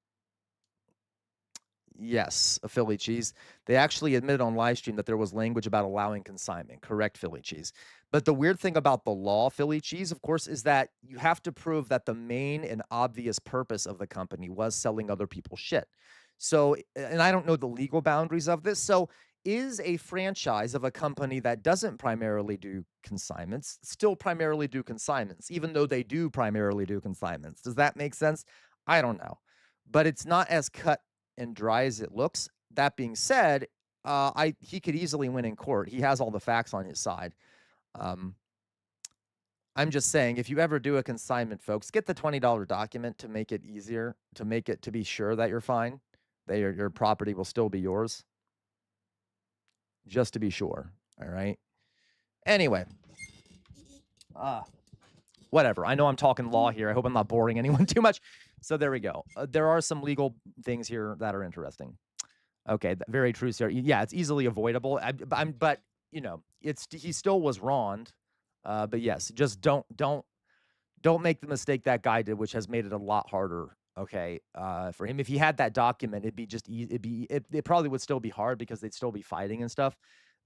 Yes, a Philly cheese. They actually admitted on live stream that there was language about allowing consignment. Correct, Philly cheese. But the weird thing about the law, Philly cheese, of course, is that you have to prove that the main and obvious purpose of the company was selling other people's shit. So, and I don't know the legal boundaries of this. So, is a franchise of a company that doesn't primarily do consignments still primarily do consignments, even though they do primarily do consignments? Does that make sense? I don't know, but it's not as cut and dry as it looks. That being said, he could easily win in court. He has all the facts on his side. I'm just saying, if you ever do a consignment, folks, get the $20 document to make it easier, to be sure that you're fine, that your property will still be yours. Just to be sure, all right? Anyway. Whatever. I know I'm talking law here. I hope I'm not boring anyone too much. So there we go. There are some legal things here that are interesting. Okay, very true, sir. Yeah, it's easily avoidable. But you know, he still was wronged. But yes, just don't make the mistake that guy did, which has made it a lot harder. Okay, for him. If he had that document, it probably would still be hard because they'd still be fighting and stuff.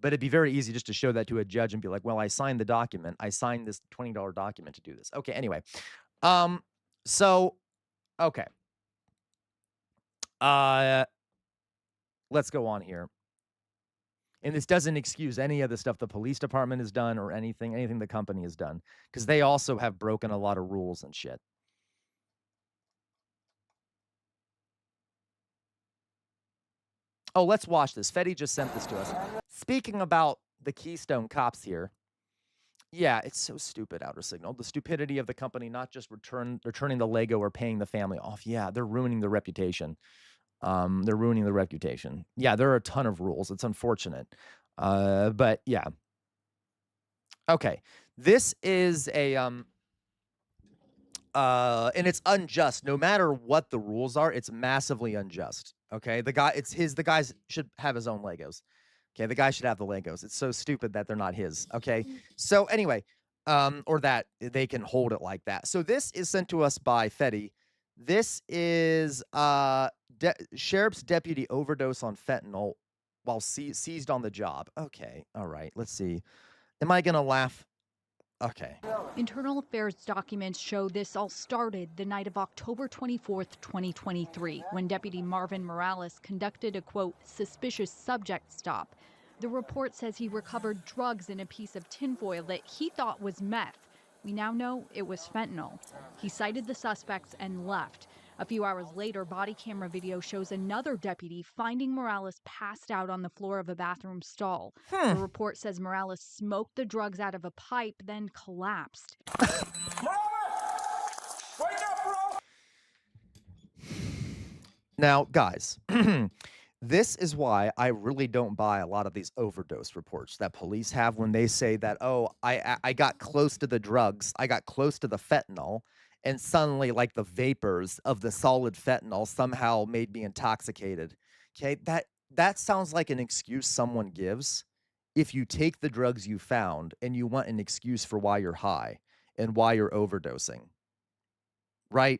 But it'd be very easy just to show that to a judge and be like, well, I signed the document. I signed this $20 document to do this. Okay, anyway. So, okay. Let's go on here. And this doesn't excuse any of the stuff the police department has done or anything the company has done, because they also have broken a lot of rules and shit. Oh, let's watch this. Fetty just sent this to us. Speaking about the Keystone cops here, yeah, it's so stupid, Outer Signal. The stupidity of the company not just returning the Lego or paying the family off. Yeah, they're ruining the reputation. They're ruining the reputation. Yeah, there are a ton of rules. It's unfortunate. But yeah. Okay. This is a and it's unjust. No matter what the rules are, it's massively unjust. Okay? The guy should have his own Legos. Okay, the guy should have the Legos. It's so stupid that they're not his. Okay. So anyway, or that they can hold it like that. So this is sent to us by Fetty. This is sheriff's deputy overdose on fentanyl while seized on the job. Okay, all right, let's see. Am I gonna laugh? Okay. Internal affairs documents show this all started the night of October 24th, 2023, when Deputy Marvin Morales conducted a, quote, suspicious subject stop. The report says he recovered drugs in a piece of tinfoil that he thought was meth. We now know it was fentanyl. He cited the suspects and left. A few hours later, body camera video shows another deputy finding Morales passed out on the floor of a bathroom stall. The report says Morales smoked the drugs out of a pipe, then collapsed. Now, guys, this is why I really don't buy a lot of these overdose reports that police have when they say that, oh, I got close to the drugs, I got close to the fentanyl, and suddenly, like, the vapors of the solid fentanyl somehow made me intoxicated. Okay, that sounds like an excuse someone gives if you take the drugs you found and you want an excuse for why you're high and why you're overdosing. Right?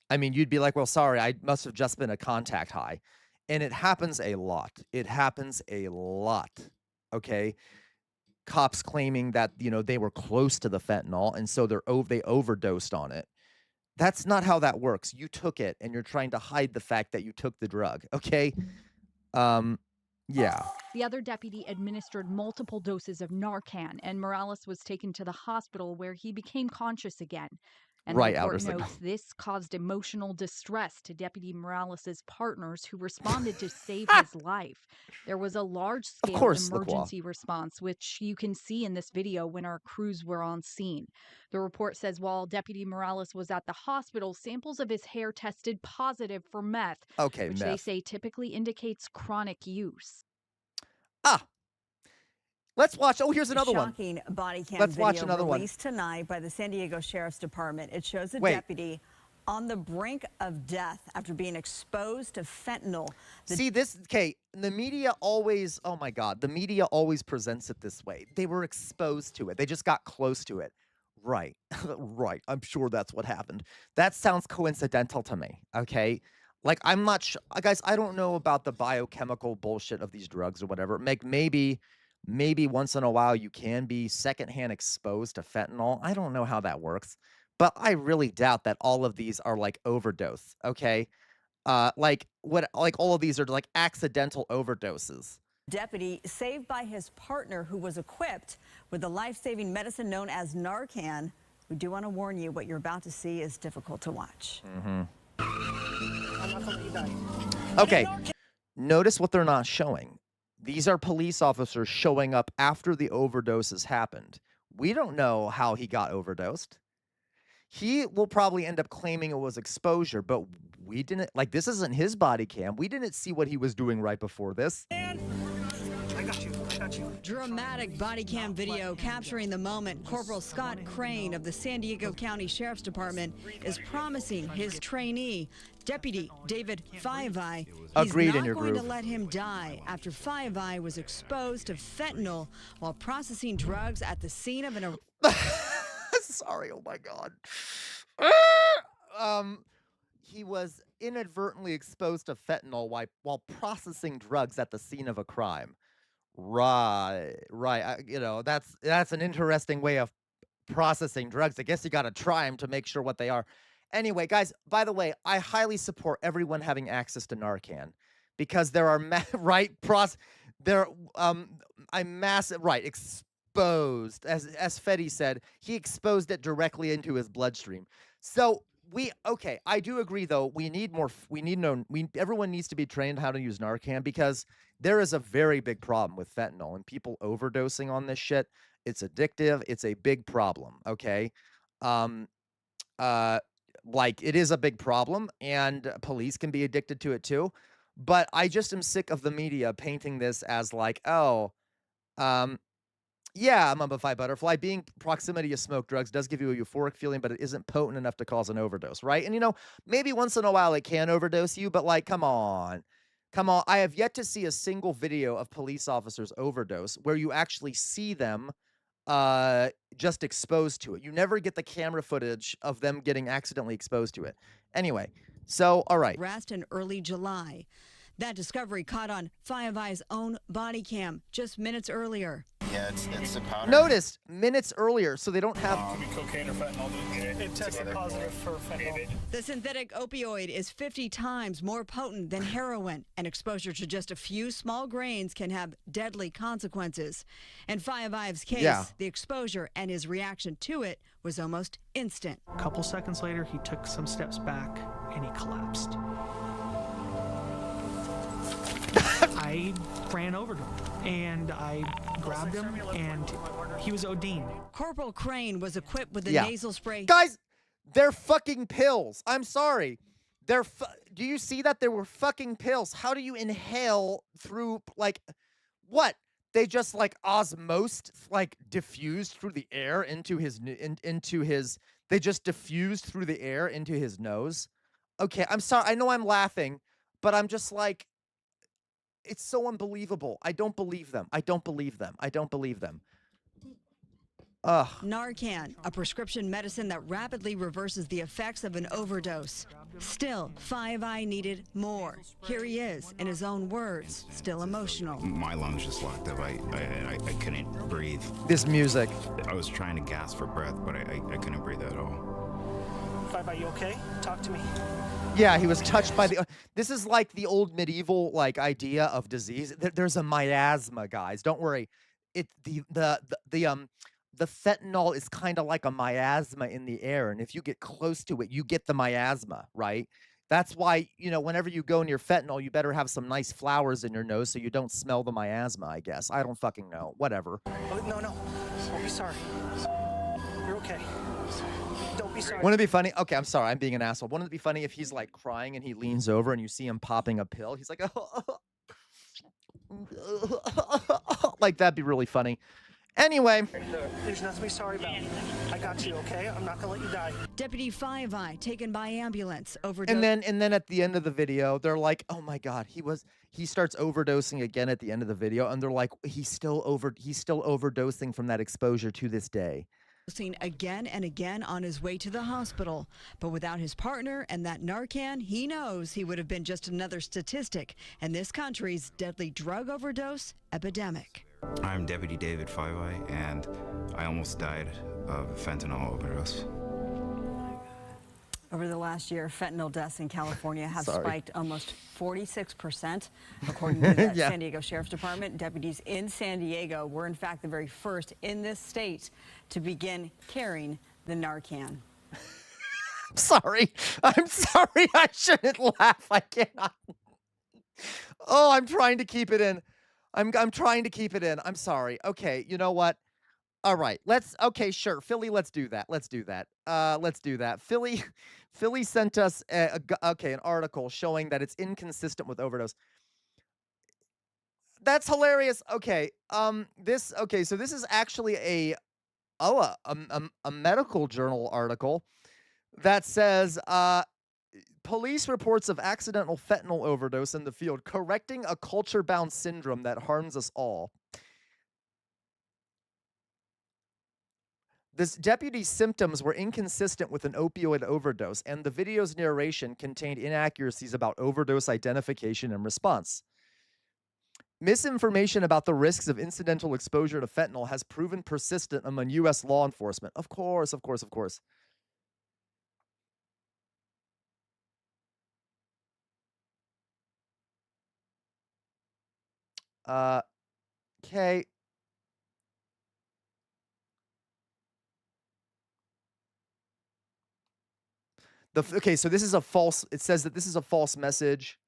I mean, you'd be like, well, sorry, I must have just been a contact high. And it happens a lot. It happens a lot. Okay? Cops claiming that, they were close to the fentanyl, and so they overdosed on it. That's not how that works. You took it, and you're trying to hide the fact that you took the drug. Okay? Yeah. The other deputy administered multiple doses of Narcan, and Morales was taken to the hospital where he became conscious again. And Right, the report Outer notes this caused emotional distress to Deputy Morales' partners who responded to save his life. There was a large-scale emergency response, which you can see in this video when our crews were on scene. The report says while Deputy Morales was at the hospital, samples of his hair tested positive for meth, which they say typically indicates chronic use. Let's watch. Oh, here's another one. Shocking body cam Let's video watch another one. released tonight by the San Diego Sheriff's Department. It shows a deputy on the brink of death after being exposed to fentanyl. See this? Okay, the media always, oh my God, the media always presents it this way. They were exposed to it. They just got close to it. Right, right. I'm sure that's what happened. That sounds coincidental to me, okay? Like, I'm not sure. Guys, I don't know about the biochemical bullshit of these drugs or whatever. Maybe once in a while you can be secondhand exposed to fentanyl. I don't know how that works, but I really doubt that all of these are like overdose. Okay, like all of these are like accidental overdoses. Deputy saved by his partner who was equipped with the life-saving medicine known as Narcan. We do want to warn you, what you're about to see is difficult to watch. Okay, notice what they're not showing. These are police officers showing up after the overdoses happened. We don't know how he got overdosed. He will probably end up claiming it was exposure, but we didn't, like, this isn't his body cam. We didn't see what he was doing right before this. Dramatic body cam video capturing the moment Corporal Scott Crane of the San Diego County Sheriff's Department is promising his trainee, Deputy David Five-Eye, he's not going to let him die after Five-Eye was exposed to fentanyl while processing drugs at the scene of an... Sorry, oh my God. He was inadvertently exposed to fentanyl while processing drugs at the scene of a crime. Right, right. That's an interesting way of processing drugs. I guess you got to try them to make sure what they are. Anyway, guys, by the way, I highly support everyone having access to Narcan because there are right there I'm massive right exposed as Fetty said, he exposed it directly into his bloodstream. So okay, I do agree though. We need more everyone needs to be trained how to use Narcan because there is a very big problem with fentanyl and people overdosing on this shit. It's addictive. It's a big problem. Okay. Um, like it is a big problem and police can be addicted to it too. But I just am sick of the media painting this as like, oh, um, yeah, mummified butterfly. Being proximity of smoke drugs does give you a euphoric feeling, but it isn't potent enough to cause an overdose, right? And maybe once in a while it can overdose you, but like, come on. Come on. I have yet to see a single video of police officers overdose where you actually see them just exposed to it. You never get the camera footage of them getting accidentally exposed to it. Anyway, so all right. Arrest in early July. That discovery caught on Five Eyes' own body cam just minutes earlier. Yeah, it's a powder. Noticed minutes earlier, so they don't have cocaine or fentanyl. It tested positive for fentanyl. The synthetic opioid is 50 times more potent than heroin, and exposure to just a few small grains can have deadly consequences. In Five Eyes' case, the exposure and his reaction to it was almost instant. A couple seconds later, he took some steps back and he collapsed. I ran over to him and I grabbed him and he was OD'ing. Corporal Crane was equipped with a nasal spray. Guys, they're fucking pills. I'm sorry. Do you see that? There were fucking pills. How do you inhale through, like, what? They just, like, diffused through the air into his, they just diffused through the air into his nose? Okay, I'm sorry. I know I'm laughing, but I'm just like, it's so unbelievable. I don't believe them. I don't believe them. I don't believe them. Ugh. Narcan, a prescription medicine that rapidly reverses the effects of an overdose. Still, Five Eye needed more. Here he is, in his own words, still emotional. My lungs just locked up. I couldn't breathe. This music. I was trying to gasp for breath, but I couldn't breathe at all. Five Eye, you okay? Talk to me. Yeah, he was touched by this is like the old medieval idea of disease. There's a miasma, guys. Don't worry. The fentanyl is kind of like a miasma in the air, and if you get close to it, you get the miasma, right? That's why, whenever you go near fentanyl, you better have some nice flowers in your nose so you don't smell the miasma, I guess. I don't fucking know. Whatever. Oh, no. Don't be sorry. You're okay. Don't be sorry. Wouldn't it be funny? Okay, I'm sorry. I'm being an asshole. Wouldn't it be funny if he's like crying and he leans over and you see him popping a pill? He's like, like that'd be really funny. Anyway, there's nothing to be sorry about. I got you, okay? I'm not gonna let you die. Deputy Five Eye taken by ambulance, overdose. And then at the end of the video, they're like, "Oh my God, he starts overdosing again at the end of the video," and they're like, "He's still overdosing from that exposure to this day." Seen again and again on his way to the hospital. But without his partner and that Narcan, he knows he would have been just another statistic in this country's deadly drug overdose epidemic. I'm Deputy David Five Eye, and I almost died of a fentanyl overdose. Over the last year, fentanyl deaths in California have spiked almost 46%. According to the San Diego Sheriff's Department, deputies in San Diego were in fact the very first in this state to begin carrying the Narcan. I'm sorry. I shouldn't laugh. I cannot. Oh, I'm trying to keep it in. I'm trying to keep it in. I'm sorry. Okay, you know what? All right, okay, sure. Philly, let's do that. Let's do that. Philly sent us an article showing that it's inconsistent with overdose. That's hilarious. Okay, so this is actually a medical journal article that says police reports of accidental fentanyl overdose in the field, correcting a culture-bound syndrome that harms us all. This deputy's symptoms were inconsistent with an opioid overdose, and the video's narration contained inaccuracies about overdose identification and response. Misinformation about the risks of incidental exposure to fentanyl has proven persistent among U.S. law enforcement. Of course, of course, of course. Okay. Okay, so this is a false, it says that this is a false message.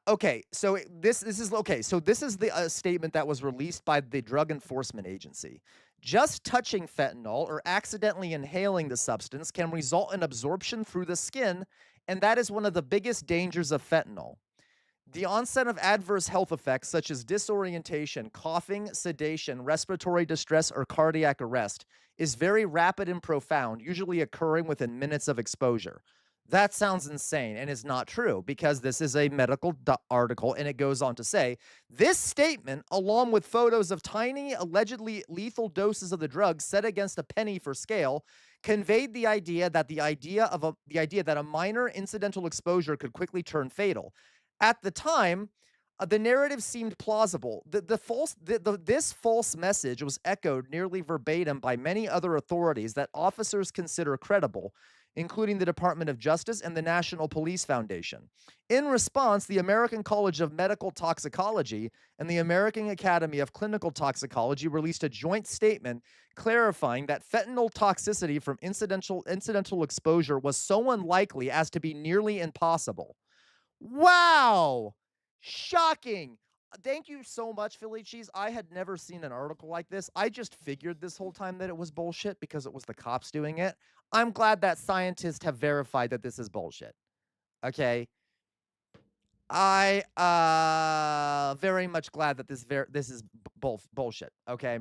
Okay, so this is okay. So this is the statement that was released by the Drug Enforcement Agency. Just touching fentanyl or accidentally inhaling the substance can result in absorption through the skin, and that is one of the biggest dangers of fentanyl. The onset of adverse health effects such as disorientation, coughing, sedation, respiratory distress, or cardiac arrest is very rapid and profound, usually occurring within minutes of exposure. That sounds insane and is not true because this is a medical article, and it goes on to say, this statement, along with photos of tiny, allegedly lethal doses of the drug set against a penny for scale, conveyed the idea that a minor incidental exposure could quickly turn fatal. At the time, the narrative seemed plausible. This false message was echoed nearly verbatim by many other authorities that officers consider credible, including the Department of Justice and the National Police Foundation. In response, the American College of Medical Toxicology and the American Academy of Clinical Toxicology released a joint statement clarifying that fentanyl toxicity from incidental exposure was so unlikely as to be nearly impossible. Wow! Shocking. Thank you so much, Philly Cheese. I had never seen an article like this. I just figured this whole time that it was bullshit because it was the cops doing it. I'm glad that scientists have verified that this is bullshit. Okay? I very much glad that this is bullshit, okay?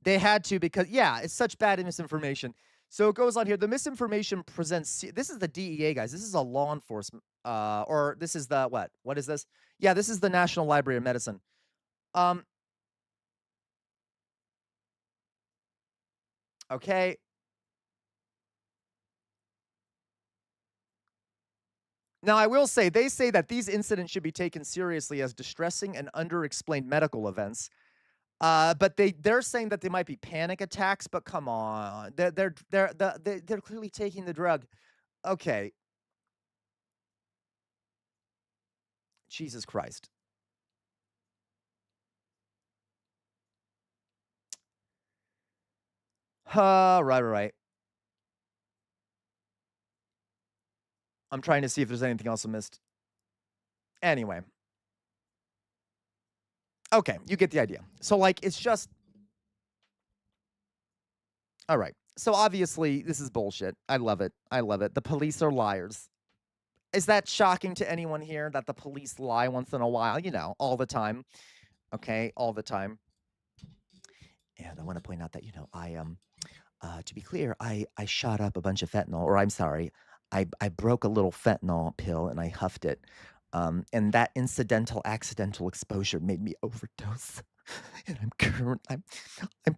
They had to because, yeah, it's such bad misinformation. So it goes on here. The misinformation presents. This is the DEA, guys. This is a law enforcement. Or this is the what? What is this? Yeah, this is the National Library of Medicine. Okay. Now, I will say, they say that these incidents should be taken seriously as distressing and underexplained medical events. But they're saying that they might be panic attacks. But come on, they're clearly taking the drug. Okay. Jesus Christ. Right. I'm trying to see if there's anything else I missed. Anyway. Okay, you get the idea. So, like, it's just... All right. So, obviously, this is bullshit. I love it. I love it. The police are liars. Is that shocking to anyone here that the police lie once in a while? You know, all the time. Okay, all the time. And I want to point out that, you know, to be clear, I shot up a bunch of fentanyl, or I'm sorry, I broke a little fentanyl pill and I huffed it. And that accidental exposure made me overdose. And I'm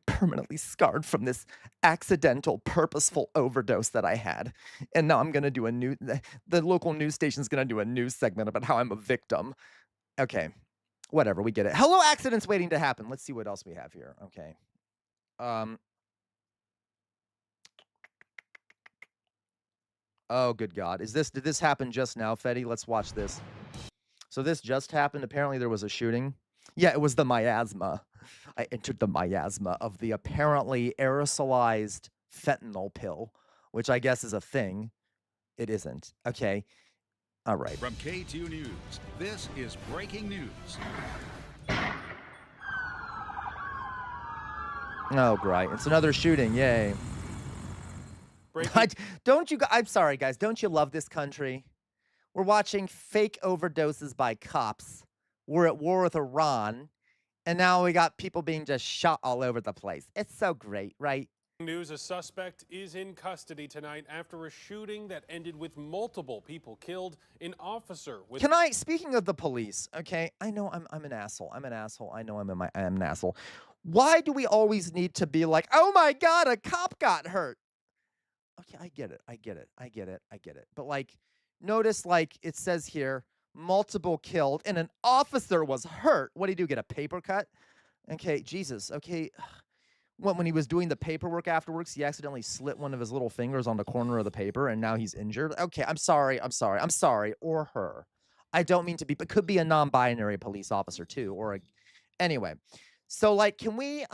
permanently scarred from this accidental, purposeful overdose that I had. And now I'm gonna do the local news station's gonna do a news segment about how I'm a victim. Okay, whatever, we get it. Hello, accidents waiting to happen. Let's see what else we have here. Okay. Oh, good God. Did this happen just now, Fetty? Let's watch this. So this just happened. Apparently there was a shooting. Yeah, it was the miasma. I entered the miasma of the apparently aerosolized fentanyl pill, which I guess is a thing. It isn't. Okay. All right. From K2 News, this is breaking news. Oh, great. It's another shooting. Yay. I'm sorry, guys. Don't you love this country? We're watching fake overdoses by cops. We're at war with Iran. And now we got people being just shot all over the place. It's so great, right? News, a suspect is in custody tonight after a shooting that ended with multiple people killed. An officer with... Speaking of the police, okay, I know I'm an asshole. I'm an asshole. I know I'm an asshole. Why do we always need to be like, oh my God, a cop got hurt? Okay, I get it. But like, notice like it says here, multiple killed, and an officer was hurt. What did he do? Get a paper cut? Okay, Jesus. Okay. When he was doing the paperwork afterwards, he accidentally slit one of his little fingers on the corner of the paper, and now he's injured. Okay, I'm sorry. Or her. I don't mean to be, but could be a non-binary police officer too, or a. Anyway, so like, can we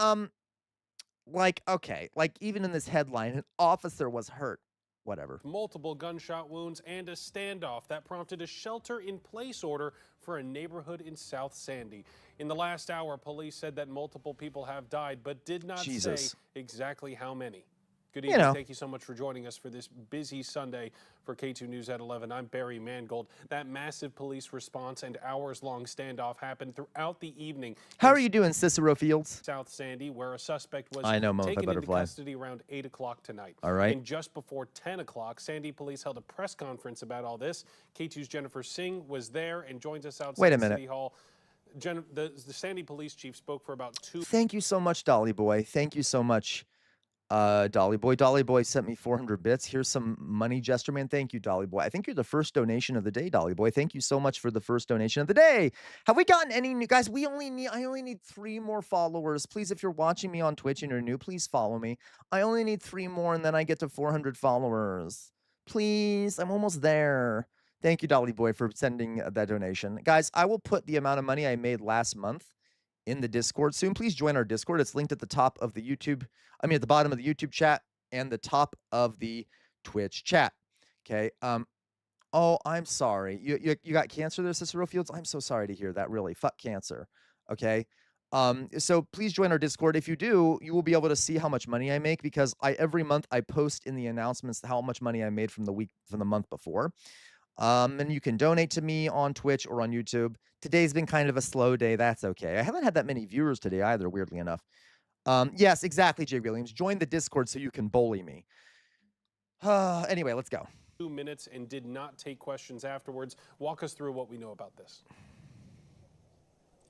okay, like even in this headline, an officer was hurt. Whatever. Multiple gunshot wounds and a standoff that prompted a shelter-in-place order for a neighborhood in South Sandy. In the last hour, police said that multiple people have died, but did not say exactly how many. Good evening. Thank you so much for joining us for this busy Sunday for K2 News at 11. I'm Barry Mangold. That massive police response and hours-long standoff happened throughout the evening. How are you doing, Cicero Fields? South Sandy, where a suspect was taken into custody around 8 o'clock tonight. All right. And just before 10 o'clock, Sandy police held a press conference about all this. K2's Jennifer Singh was there and joins us outside City Hall. The Sandy police chief spoke for about 2 minutes. Thank you so much, Dolly Boy. Thank you so much. Dolly Boy sent me 400 bits. Here's some money gesture, man. Thank you, Dolly Boy. I think you're the first donation of the day, Dolly Boy. Thank you so much for the first donation of the day. Have we gotten any new guys? I only need 3 more followers. Please, if you're watching me on Twitch and you're new, please follow me. I only need 3 more and then I get to 400 followers. Please, I'm almost there. Thank you, Dolly Boy, for sending that donation. Guys, I will put the amount of money I made last month in the Discord soon. Please join our Discord. It's linked at the top of the at the bottom of the YouTube chat and the top of the Twitch chat. Okay. Oh, I'm sorry. You got cancer there, Cicero Fields? I'm so sorry to hear that, really. Fuck cancer. Okay. So please join our Discord. If you do, you will be able to see how much money I make, because every month I post in the announcements how much money I made from the month before. And you can donate to me on Twitch or on YouTube. Today's been kind of a slow day. That's okay. I haven't had that many viewers today either, weirdly enough. Yes, exactly, Jay Williams. Join the Discord so you can bully me. Anyway, let's go. 2 minutes and did not take questions afterwards. Walk us through what we know about this.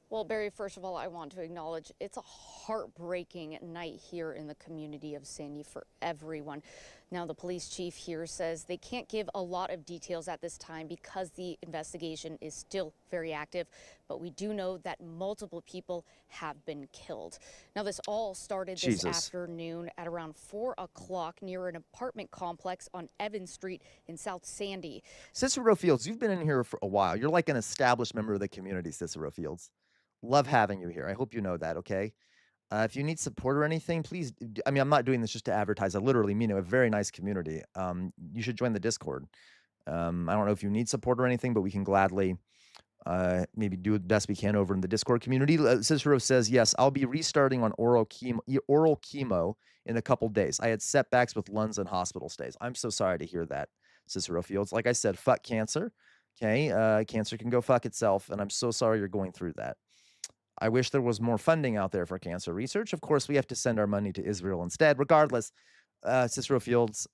Well, Barry, first of all, I want to acknowledge it's a heartbreaking night here in the community of Sandy for everyone. Now, the police chief here says they can't give a lot of details at this time because the investigation is still very active, but we do know that multiple people have been killed. Now, this all started this afternoon at around 4 o'clock near an apartment complex on Evans Street in South Sandy. Cicero Fields, you've been in here for a while. You're like an established member of the community, Cicero Fields. Love having you here. I hope you know that, okay? If you need support or anything, please. I mean, I'm not doing this just to advertise. I literally mean it. A very nice community. You should join the Discord. I don't know if you need support or anything, but we can gladly maybe do the best we can over in the Discord community. Cicero says, yes, I'll be restarting on oral chemo in a couple days. I had setbacks with lungs and hospital stays. I'm so sorry to hear that, Cicero Fields. Like I said, fuck cancer. Okay, cancer can go fuck itself, and I'm so sorry you're going through that. I wish there was more funding out there for cancer research. Of course, we have to send our money to Israel instead. Regardless, Cicero Fields,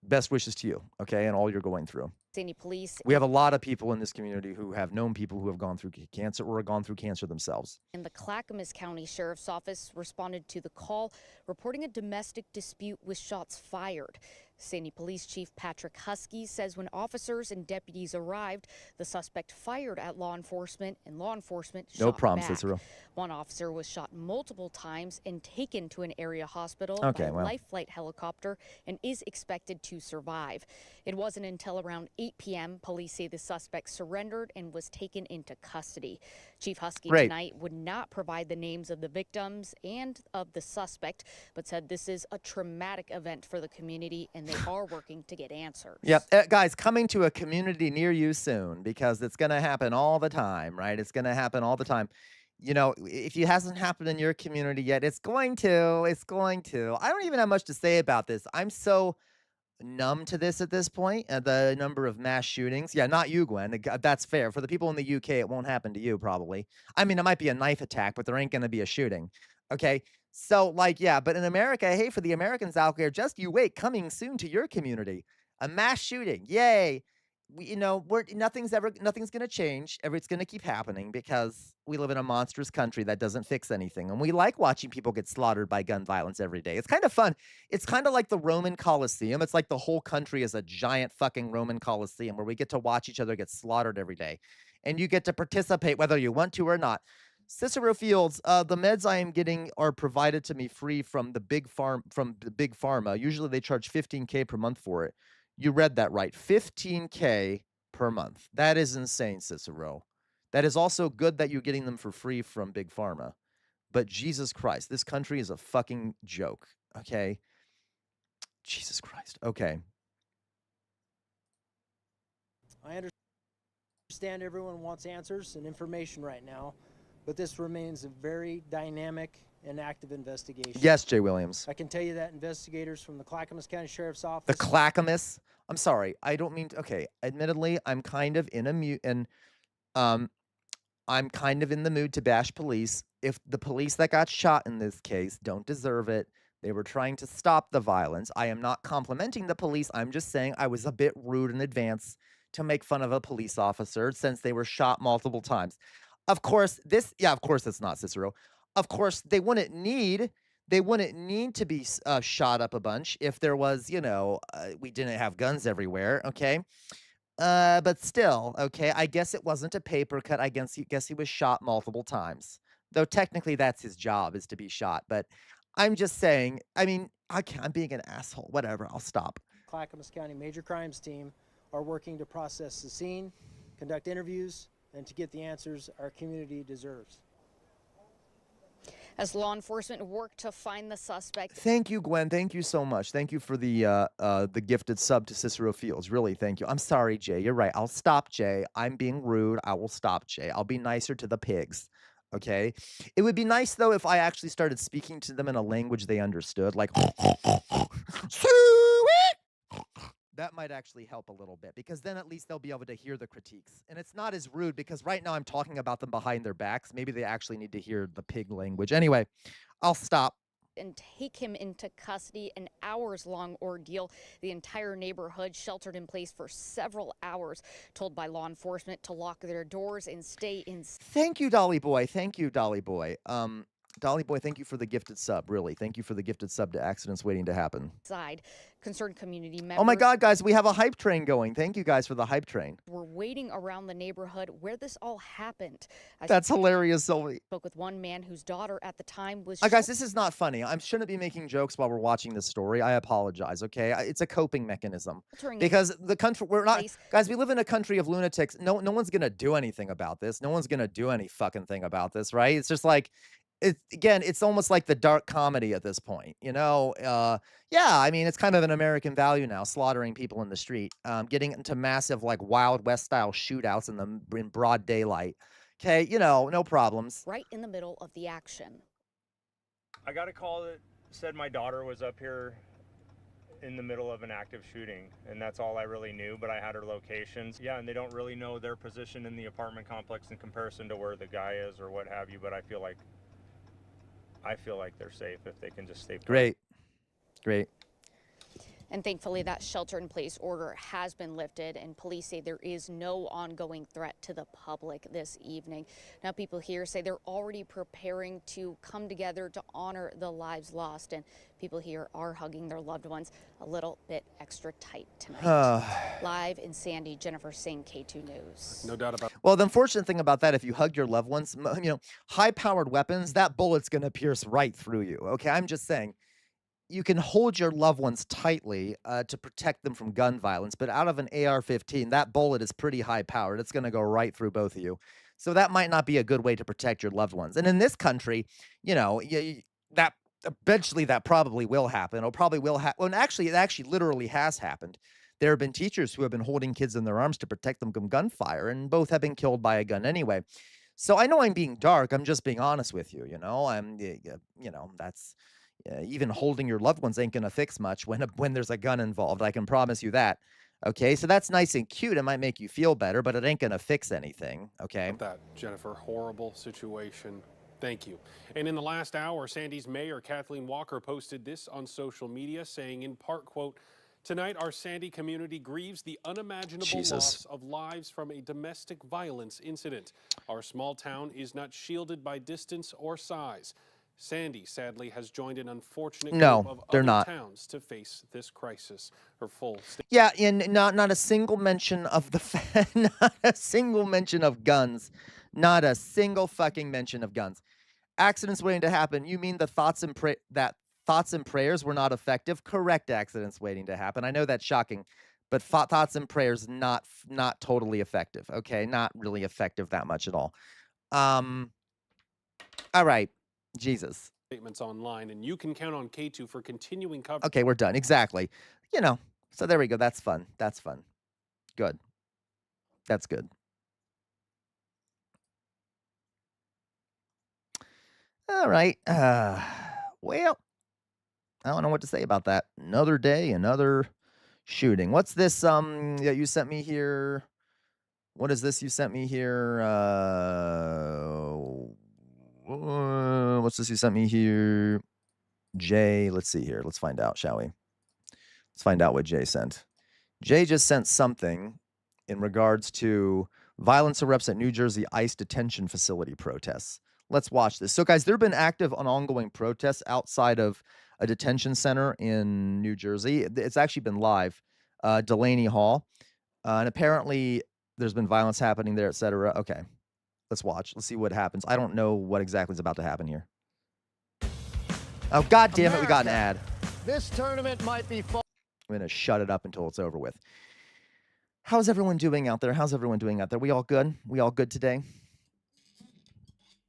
best wishes to you, okay, and all you're going through. Sandy police. We have a lot of people in this community who have known people who have gone through cancer or gone through cancer themselves. And the Clackamas County Sheriff's Office responded to the call, reporting a domestic dispute with shots fired. Sandy Police Chief Patrick Husky says when officers and deputies arrived, the suspect fired at law enforcement, and law enforcement shot back. Cicero. One officer was shot multiple times and taken to an area hospital by a life flight helicopter and is expected to survive. It wasn't until around 8 p.m. police say the suspect surrendered and was taken into custody. Chief Husky tonight would not provide the names of the victims and of the suspect, but said this is a traumatic event for the community and they are working to get answers. Yep. Guys, coming to a community near you soon, because it's going to happen all the time, right? It's going to happen all the time. You know, if it hasn't happened in your community yet, it's going to. It's going to. I don't even have much to say about this. I'm so numb to this at this point. The number of mass shootings. Yeah, not you, Gwen. That's fair. For the people in the UK, it won't happen to you, probably. I mean, it might be a knife attack, but there ain't going to be a shooting. Okay? So, like, yeah, but in America, hey, for the Americans out there, just you wait, coming soon to your community. A mass shooting. Yay. nothing's going to change. It's going to keep happening because we live in a monstrous country that doesn't fix anything. And we like watching people get slaughtered by gun violence every day. It's kind of fun. It's kind of like the Roman Colosseum. It's like the whole country is a giant fucking Roman Colosseum where we get to watch each other get slaughtered every day. And you get to participate whether you want to or not. Cicero Fields, the meds I am getting are provided to me free from the big pharma. Usually they charge $15K per month for it. You read that right. $15K per month. That is insane, Cicero. That is also good that you're getting them for free from Big Pharma. But Jesus Christ, this country is a fucking joke, okay? Jesus Christ, okay. I understand everyone wants answers and information right now, but this remains a very dynamic and active investigation. Yes, Jay Williams. I can tell you that investigators from the Clackamas County Sheriff's Office. The Clackamas? I'm sorry. I don't mean to. Okay, admittedly, I'm kind of in a mute and I'm kind of in the mood to bash police. If the police that got shot in this case don't deserve it, they were trying to stop the violence. I am not complimenting the police. I'm just saying I was a bit rude in advance to make fun of a police officer since they were shot multiple times. Of course, of course it's not Cicero. Of course, they wouldn't need to be shot up a bunch if there was, we didn't have guns everywhere, okay? But still, okay, I guess it wasn't a paper cut. I guess he was shot multiple times. Though technically that's his job, is to be shot. But I'm just saying, I'm being an asshole. Whatever, I'll stop. Clackamas County Major Crimes Team are working to process the scene, conduct interviews, and to get the answers our community deserves. As law enforcement work to find the suspect. Thank you, Gwen. Thank you so much. Thank you for the gifted sub to Cicero Fields. Really, thank you. I'm sorry, Jay. You're right. I'll stop, Jay. I'm being rude. I will stop, Jay. I'll be nicer to the pigs. Okay? It would be nice, though, if I actually started speaking to them in a language they understood, like... That might actually help a little bit, because then at least they'll be able to hear the critiques. And it's not as rude, because right now I'm talking about them behind their backs. Maybe they actually need to hear the pig language. Anyway, I'll stop. And take him into custody, an hours-long ordeal. The entire neighborhood sheltered in place for several hours, told by law enforcement to lock their doors and stay inside. Thank you, Dolly Boy. Thank you, Dolly Boy. Dolly Boy, thank you for the gifted sub, really. Thank you for the gifted sub to Accidents Waiting to Happen. Concerned community members. Oh my God, guys, we have a hype train going. Thank you guys for the hype train. We're waiting around the neighborhood where this all happened. That's hilarious, Sylvie. Spoke with one man whose daughter at the time was... Guys, this is not funny. I shouldn't be making jokes while we're watching this story. I apologize, okay? It's a coping mechanism. Because the country, we're not... Guys, we live in a country of lunatics. No one's going to do anything about this. No one's going to do any fucking thing about this, right? It's just like... It's almost like the dark comedy at this point, yeah, I mean, it's kind of an American value now, slaughtering people in the street, getting into massive, like, Wild West style shootouts in broad daylight. Okay, no problems. Right in the middle of the action. I got a call that said my daughter was up here in the middle of an active shooting, and that's all I really knew, but I had her locations. Yeah, and they don't really know their position in the apartment complex in comparison to where the guy is or what have you, but I feel like they're safe if they can just stay put. Great. And thankfully, that shelter-in-place order has been lifted, and police say there is no ongoing threat to the public this evening. Now, people here say they're already preparing to come together to honor the lives lost, and people here are hugging their loved ones a little bit extra tight tonight. Live in Sandy, Jennifer Cenk, K2 News. No doubt about it. Well, the unfortunate thing about that, if you hug your loved ones, high-powered weapons, that bullet's going to pierce right through you, okay? I'm just saying. You can hold your loved ones tightly to protect them from gun violence, but out of an AR-15, that bullet is pretty high-powered. It's going to go right through both of you. So that might not be a good way to protect your loved ones. And in this country, that eventually that probably will happen. It probably will happen. Well, actually, it actually literally has happened. There have been teachers who have been holding kids in their arms to protect them from gunfire, and both have been killed by a gun anyway. So I know I'm being dark. I'm just being honest with you. That's... even holding your loved ones ain't going to fix much when there's a gun involved. I can promise you that. Okay, so that's nice and cute. It might make you feel better, but it ain't going to fix anything. Okay. That, Jennifer, horrible situation. Thank you. And in the last hour, Sandy's mayor, Kathleen Walker, posted this on social media saying, in part, quote, Tonight, our Sandy community grieves the unimaginable loss of lives from a domestic violence incident. Our small town is not shielded by distance or size. Sandy, sadly, has joined an unfortunate group of other towns to face this crisis. Her full Yeah, and not a single mention of the not a single mention of guns. Not a single fucking mention of guns. Accidents waiting to happen. You mean the thoughts and prayers were not effective? Correct, accidents waiting to happen. I know that's shocking, but thoughts and prayers not totally effective. Okay, not really effective that much at all. All right, Jesus. Statements online, and you can count on K2 for continuing coverage. Okay, we're done. Exactly. You know. So there we go. That's fun. That's fun. Good. That's good. All right. Well, I don't know what to say about that. Another day, another shooting. What's this that you sent me here? What is this you sent me here? What's this you sent me here? Jay, let's see here. Let's find out, shall we? Let's find out what Jay sent. Jay just sent something in regards to violence erupts at New Jersey ICE detention facility protests. Let's watch this. So, guys, there have been active and ongoing protests outside of a detention center in New Jersey. It's actually been live, Delaney Hall. And apparently there's been violence happening there, etc. Okay, let's watch. Let's see what happens. I don't know what exactly is about to happen here. Oh, God damn it, we got an ad. This tournament might be fun. I'm going to shut it up until it's over with. How's everyone doing out there? How's everyone doing out there? We all good? We all good today?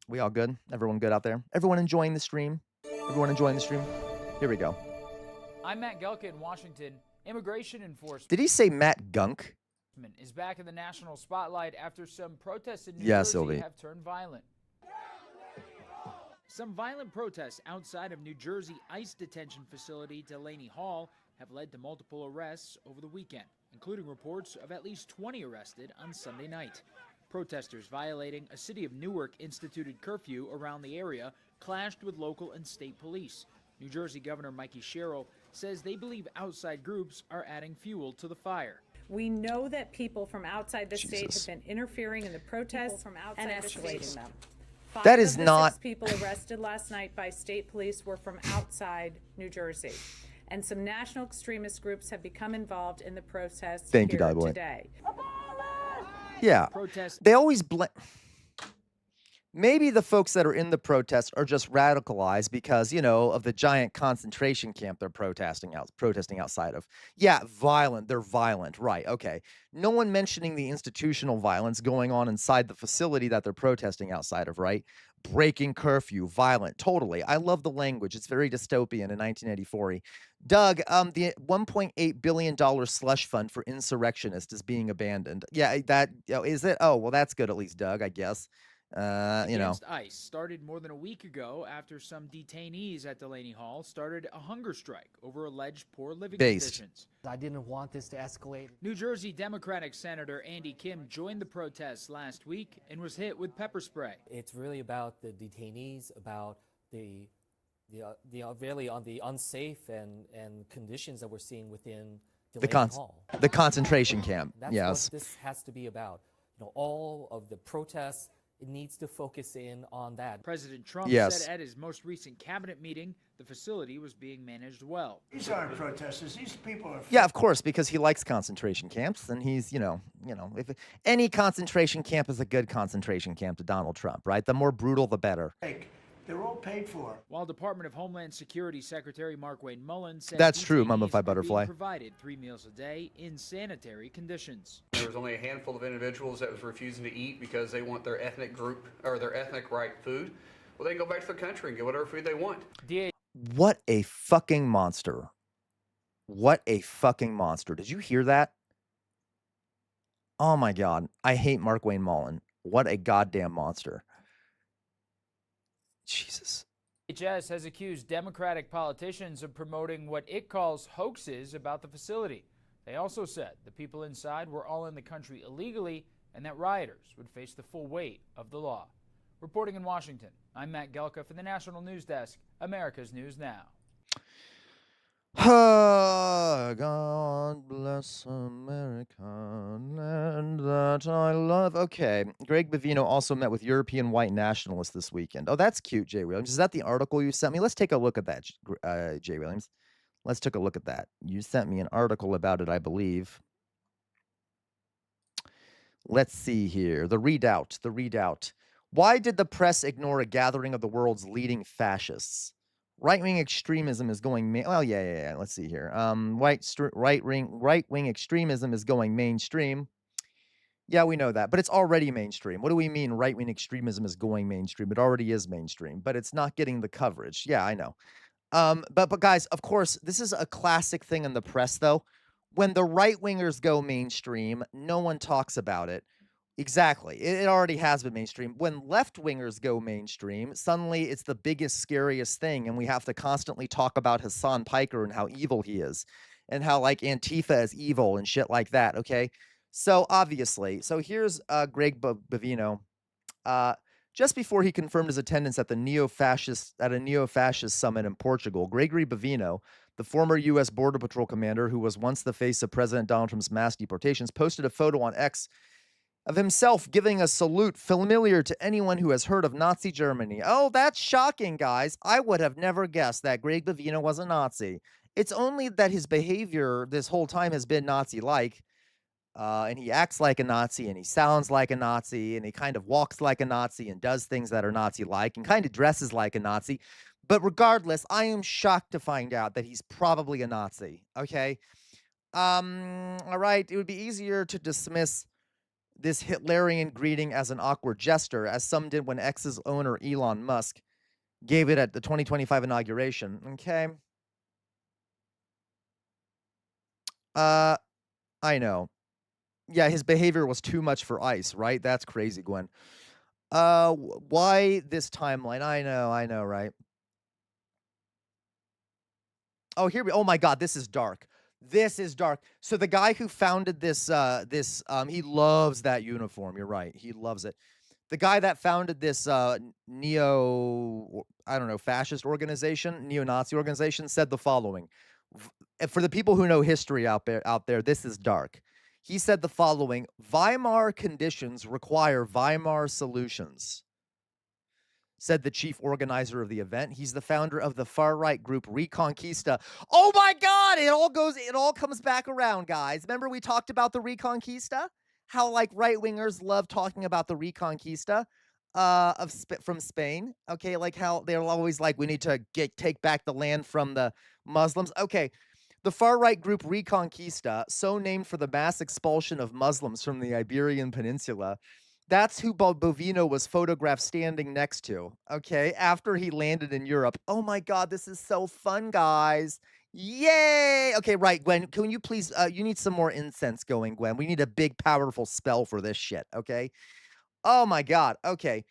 We all good? Everyone good out there? Everyone enjoying the stream? Everyone enjoying the stream? Here we go. I'm Matt Gelka in Washington. Immigration enforcement. Did he say Matt Gunk? Is back in the national spotlight after some protests in New Jersey Sylvie. have turned violent. Some violent protests outside of New Jersey ICE detention facility Delaney Hall have led to multiple arrests over the weekend, including reports of at least 20 arrested on Sunday night. Protesters violating a city of Newark instituted curfew around the area clashed with local and state police. New Jersey Governor Mikey Sherrill says they believe outside groups are adding fuel to the fire. We know that people from outside the state have been interfering in the protests and escalating them. That is not. 6 people arrested last night by state police were from outside New Jersey. And some national extremist groups have become involved in the protests Thank you, here Dolly Boy. today. Yeah. They always blame. Maybe the folks that are in the protest are just radicalized because, you know, of the giant concentration camp they're protesting outside of. Yeah, violent. They're violent. Right. Okay. No one mentioning the institutional violence going on inside the facility that they're protesting outside of, right? Breaking curfew, violent. Totally. I love the language. It's very dystopian in 1984. Doug, the $1.8 billion slush fund for insurrectionists is being abandoned. Yeah, that is it. Oh, well, that's good at least, Doug, I guess. You know. Against ICE started more than a week ago after some detainees at Delaney Hall started a hunger strike over alleged poor living conditions. I didn't want this to escalate. New Jersey Democratic Senator Andy Kim joined the protests last week and was hit with pepper spray. It's really about the detainees, about the really on the unsafe and conditions that we're seeing within Delaney Hall. The concentration camp. That's yes. what this has to be about. You know, all of the protests. It needs to focus in on that. President Trump said at his most recent cabinet meeting, the facility was being managed well. These aren't protesters. These people are. Yeah, of course, because he likes concentration camps, and he's, you know, if any concentration camp is a good concentration camp to Donald Trump, right? The more brutal, the better. They're all paid for. While Department of Homeland Security Secretary Mark Wayne Mullen said that's true, Mummified Butterfly. Provided 3 meals a day in sanitary conditions. There was only a handful of individuals that was refusing to eat because they want their ethnic group or their ethnic right food. Well, they can go back to their country and get whatever food they want. What a fucking monster. What a fucking monster. Did you hear that? Oh my God. I hate Mark Wayne Mullen. What a goddamn monster. Jesus. DHS has accused Democratic politicians of promoting what it calls hoaxes about the facility. They also said the people inside were all in the country illegally and that rioters would face the full weight of the law. Reporting in Washington, I'm Matt Gelka for the National News Desk, America's News Now. God bless America, land that I love. Okay. Greg Bavino also met with European white nationalists this weekend. Oh, that's cute, Jay Williams. Is that the article you sent me? Let's take a look at that, Jay Williams. Let's take a look at that. You sent me an article about it, I believe. Let's see here. The readout. Why did the press ignore a gathering of the world's leading fascists? Right-wing extremism is going yeah. Let's see here. Right-wing extremism is going mainstream. Yeah, we know that, but it's already mainstream. What do we mean right-wing extremism is going mainstream? It already is mainstream, but it's not getting the coverage. Yeah, I know. But guys, of course, this is a classic thing in the press, though. When the right-wingers go mainstream, no one talks about it. Exactly. It already has been mainstream. When left-wingers go mainstream, suddenly it's the biggest, scariest thing, and we have to constantly talk about Hasan Piker and how evil he is, and how, like, Antifa is evil and shit like that, okay? So, obviously. So, here's Greg Bavino. Just before he confirmed his attendance at a neo-fascist summit in Portugal, Gregory Bavino, the former U.S. Border Patrol commander who was once the face of President Donald Trump's mass deportations, posted a photo on X of himself giving a salute familiar to anyone who has heard of Nazi Germany. Oh, that's shocking, guys. I would have never guessed that Greg Bavino was a Nazi. It's only that his behavior this whole time has been Nazi-like. And he acts like a Nazi, and he sounds like a Nazi, and he kind of walks like a Nazi and does things that are Nazi-like and kind of dresses like a Nazi. But regardless, I am shocked to find out that he's probably a Nazi, okay? All right, it would be easier to dismiss this Hitlerian greeting as an awkward gesture, as some did when X's owner Elon Musk gave it at the 2025 inauguration, okay? I know. Yeah, his behavior was too much for ICE, right? That's crazy, Gwen. Why this timeline? I know, right? Oh, oh my God, this is dark. This is dark. So the guy who founded this, he loves that uniform. You're right. He loves it. The guy that founded this fascist organization, neo-Nazi organization, said the following. For the people who know history out there, this is dark. He said the following: Weimar conditions require Weimar solutions, said the chief organizer of the event. He's the founder of the far-right group Reconquista. Oh my God, it all comes back around, guys. Remember we talked about the Reconquista? How like right-wingers love talking about the Reconquista from Spain. Okay, like how they're always like, we need to take back the land from the Muslims. Okay. The far-right group Reconquista, so named for the mass expulsion of Muslims from the Iberian Peninsula, that's who Bovino was photographed standing next to, okay, after he landed in Europe. Oh my God, this is so fun, guys. Yay! Okay, right, Gwen, can you please, you need some more incense going, Gwen. We need a big, powerful spell for this shit, okay? Oh my God, okay.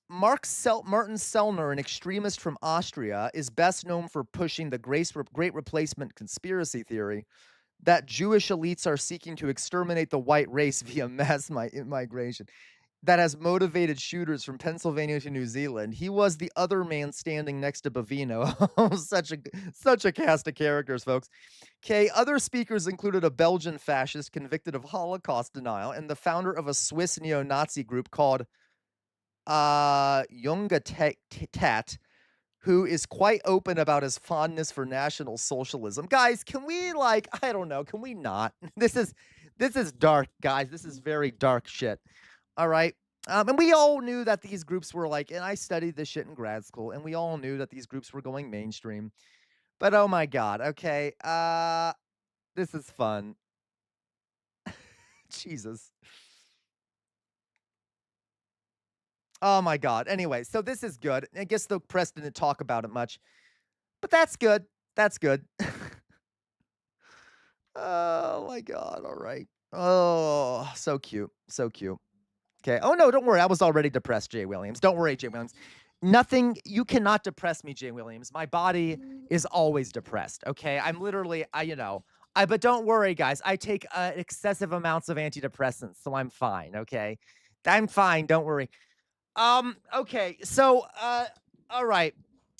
Martin Sellner, an extremist from Austria, is best known for pushing the Great Replacement conspiracy theory that Jewish elites are seeking to exterminate the white race via mass migration that has motivated shooters from Pennsylvania to New Zealand. He was the other man standing next to Bavino. Such a cast of characters, folks. Okay, other speakers included a Belgian fascist convicted of Holocaust denial and the founder of a Swiss neo-Nazi group called Junge, who is quite open about his fondness for National Socialism. Guys, can we I don't know, can we not? This is dark, guys. This is very dark shit. All right. And we all knew that these groups were and I studied this shit in grad school, and we all knew that these groups were going mainstream. But oh my God, okay. This is fun. Jesus. Oh my God. Anyway, so this is good. I guess the press didn't talk about it much, but that's good. That's good. Oh my God. All right. Oh, so cute. So cute. Okay. Oh no, don't worry. I was already depressed, Jay Williams. Don't worry, Jay Williams. Nothing, you cannot depress me, Jay Williams. My body is always depressed. Okay. I'm literally, but don't worry, guys. I take excessive amounts of antidepressants, so I'm fine. Okay. I'm fine. Don't worry. Okay, so, all right.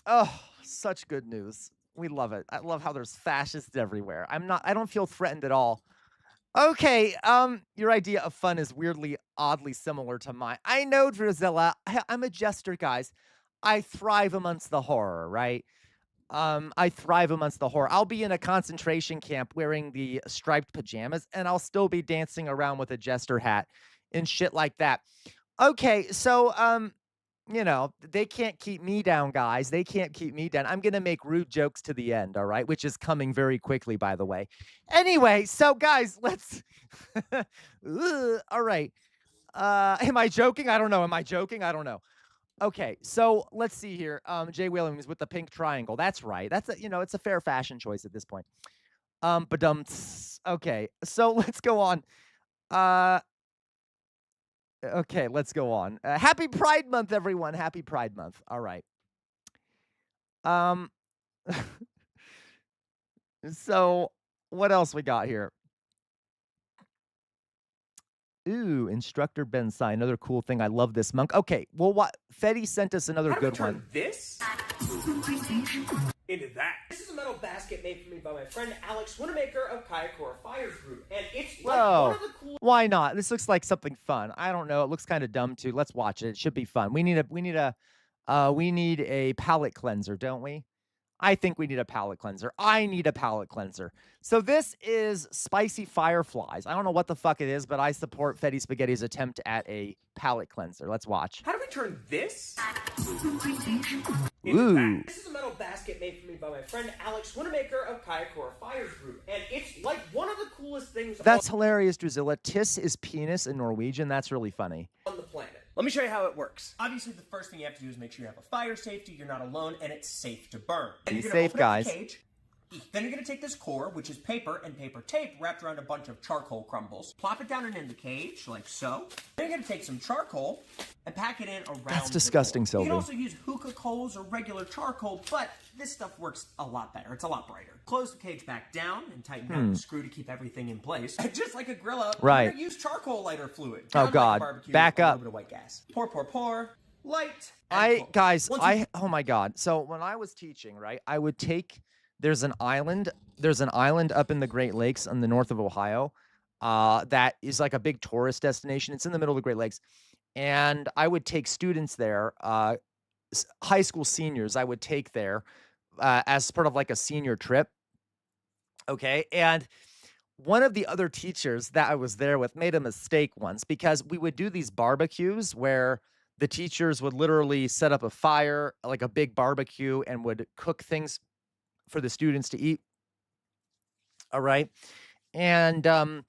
Oh, such good news. We love it. I love how there's fascists everywhere. I don't feel threatened at all. Okay, your idea of fun is weirdly, oddly similar to mine. I know, Drizella. I'm a jester, guys. I thrive amongst the horror, right? I thrive amongst the horror. I'll be in a concentration camp wearing the striped pajamas, and I'll still be dancing around with a jester hat and shit like that. Okay, so, you know, they can't keep me down, guys. They can't keep me down. I'm going to make rude jokes to the end, all right? Which is coming very quickly, by the way. Anyway, so guys, let's... all right. Am I joking? I don't know. Am I joking? I don't know. Okay, so let's see here. Jay Williams with the pink triangle. That's right. That's a, you know, it's a fair fashion choice at this point. Okay, so let's go on. Okay, let's go on. Happy Pride Month, everyone. Happy Pride Month. All right. So what else we got here? Ooh, Instructor Ben Sai, another cool thing. I love this monk. Okay, well, what? Fetty sent us another good one. This into that. This is a metal basket made for me by my friend Alex, Winamaker of Kayakora Fires Group, and it's like Whoa, one of the cool. why not? This looks like something fun. I don't know. It looks kind of dumb too. Let's watch it. It should be fun. We need a palate cleanser, don't we? I think we need a palate cleanser. I need a palate cleanser. So this is Spicy Fireflies. I don't know what the fuck it is, but I support Fetty Spaghetti's attempt at a palate cleanser. Let's watch. How do we turn this Ooh. that? This is a metal basket made for me by my friend Alex, Winamaker of Kayakora Fires Group, and it's like one of the coolest things That's hilarious, Drusilla. Tiss is penis in Norwegian. That's really funny. on the planet. Let me show you how it works. Obviously, the first thing you have to do is make sure you have a fire safety, you're not alone, and it's safe to burn. And Be you're gonna safe, open up guys. the cage. Then you're going to take this core, which is paper and paper tape wrapped around a bunch of charcoal crumbles. Plop it down and in the cage, like so. Then you're going to take some charcoal and pack it in around That's the disgusting, core. Sylvie. You can also use hookah coals or regular charcoal, but this stuff works a lot better. It's a lot brighter. Close the cage back down and tighten down the screw to keep everything in place. Just like a grill out, Right. you're going to use charcoal lighter fluid. Oh, Kind of like God. a barbecue, Back a up. little bit of white gas. Pour, pour, pour. Light. and close. Guys, Once you- oh my God. So when I was teaching, right, I would take, there's an island up in the Great Lakes in the north of Ohio that is like a big tourist destination. It's in the middle of the Great Lakes. And I would take students there, high school seniors, I would take there as part of like a senior trip. Okay. And one of the other teachers that I was there with made a mistake once because we would do these barbecues where the teachers would literally set up a fire, like a big barbecue, and would cook things for the students to eat. All right. And they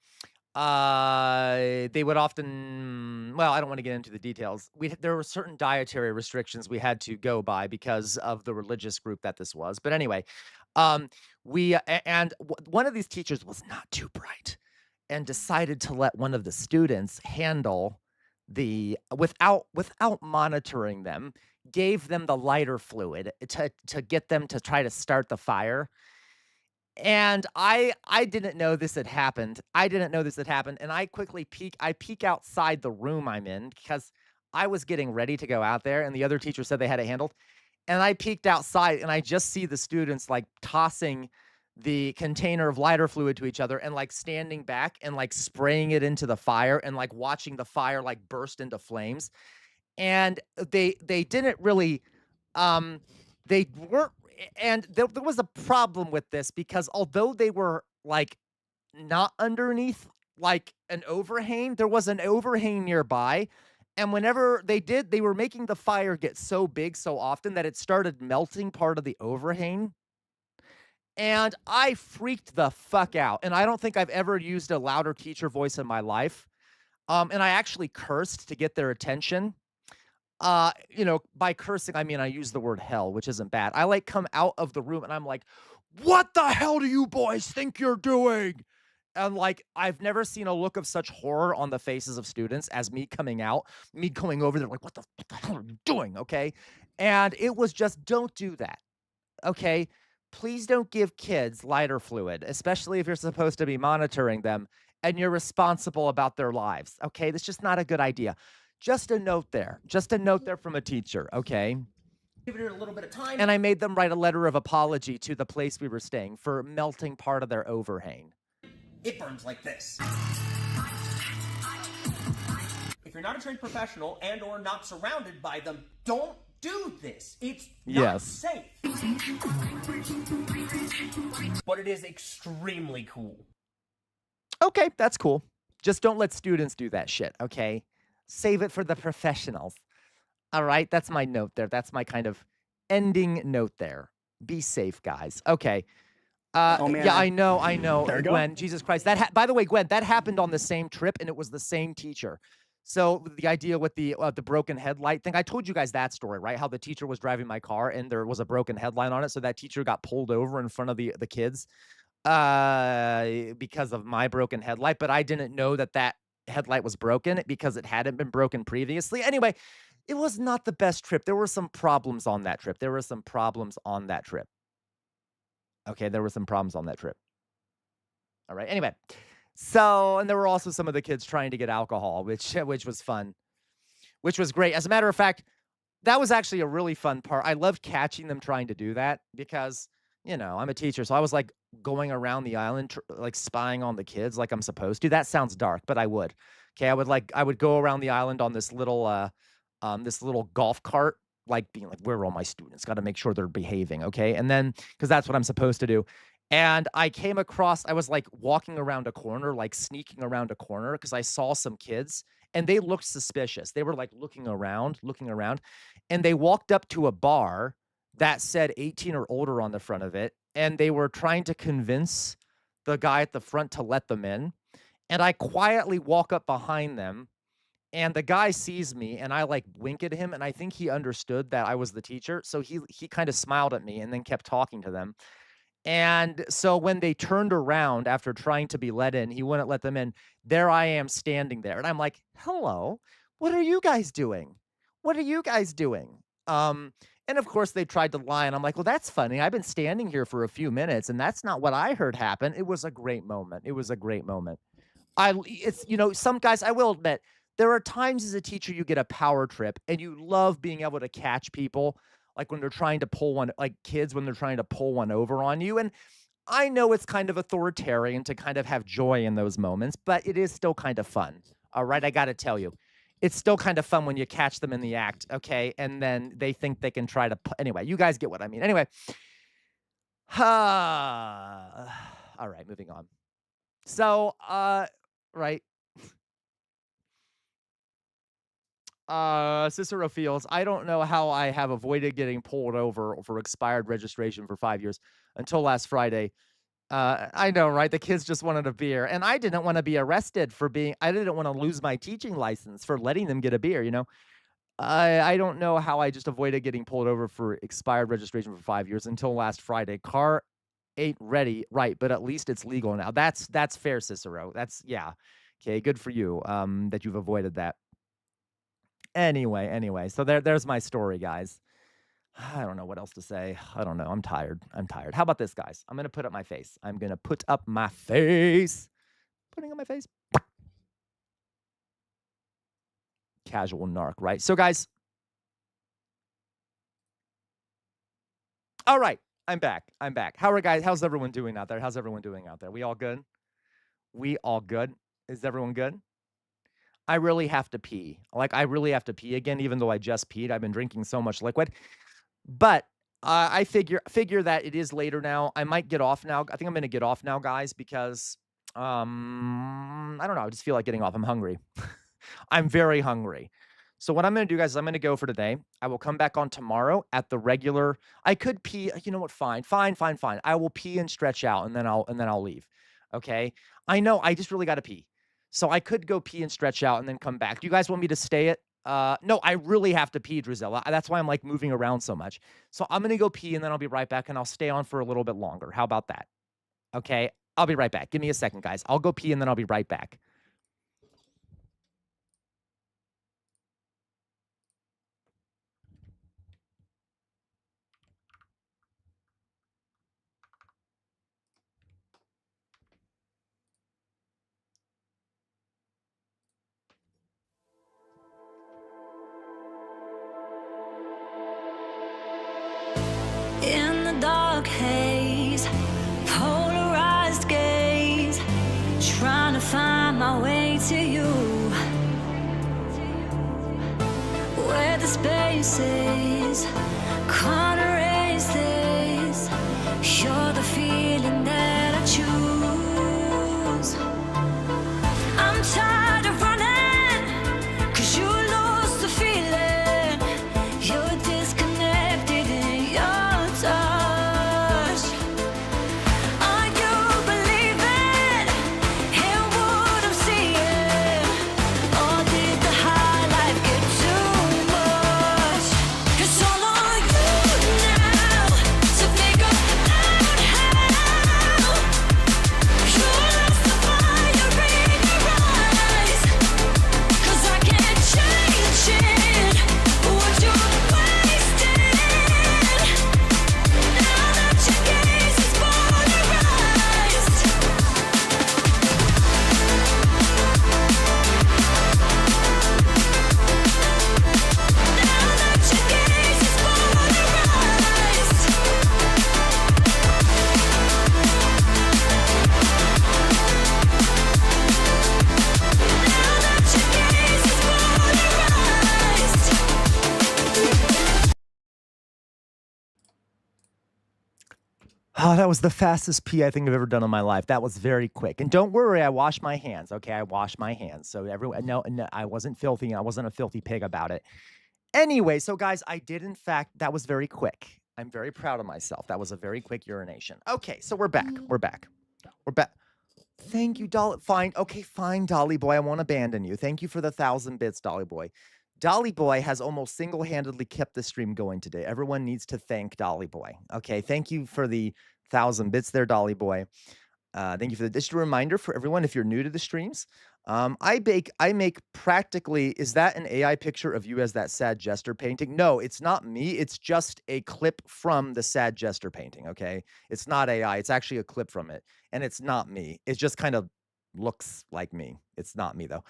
would often, well, I don't want to get into the details. There were certain dietary restrictions we had to go by because of the religious group that this was. But anyway, one of these teachers was not too bright and decided to let one of the students handle without monitoring them, gave them the lighter fluid to get them to try to start the fire. And I didn't know this had happened. And I quickly peek outside the room I'm in because I was getting ready to go out there and the other teacher said they had it handled. And I peeked outside and I just see the students like tossing the container of lighter fluid to each other and like standing back and like spraying it into the fire and like watching the fire like burst into flames. And they didn't really, they weren't, and there was a problem with this because although they were like not underneath like an overhang, there was an overhang nearby. And whenever they did, they were making the fire get so big so often that it started melting part of the overhang. And I freaked the fuck out. And I don't think I've ever used a louder teacher voice in my life. And I actually cursed to get their attention. By cursing, I mean, I use the word hell, which isn't bad. I like come out of the room and I'm like, what the hell do you boys think you're doing? And like, I've never seen a look of such horror on the faces of students as me coming out, me going over there like, what the hell are you doing? Okay. And it was just, don't do that. Okay. Please don't give kids lighter fluid, especially if you're supposed to be monitoring them and you're responsible about their lives. Okay. That's just not a good idea. Just a note there from a teacher. Okay. Give it a little bit of time. And I made them write a letter of apology to the place we were staying for melting part of their overhang. It burns like this. If you're not a trained professional and or not surrounded by them, don't do this. It's not safe. But it is extremely cool. Okay, that's cool. Just don't let students do that shit, okay? Save it for the professionals. All right, that's my note there. That's my kind of ending note there. Be safe, guys. Okay. Oh, man. Yeah, I know. There you go. Gwen, Jesus Christ. By the way, Gwen, that happened on the same trip, and it was the same teacher. So the idea with the broken headlight thing, I told you guys that story, right? How the teacher was driving my car, and there was a broken headlight on it, so that teacher got pulled over in front of the kids because of my broken headlight, but I didn't know that headlight was broken because it hadn't been broken previously. Anyway, it was not the best trip. There were some problems on that trip. Okay, there were some problems on that trip. All right. Anyway, so, and there were also some of the kids trying to get alcohol, which was fun, which was great. As a matter of fact, that was actually a really fun part. I loved catching them trying to do that because, you know, I'm a teacher. So I was like going around the island, like spying on the kids like I'm supposed to. That sounds dark, but I would. Okay. I would go around the island on this little golf cart, like being like, where are all my students? Got to make sure they're behaving. Okay. And then, cause that's what I'm supposed to do. And I was like walking around a corner, like sneaking around a corner because I saw some kids and they looked suspicious. They were like looking around, and they walked up to a bar that said 18 or older on the front of it. And they were trying to convince the guy at the front to let them in. And I quietly walk up behind them, and the guy sees me, and I like wink at him, and I think he understood that I was the teacher. So he kind of smiled at me and then kept talking to them. And so when they turned around after trying to be let in, he wouldn't let them in. There I am standing there. And I'm like, hello, what are you guys doing? And of course they tried to lie. And I'm like, well, that's funny. I've been standing here for a few minutes and that's not what I heard happen. It was a great moment. It's, you know, some guys, I will admit, there are times as a teacher you get a power trip and you love being able to catch people. Like when they're trying to pull one, like kids, when they're trying to pull one over on you. And I know it's kind of authoritarian to kind of have joy in those moments, but it is still kind of fun. All right. I got to tell you, it's still kind of fun when you catch them in the act. Okay. And then they think they can try to, anyway, you guys get what I mean. Anyway. All right. Moving on. So, right. Cicero Fields, I don't know how I have avoided getting pulled over for expired registration for 5 years until last Friday. I know, right? The kids just wanted a beer, and I didn't want to be arrested I didn't want to lose my teaching license for letting them get a beer, you know? I don't know how I just avoided getting pulled over for expired registration for 5 years until last Friday. Car ain't ready, right? But at least it's legal now. That's fair, Cicero. Yeah. Okay, good for you, that you've avoided that. Anyway, so there's my story, guys. I don't know what else to say. I don't know. I'm tired. How about this, guys? I'm going to put up my face. Putting up my face. Casual narc, right? So, guys. All right. I'm back. How's everyone doing out there? We all good? Is everyone good? I really have to pee. I really have to pee again, even though I just peed. I've been drinking so much liquid. But I figure that it is later now. I might get off now. I think I'm going to get off now, guys, because I don't know. I just feel like getting off. I'm hungry. I'm very hungry. So what I'm going to do, guys, is I'm going to go for today. I will come back on tomorrow at the regular. I could pee. You know what? Fine. I will pee and stretch out, and then I'll leave. Okay. I know. I just really got to pee. So I could go pee and stretch out and then come back. Do you guys want me to stay at? No, I really have to pee, Drizella. That's why I'm like moving around so much. So I'm going to go pee and then I'll be right back and I'll stay on for a little bit longer. How about that? Okay. I'll be right back. Give me a second, guys. I'll go pee and then I'll be right back. to you, where the spaces can't erase this. You're the feeling that I choose. I'm tired of running, 'cause you lost the feeling. You're disconnected in your touch. Are you believing in what I'm seeing? Or did the high life get too much? It's all on you now to figure out how. You lost the fire in your eyes, 'cause I can't change it. What you're wasting now that your gaze is polarized. Now that your gaze is polarized. Now that your gaze is polarized. Oh, that was the fastest pee I think I've ever done in my life. That was very quick. And don't worry, I washed my hands. Okay, I washed my hands. So everyone, no, I wasn't filthy. I wasn't a filthy pig about it. Anyway, so guys, I did in fact, that was very quick. I'm very proud of myself. That was a very quick urination. Okay, so we're back. We're back. We're back. Thank you, Dolly. Fine. Okay, fine, Dolly Boy. I won't abandon you. Thank you for the 1,000 bits, Dolly Boy. Dolly Boy has almost single-handedly kept the stream going today. Everyone needs to thank Dolly Boy. Okay, thank you for the 1,000 bits there, Dolly Boy. Thank you for the just a reminder for everyone, if you're new to the streams, I make practically, is that an AI picture of you as that sad jester painting? No, it's not me. It's just a clip from the sad jester painting, okay? It's not AI. It's actually a clip from it, and it's not me. It just kind of looks like me. It's not me, though.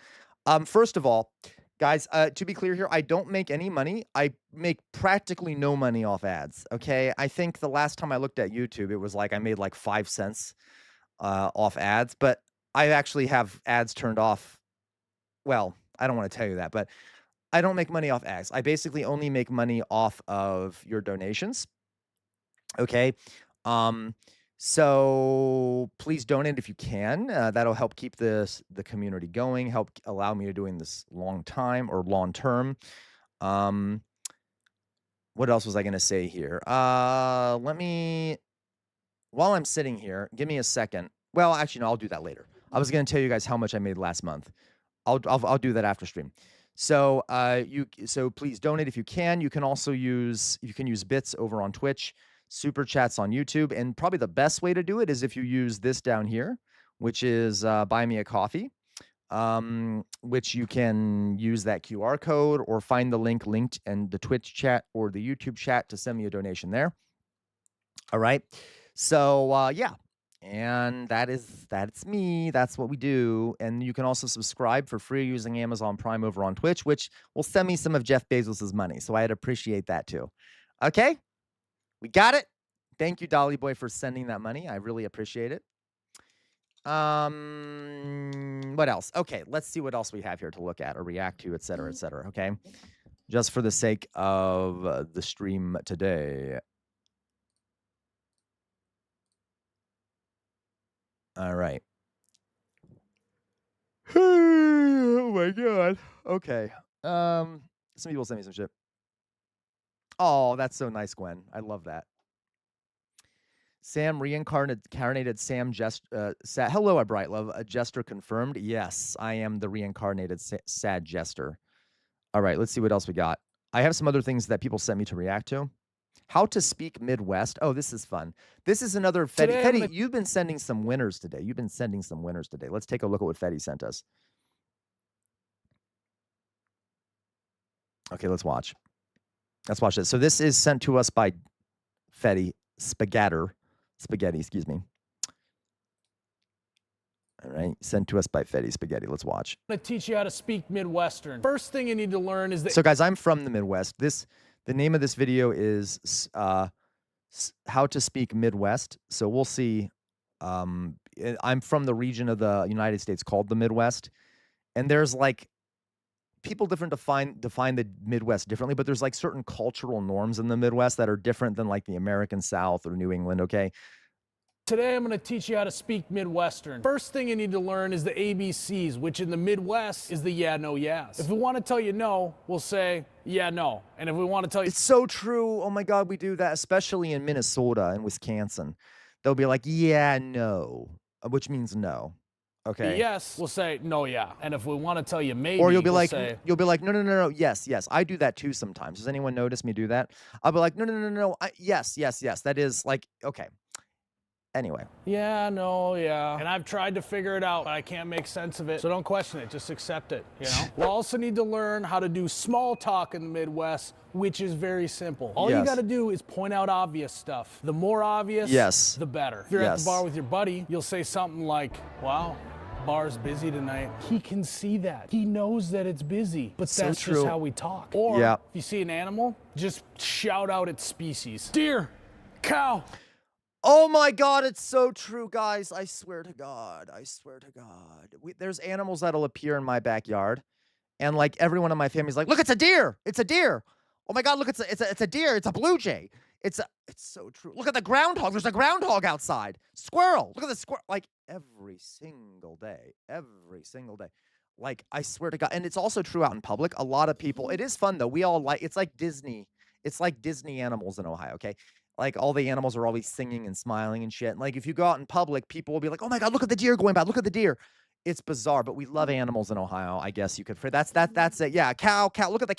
First of all, guys, to be clear here, I don't make any money. I make practically no money off ads, okay? I think the last time I looked at YouTube, it was like I made like 5 cents off ads, but I actually have ads turned off. Well, I don't want to tell you that, but I don't make money off ads. I basically only make money off of your donations. Okay. So please donate if you can. That'll help keep the community going, help allow me to doing this long term. What else was I going to say here? Let me, while I'm sitting here, give me a second. Well, actually, no, I'll do that later. I was going to tell you guys how much I made last month. I'll do that after stream. So so please donate if you can. You can also use bits over on Twitch, super chats on YouTube, and probably the best way to do it is if you use this down here, which is buy me a coffee, which you can use that QR code or find the link linked in the Twitch chat or the YouTube chat to send me a donation there. All right. So yeah. And that's me. That's what we do. And you can also subscribe for free using Amazon Prime over on Twitch, which will send me some of Jeff Bezos's money. So I'd appreciate that too. Okay, we got it. Thank you, Dolly Boy, for sending that money. I really appreciate it. What else? Okay, let's see what else we have here to look at or react to, et cetera, et cetera. Okay, just for the sake of the stream today. All right. Oh my God. Okay. Some people send me some shit. Oh, that's so nice, Gwen. I love that. Sam reincarnated Sam hello, a bright love. A jester confirmed. Yes, I am the reincarnated sad jester. All right, let's see what else we got. I have some other things that people sent me to react to. How to speak Midwest. Oh, this is fun. This is another Fetty. Fetty, you've been sending some winners today. Let's take a look at what Fetty sent us. Okay, let's watch. Let's watch this. So this is sent to us by Fetty Spaghetti, excuse me. All right, sent to us by Fetty Spaghetti. Let's watch. I'm going to teach you how to speak Midwestern. First thing you need to learn is that. So guys, I'm from the Midwest. The name of this video is How to Speak Midwest. So we'll see. I'm from the region of the United States called the Midwest. And there's like people define the Midwest differently, but there's like certain cultural norms in the Midwest that are different than like the American South or New England, okay? Today I'm going to teach you how to speak Midwestern. First thing you need to learn is the ABCs, which in the Midwest is the yeah, no, yes. If we want to tell you no, we'll say yeah, no. And if we want to tell you... It's so true. Oh my God, we do that, especially in Minnesota and Wisconsin. They'll be like, yeah, no, which means no. Okay. Yes, we'll say no, yeah. And if we want to tell you maybe, or you'll be like, say, no, yes. I do that too sometimes. Does anyone notice me do that? I'll be like, no, yes. That is like, okay. Anyway. Yeah, no, yeah. And I've tried to figure it out, but I can't make sense of it. So don't question it, just accept it, you know? We'll also need to learn how to do small talk in the Midwest, which is very simple. All you got to do is point out obvious stuff. The more obvious, the better. If you're at the bar with your buddy, you'll say something like, wow, bar's busy tonight. He can see that. He knows that it's busy, but that's just how we talk. Or if you see an animal, just shout out its species. Deer, cow. Oh my God, it's so true, guys. I swear to God. There's animals that'll appear in my backyard, and like everyone in my family's like, look, it's a deer. It's a deer. Oh my God, look, it's a deer. It's a blue jay. It's so true. Look at the groundhog. There's a groundhog outside. Squirrel. Look at the squirrel. Like every single day. Like, I swear to God. And it's also true out in public. A lot of people, it is fun though. We all like, it's like Disney. It's like Disney animals in Ohio, okay? Like all the animals are always singing and smiling and shit. And like if you go out in public, people will be like, oh my God, look at the deer going by. Look at the deer. It's bizarre, but we love animals in Ohio, I guess you could. That's it. Yeah, cow. Look at the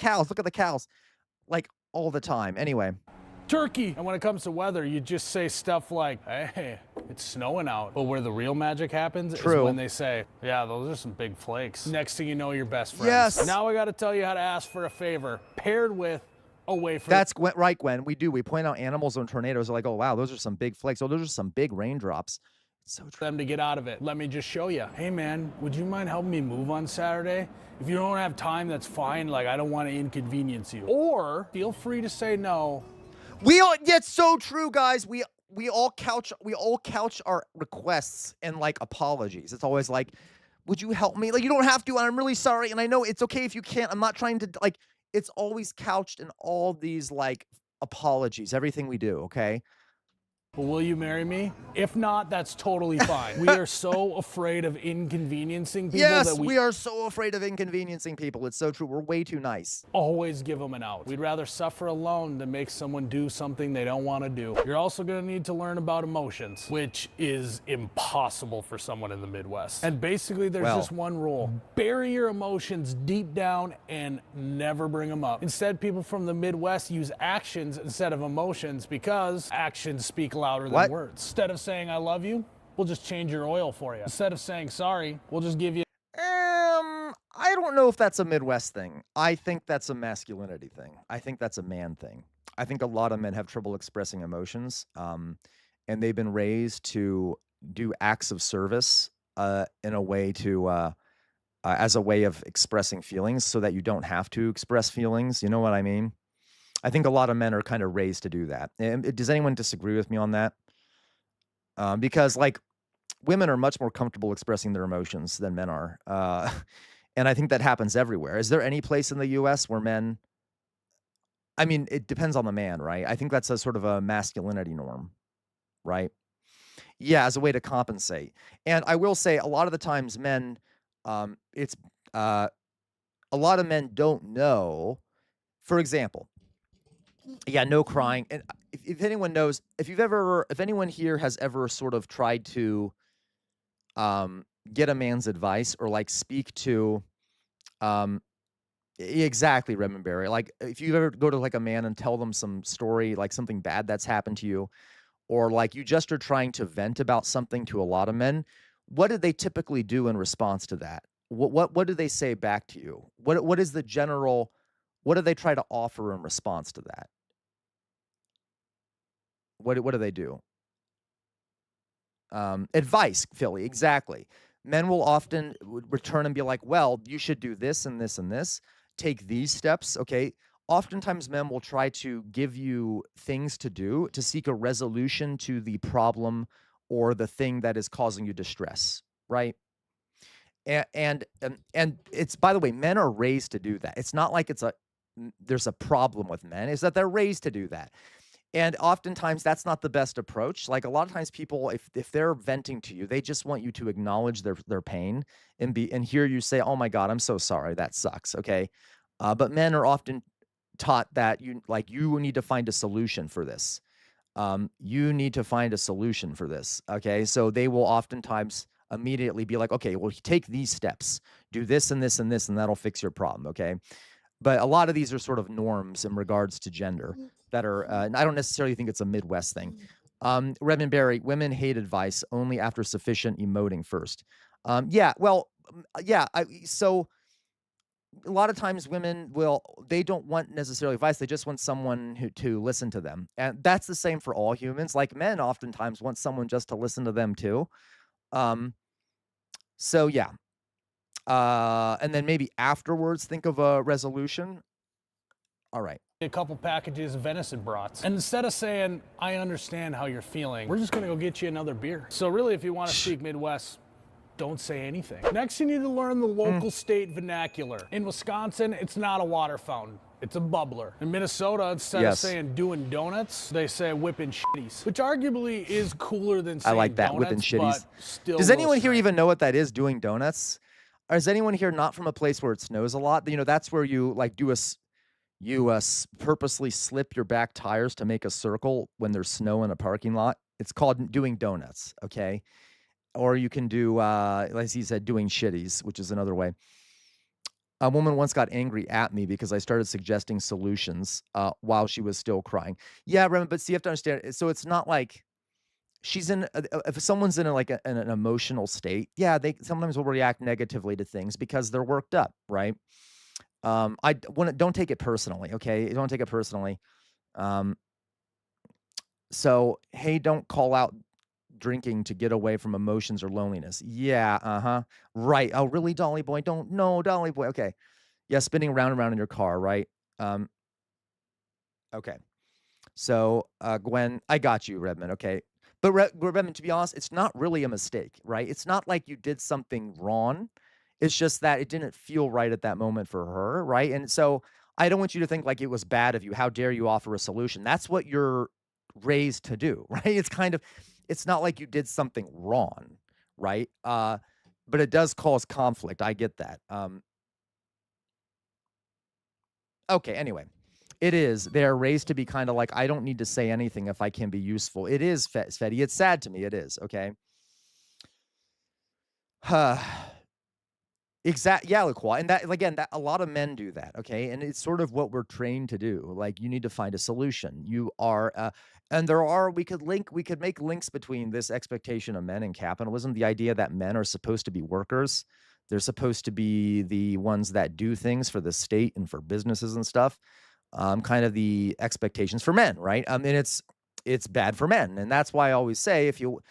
cows. Like all the time. Anyway. Turkey. And when it comes to weather, you just say stuff like, hey, it's snowing out. But where the real magic happens is when they say, yeah, those are some big flakes. Next thing you know, you're best friends. Yes. Now I got to tell you how to ask for a favor paired with away from. That's right, Gwen. We do. We point out animals and tornadoes. Are like, oh wow, those are some big flakes. Oh, those are some big raindrops. It's so true. Them to get out of it. Let me just show you. Hey man, would you mind helping me move on Saturday? If you don't have time, that's fine. Like I don't want to inconvenience you. Or feel free to say no. It's so true, guys. We all couch our requests and like apologies. It's always like, would you help me? Like you don't have to, and I'm really sorry. And I know it's okay if you can't. I'm not trying to like. It's always couched in all these like apologies, everything we do, okay? Well, will you marry me? If not, that's totally fine. We are so afraid of inconveniencing people that we are so afraid of inconveniencing people. It's so true. We're way too nice. Always give them an out. We'd rather suffer alone than make someone do something they don't want to do. You're also going to need to learn about emotions, which is impossible for someone in the Midwest. And basically, there's just one rule. Bury your emotions deep down and never bring them up. Instead, people from the Midwest use actions instead of emotions because actions speak louder than words. Instead of saying I love you, we'll just change your oil for you. Instead of saying sorry, we'll just give you. I don't know if that's a Midwest thing. I think that's a masculinity thing. I think that's a man thing. I think a lot of men have trouble expressing emotions, and they've been raised to do acts of service in a way to as a way of expressing feelings, so that you don't have to express feelings. You know what I mean? I think a lot of men are kind of raised to do that. And does anyone disagree with me on that? Because like women are much more comfortable expressing their emotions than men are. And I think that happens everywhere. Is there any place in the US where men, I mean, it depends on the man, right? I think that's a sort of a masculinity norm, right? Yeah, as a way to compensate. And I will say a lot of the times men, a lot of men don't know, for example, yeah, no crying. And if anyone knows, if anyone here has ever sort of tried to get a man's advice or like speak to, exactly, Redmond Barry. Like if you ever go to like a man and tell them some story, like something bad that's happened to you, or like you just are trying to vent about something to a lot of men, what do they typically do in response to that? What do they say back to you? What is the general? What do they try to offer in response to that? What do they do? Advice, Philly, exactly. Men will often return and be like, well, you should do this and this and this. Take these steps, okay? Oftentimes men will try to give you things to do to seek a resolution to the problem or the thing that is causing you distress, right? And it's, by the way, men are raised to do that. It's not like there's a problem with men. It's that they're raised to do that. And oftentimes that's not the best approach. Like a lot of times people, if they're venting to you, they just want you to acknowledge their pain and hear you say, "Oh my God, I'm so sorry. That sucks." Okay. But men are often taught that you need to find a solution for this. You need to find a solution for this. Okay. So they will oftentimes immediately be like, "Okay, well, take these steps, do this and this and this, and that'll fix your problem." Okay. But a lot of these are sort of norms in regards to gender that are, and I don't necessarily think it's a Midwest thing. Redmond Barry, women hate advice only after sufficient emoting first. So a lot of times women they don't want necessarily advice. They just want someone to listen to them. And that's the same for all humans. Like men oftentimes want someone just to listen to them too. So yeah. And then maybe afterwards think of a resolution. All right. A couple packages of venison brats. And instead of saying, "I understand how you're feeling, we're just gonna go get you another beer." So really, if you want to speak Midwest, don't say anything. Next, you need to learn the local state vernacular. In Wisconsin, it's not a water fountain. It's a bubbler. In Minnesota, instead of saying "doing donuts," they say "whipping shitties," which arguably is cooler than saying I like that, donuts, whipping shitties. but still Does anyone here strange. even know what that is, doing donuts? Or is anyone here not from a place where it snows a lot? You know, that's where you like purposely slip your back tires to make a circle when there's snow in a parking lot. It's called doing donuts, okay? Or you can do, like he said, doing shitties, which is another way. A woman once got angry at me because I started suggesting solutions while she was still crying. Yeah, remember, but see, you have to understand. So it's not like she's if someone's in an emotional state, yeah, they sometimes will react negatively to things because they're worked up, right? Don't take it personally, okay? Don't take it personally. So, hey, don't call out drinking to get away from emotions or loneliness. Yeah, right. Oh, really, Dolly boy? No, Dolly boy. Okay. Yeah, spinning round and round in your car, right? Okay. So, Gwen, I got you, Redmond, okay? But Redmond, to be honest, it's not really a mistake, right? It's not like you did something wrong. It's just that it didn't feel right at that moment for her, right? And so I don't want you to think like it was bad of you. How dare you offer a solution? That's what you're raised to do, right? It's not like you did something wrong, right? But it does cause conflict. I get that. Okay, anyway. It is. They're raised to be kind of like, I don't need to say anything if I can be useful. It is, Fetty. It's sad to me. It is, okay? Exactly. Yeah, LaQual. And that, again, that a lot of men do that, okay? And it's sort of what we're trained to do. Like, you need to find a solution. You are, and we could make links between this expectation of men and capitalism, the idea that men are supposed to be workers. They're supposed to be the ones that do things for the state and for businesses and stuff. Kind of the expectations for men, right? And it's bad for men. And that's why I always say, if you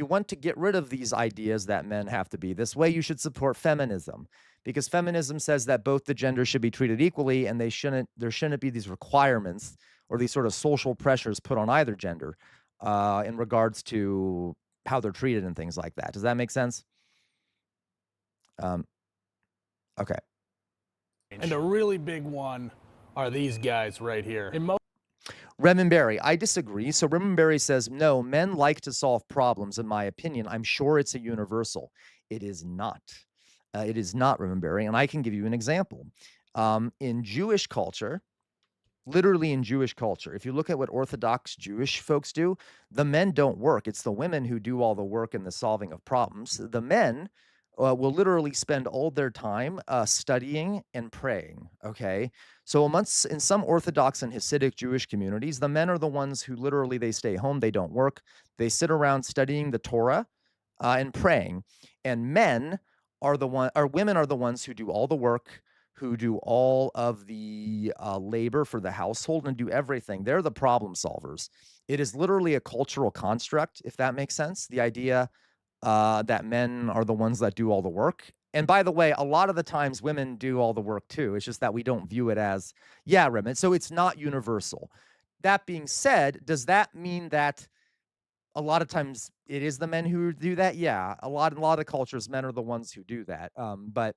want to get rid of these ideas that men have to be this way, you should support feminism, because feminism says that both the genders should be treated equally, and there shouldn't be these requirements or these sort of social pressures put on either gender in regards to how they're treated and things like that. Does that make sense? Okay. And a really big one are these guys right here. Redmond Barry, I disagree. So Redmond Barry says, no, men like to solve problems, in my opinion. I'm sure it's a universal. It is not. It is not, Redmond Barry. And I can give you an example. In Jewish culture, literally in Jewish culture, if you look at what Orthodox Jewish folks do, the men don't work. It's the women who do all the work and the solving of problems. The men will literally spend all their time studying and praying, okay? So in some Orthodox and Hasidic Jewish communities, the men are the ones who literally, they stay home, they don't work, they sit around studying the Torah and praying. And women are the ones who do all the work, who do all of the labor for the household and do everything. They're the problem solvers. It is literally a cultural construct, if that makes sense. The idea that men are the ones that do all the work. And by the way, a lot of the times women do all the work too. It's just that we don't view it as, yeah, Redmond. So it's not universal. That being said, does that mean that a lot of times it is the men who do that. Yeah, a lot of cultures, men are the ones who do that. But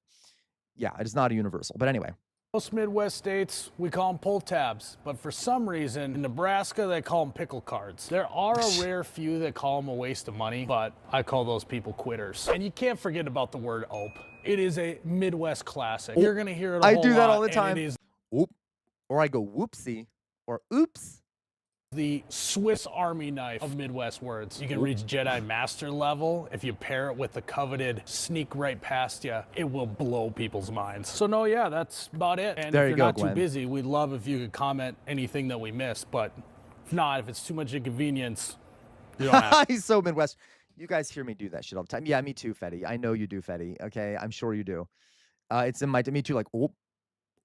yeah, it is not a universal. But anyway. Most Midwest states, we call them pull tabs, but for some reason, in Nebraska, they call them pickle cards. There are a rare few that call them a waste of money, but I call those people quitters. And you can't forget about the word ope. It is a Midwest classic. You're going to hear it a whole lot. I do that all the time. It is Oop. Or I go whoopsie or oops. the Swiss Army knife of Midwest words. You can reach Jedi Master level. If you pair it with the coveted sneak right past you, it will blow people's minds. So no, yeah, that's about it. And There if you you're go, not Gwen. too busy, we'd love if you could comment anything that we missed. But if not, if it's too much inconvenience, you don't have to. He's so Midwest. You guys hear me do that shit all the time. Yeah, me too, Fetty. I know you do, Fetty. Okay, I'm sure you do. It's in me too. Like,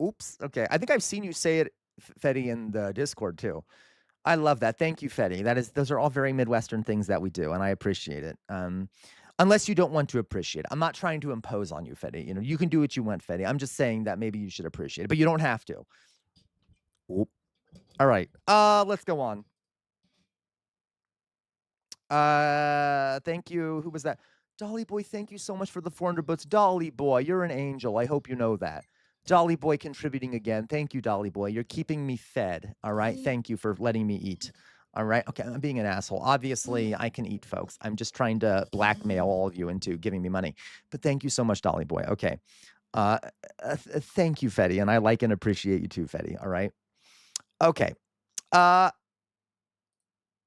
oops. Okay, I think I've seen you say it, Fetty, in the Discord too. I love that. Thank you, Fetty. Those are all very Midwestern things that we do, and I appreciate it. Unless you don't want to appreciate it. I'm not trying to impose on you, Fetty. You know, you can do what you want, Fetty. I'm just saying that maybe you should appreciate it, but you don't have to. Oop. All right. Let's go on. Thank you. Who was that? Dolly Boy, thank you so much for the 400 books. Dolly Boy, you're an angel. I hope you know that. Dolly Boy contributing again. Thank you, Dolly Boy. You're keeping me fed. All right. Thank you for letting me eat. All right. Okay. I'm being an asshole. Obviously, I can eat, folks. I'm just trying to blackmail all of you into giving me money. But thank you so much, Dolly Boy. Okay. Thank you, Fetty. And I like and appreciate you too, Fetty. All right. Okay. All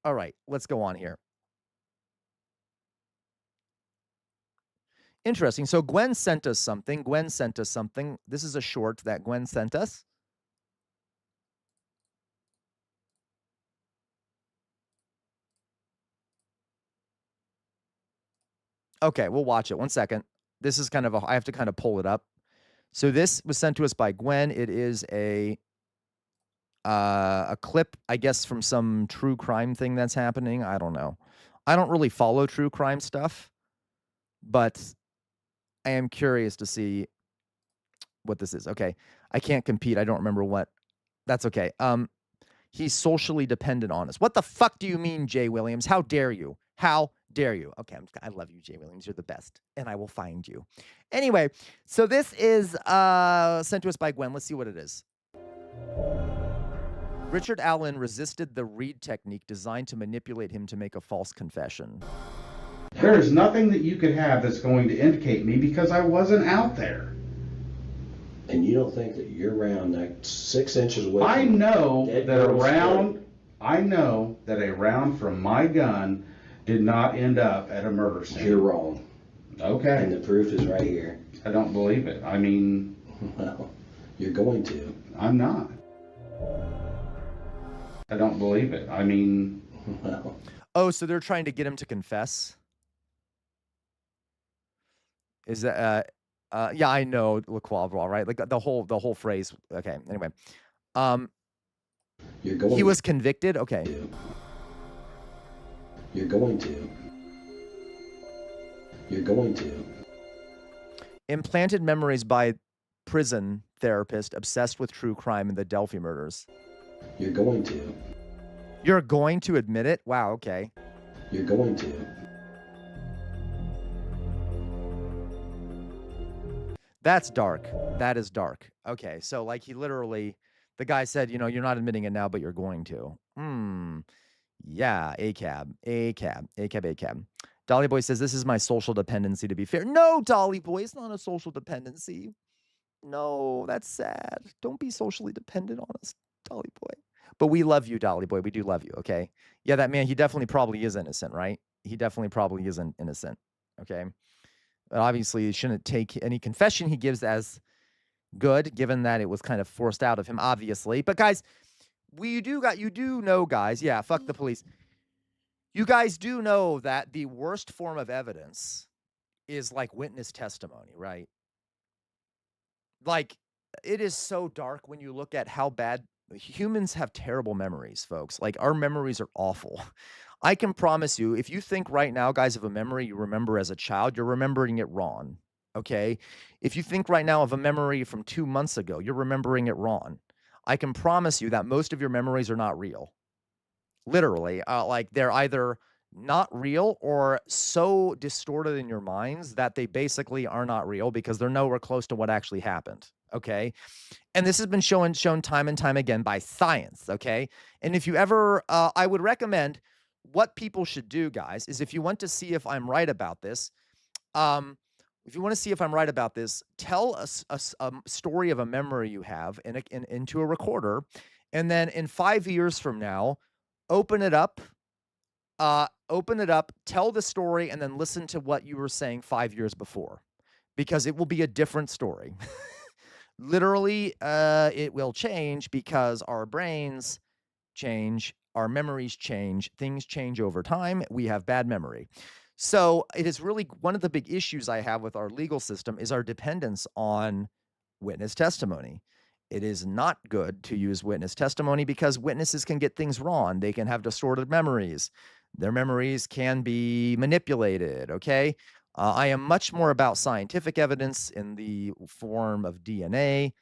right. Let's go on here. Interesting. So Gwen sent us something. This is a short that Gwen sent us. Okay, we'll watch it. 1 second. This is kind of I have to kind of pull it up. So this was sent to us by Gwen. It is a clip, I guess, from some true crime thing that's happening. I don't know. I don't really follow true crime stuff, but I am curious to see what this is. Okay. I can't compete. I don't remember what. That's okay. He's socially dependent on us. What the fuck do you mean, Jay Williams? How dare you? How dare you? Okay, I love you, Jay Williams. You're the best. And I will find you. Anyway, so this is sent to us by Gwen. Let's see what it is. Richard Allen resisted the Reed technique designed to manipulate him to make a false confession. There is nothing that you could have that's going to indicate me because I wasn't out there. And you don't think that you're around like 6 inches away? I know that a round from my gun did not end up at a murder scene. You're wrong. Okay. And the proof is right here. I don't believe it. I mean... Well, you're going to. I'm not. I don't believe it. I mean... Well... Oh, so they're trying to get him to confess? Is that... yeah, I know LaQuavra, right? Like the whole phrase. Okay, anyway. You're going he was convicted? Okay. You're going to. You're going to. Implanted memories by prison therapist obsessed with true crime and the Delphi murders. You're going to. You're going to admit it? Wow, okay. You're going to. That's dark. That is dark. Okay, so like he literally, the guy said, you know, you're not admitting it now, but you're going to. Yeah, ACAB. Dolly Boy says, this is my social dependency, to be fair. No, Dolly Boy, it's not a social dependency. No, that's sad. Don't be socially dependent on us, Dolly Boy. But we love you, Dolly Boy. We do love you, okay? Yeah, that man, he definitely probably is innocent, right? He definitely probably isn't innocent, okay? But obviously, you shouldn't take any confession he gives as good, given that it was kind of forced out of him, obviously. But guys, you do know, guys, yeah, fuck the police. You guys do know that the worst form of evidence is like witness testimony, right? Like, it is so dark when you look at how bad humans have terrible memories, folks. Like, our memories are awful. I can promise you, if you think right now, guys, of a memory you remember as a child, you're remembering it wrong, okay? If you think right now of a memory from 2 months ago, you're remembering it wrong. I can promise you that most of your memories are not real. Literally, like they're either not real or so distorted in your minds that they basically are not real because they're nowhere close to what actually happened. Okay. And this has been shown time and time again by science. Okay. And if you ever, I would recommend what people should do, guys, is if you want to see if I'm right about this, if you want to see if I'm right about this, tell us a story of a memory you have into a recorder. And then in 5 years from now, open it up, tell the story, and then listen to what you were saying 5 years before, because it will be a different story. Literally, it will change because our brains change, our memories change, things change over time. We have bad memory. So it is really one of the big issues I have with our legal system is our dependence on witness testimony. It is not good to use witness testimony because witnesses can get things wrong. They can have distorted memories. Their memories can be manipulated, okay? I am much more about scientific evidence in the form of DNA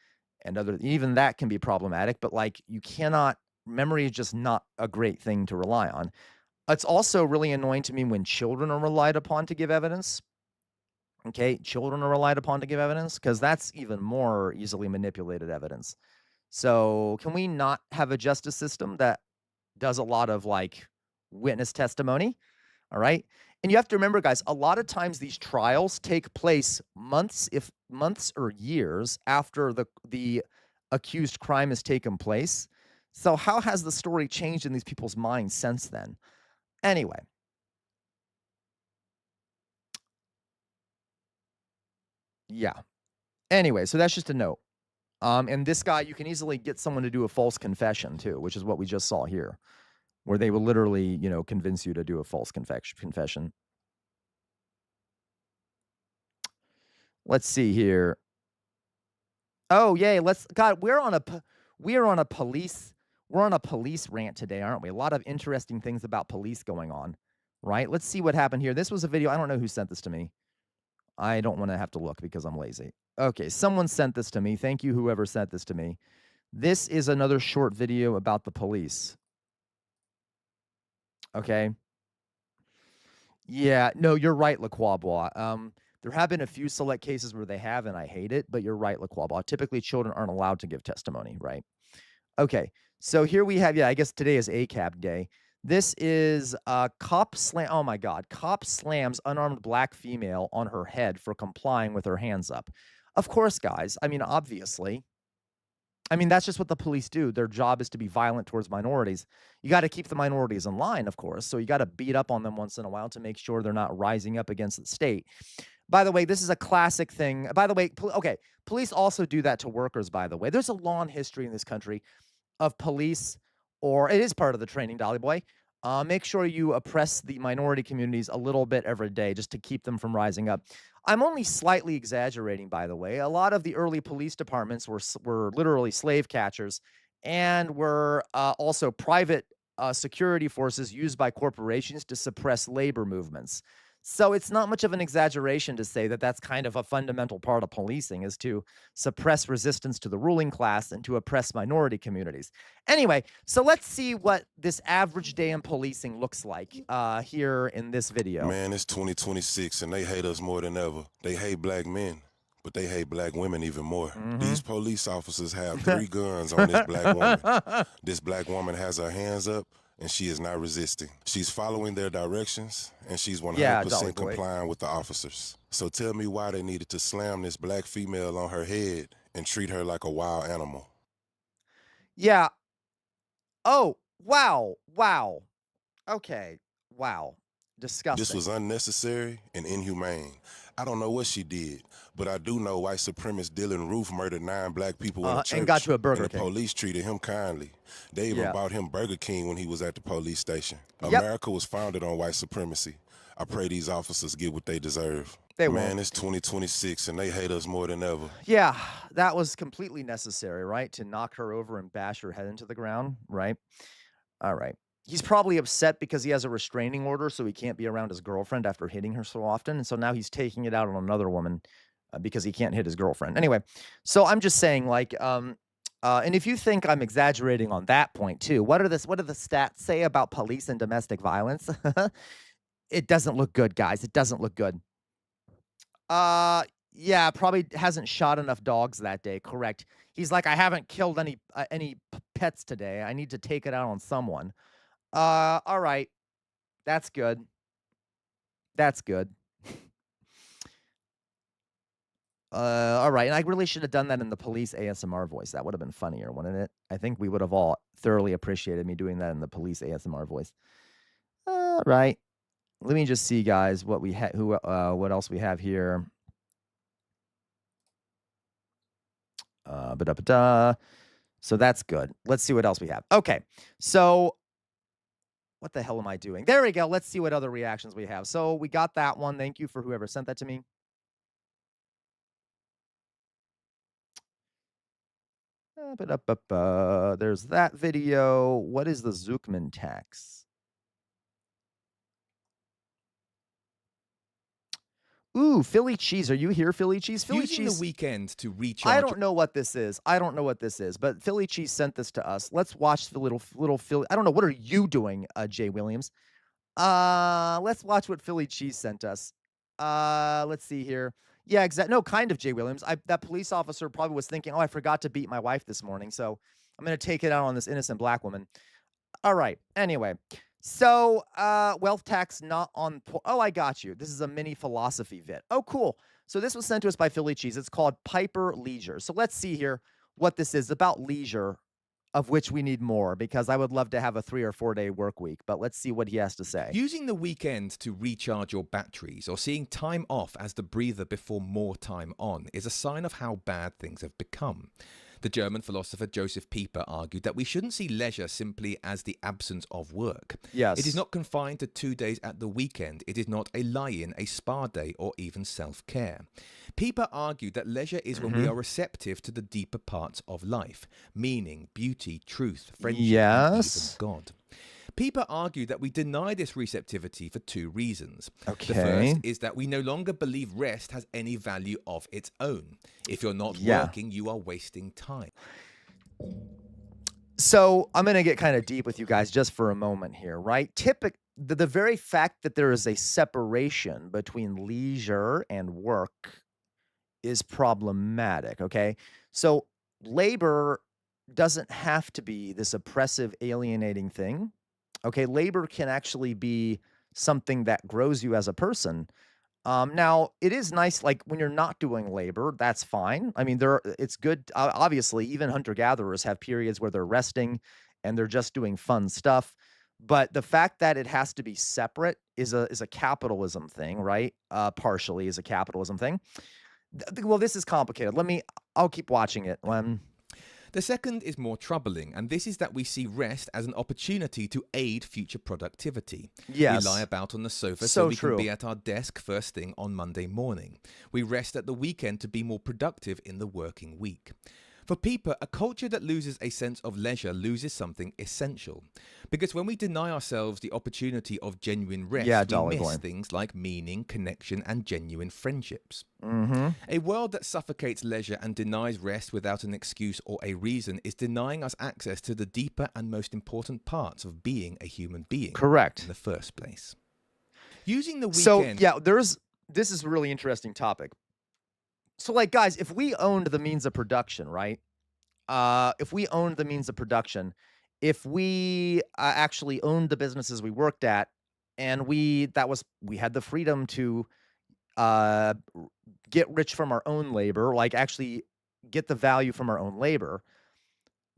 and even that can be problematic, but like memory is just not a great thing to rely on. It's also really annoying to me when children are relied upon to give evidence. Okay, children are relied upon to give evidence because that's even more easily manipulated evidence. So can we not have a justice system that does a lot of like witness testimony? All right. And you have to remember, guys, a lot of times these trials take place months or years after the accused crime has taken place. So how has the story changed in these people's minds since then? Anyway. Yeah. Anyway, so that's just a note. And this guy, you can easily get someone to do a false confession too, which is what we just saw here, where they will literally, convince you to do a false confession. Let's see here. Oh, yay. We're on a police rant today, aren't we? A lot of interesting things about police going on, right? Let's see what happened here. This was a video. I don't know who sent this to me. I don't want to have to look because I'm lazy. Okay, someone sent this to me. Thank you, whoever sent this to me. This is another short video about the police. Okay. Yeah, no, you're right, LaQuabois. There have been a few select cases where they have, and I hate it, but you're right, LaQuabois. Typically, children aren't allowed to give testimony, right? Okay, so here we have, I guess today is ACAB day. This is cop slam. Oh my God. Cop slams unarmed black female on her head for complying with her hands up. Of course, guys. I mean, obviously. I mean, that's just what the police do. Their job is to be violent towards minorities. You got to keep the minorities in line, of course. So you got to beat up on them once in a while to make sure they're not rising up against the state. By the way, this is a classic thing. By the way, okay, police also do that to workers, by the way. There's a long history in this country of police, or it is part of the training, Dolly Boy. Make sure you oppress the minority communities a little bit every day just to keep them from rising up. I'm only slightly exaggerating, by the way. A lot of the early police departments were literally slave catchers and were also private security forces used by corporations to suppress labor movements. So it's not much of an exaggeration to say that that's kind of a fundamental part of policing, is to suppress resistance to the ruling class and to oppress minority communities. Anyway, so let's see what this average day in policing looks like here in this video. Man, it's 2026 and they hate us more than ever. They hate black men, but they hate black women even more. These police officers have 3 guns on this black woman. This black woman has her hands up, and she is not resisting. She's following their directions, and she's 100% complying with the officers. So tell me why they needed to slam this black female on her head and treat her like a wild animal. Yeah. Oh, wow. Wow. Okay. Wow. Disgusting. This was unnecessary and inhumane. I don't know what she did, but I do know white supremacist Dylan Roof murdered 9 black people in a church. And got to a Burger King. The police treated him kindly. They even bought him Burger King when he was at the police station. Yep. America was founded on white supremacy. I pray these officers get what they deserve. Man, it's 2026 and they hate us more than ever. Yeah, that was completely necessary, right? To knock her over and bash her head into the ground, right? All right. He's probably upset because he has a restraining order, so he can't be around his girlfriend after hitting her so often. And so now he's taking it out on another woman because he can't hit his girlfriend. Anyway, so I'm just saying, like, And if you think I'm exaggerating on that point too, what do the stats say about police and domestic violence? It doesn't look good, guys. It doesn't look good. Yeah, probably hasn't shot enough dogs that day. Correct. He's like, I haven't killed any pets today. I need to take it out on someone. All right. That's good. That's good. All right. And I really should have done that in the police ASMR voice. That would have been funnier, wouldn't it? I think we would have all thoroughly appreciated me doing that in the police ASMR voice. All right. Let me just see, guys, what we what else we have here. So that's good. Let's see what else we have. Okay. So what the hell am I doing? There we go. Let's see what other reactions we have. So we got that one. Thank you for whoever sent that to me. There's that video. What is the Zookman tax? Ooh, Philly cheese. Are you here, Philly cheese? Philly Using cheese. the weekend to recharge. I don't know what this is. I don't know what this is, but Philly cheese sent this to us. Let's watch the little Philly. I don't know. What are you doing, Jay Williams? Let's watch what Philly cheese sent us. Let's see here. Yeah, exactly. No, kind of Jay Williams. That police officer probably was thinking, oh, I forgot to beat my wife this morning, so I'm going to take it out on this innocent black woman. All right. Anyway, so wealth tax not on. Oh, I got you. This is a mini philosophy vid. Oh, cool. So this was sent to us by Philly Cheese. It's called Piper Leisure. So let's see here what this is about leisure, of which we need more, because I would love to have a 3 or 4 day work week. But let's see what he has to say. Using the weekend to recharge your batteries or seeing time off as the breather before more time on is a sign of how bad things have become. The German philosopher Joseph Pieper argued that we shouldn't see leisure simply as the absence of work. Yes. It is not confined to 2 days at the weekend. It is not a lie-in, a spa day, or even self-care. Pieper argued that leisure is when we are receptive to the deeper parts of life, meaning, beauty, truth, friendship, and even God. Pieper argued that we deny this receptivity for 2 reasons. Okay. The first is that we no longer believe rest has any value of its own. If you're not working, you are wasting time. So I'm going to get kind of deep with you guys just for a moment here, right? The very fact that there is a separation between leisure and work is problematic, okay? So labor doesn't have to be this oppressive, alienating thing. Okay, labor can actually be something that grows you as a person. Now, it is nice, like when you're not doing labor, that's fine. I mean, it's good. Obviously, even hunter-gatherers have periods where they're resting and they're just doing fun stuff. But the fact that it has to be separate is a capitalism thing, right? Partially is a capitalism thing. Well, this is complicated. I'll keep watching it. The second is more troubling, and this is that we see rest as an opportunity to aid future productivity. Yes. We lie about on the sofa So we true. can be at our desk first thing on Monday morning. We rest at the weekend to be more productive in the working week. For Pieper, a culture that loses a sense of leisure loses something essential. Because when we deny ourselves the opportunity of genuine rest, we miss things like meaning, connection, and genuine friendships. A world that suffocates leisure and denies rest without an excuse or a reason is denying us access to the deeper and most important parts of being a human being. Correct. In the first place. Using the weekend... So, yeah, this is a really interesting topic. So, like, guys, if we owned the means of production, right? If we owned the means of production, if we actually owned the businesses we worked at, and we had the freedom to get rich from our own labor, like actually get the value from our own labor,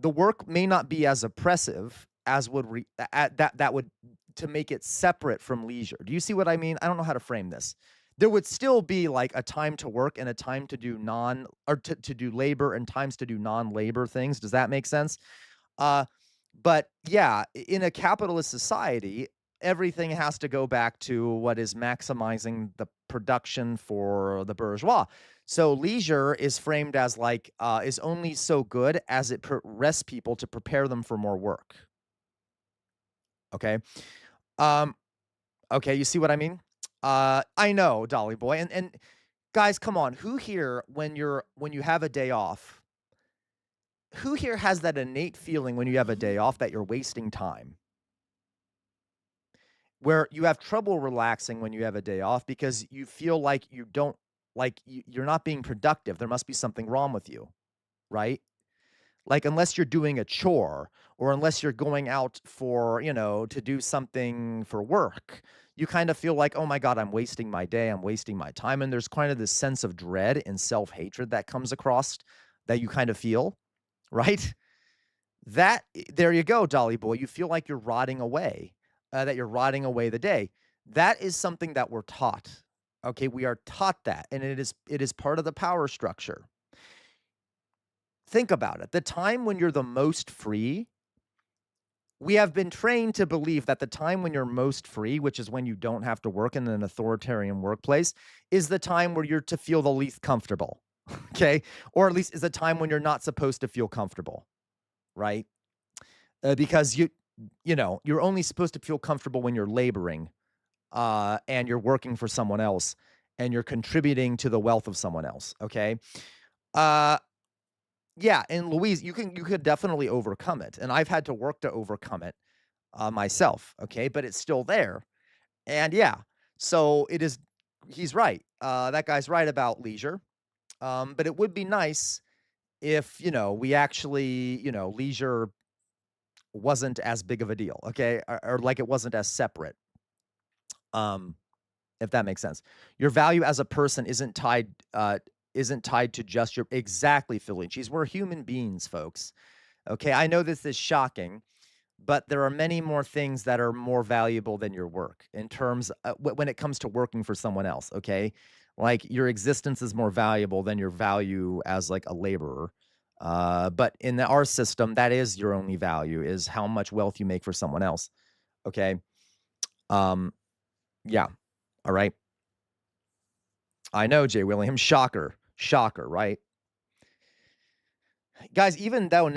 the work may not be as oppressive as would that would to make it separate from leisure. Do you see what I mean? I don't know how to frame this. There would still be like a time to work and a time to do to do labor and times to do non-labor things. Does that make sense? But yeah, in a capitalist society, everything has to go back to what is maximizing the production for the bourgeois. So leisure is framed as like is only so good as it rests people to prepare them for more work. Okay. Okay, you see what I mean? I know, Dolly Boy. And guys, come on. Who here, when you have a day off, who here has that innate feeling when you have a day off that you're wasting time? Where you have trouble relaxing when you have a day off because you feel like you don't like you're not being productive. There must be something wrong with you, right? Like unless you're doing a chore or unless you're going out for, to do something for work, you kind of feel like, oh my God, I'm wasting my day. I'm wasting my time. And there's kind of this sense of dread and self-hatred that comes across that you kind of feel, right? There you go, Dolly boy. You feel like you're rotting away, that you're rotting away the day. That is something that we're taught. Okay, we are taught that, and it is part of the power structure. Think about it. The time when you're the most free, we have been trained to believe that the time when you're most free, which is when you don't have to work in an authoritarian workplace, is the time where you're to feel the least comfortable. Okay, or at least is the time when you're not supposed to feel comfortable, right? Because you're only supposed to feel comfortable when you're laboring, and you're working for someone else, and you're contributing to the wealth of someone else. Okay, yeah, and Louise, you could definitely overcome it, and I've had to work to overcome it myself. Okay, but it's still there, and yeah, so it is. He's right. That guy's right about leisure, but it would be nice if we actually leisure wasn't as big of a deal, okay? Or like it wasn't as separate. If that makes sense. Your value as a person isn't tied to just your exactly, Philly cheese. We're human beings, folks. Okay, I know this is shocking, but there are many more things that are more valuable than your work in terms when it comes to working for someone else, okay? Like your existence is more valuable than your value as like a laborer. But in our system, that is your only value, is how much wealth you make for someone else. Okay. Yeah. All right. I know, Jay Williams. Shocker, right? Guys, even though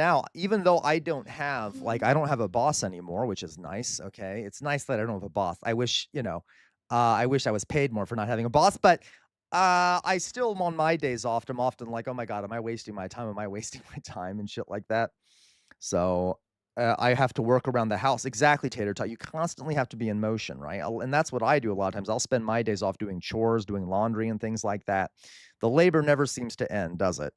I don't have a boss anymore, which is nice. Okay. It's nice that I don't have a boss. I wish I was paid more for not having a boss, but I still on my days off, I'm often like, oh my God, am I wasting my time? Am I wasting my time and shit like that? So I have to work around the house. Exactly, Tater Tot. You constantly have to be in motion, right? And that's what I do a lot of times. I'll spend my days off doing chores, doing laundry and things like that. The labor never seems to end, does it?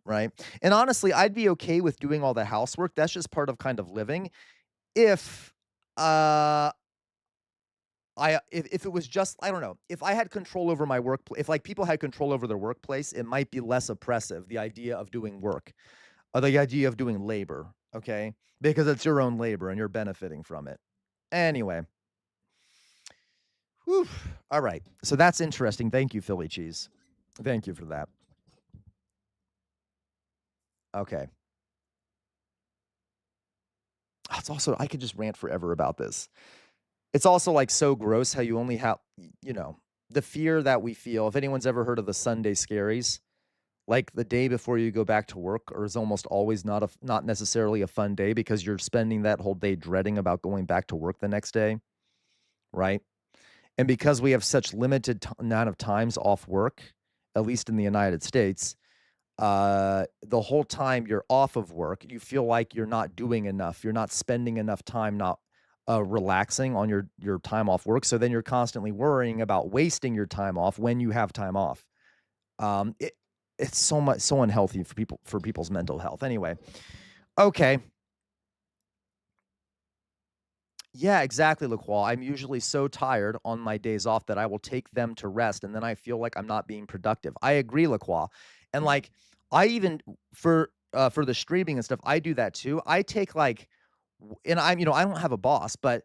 Right? And honestly, I'd be okay with doing all the housework. That's just part of kind of living. If if it was just, I don't know, if I had control over my work, if like people had control over their workplace, it might be less oppressive, the idea of doing work, or the idea of doing labor, okay? Because it's your own labor and you're benefiting from it. Anyway. Whew. All right. So that's interesting. Thank you, Philly Cheese. Thank you for that. Okay. It's also, I could just rant forever about this. It's also like so gross how you only have, the fear that we feel. If anyone's ever heard of the Sunday scaries, like the day before you go back to work, or is almost always not necessarily a fun day because you're spending that whole day dreading about going back to work the next day, right? And because we have such limited amount of times off work, at least in the United States, the whole time you're off of work, you feel like you're not doing enough. You're not spending enough time not relaxing on your time off work. So then you're constantly worrying about wasting your time off when you have time off. It's so unhealthy for people's mental health. Anyway, okay. Yeah, exactly, LaQual. I'm usually so tired on my days off that I will take them to rest, and then I feel like I'm not being productive. I agree, LaQual. And like, I even for the streaming and stuff, I do that too. I take and I don't have a boss, but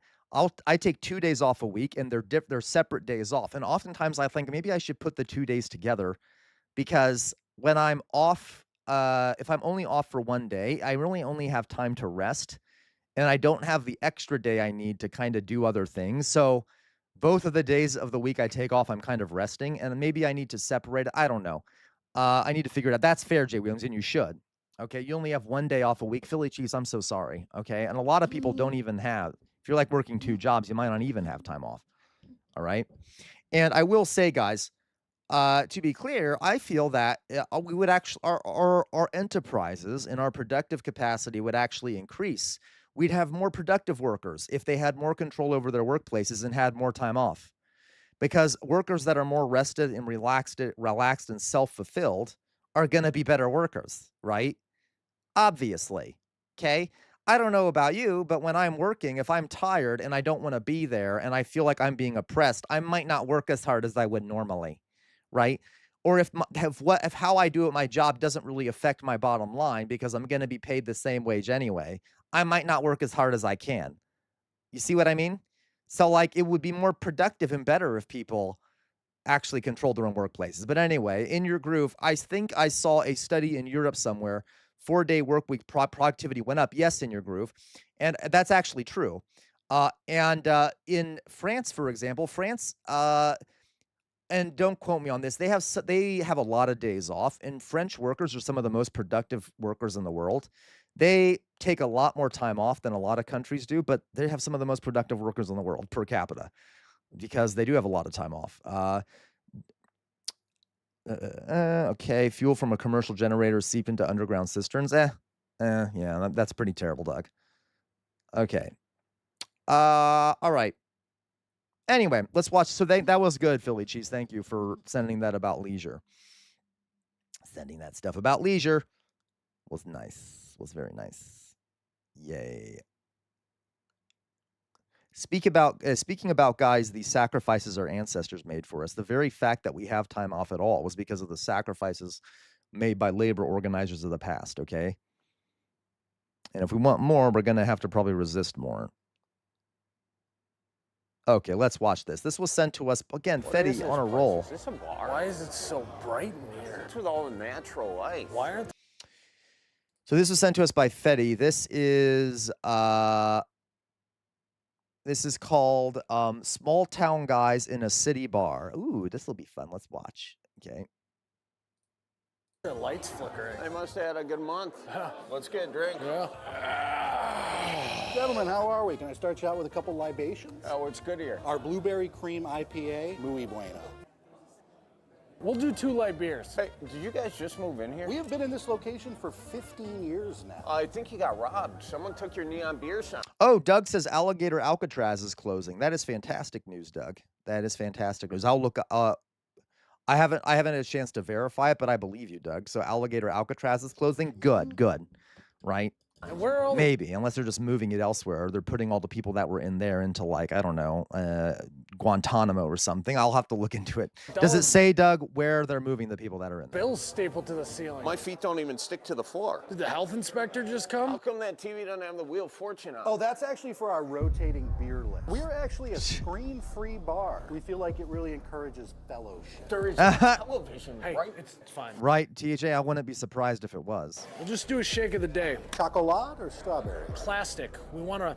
I take 2 days off a week, and they're separate days off. And oftentimes I think maybe I should put the 2 days together, because when I'm off, if I'm only off for 1 day, I really only have time to rest, and I don't have the extra day I need to kind of do other things. So both of the days of the week I take off, I'm kind of resting, and maybe I need to separate it. I don't know. I need to figure it out. That's fair, Jay Williams, and you should. Okay, you only have 1 day off a week. Philly Cheese, I'm so sorry. Okay, and a lot of people don't even have. If you're like working 2 jobs, you might not even have time off. All right, and I will say, guys, to be clear, I feel that we would actually our enterprises and our productive capacity would actually increase. We'd have more productive workers if they had more control over their workplaces and had more time off. Because workers that are more rested and relaxed and self-fulfilled are going to be better workers, right? Obviously. Okay? I don't know about you, but when I'm working, if I'm tired and I don't want to be there and I feel like I'm being oppressed, I might not work as hard as I would normally, right? Or if how I do at my job doesn't really affect my bottom line because I'm going to be paid the same wage anyway, I might not work as hard as I can. You see what I mean? So like it would be more productive and better if people actually control their own workplaces. But anyway, in your groove, I think I saw a study in Europe somewhere, 4-day work week productivity went up. Yes, in your groove. And that's actually true. And in France, for example, and don't quote me on this, they have a lot of days off, and French workers are some of the most productive workers in the world. They take a lot more time off than a lot of countries do, but they have some of the most productive workers in the world per capita because they do have a lot of time off. Okay, fuel from a commercial generator seep into underground cisterns. Yeah, that's pretty terrible, Doug. Okay. All right. Anyway, let's watch. So that was good, Philly Cheese. Thank you for sending that about leisure. Sending that stuff about leisure was nice. Was very nice. Yay. Speaking about guys, the sacrifices our ancestors made for us. The very fact that we have time off at all was because of the sacrifices made by labor organizers of the past, okay? And if we want more, we're going to have to probably resist more. Okay, let's watch this. This was sent to us, again, Fetty on a roll. Is this a bar? Why is it so bright in here? What's with all the natural light? Why aren't So this was sent to us by Fetty. This is called Small Town Guys in a City Bar. Ooh, this will be fun. Let's watch. Okay. the lights flickering? They must have had a good month. Let's get a drink. Yeah. Gentlemen, how are we? Can I start you out with a couple libations? Oh, it's good here. Our blueberry cream IPA, muy bueno. We'll do 2 light beers. Hey, did you guys just move in here? We have been in this location for 15 years now. I think you got robbed. Someone took your neon beer sign. Oh, Doug says Alligator Alcatraz is closing. That is fantastic news, Doug. That is fantastic news. I'll look. I haven't had a chance to verify it, but I believe you, Doug. So Alligator Alcatraz is closing. Good, right? And where are all Maybe, unless they're just moving it elsewhere, or they're putting all the people that were in there into, like, I don't know, Guantanamo or something. I'll have to look into it. Does it say, Doug, where they're moving the people that are in there? Bills stapled to the ceiling. My feet don't even stick to the floor. Did the health inspector just come? How come that TV doesn't have the Wheel of Fortune on? Oh, that's actually for our rotating beer list. We're actually a screen-free bar. We feel like it really encourages fellowship. There is television, Hey, right? it's fine. Right, TJ, I wouldn't be surprised if it was. We'll just do a shake of the day. Chocolat or strawberry? Plastic. We want to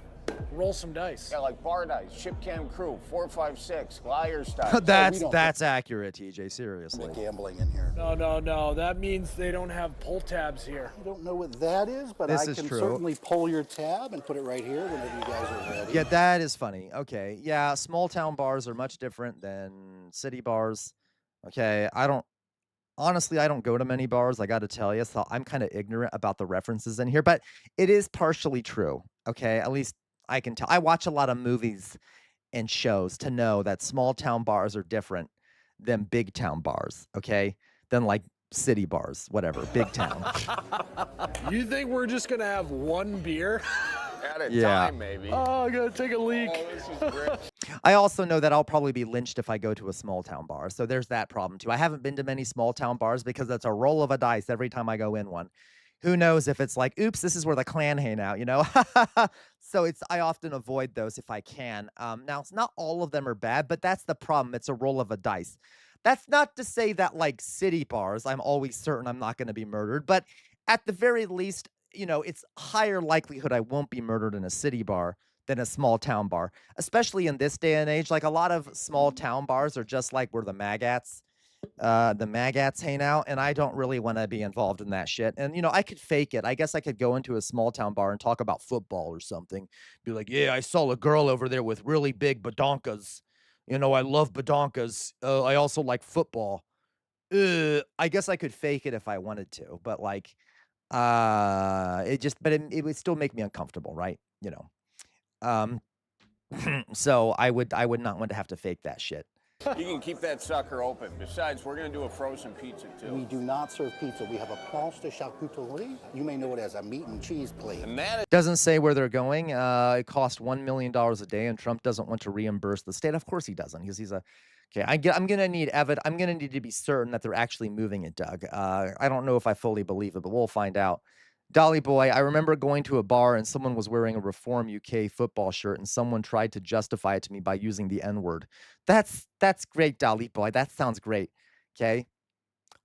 roll some dice. Yeah, like bar dice, ship cam crew, 456, liar style. That's accurate, TJ, seriously. Gambling in here. No. That means they don't have pull tabs here. I don't know what that is, but This I is can true. certainly pull your tab and put it right here whenever you guys are ready. Yeah, that is funny. Okay, yeah, small town bars are much different than city bars. Okay, honestly, I don't go to many bars, I got to tell you, so I'm kind of ignorant about the references in here, but it is partially true, okay? At least I can tell. I watch a lot of movies and shows to know that small town bars are different than big town bars, okay? Than like city bars, whatever, big town. You think we're just going to have one beer? At a Yeah. time, maybe. Oh, I got to take a leak. Oh, this is great. I also know that I'll probably be lynched if I go to a small town bar. So there's that problem too. I haven't been to many small town bars because it's a roll of a dice every time I go in one. Who knows if it's like, oops, this is where the Klan hang out, you know? So I often avoid those if I can. Now, it's not all of them are bad, but that's the problem. It's a roll of a dice. That's not to say that like city bars, I'm always certain I'm not going to be murdered, but at the very least, you know, it's higher likelihood I won't be murdered in a city bar than a small town bar, especially in this day and age. Like a lot of small town bars are just like where the maggots hang out, and I don't really want to be involved in that shit. And, you know, I could fake it. I guess I could go into a small town bar and talk about football or something. Be like, yeah, I saw a girl over there with really big badonkas. You know, I love badonkas. I also like football. I guess I could fake it if I wanted to, but like, it would still make me uncomfortable, right? You know. So I would not want to have to fake that shit. You can keep that sucker open. Besides, we're going to do a frozen pizza, too. We do not serve pizza. We have a planche de charcuterie. You may know it as a meat and cheese plate. And that is Doesn't say where they're going. It costs $1 million a day, and Trump doesn't want to reimburse the state. Of course he doesn't, because he's a. Okay, I'm gonna need I'm gonna need to be certain that they're actually moving it, Doug. I don't know if I fully believe it, but we'll find out. Dolly boy, I remember going to a bar and someone was wearing a Reform UK football shirt, and someone tried to justify it to me by using the N-word. That's great, Dolly boy. That sounds great. Okay,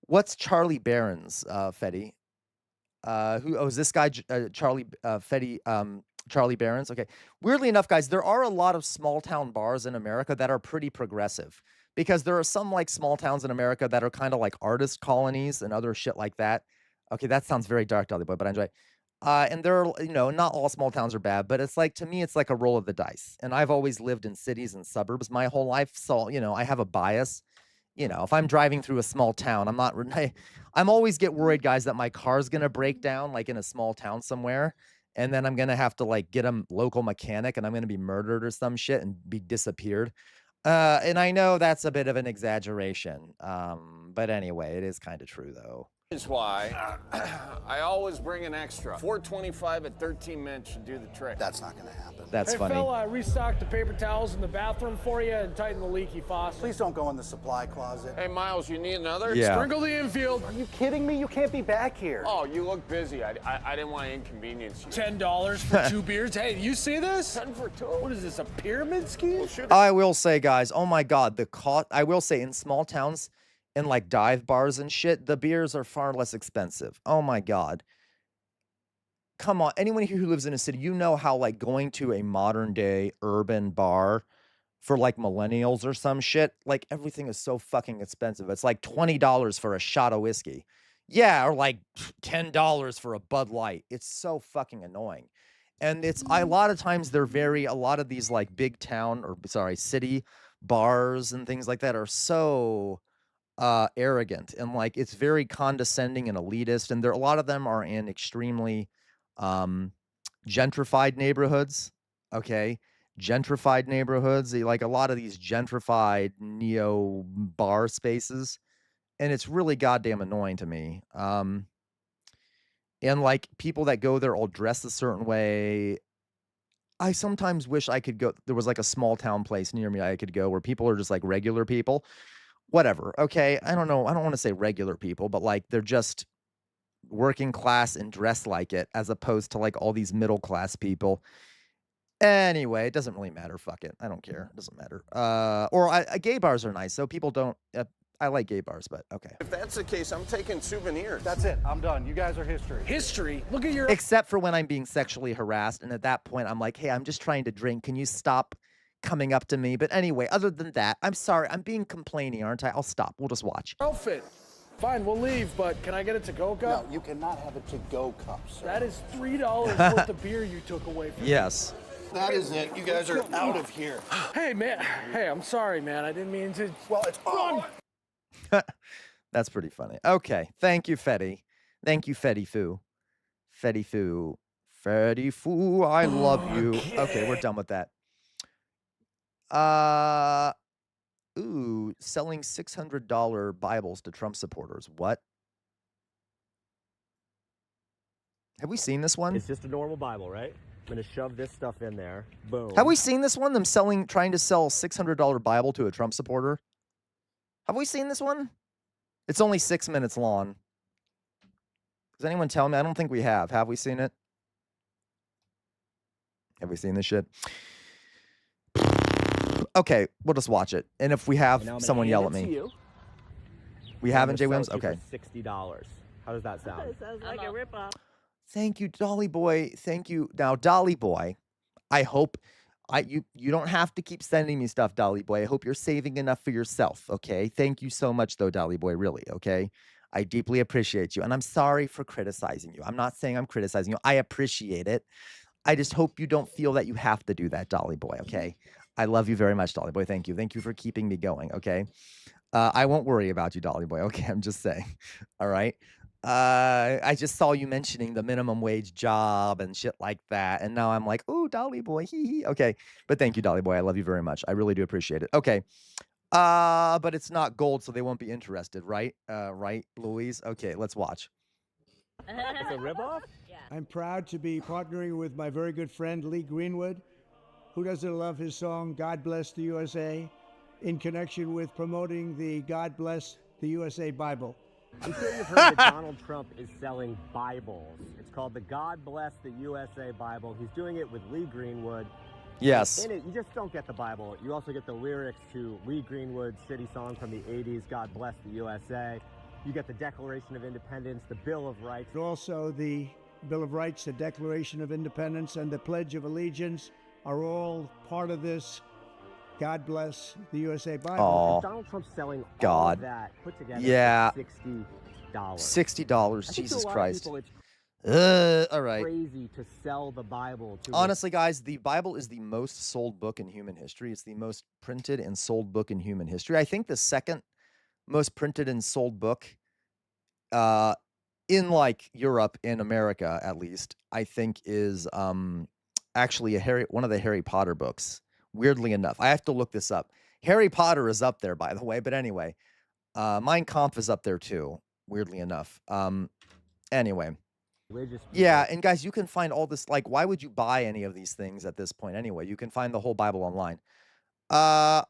what's Charlie Barron's, Fetty? Is this guy Charlie Fetty? Charlie Barron's. Okay. Weirdly enough, guys, there are a lot of small town bars in America that are pretty progressive, because there are some like small towns in America that are kind of like artist colonies and other shit like that. Okay, that sounds very dark, Dolly boy, but I enjoy it. And there are, not all small towns are bad, but it's like, to me, it's like a roll of the dice. And I've always lived in cities and suburbs my whole life, so I have a bias. If I'm driving through a small town, I'm always get worried, guys, that my car's gonna break down like in a small town somewhere. And then I'm going to have to like get a local mechanic, and I'm going to be murdered or some shit and be disappeared. And I know that's a bit of an exaggeration. But anyway, it is kind of true though. is why I always bring an extra. $4.25 at 13 minutes should do the trick. That's not going to happen. That's funny. Hey, fella, I restocked the paper towels in the bathroom for you and tightened the leaky faucet. Please don't go in the supply closet. Hey, Miles, you need another? Yeah. Sprinkle the infield. Are you kidding me? You can't be back here. Oh, you look busy. I didn't want to inconvenience you. $10 for 2 beers. Hey, you see this? 10 for 2. What is this, a pyramid scheme? Well, I will say, guys, oh my God, I will say, in small towns, in like dive bars and shit, the beers are far less expensive. Oh my God. Come on, anyone here who lives in a city, how like going to a modern day urban bar for like millennials or some shit, like everything is so fucking expensive. It's like $20 for a shot of whiskey. Yeah, or like $10 for a Bud Light. It's so fucking annoying. And a lot of times a lot of these like big town city bars and things like that are so arrogant, and like it's very condescending and elitist, and a lot of them are in extremely gentrified neighborhoods. Okay, gentrified neighborhoods, like a lot of these gentrified neo bar spaces, and it's really goddamn annoying to me. And like people that go there all dress a certain way. I sometimes wish I could go. There was like a small town place near me I could go where people are just like regular people. Whatever. Okay. I don't know. I don't want to say regular people, but like they're just working class and dress like it, as opposed to like all these middle class people. Anyway, it doesn't really matter. Fuck it. I don't care. It doesn't matter. Gay bars are nice. So people don't. I like gay bars, but okay. If that's the case, I'm taking souvenirs. That's it. I'm done. You guys are history. History? Look at your... Except for when I'm being sexually harassed. And at that point, I'm like, hey, I'm just trying to drink. Can you stop coming up to me? But anyway, other than that, I'm sorry. I'm being complaining, aren't I? I'll stop. We'll just watch. Outfit. Fine, we'll leave, but can I get a to-go cup? No, you cannot have a to-go cup, sir. That is $3 worth of beer you took away from me. Yes. That is it. You guys are out of here. Hey, man. Hey, I'm sorry, man. I didn't mean to... Well, it's... Run! That's pretty funny. Okay. Thank you, Fetty. Thank you, Fetty Foo. Fetty Foo. Fetty Foo, I love you. Okay, we're done with that. Selling $600 Bibles to Trump supporters. What? Have we seen this one? It's just a normal Bible, right? I'm going to shove this stuff in there. Boom. Have we seen this one? Them trying to sell $600 Bible to a Trump supporter? Have we seen this one? It's only 6 minutes long. Does anyone tell me? I don't think we have. Have we seen it? Have we seen this shit? Okay, we'll just watch it. And if we have, someone yell at me. We haven't, Jay Williams? Okay. $60. How does that sound? It sounds like a ripoff. Thank you, Dolly Boy. Thank you. Now, Dolly Boy, I hope you don't have to keep sending me stuff, Dolly Boy. I hope you're saving enough for yourself, okay? Thank you so much, though, Dolly Boy, really, okay? I deeply appreciate you, and I'm sorry for criticizing you. I'm not saying I'm criticizing you. I appreciate it. I just hope you don't feel that you have to do that, Dolly Boy, okay? I love you very much, Dolly Boy. Thank you. Thank you for keeping me going, okay? I won't worry about you, Dolly Boy. Okay, I'm just saying. All right. I just saw you mentioning the minimum wage job and shit like that, and now I'm like, oh, Dolly Boy, hee hee. Okay, but thank you, Dolly Boy. I love you very much. I really do appreciate it. Okay. But it's not gold, so they won't be interested, right? Right, Louise? Okay, let's watch. It's a ripoff? I'm proud to be partnering with my very good friend Lee Greenwood, who doesn't love his song God Bless the USA, in connection with promoting the God Bless the USA Bible. I'm sure you've heard that Donald Trump is selling Bibles. It's called the God Bless the USA Bible. He's doing it with Lee Greenwood. Yes. In it, you just don't get the Bible. You also get the lyrics to Lee Greenwood's city song from the 80s, God Bless the USA. You get the Declaration of Independence, the Bill of Rights. And also the Bill of Rights, the Declaration of Independence, and the Pledge of Allegiance are all part of this God Bless the USA Bible. Aw. Donald Trump's selling God. all of that put together Yeah. for $60. $60. I think to Jesus a lot of Christ. people, it's All right. crazy to sell the Bible to Honestly, guys, the Bible is the most sold book in human history. It's the most printed and sold book in human history. I think the second most printed and sold book in like Europe, in America at least, I think is actually one of the Harry Potter books. Weirdly enough, I have to look this up. Harry Potter is up there, by the way. But anyway, Mein Kampf is up there too. Weirdly enough. Anyway. Yeah, and guys, you can find all this. Like, why would you buy any of these things at this point anyway? You can find the whole Bible online. I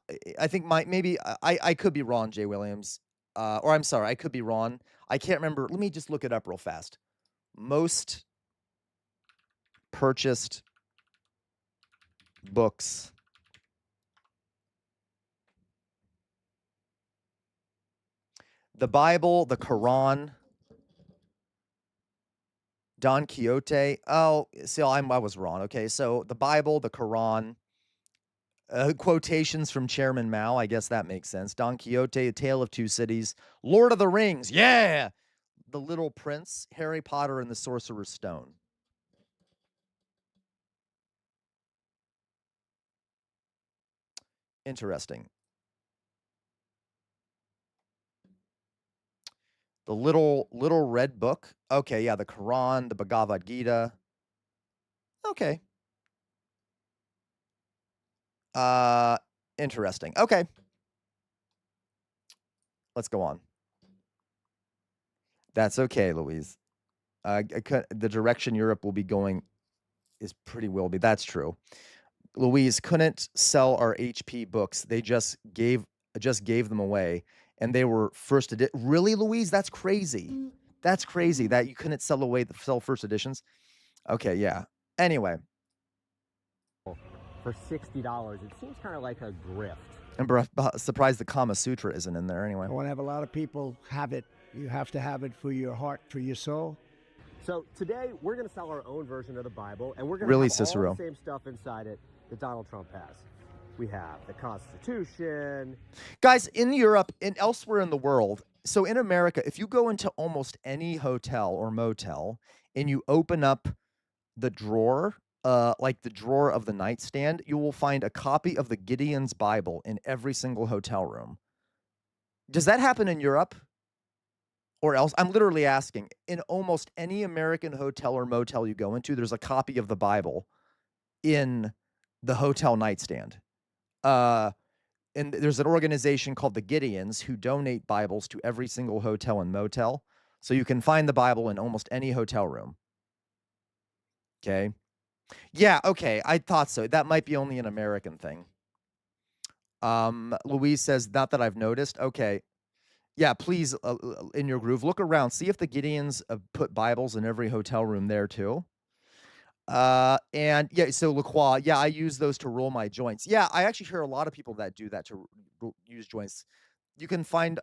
think maybe I could be wrong, Jay Williams. Or I'm sorry, I could be wrong. I can't remember. Let me just look it up real fast. Most purchased books the Bible, the Quran, Don Quixote. Oh, see, I was wrong. Okay, so the Bible, the Quran, quotations from Chairman Mao. I guess that makes sense. Don Quixote, A Tale of Two Cities, Lord of the Rings. Yeah, The Little Prince, Harry Potter and the Sorcerer's Stone. Interesting. The little red book. Okay, yeah, the Quran, the Bhagavad Gita. Okay. Interesting. Okay. Let's go on. That's okay, Louise. The direction Europe will be going is pretty will be. That's true. Louise couldn't sell our HP books. They just gave them away. And they were first edition. Really, Louise? That's crazy. That's crazy that you couldn't sell first editions. Okay, yeah. Anyway. For $60, it seems kind of like a grift. I'm surprised the Kama Sutra isn't in there anyway. I want to have a lot of people have it. You have to have it for your heart, for your soul. So today, we're going to sell our own version of the Bible, and we're going to Really, have Cicero? all the same stuff inside it that Donald Trump has. We have the Constitution. Guys, in Europe and elsewhere in the world, so in America, if you go into almost any hotel or motel and you open up the drawer, like the drawer of the nightstand, you will find a copy of the Gideon's Bible in every single hotel room. Does that happen in Europe? Or else? I'm literally asking. In almost any American hotel or motel you go into, there's a copy of the Bible in the hotel nightstand. And there's an organization called the Gideons who donate Bibles to every single hotel and motel. So you can find the Bible in almost any hotel room. Okay. Yeah, okay. I thought so. That might be only an American thing. Louise says, not that I've noticed. Okay. Yeah, please, in your groove, look around. See if the Gideons put Bibles in every hotel room there too. And yeah, so LaCroix, yeah, I use those to roll my joints. Yeah, I actually hear a lot of people that do that to use joints. You can find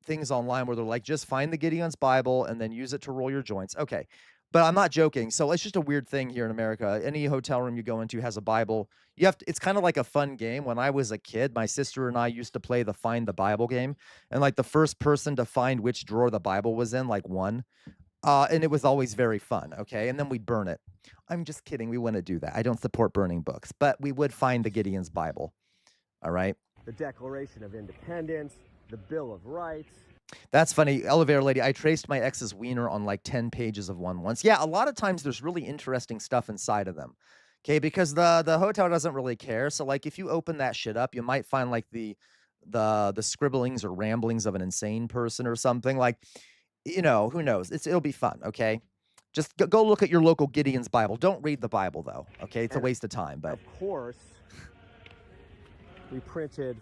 things online where they're like, just find the Gideon's Bible and then use it to roll your joints. Okay, but I'm not joking. So it's just a weird thing here in America. Any hotel room you go into has a Bible. You have to, it's kind of like a fun game. When I was a kid, my sister and I used to play the Find the Bible game, and like the first person to find which drawer the Bible was in, like won. And it was always very fun, okay? And then we'd burn it. I'm just kidding. We wouldn't do that. I don't support burning books, but we would find the Gideon's Bible, all right? The Declaration of Independence, the Bill of Rights. That's funny. Elevator lady, I traced my ex's wiener on like 10 pages of one once. Yeah, a lot of times there's really interesting stuff inside of them. Okay, because the hotel doesn't really care. So like if you open that shit up, you might find like the scribblings or ramblings of an insane person or something. Like, you know, who knows? It'll be fun, okay? Just go look at your local Gideon's Bible. Don't read the Bible though, okay? It's a waste of time, but Of course, we printed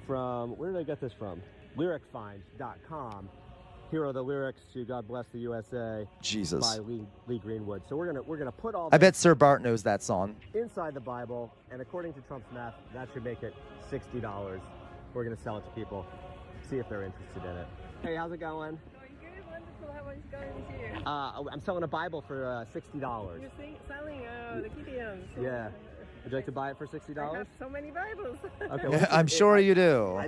from, where did I get this from? Lyricfind.com. Here are the lyrics to God Bless the USA Jesus. by Lee Greenwood. So we're gonna put all I this bet Sir Bart knows that song. inside the Bible, and according to Trump's math, that should make it $60. We're gonna sell it to people, see if they're interested in it. Hey, how's it going? Going good, wonderful. How is it going with you? I'm selling a Bible for $60. You're selling the Gideons. Yeah. Would you like to buy it for $60? I have so many Bibles. Okay, Yeah, I'm sure you do.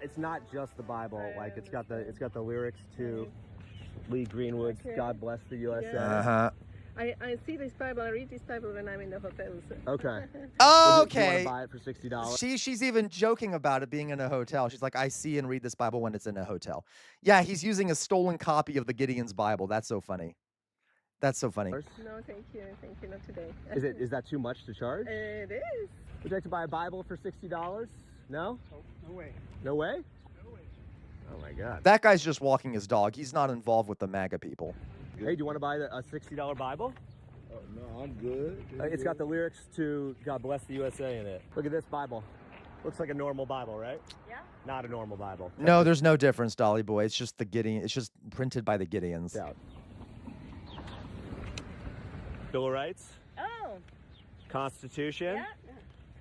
It's not just the Bible. Like it's got the lyrics to Lee Greenwood's Okay. "God Bless the USA." Uh-huh. I see this Bible. I read this Bible when I'm in the hotels. Okay. Oh, Do you wanna okay. buy it for $60? She's even joking about it being in a hotel. She's like, I see and read this Bible when it's in a hotel. Yeah, he's using a stolen copy of the Gideon's Bible. That's so funny. That's so funny. No, thank you. Thank you. Not today. Is that too much to charge? It is. Would you like to buy a Bible for $60? No? No way. No way? Oh my God. That guy's just walking his dog. He's not involved with the MAGA people. Hey, do you want to buy a $60 Bible? Oh, no, I'm good. It's got the lyrics to God Bless the USA in it. Look at this Bible. Looks like a normal Bible, right? Yeah. Not a normal Bible. No, there's no difference, Dolly Boy. It's just the Gideon. It's just printed by the Gideons. Yeah. Bill of Rights, Oh. Constitution, Yeah.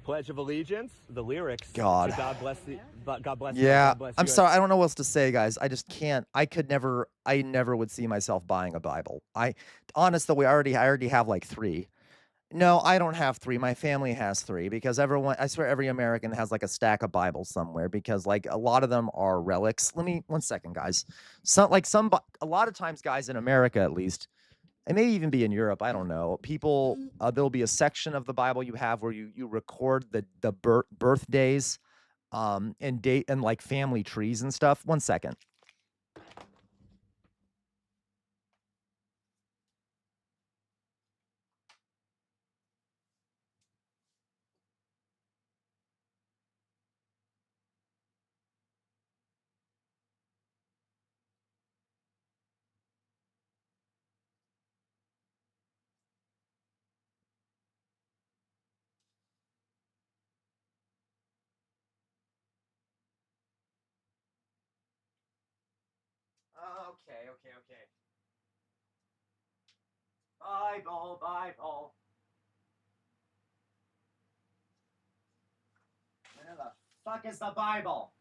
Pledge of Allegiance, the lyrics. God. To God bless the. God bless. Yeah, God bless I'm USA. sorry. I don't know what else to say, guys. I just can't. I never would see myself buying a Bible. Honestly, I already have like 3. No, I don't have 3. My family has 3 because I swear every American has like a stack of Bibles somewhere because like a lot of them are relics. One second, guys. A lot of times, guys, in America at least, and maybe even be in Europe, I don't know. People, there'll be a section of the Bible you have where you record the birthdays, and date and like family trees and stuff. One second. Okay. Bible. Where the fuck is the Bible?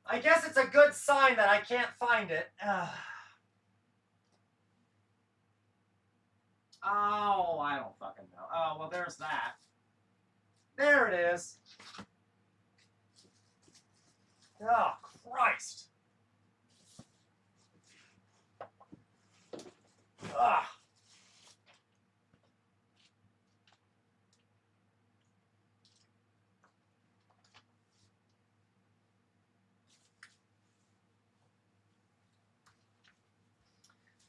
I guess it's a good sign that I can't find it. Oh, I don't fucking know. Oh, well, there's that. There it is. Oh, Christ. Ugh.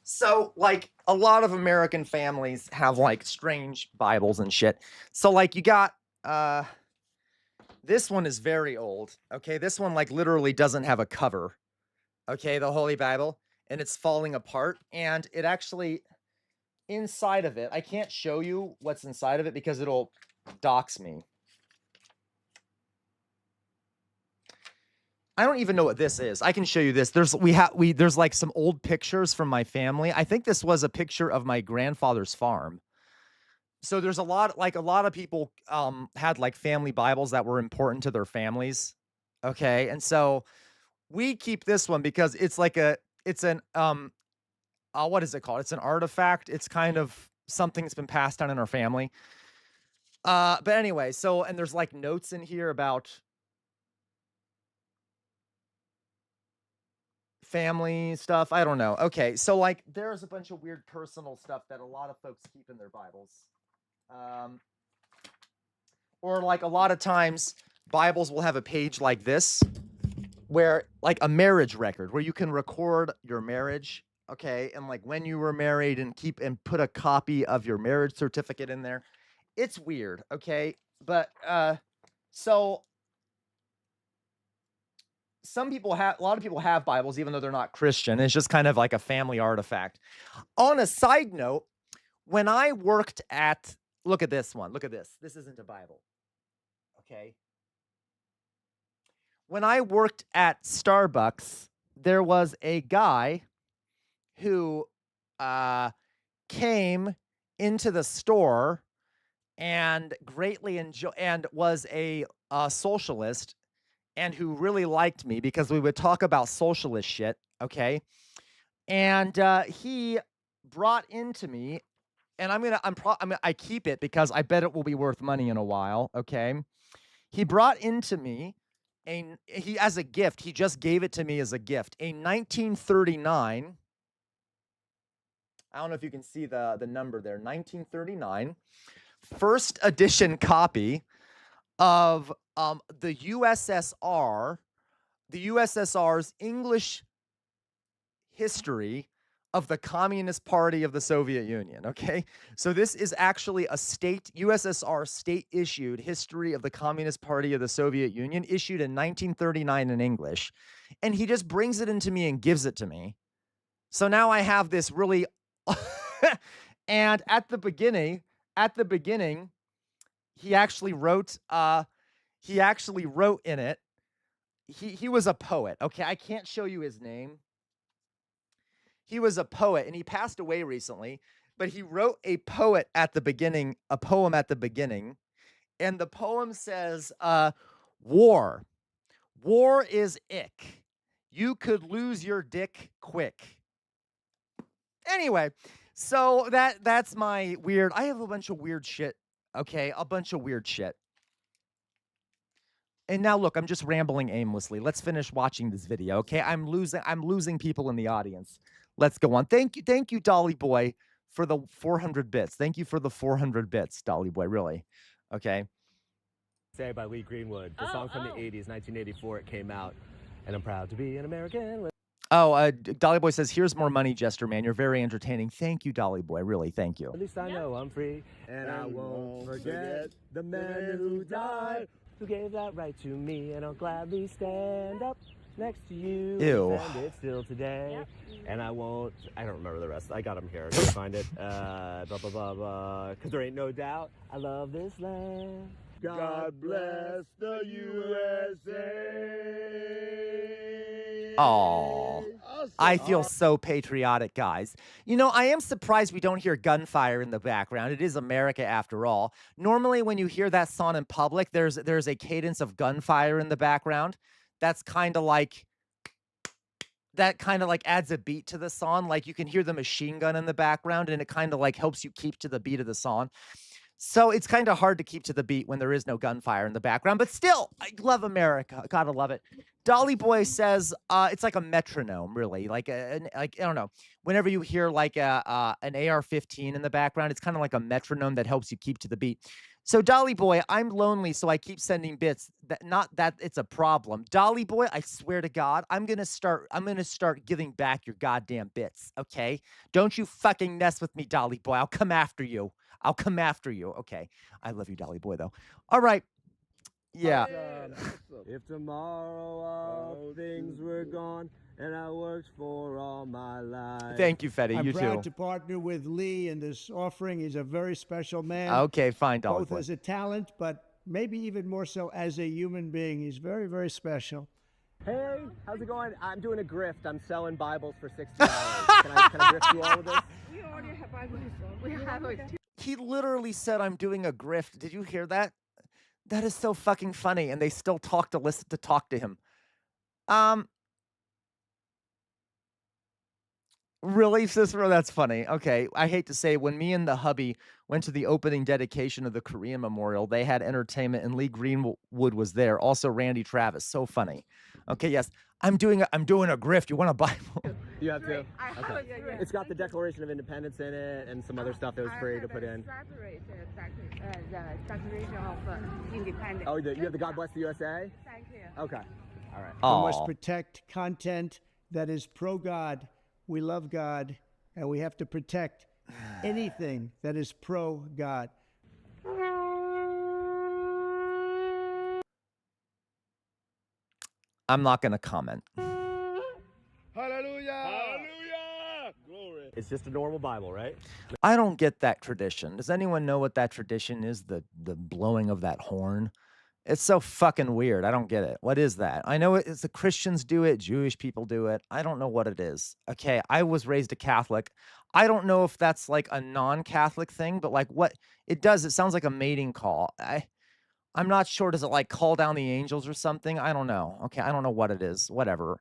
So, like, a lot of American families have, like, strange Bibles and shit. So, like, you got, this one is very old, okay? This one, like, literally doesn't have a cover, okay? The Holy Bible, and it's falling apart, and it actually, inside of it, I can't show you what's inside of it because it'll dox me. I don't even know what this is. I can show you this. There's like some old pictures from my family. I think this was a picture of my grandfather's farm. So there's a lot of people had like family Bibles that were important to their families. Okay. And so we keep this one because it's like it's an what is it called? It's an artifact. It's kind of something that's been passed down in our family. But anyway, so and there's like notes in here about family stuff. I don't know. Okay, so like there's a bunch of weird personal stuff that a lot of folks keep in their Bibles. Or like a lot of times Bibles will have a page like this, where like a marriage record, where you can record your marriage, okay, and like when you were married and put a copy of your marriage certificate in there. It's weird, okay, but so a lot of people have Bibles even though they're not Christian. It's just kind of like a family artifact. On a side note, when I worked at, look at this one, look at this. This isn't a Bible, okay? When I worked at Starbucks, there was a guy who came into the store and greatly was a socialist, and who really liked me because we would talk about socialist shit, okay? And he brought into me, and I keep it because I bet it will be worth money in a while, okay? He brought into me as a gift, he just gave it to me as a gift, a 1939, I don't know if you can see the number there, 1939, first edition copy of the USSR's English history of the Communist Party of the Soviet Union, okay? So this is actually a USSR state-issued history of the Communist Party of the Soviet Union, issued in 1939 in English, and he just brings it into me and gives it to me. So now I have this really, and at the beginning, he actually wrote in it, he was a poet, okay? I can't show you his name. He was a poet, and he passed away recently, but he wrote a poem at the beginning, and the poem says, war is ick. You could lose your dick quick. Anyway, so that's my weird, I have a bunch of weird shit, okay? A bunch of weird shit. And now look, I'm just rambling aimlessly. Let's finish watching this video, okay? I'm losing people in the audience. Let's go on. Thank you, Dolly Boy, for the 400 bits. Thank you for the 400 bits, Dolly Boy, really. Okay. Say by Lee Greenwood. The song from the 80s, 1984, it came out. And I'm proud to be an American. Oh, Dolly Boy says, here's more money, Jester Man. You're very entertaining. Thank you, Dolly Boy. Really, thank you. At least I know I'm free. And I won't forget the men who died, who gave that right to me. And I'll gladly stand up next to you. Ew. And it's still today. And I don't remember the rest. I got them here. I gotta find it. Blah, blah, blah, blah. Because there ain't no doubt I love this land. God bless the USA. Oh, I feel so patriotic, guys. You know, I am surprised we don't hear gunfire in the background. It is America after all. Normally, when you hear that song in public, there's a cadence of gunfire in the background. That's kind of like adds a beat to the song. Like you can hear the machine gun in the background, and it kind of like helps you keep to the beat of the song. So it's kind of hard to keep to the beat when there is no gunfire in the background, but still, I love America. Gotta love it. Dolly Boy says it's like a metronome, really. Like I don't know. Whenever you hear like an AR-15 in the background, it's kind of like a metronome that helps you keep to the beat. So Dolly Boy, I'm lonely, so I keep sending bits. Not that it's a problem. Dolly Boy, I swear to God, I'm gonna start giving back your goddamn bits. Okay? Don't you fucking mess with me, Dolly Boy. I'll come after you. Okay. I love you, Dolly Boy, though. All right. Yeah. If tomorrow all things were gone and I worked for all my life. Thank you, Fetty. I'm You proud too. to partner with Lee in this offering. He's a very special man. Okay, fine, Dolly Both Boy. as a talent, but maybe even more so as a human being. He's very, very special. Hey, how's it going? I'm doing a grift. I'm selling Bibles for $60. Can I grift you all with this? We already have Bible installed. We have it. He literally said, I'm doing a grift. Did you hear that? That is so fucking funny. And they still talk to him. Really, Cicero? That's funny. Okay. I hate to say, when me and the hubby went to the opening dedication of the Korean Memorial, they had entertainment and Lee Greenwood was there. Also Randy Travis. So funny. Okay. Yes. I'm doing a grift. You want a Bible? You have to? I have Okay. it. It's got the Declaration of Independence in it and some other stuff that was free to put in. The Declaration of Independence. Oh, you have the God Bless the USA? Thank you. Okay. All right. We must protect content that is pro-God. We love God, and we have to protect anything that is pro-God. I'm not going to comment. Hallelujah! Hallelujah! Glory. It's just a normal Bible, right? I don't get that tradition. Does anyone know what that tradition is? The blowing of that horn? It's so fucking weird. I don't get it. What is that? I know it's the Christians do it, Jewish people do it. I don't know what it is. Okay, I was raised a Catholic. I don't know if that's like a non-Catholic thing, but like what it does, it sounds like a mating call. I'm not sure. Does it like call down the angels or something? I don't know. Okay, I don't know what it is. Whatever.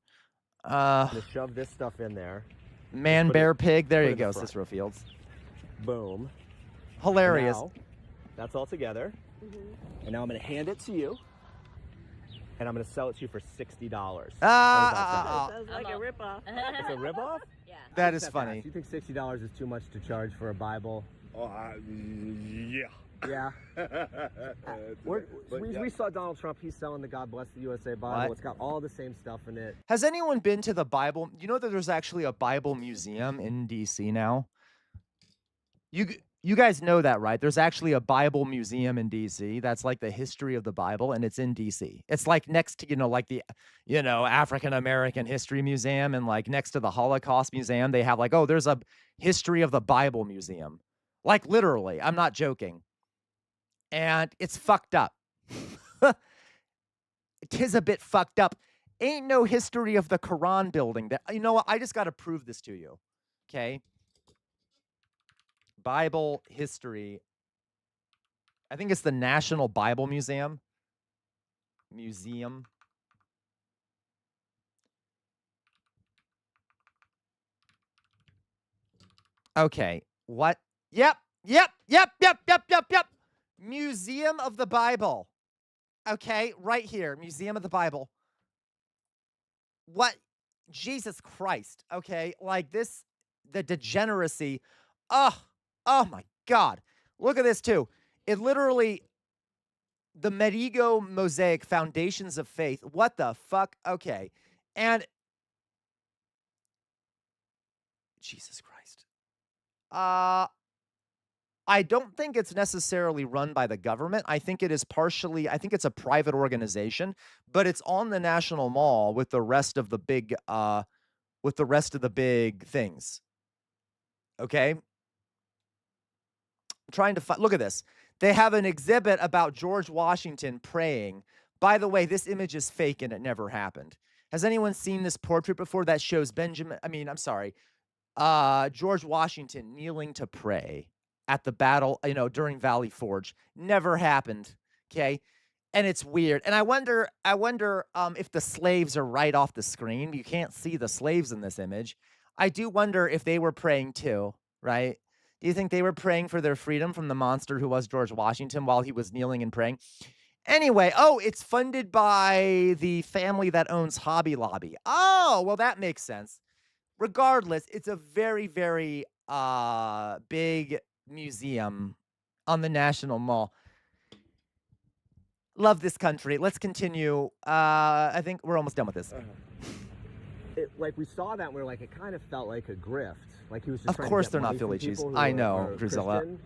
I'm gonna shove this stuff in there. Man, bear, pig. There put it you in the go, front. Cicero Fields. Boom. Hilarious. Now, that's all together. And now I'm gonna hand it to you. And I'm gonna sell it to you for $60. Sounds like a ripoff. It's a ripoff? Yeah. That is funny. Do you think $60 is too much to charge for a Bible? Oh, yeah. Yeah. We saw Donald Trump. He's selling the God Bless the USA Bible. What? It's got all the same stuff in it. Has anyone been to the Bible? You know that there's actually a Bible museum in DC now? You guys know that, right? There's actually a Bible museum in DC that's like the history of the Bible, and it's in DC. It's like next to, like the, African American History Museum, and like next to the Holocaust Museum, they have like, oh, there's a history of the Bible museum. Like literally, I'm not joking. And it's fucked up. It is a bit fucked up. Ain't no history of the Quran building. You know what? I just got to prove this to you. Okay? Bible history. I think it's the National Bible Museum. Okay. What? Yep. Museum of the Bible. Okay, right here. Museum of the Bible. What? Jesus Christ. Okay, like this, the degeneracy. Oh my God. Look at this too. It literally, the Medigo Mosaic Foundations of Faith. What the fuck? Okay. And Jesus Christ. I don't think it's necessarily run by the government. I think it is partially, I think it's a private organization, but it's on the National Mall with the rest of the big things. Okay? I'm trying to find, look at this. They have an exhibit about George Washington praying. By the way, this image is fake and it never happened. Has anyone seen this portrait before that shows George Washington kneeling to pray at the battle, during Valley Forge? Never happened. Okay. And it's weird. And I wonder if the slaves are right off the screen. You can't see the slaves in this image. I do wonder if they were praying too, right? Do you think they were praying for their freedom from the monster who was George Washington while he was kneeling and praying? Anyway, it's funded by the family that owns Hobby Lobby. Oh, well, that makes sense. Regardless, it's a very, very big museum on the National Mall. Love this country. Let's continue. I think we're almost done with this. We saw that and we were like, it kind of felt like a grift. Like he was just Of trying course to get they're not money from Philly cheese. people who I are know, Drusilla. Christian,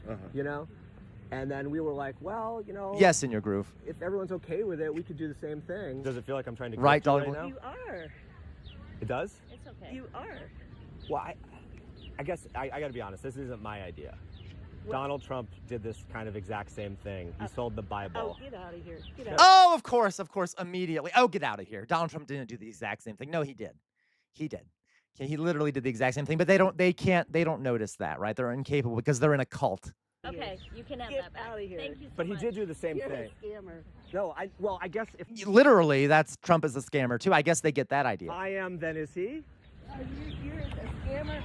And then we were like, well, Yes, in your groove. if everyone's okay with it, we could do the same thing. Does it feel like I'm trying to Right, grift you Dolly? right now? You are. It does? It's okay. You are. Well, I guess I got to be honest. This isn't my idea. Donald Trump did this kind of exact same thing. He sold the Bible. Oh, get out of here. Get out. Oh, of course, immediately. Oh, get out of here. Donald Trump didn't do the exact same thing. No, he did. He did. Okay, he literally did the exact same thing, but they don't notice that, right? They're incapable because they're in a cult. Okay, you can have that back. Out of here. Thank you so But he much. did do the same You're thing. a scammer. No, I guess if Literally, that's Trump is a scammer too. I guess they get that idea. I am, then is he? You're a scammer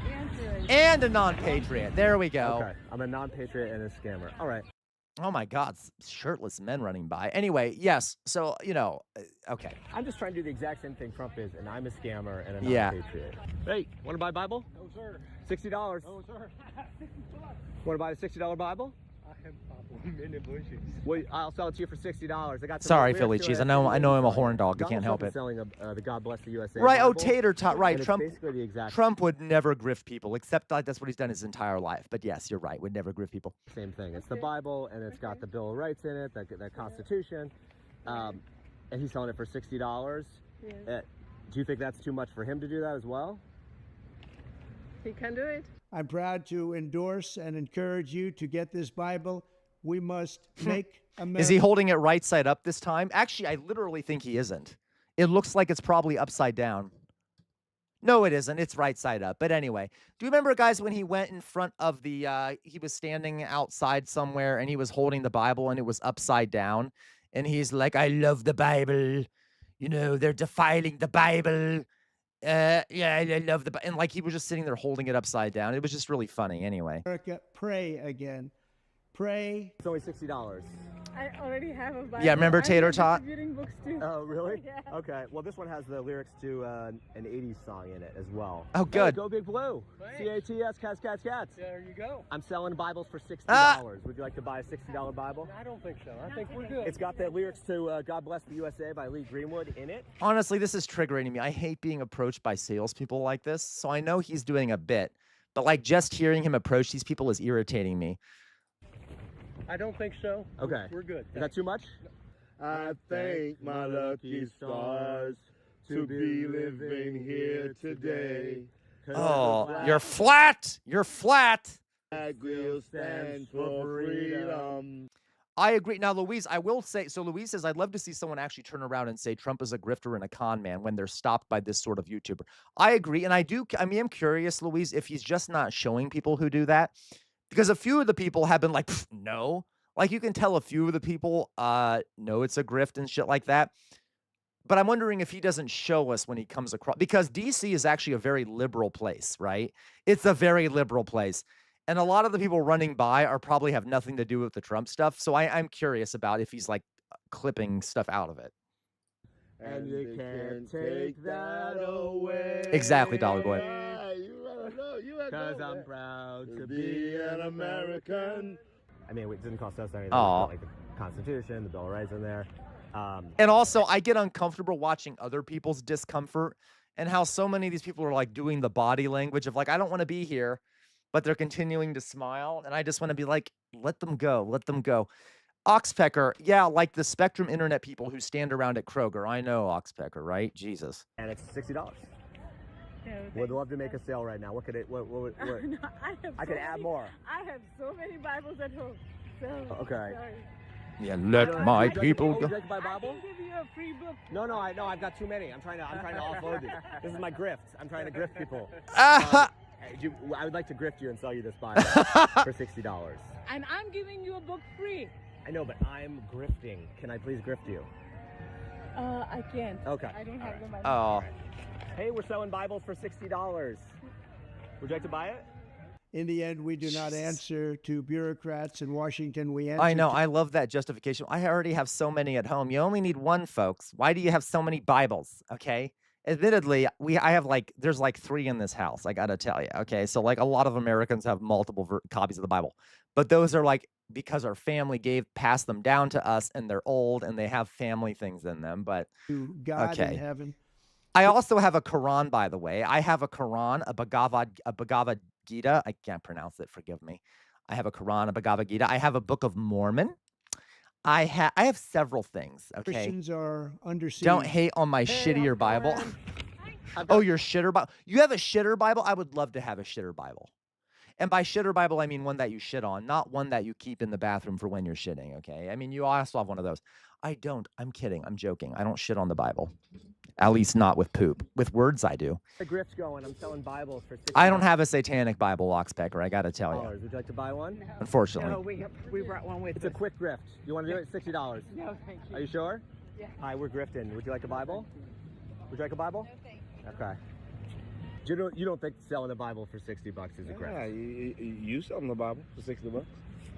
and And a non-patriot. There we go. Okay, I'm a non-patriot and a scammer. All right. Oh my God, shirtless men running by. Anyway, yes. So, okay. I'm just trying to do the exact same thing Trump is, and I'm a scammer and a Yeah. non-patriot. Hey, want to buy a Bible? No, sir. $60. No, sir. Want to buy a $60 Bible? I have Bible in the bushes. Well, I'll sell it to you for $60. I got some Sorry, lyrics Philly to cheese. it. I know I'm a horn dog. I Donald can't help Trump is it. selling the God Bless the USA Right. Oh, Bible, tater tot. Right. and it's Trump. basically the exact Trump would never grift people, except like that's what he's done his entire life. But yes, you're right. Would never grift people. same thing. It's the Bible, and it's got the Bill of Rights in it, the Constitution, and he's selling it for $60. Yes. Do you think that's too much for him to do that as well? He can do it. I'm proud to endorse and encourage you to get this Bible. We must make America. Is he holding it right side up this time? Actually, I literally think he isn't. It looks like it's probably upside down. No, it isn't. It's right side up. But anyway, do you remember, guys, when he went in front of the, he was standing outside somewhere and he was holding the Bible and it was upside down. And he's like, I love the Bible. They're defiling the Bible. Yeah, I love the Bible. And like he was just sitting there holding it upside down. It was just really funny anyway. America pray again. Pray. It's only $60. I already have a Bible. Yeah, remember Tater Tot? I'm distributing books too. Oh, really? Yeah. Okay. Well, this one has the lyrics to an 80s song in it as well. Oh, good. Hey, go Big Blue. Thanks. CATS, cats, cats, cats. There you go. I'm selling Bibles for $60. Ah! Would you like to buy a $60 Bible? I don't think so. I think we're good. It's got the lyrics to God Bless the USA by Lee Greenwood in it. Honestly, this is triggering me. I hate being approached by salespeople like this. So I know he's doing a bit, but like just hearing him approach these people is irritating me. I don't think so. Okay. We're good. Is that too much? I thank my lucky stars to be living here today. Oh, you're flat. You're flat. Flag will stand for freedom. I agree. Now, Louise, I will say, so Louise says, I'd love to see someone actually turn around and say Trump is a grifter and a con man when they're stopped by this sort of YouTuber. I agree. And I'm curious, Louise, if he's just not showing people who do that. Because a few of the people have been like, no. Like, you can tell a few of the people, no, it's a grift and shit like that. But I'm wondering if he doesn't show us when he comes across. Because D.C. is actually a very liberal place, right? It's a very liberal place. And a lot of the people running by probably have nothing to do with the Trump stuff. So I'm curious about if he's, like, clipping stuff out of it. And they can't take that away. Exactly, Dolly Boy. Because I'm proud To be an American. I mean, it didn't cost us anything. Aw. Like the Constitution, the Bill of Rights in there. And also, I get uncomfortable watching other people's discomfort and how so many of these people are like doing the body language of like, I don't want to be here, but they're continuing to smile. And I just want to be like, let them go. Let them go. Oxpecker. Yeah, like the Spectrum Internet people who stand around at Kroger. I know Oxpecker, right? Jesus. And it's $60. No, Would love to make a sale right now. What could it? What? No, I could add more. I have so many Bibles at home. So, Okay. Sorry. Yeah, let my people Would go. you like to buy a Bible? I can give you a free book. No, I've got too many. I'm trying to offload these. This is my grift. I'm trying to grift people. Ah! I would like to grift you and sell you this Bible for $60. And I'm giving you a book free. I know, but I'm grifting. Can I please grift you? I can't. Okay. I don't have the money. Oh. Hey, we're selling Bibles for $60. Would you like to buy it? In the end, we do not answer to bureaucrats in Washington. We answer I know. to I love that justification. I already have so many at home. You only need one, folks. Why do you have so many Bibles? Okay. Admittedly, I have there's 3 in this house. I got to tell you. Okay. So a lot of Americans have multiple copies of the Bible, but those are because our family passed them down to us and they're old and they have family things in them. But to God okay. in heaven. I also have a Quran, by the way. I have a Quran, a Bhagavad Gita. I can't pronounce it. Forgive me. I have a Quran, a Bhagavad Gita. I have a Book of Mormon. I have several things. Okay. Christians are under siege. Don't hate on my shittier Bible. Oh, your shitter Bible. You have a shitter Bible? I would love to have a shitter Bible. And by shitter Bible, I mean one that you shit on, not one that you keep in the bathroom for when you're shitting. Okay. I mean, you also have one of those. I don't. I'm kidding. I'm joking. I don't shit on the Bible. At least not with poop. With words, I do. The grift's going. I'm selling Bibles for $60. I don't have a satanic Bible, Oxpecker. I got to tell you. Would you like to buy one? No. Unfortunately. No, we brought one with It's a quick grift. You want to do it? $60. No, thank you. Are you sure? Yeah. Hi, we're grifting. Would you like a Bible? Would you like a Bible? No, thank you. Okay. You don't think selling a Bible for $60 is a grift? Yeah, you selling the Bible for $60?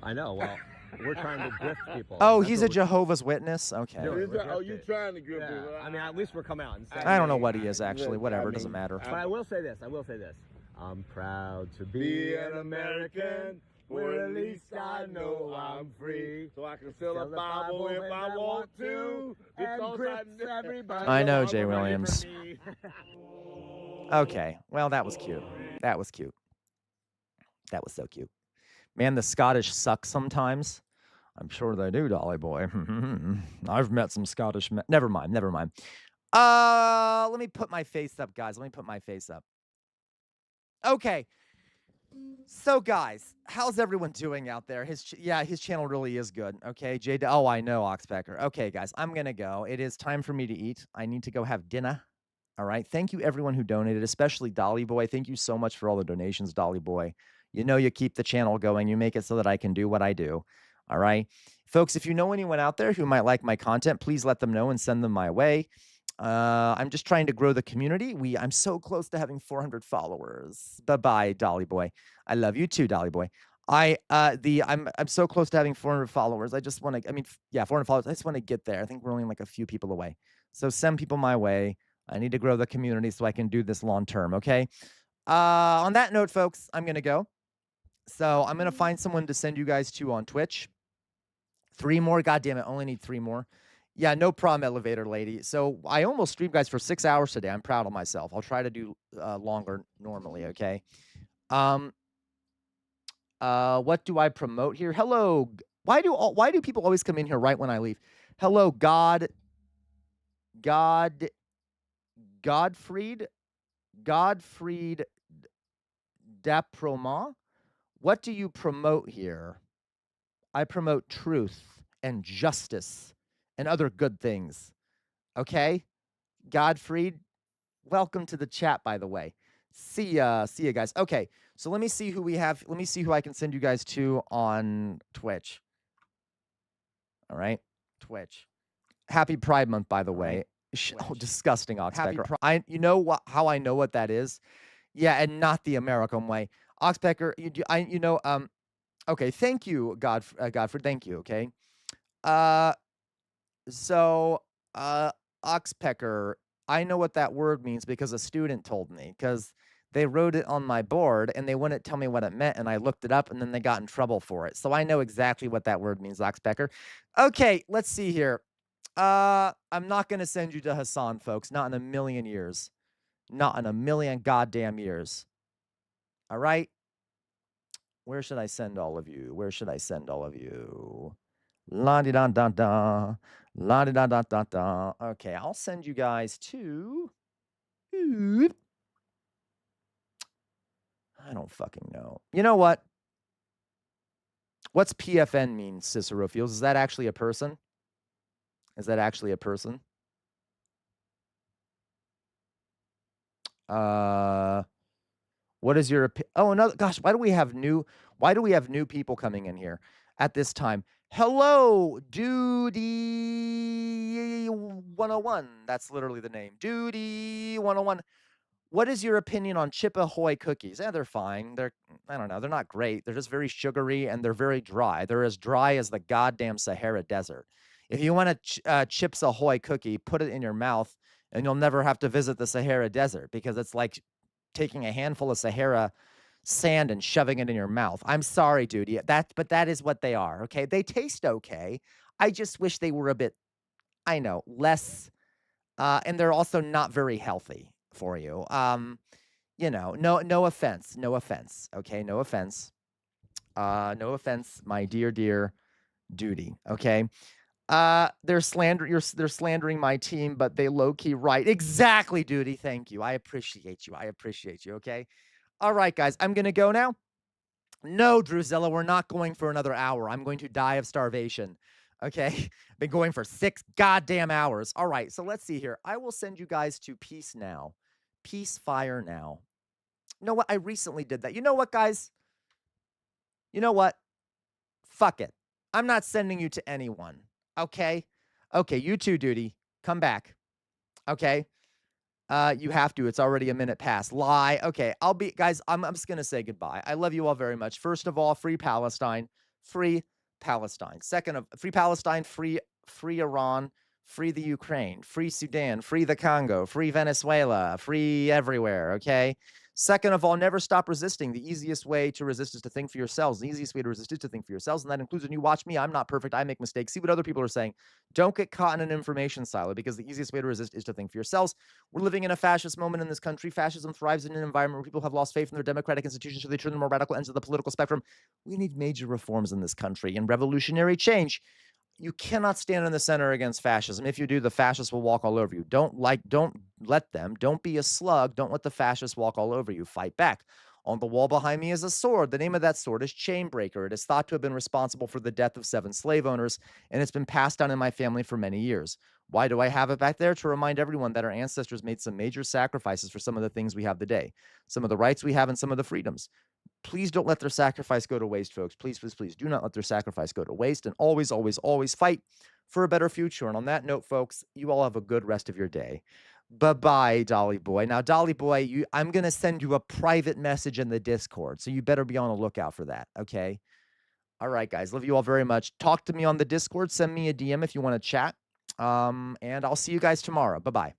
I know. Well, We're trying to grift people. Oh, That's he's what a Jehovah's Witness? Okay. Oh, you trying to grip people? I mean, at least we're coming out and saying. I don't know what he is, actually. Whatever, doesn't matter. But I will say this. I'm proud to Be an American, where at least I know I'm free. So I can sell a Bible if I want to. And grips everybody. I know, Jay Williams. Okay, well, that was cute. That was cute. That was so cute. Man, the Scottish suck sometimes. I'm sure they do, Dolly boy. I've met some Scottish men. Never mind. Let me put my face up, guys. Let me put my face up. Okay. So, guys, how's everyone doing out there? His channel really is good. Okay, oh, I know, Oxpecker. Okay, guys, I'm gonna go. It is time for me to eat. I need to go have dinner. All right. Thank you, everyone who donated, especially Dolly Boy. Thank you so much for all the donations, Dolly Boy. You know you keep the channel going. You make it so that I can do what I do. All right. Folks, if you know anyone out there who might like my content, please let them know and send them my way. I'm just trying to grow the community. I'm so close to having 400 followers. Bye-bye, Dolly Boy. I love you too, Dolly Boy. I'm so close to having 400 followers. I just want to, 400 followers. I just want to get there. I think we're only like a few people away. So send people my way. I need to grow the community so I can do this long term, okay? On that note, folks, I'm going to go. So I'm going to find someone to send you guys to on Twitch. 3 more. God damn it. Only need 3 more. Yeah, no problem, elevator lady. So I almost streamed, guys, for 6 hours today. I'm proud of myself. I'll try to do longer normally, okay? What do I promote here? Hello. Why do people always come in here right when I leave? Hello, Godfried Daproma. What do you promote here? I promote truth and justice and other good things. Okay? Godfried, welcome to the chat, by the way. See ya, guys. Okay, so let me see who we have. Let me see who I can send you guys to on Twitch. All right, Twitch. Happy Pride Month, by the way. Oh, disgusting, Oxpecker. You know how I know what that is? Yeah, and not the American way. Oxpecker, okay, thank you, Godfrey, thank you, okay? Oxpecker, I know what that word means because a student told me, because they wrote it on my board and they wouldn't tell me what it meant, and I looked it up and then they got in trouble for it. So I know exactly what that word means, Oxpecker. Okay, let's see here. I'm not going to send you to Hasan, folks. Not in a million years. Not in a million goddamn years. All right? Where should I send all of you? La-di-da-da-da. La-di-da-da-da-da. Okay, I'll send you guys to... I don't fucking know. You know what? What's PFN mean, Cicero Fields? Is that actually a person? What is your another gosh, why do we have new people coming in here at this time? Hello, Duty 101. That's literally the name. Duty 101. What is your opinion on Chip Ahoy cookies? They're fine. I don't know, they're not great. They're just very sugary and they're very dry. They're as dry as the goddamn Sahara Desert. If you want a Chips Ahoy cookie, put it in your mouth and you'll never have to visit the Sahara Desert because it's like taking a handful of Sahara sand and shoving it in your mouth. I'm sorry, dude. But that is what they are, okay? They taste okay. I just wish they were a bit, less, and they're also not very healthy for you. No offense, okay? No offense, my dear Duty, okay? They're slandering my team, but they low-key right. Exactly, Duty. Thank you. I appreciate you. Okay? All right, guys. I'm going to go now. No, Druzilla, we're not going for another hour. I'm going to die of starvation. Okay? Been going for 6 goddamn hours. All right, so let's see here. I will send you guys to Peace Now. Peace Fire Now. You know what? I recently did that. You know what, guys? You know what? Fuck it. I'm not sending you to anyone. Okay? Okay, you too, Duty. Come back. Okay? You have to. It's already a minute past. Lie. Okay, I'm just going to say goodbye. I love you all very much. First of all, free Palestine. Free Palestine. Second of free Palestine, free Iran, free the Ukraine, free Sudan, free the Congo, free Venezuela, free everywhere, okay? Second of all, never stop resisting. The easiest way to resist is to think for yourselves. The easiest way to resist is to think for yourselves, and that includes when you watch me. I'm not perfect. I make mistakes. See what other people are saying. Don't get caught in an information silo, because the easiest way to resist is to think for yourselves. We're living in a fascist moment in this country. Fascism thrives in an environment where people have lost faith in their democratic institutions, so they turn to the more radical ends of the political spectrum. We need major reforms in this country and revolutionary change. You cannot stand in the center against fascism. If you do, the fascists will walk all over you. Don't let them. Don't be a slug. Don't let the fascists walk all over you. Fight back. On the wall behind me is a sword. The name of that sword is Chainbreaker. It is thought to have been responsible for the death of 7 slave owners, and it's been passed down in my family for many years. Why do I have it back there? To remind everyone that our ancestors made some major sacrifices for some of the things we have today, some of the rights we have, and some of the freedoms. Please don't let their sacrifice go to waste, folks. Please, please, please do not let their sacrifice go to waste, and always, always, always fight for a better future. And on that note, folks, you all have a good rest of your day. Bye-bye, Dolly Boy. Now, Dolly Boy, I'm going to send you a private message in the Discord, so you better be on the lookout for that, okay? All right, guys. Love you all very much. Talk to me on the Discord. Send me a DM if you want to chat. And I'll see you guys tomorrow. Bye-bye.